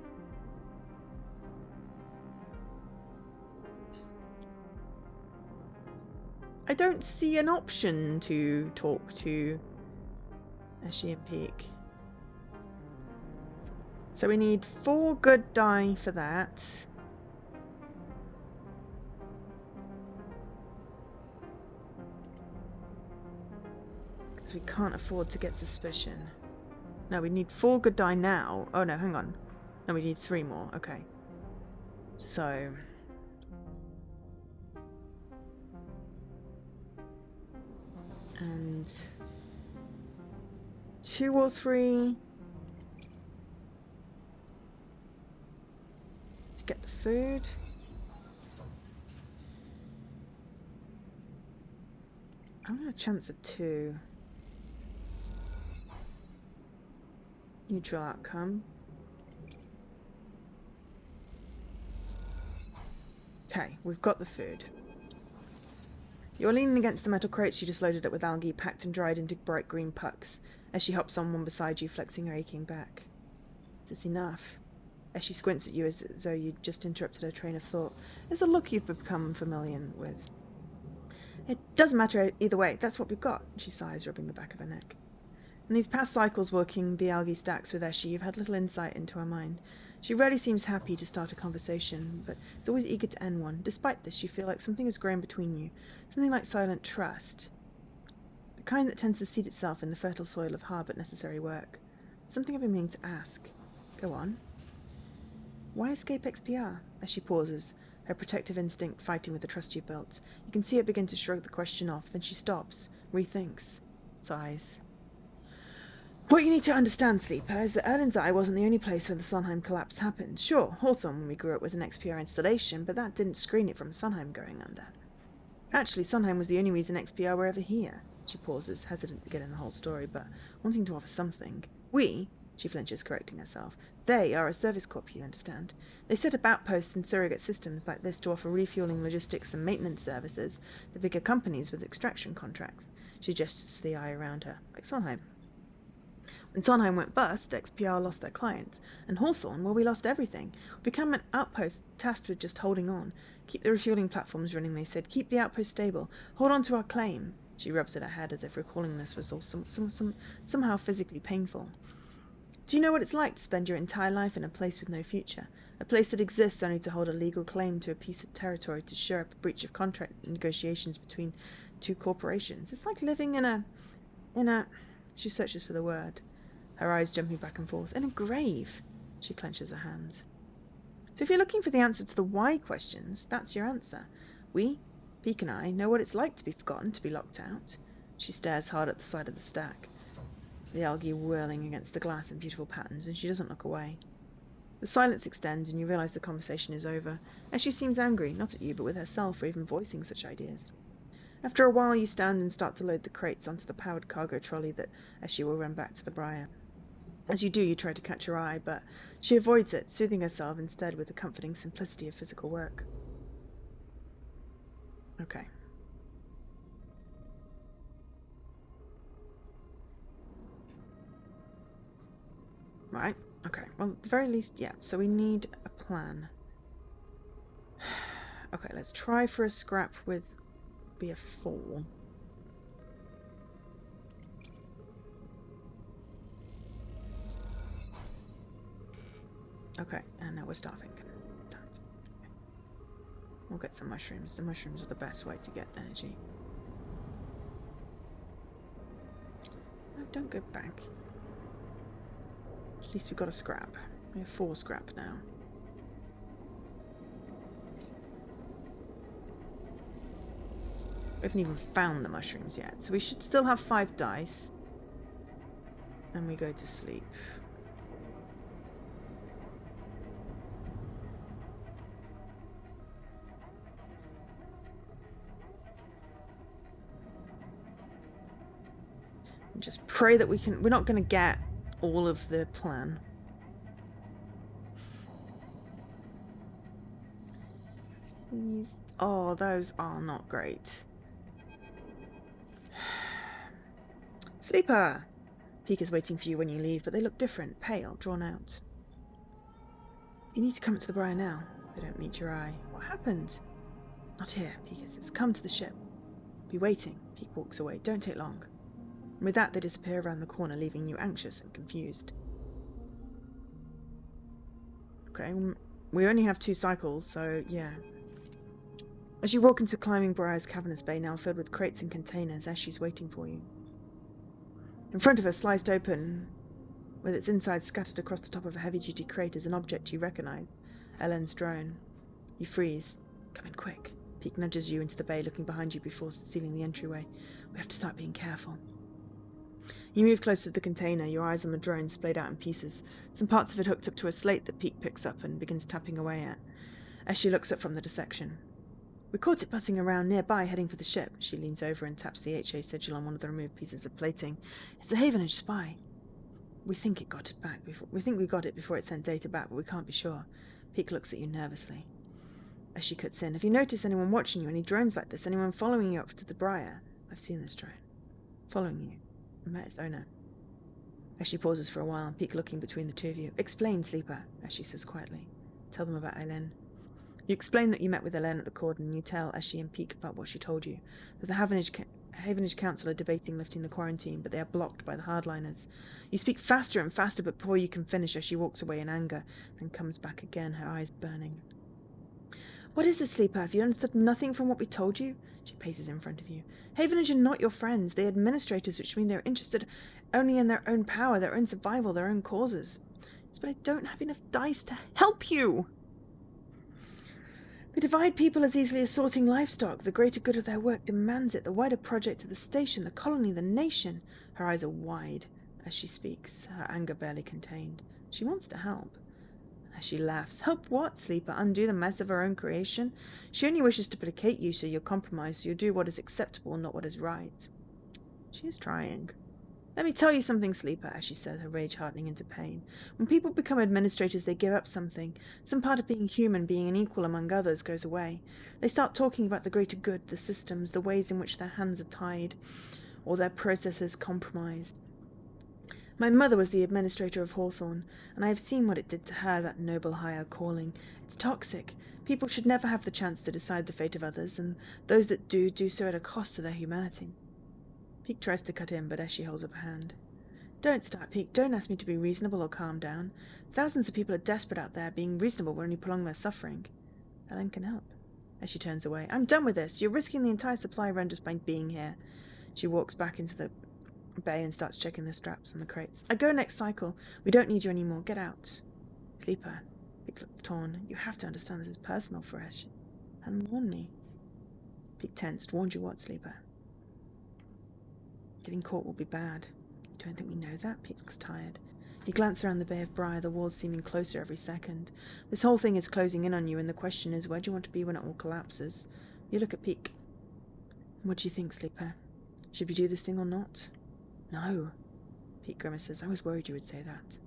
S1: I don't see an option to talk to Eshi and Peak. So we need 4 good die for that. Because we can't afford to get suspicion. No, we need 4 good die now. Oh no, hang on. No, we need 3 more. Okay. So... and... 2 or 3... to get the food. I'm gonna chance a 2. Neutral outcome. Okay, we've got the food. You're leaning against the metal crates you just loaded up with algae, packed and dried into bright green pucks, as she hops on one beside you, flexing her aching back. Is this enough? As she squints at you as though you'd just interrupted her train of thought. It's a look you've become familiar with. It doesn't matter either way, that's what we've got, she sighs, rubbing the back of her neck. In these past cycles working the algae stacks with Eshi, you've had little insight into her mind. She rarely seems happy to start a conversation, but is always eager to end one. Despite this, you feel like something has grown between you, something like silent trust. The kind that tends to seed itself in the fertile soil of hard but necessary work. Something I've been meaning to ask. Go on. Why escape XPR? As she pauses, her protective instinct fighting with the trust you've built. You can see her begin to shrug the question off, then she stops, rethinks, sighs. What you need to understand, Sleeper, is that Erlen's Eye wasn't the only place where the Sondheim collapse happened. Sure, Hawthorne when we grew up was an XPR installation, but that didn't screen it from Sondheim going under. Actually, Sondheim was the only reason XPR were ever here. She pauses, hesitant to get in the whole story, but wanting to offer something. We, she flinches, correcting herself, they are a service corp, you understand. They set up outposts and surrogate systems like this to offer refueling, logistics and maintenance services to bigger companies with extraction contracts. She gestures to the eye around her, like Sondheim. When Sondheim went bust, XPR lost their clients. And Hawthorne, well, we lost everything. We became an outpost tasked with just holding on. Keep the refueling platforms running, they said. Keep the outpost stable. Hold on to our claim. She rubs at her head as if recalling this was all somehow physically painful. Do you know what it's like to spend your entire life in a place with no future? A place that exists only to hold a legal claim to a piece of territory to shore up a breach of contract negotiations between 2 corporations. It's like living in a... She searches for the word, her eyes jumping back and forth. In a grave. She clenches her hands. So if you're looking for the answer to the why questions, that's your answer. We, Peak and I, know what it's like to be forgotten, to be locked out. She stares hard at the side of the stack, the algae whirling against the glass in beautiful patterns, and she doesn't look away. The silence extends, and you realise the conversation is over, as she seems angry, not at you, but with herself for even voicing such ideas. After a while, you stand and start to load the crates onto the powered cargo trolley that Eshi will run back to the Briar. As you do, you try to catch her eye, but she avoids it, soothing herself instead with the comforting simplicity of physical work. Okay. Right, okay. Well, at the very least, yeah. So we need a plan. Okay, let's try for a scrap with be a 4. Okay, and now we're starving. We'll get some mushrooms. The mushrooms are the best way to get energy. No, don't go back. At least we got a scrap. We have 4 scrap now. We haven't even found the mushrooms yet, so we should still have 5 dice. And we go to sleep. And just pray that we can... We're not going to get all of the plan. Please. Oh, those are not great. Sleeper! Peek is waiting for you when you leave, but they look different, pale, drawn out. You need to come to the briar now. They don't meet your eye. What happened? Not here, Peek says. Come to the ship. Be waiting. Peek walks away. Don't take long. And with that, they disappear around the corner, leaving you anxious and confused. Okay, we only have 2 cycles, so yeah. As you walk into climbing Briar's cavernous bay, now filled with crates and containers, Ashley's waiting for you. In front of her, sliced open, with its inside scattered across the top of a heavy-duty crate, is an object you recognize. Ellen's drone. You freeze. Come in quick. Peek nudges you into the bay, looking behind you before sealing the entryway. We have to start being careful. You move closer to the container, your eyes on the drone splayed out in pieces, some parts of it hooked up to a slate that Peek picks up and begins tapping away at. As she looks up from the dissection. We caught it buzzing around nearby, heading for the ship. She leans over and taps the HA sigil on one of the removed pieces of plating. It's the Havenage spy. We think we got it before it sent data back, but we can't be sure. Peek looks at you nervously. As she cuts in, have you noticed anyone watching you? Any drones like this? Anyone following you up to the briar? I've seen this drone. Following you. I met its owner. As she pauses for a while, Peek looking between the two of you. Explain, Sleeper, as she says quietly. Tell them about Eileen. You explain that you met with Ellen at the cordon, and you tell Ashley and Peek about what she told you. That the Havenage Council are debating lifting the quarantine, but they are blocked by the hardliners. You speak faster and faster, but before you can finish, as she walks away in anger, then comes back again, her eyes burning. What is this, Sleeper? Have you understood nothing from what we told you? She paces in front of you. Havenage are not your friends. They are administrators, which mean they're interested only in their own power, their own survival, their own causes. It's but I don't have enough dice to help you. They divide people as easily as sorting livestock. The greater good of their work demands it. The wider project of the station, the colony, the nation. Her eyes are wide as she speaks, her anger barely contained. She wants to help. As she laughs. Help what, Sleeper? Undo the mess of her own creation? She only wishes to placate you, so you're compromised, so you'll do what is acceptable, not what is right. She is trying. Let me tell you something, Sleeper, as she said, her rage hardening into pain. When people become administrators, they give up something. Some part of being human, being an equal among others, goes away. They start talking about the greater good, the systems, the ways in which their hands are tied, or their processes compromised. My mother was the administrator of Hawthorne, and I have seen what it did to her, that noble higher calling. It's toxic. People should never have the chance to decide the fate of others, and those that do so at a cost to their humanity. Peek tries to cut in, but Essie holds up a hand. Don't start, Peek. Don't ask me to be reasonable or calm down. Thousands of people are desperate out there. Being reasonable will only prolong their suffering. Ellen can help. As she turns away. I'm done with this. You're risking the entire supply run just by being here. She walks back into the bay and starts checking the straps on the crates. I go next cycle. We don't need you anymore. Get out. Sleeper. Peek looked torn. You have to understand this is personal for us. And warn me. Peek tensed. Warned you what, Sleeper? Getting caught will be bad. You don't think we know that? Peek looks tired. You glance around the Bay of Briar, the walls seeming closer every second. This whole thing is closing in on you, and the question is, where do you want to be when it all collapses? You look at Peek. What do you think, Sleeper? Should we do this thing or not? No. Peek grimaces. I was worried you would say that.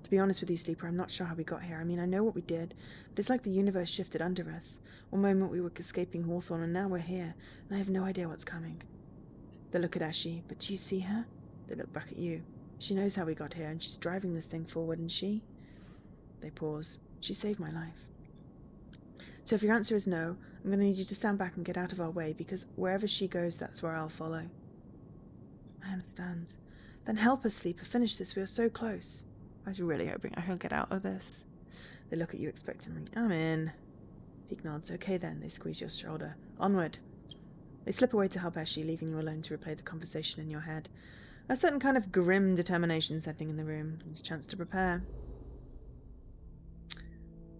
S1: To be honest with you, Sleeper, I'm not sure how we got here. I mean, I know what we did, but it's like the universe shifted under us. One moment we were escaping Hawthorne, and now we're here, and I have no idea what's coming. They look at Ashley. But do you see her? They look back at you. She knows how we got here, and she's driving this thing forward, and she... They pause. She saved my life. So if your answer is no, I'm going to need you to stand back and get out of our way, because wherever she goes, that's where I'll follow. I understand. Then help us, Sleeper. Finish this. We are so close. I was really hoping I could get out of this. They look at you expectantly. I'm in. Peak nods. Okay then. They squeeze your shoulder. Onward. They slip away to help Eshi, leaving you alone to replay the conversation in your head. A certain kind of grim determination setting in the room. There's a chance to prepare.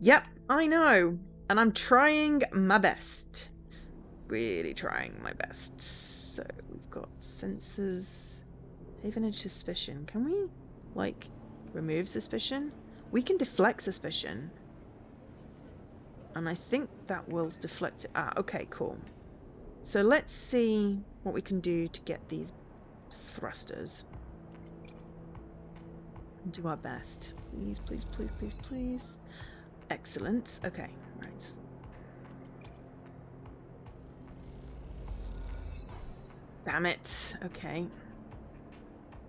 S1: Yep, I know. And I'm trying my best. Really trying my best. So we've got sensors. Havenage suspicion. Can we, like, remove suspicion? We can deflect suspicion. And I think that will deflect it. Ah, okay, cool. So let's see what we can do to get these thrusters. Do our best. Please, please, please, please, please. Excellent. Okay, right. Damn it. Okay.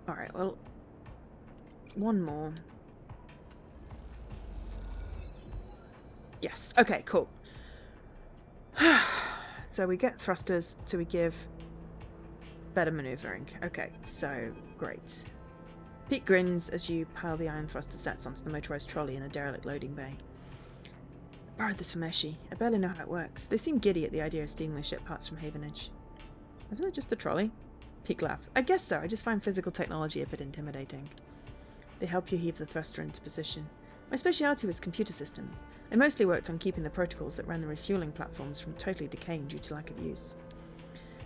S1: Alright, well, one more. Yes. Okay, cool. So we get thrusters, so we give better maneuvering. Okay, so great. Pete grins as you pile the iron thruster sets onto the motorized trolley in a derelict loading bay. I borrowed this from Eshi. I barely know how it works. They seem giddy at the idea of stealing the ship parts from Havenage. Isn't it just a trolley? Pete laughs. I guess so. I just find physical technology a bit intimidating. They help you heave the thruster into position. My speciality was computer systems. I mostly worked on keeping the protocols that ran the refueling platforms from totally decaying due to lack of use.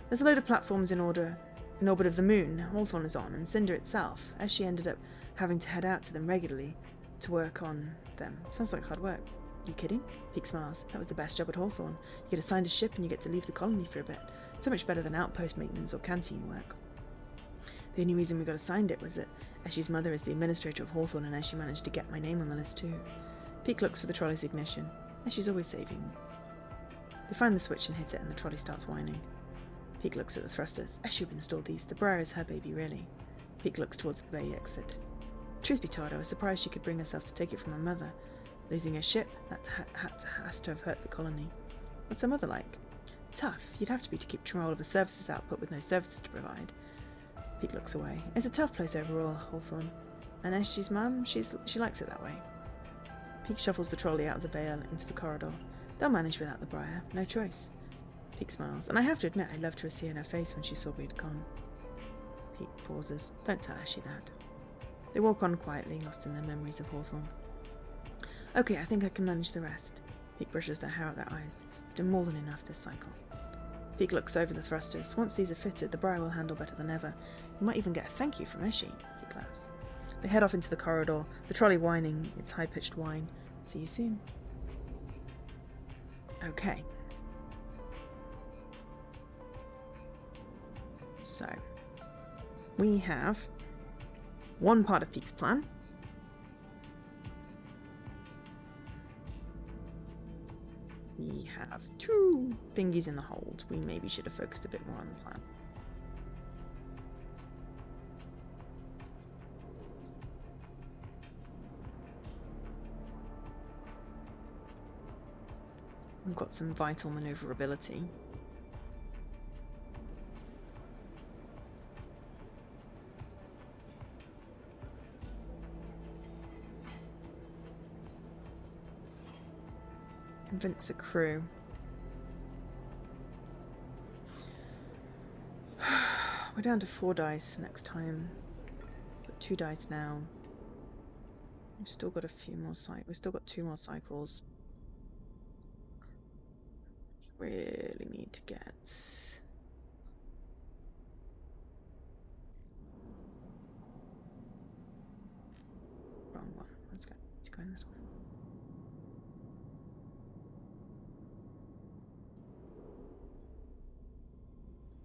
S1: There's a load of platforms in orbit of the moon Hawthorne is on, and Cinder itself, as she ended up having to head out to them regularly to work on them. Sounds like hard work. You kidding? Peak smiles. That was the best job at Hawthorne. You get assigned a ship and you get to leave the colony for a bit. So much better than outpost maintenance or canteen work. The only reason we got assigned it was that Eshi's mother is the administrator of Hawthorne, and Eshi managed to get my name on the list too. Peak looks for the trolley's ignition. Eshi's always saving. They find the switch and hit it, and the trolley starts whining. Peak looks at the thrusters. Eshi installed these. The Briar is her baby, really. Peak looks towards the bay exit. Truth be told, I was surprised she could bring herself to take it from her mother. Losing a ship, that has to have hurt the colony. What's her mother like? Tough. You'd have to be to keep control of a services output with no services to provide. Pete looks away. It's a tough place overall, Hawthorne. And Eshi's mum, she likes it that way. Pete shuffles the trolley out of the bay into the corridor. They'll manage without the Briar. No choice. Pete smiles. And I have to admit, I loved to see in her face when she saw we'd gone. Pete pauses. Don't tell Eshi that. They walk on quietly, lost in their memories of Hawthorne. Okay, I think I can manage the rest. Pete brushes their hair out their eyes. You've done more than enough this cycle. Pete looks over the thrusters. Once these are fitted, the Briar will handle better than ever. You might even get a thank you from Eshi. Pete laughs. They head off into the corridor, the trolley whining its high-pitched whine. See you soon. Okay. So, we have one part of Pete's plan. We have two thingies in the hold. We maybe should have focused a bit more on the plan. We've got some vital maneuverability. Convince a crew. We're down to 4 dice next time. Got 2 dice now. We've still got a few more cycles. We've still got 2 more cycles. Really need to get... Wrong one. Let's go. Let's go in this one.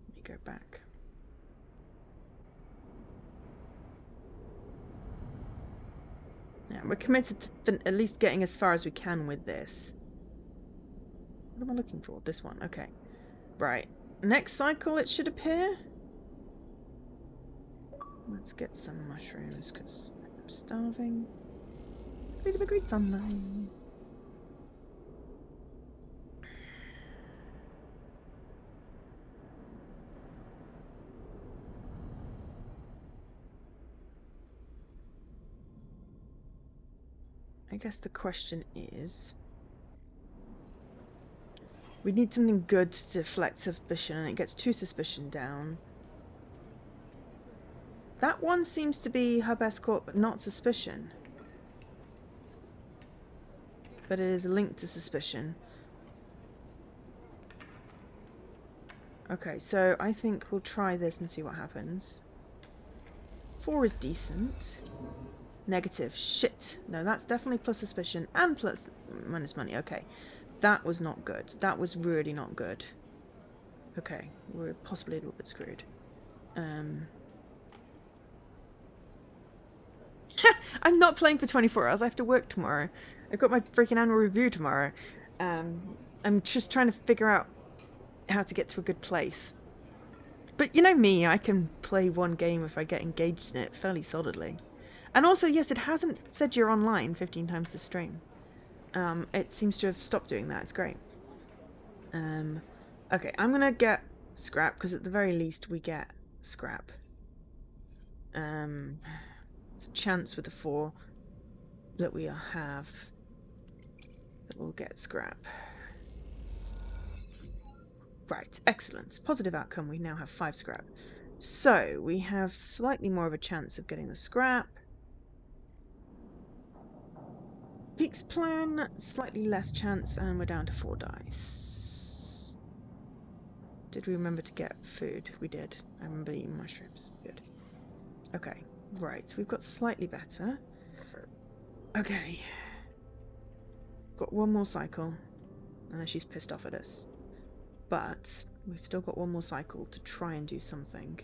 S1: Let me go back. Yeah, we're committed to at least getting as far as we can with this. What am I looking for? This one. Okay. Right. Next cycle it should appear. Let's get some mushrooms because I'm starving. Freedom agreed sunlight. I guess the question is... we need something good to deflect suspicion, and it gets 2 suspicion down. That one seems to be hub escort, but not suspicion. But it is linked to suspicion. Okay, so I think we'll try this and see what happens. 4 is decent. Negative. Shit. No, that's definitely plus suspicion and plus minus money. Okay. That was not good. That was really not good. Okay. We're possibly a little bit screwed. I'm not playing for 24 hours. I have to work tomorrow. I've got my freaking annual review tomorrow. I'm just trying to figure out how to get to a good place. But you know me, I can play one game if I get engaged in it fairly solidly. And also, yes, it hasn't said you're online 15 times this stream. It seems to have stopped doing that. It's great. Okay, I'm going to get scrap, because at the very least we get scrap. It's a chance with the 4 that we have that we'll get scrap. Right, excellent. Positive outcome. We now have 5 scrap. So, we have slightly more of a chance of getting the scrap. Peak's plan, slightly less chance, and we're down to 4 dice. Did we remember to get food? We did. I remember eating mushrooms. Good. Okay, right. We've got slightly better. Okay. Got 1 more cycle. Unless she's pissed off at us. But we've still got 1 more cycle to try and do something.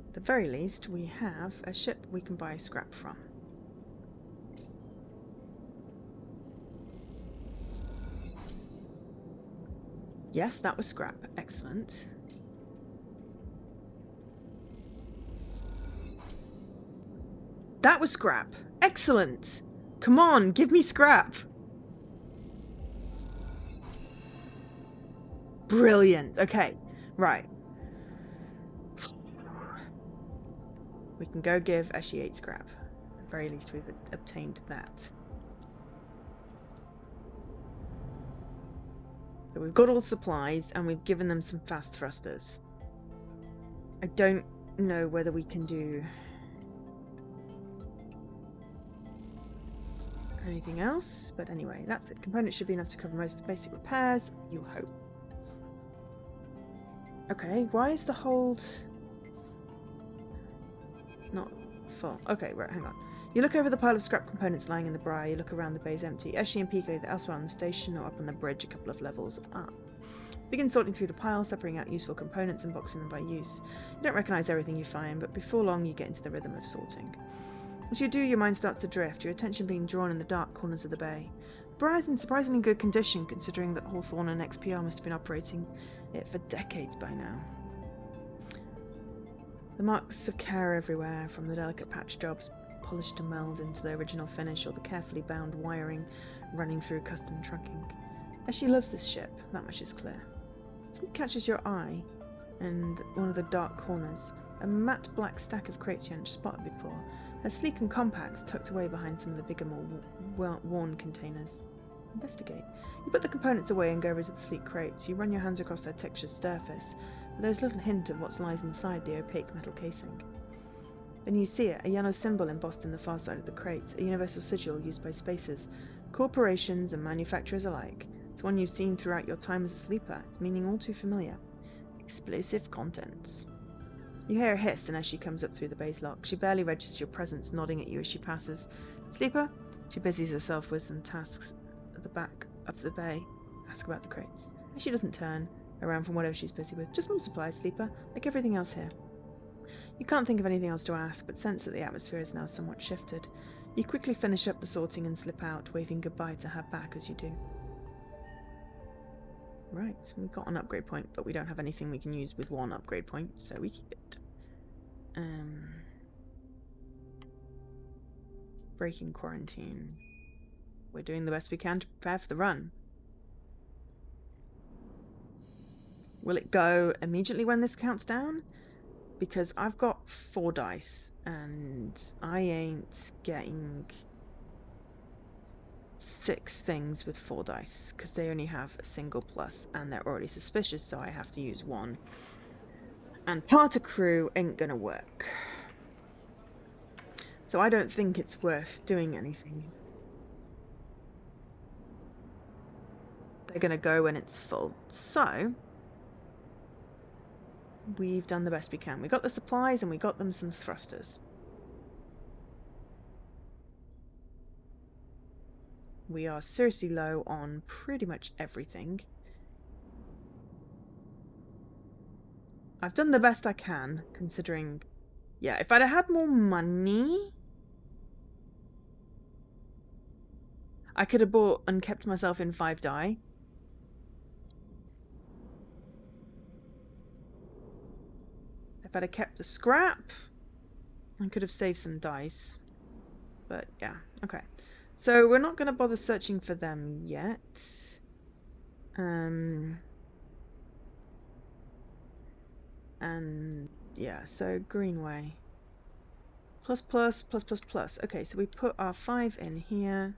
S1: At the very least, we have a ship we can buy scrap from. Yes, that was scrap. Excellent. That was scrap. Excellent. Come on, give me scrap. Brilliant. Okay, right. We can go give Eshi 8 scrap. At the very least, we've obtained that. So we've got all the supplies, and we've given them some fast thrusters. I don't know whether we can do anything else, but anyway, that's it. Components should be enough to cover most of the basic repairs, you hope. Okay, why is the hold not full? Okay, right, hang on. You look over the pile of scrap components lying in the briar, you look around, the bay's empty. Eshi and Pico either elsewhere on the station or up on the bridge a couple of levels up. Begin sorting through the pile, separating out useful components and boxing them by use. You don't recognise everything you find, but before long you get into the rhythm of sorting. As you do, your mind starts to drift, your attention being drawn in the dark corners of the bay. The briar is in surprisingly good condition, considering that Hawthorne and XPR must have been operating it for decades by now. The marks of care everywhere, from the delicate patch jobs polished to meld into the original finish, or the carefully bound wiring running through custom trunking. Eshi loves this ship, that much is clear. Something catches your eye in one of the dark corners, a matte black stack of crates you hadn't spotted before. They're sleek and compact, tucked away behind some of the bigger, more worn containers. Investigate. You put the components away and go over to the sleek crates. You run your hands across their textured surface, but there's little hint of what lies inside the opaque metal casing. Then you see it, a yellow symbol embossed in the far side of the crate, a universal sigil used by spacers, corporations and manufacturers alike. It's one you've seen throughout your time as a sleeper, its meaning all too familiar. Explosive contents. You hear a hiss, and as she comes up through the bay's lock, she barely registers your presence, nodding at you as she passes. Sleeper? She busies herself with some tasks at the back of the bay. Ask about the crates. As she doesn't turn around from whatever she's busy with. Just more supplies, Sleeper, like everything else here. You can't think of anything else to ask, but sense that the atmosphere is now somewhat shifted. You quickly finish up the sorting and slip out, waving goodbye to her back as you do. Right, we've got an upgrade point, but we don't have anything we can use with 1 upgrade point, so we keep it. Breaking quarantine. We're doing the best we can to prepare for the run. Will it go immediately when this counts down? Because I've got 4 dice and I ain't getting 6 things with 4 dice because they only have a single plus and they're already suspicious, so I have to use 1. And part of crew ain't gonna work. So I don't think it's worth doing anything. They're gonna go when it's full. So we've done the best we can. We got the supplies and we got them some thrusters. We are seriously low on pretty much everything. I've done the best I can, considering... Yeah, if I'd have had more money... I could have bought and kept myself in 5 die. If I'd have kept the scrap, I could have saved some dice. But yeah, okay. So we're not going to bother searching for them yet. And yeah, so Greenway. Plus, plus, plus, plus, plus. Okay, so we put our 5 in here.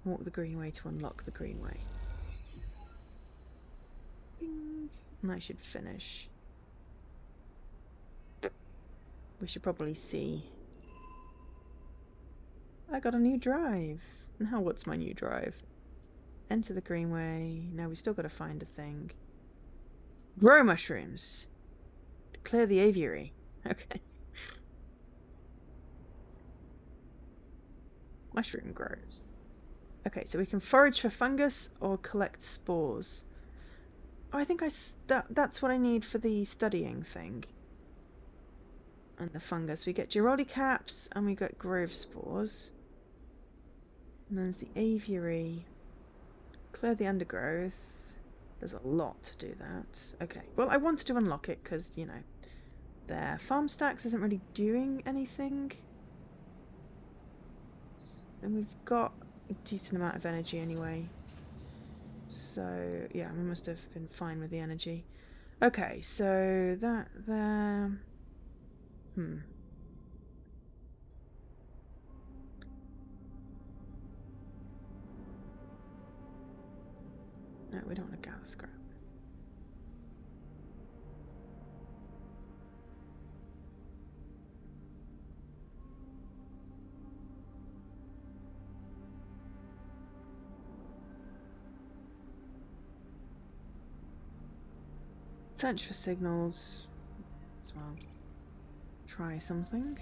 S1: Walk the Greenway to unlock the Greenway. Bing. And I should finish. We should probably see. I got a new drive. Now what's my new drive? Enter the Greenway. Now we still got to find a thing. Grow mushrooms. Clear the aviary. Okay. Mushroom groves. Okay, so we can forage for fungus or collect spores. Oh, I think that's what I need for the studying thing. And the fungus. We get Giraldi caps and we get grove spores. And then there's the aviary. Clear the undergrowth. There's a lot to do that. Okay, well I wanted to unlock it because, you know, their farm stacks isn't really doing anything. And we've got a decent amount of energy anyway. So, yeah, we must have been fine with the energy. Okay, so that there... No, we don't want to gather scrap. Search for signals as well. Try something.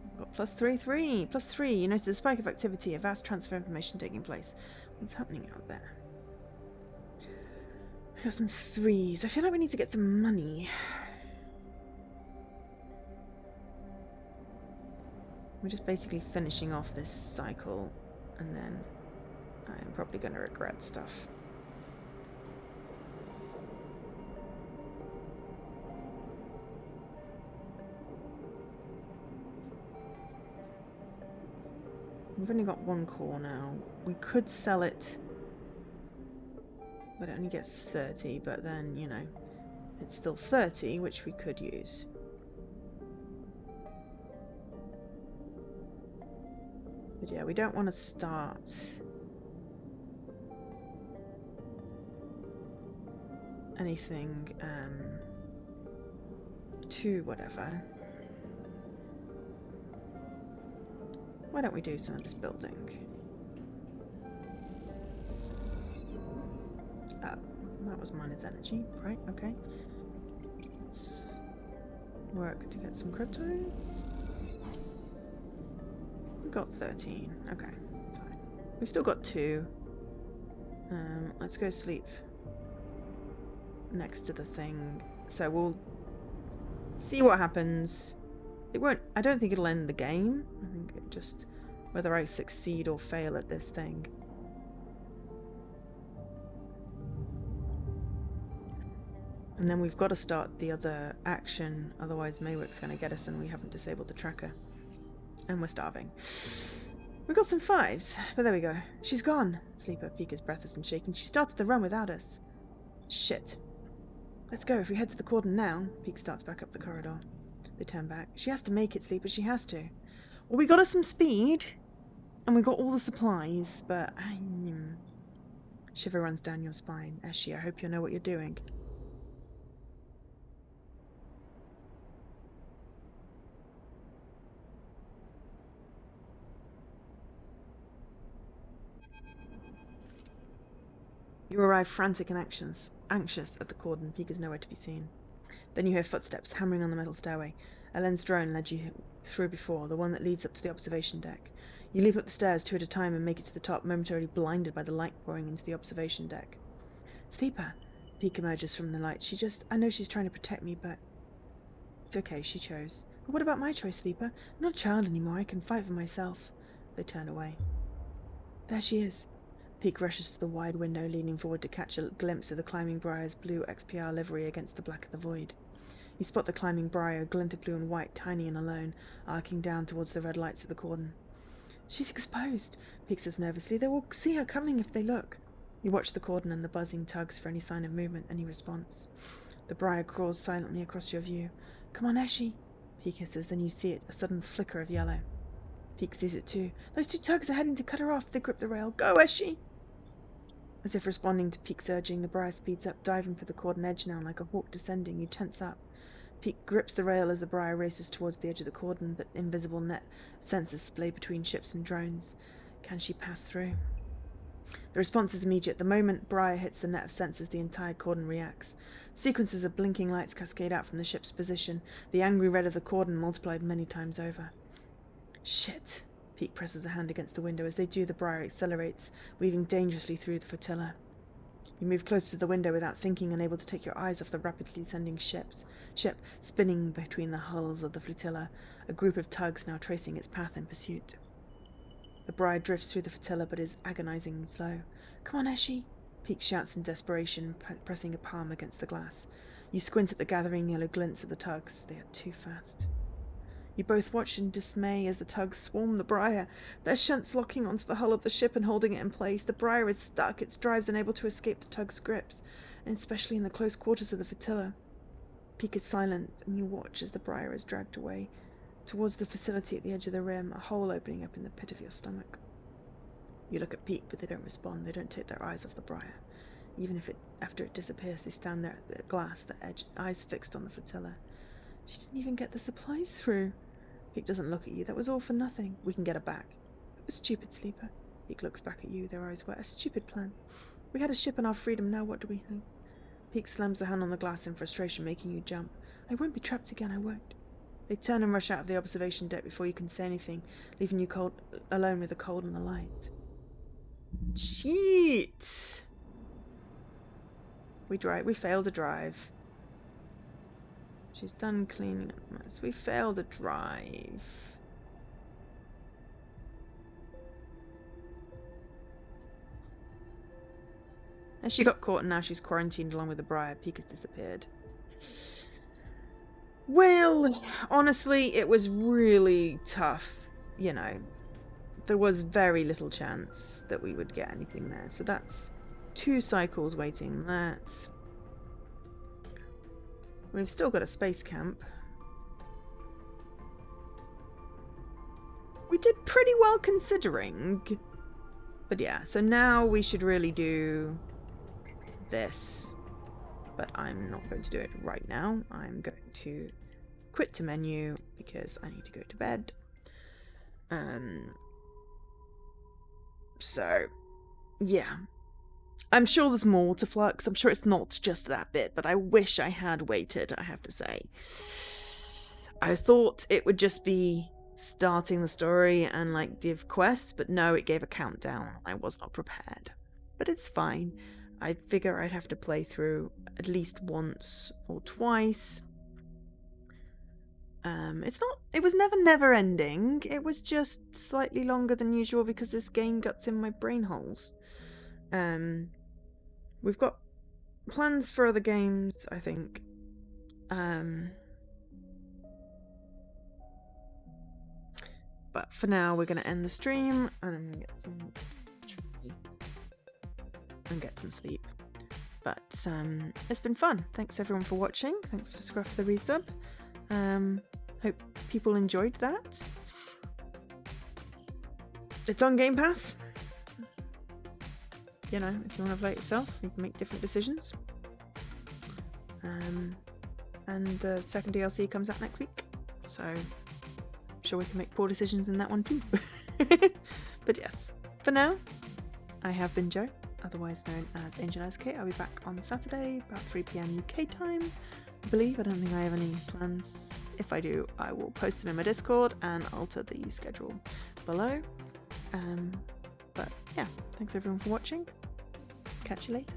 S1: We've got +3, 3, +3. You notice a spike of activity, a vast transfer of information taking place. What's happening out there? We got some 3s. I feel like we need to get some money. We're just basically finishing off this cycle, and then I'm probably going to regret stuff. We've only got 1 core now. We could sell it, but it only gets 30, but then, you know, it's still 30, which we could use. But yeah, we don't want to start anything too whatever. Why don't we do some of this building? Oh, that was minus energy, right? Okay. Let's work to get some crypto. We got 13. Okay, fine. We've still got 2. Let's go sleep next to the thing. So we'll see what happens. It won't, I don't think it'll end the game. I think it just, whether I succeed or fail at this thing. And then we've got to start the other action, otherwise Maywick's going to get us and we haven't disabled the tracker. And we're starving. We got some 5s, but there we go. She's gone. Sleeper, Peek is breathless and shaking. She started the run without us. Shit. Let's go. If we head to the cordon now. Peek starts back up the corridor. They turn back. She has to make it, Sleeper. She has to. Well, we got us some speed, and we got all the supplies, but... Shiver runs down your spine. Eshi, I hope you know what you're doing. You arrive frantic and anxious at the cordon. Peek is nowhere to be seen. Then you hear footsteps hammering on the metal stairway. Ellen's drone led you through before, the one that leads up to the observation deck. You leap up the stairs 2 at a time and make it to the top, momentarily blinded by the light pouring into the observation deck. Sleeper. Peek emerges from the light. I know she's trying to protect me, but... It's okay, she chose. But what about my choice, Sleeper? I'm not a child anymore. I can fight for myself. They turn away. There she is. Peek rushes to the wide window, leaning forward to catch a glimpse of the climbing briar's blue XPR livery against the black of the void. You spot the climbing briar, a glint of blue and white, tiny and alone, arcing down towards the red lights of the cordon. She's exposed, Peek says nervously. They will see her coming if they look. You watch the cordon and the buzzing tugs for any sign of movement, any response. The briar crawls silently across your view. Come on, Eshi, Peek hisses. Then you see it, a sudden flicker of yellow. Peek sees it too. Those 2 tugs are heading to cut her off. They grip the rail. Go, Eshi! As if responding to Peek's urging, the briar speeds up, diving for the cordon edge now like a hawk descending. You tense up. Peek grips the rail as the briar races towards the edge of the cordon, but invisible net sensors splay between ships and drones. Can she pass through? The response is immediate. The moment briar hits the net of sensors, the entire cordon reacts. Sequences of blinking lights cascade out from the ship's position, the angry red of the cordon multiplied many times over. Shit! Peek presses a hand against the window. As they do, the briar accelerates, weaving dangerously through the flotilla. You move close to the window without thinking, unable to take your eyes off the rapidly descending ship spinning between the hulls of the flotilla, a group of tugs now tracing its path in pursuit. The briar drifts through the flotilla, but is agonizingly slow. Come on, Eshi! Peek shouts in desperation, pressing a palm against the glass. You squint at the gathering yellow glints of the tugs. They are too fast. You both watch in dismay as the tugs swarm the briar, their shunts locking onto the hull of the ship and holding it in place. The briar is stuck, its drives unable to escape the tug's grips, and especially in the close quarters of the flotilla. Peek is silent, and you watch as the briar is dragged away, towards the facility at the edge of the rim, a hole opening up in the pit of your stomach. You look at Peek, but they don't respond. They don't take their eyes off the briar. Even if after it disappears, they stand there at the glass, the edge, eyes fixed on the flotilla. She didn't even get the supplies through. Peek doesn't look at you. That was all for nothing. We can get her back. It was stupid, Sleeper. Peek looks back at you, their eyes wet. A stupid plan. We had a ship and our freedom. Now what do we think? Peek slams a hand on the glass in frustration, making you jump. I won't be trapped again. I won't. They turn and rush out of the observation deck before you can say anything, leaving you alone with the cold and the light. Cheat! We failed to drive. She's done cleaning up the mess. We failed to drive. And she got caught and now she's quarantined along with the briar. Peek has disappeared. Well, honestly, it was really tough. You know, there was very little chance that we would get anything there. So that's 2 cycles waiting that. We've still got a space camp. We did pretty well considering. But yeah, so now we should really do this. But I'm not going to do it right now. I'm going to quit to menu because I need to go to bed. So, yeah. I'm sure there's more to Flux. I'm sure it's not just that bit, but I wish I had waited, I have to say. I thought it would just be starting the story and like give quests, but no, it gave a countdown. I was not prepared. But it's fine. I figure I'd have to play through at least once or twice. It was never ending. It was just slightly longer than usual because this game guts in my brain holes. We've got plans for other games, I think. But for now, we're going to end the stream and get some sleep. But it's been fun. Thanks everyone for watching. Thanks for Scruff the resub. Hope people enjoyed that. It's on Game Pass. You know, if you want to play it yourself, you can make different decisions. And the second DLC comes out next week, so I'm sure we can make poor decisions in that one too. But yes, for now, I have been Jo, otherwise known as Angel SK. I'll be back on Saturday about 3 PM UK time, I believe. I don't think I have any plans. If I do, I will post them in my Discord and alter the schedule below. But yeah, thanks everyone for watching. Catch you later.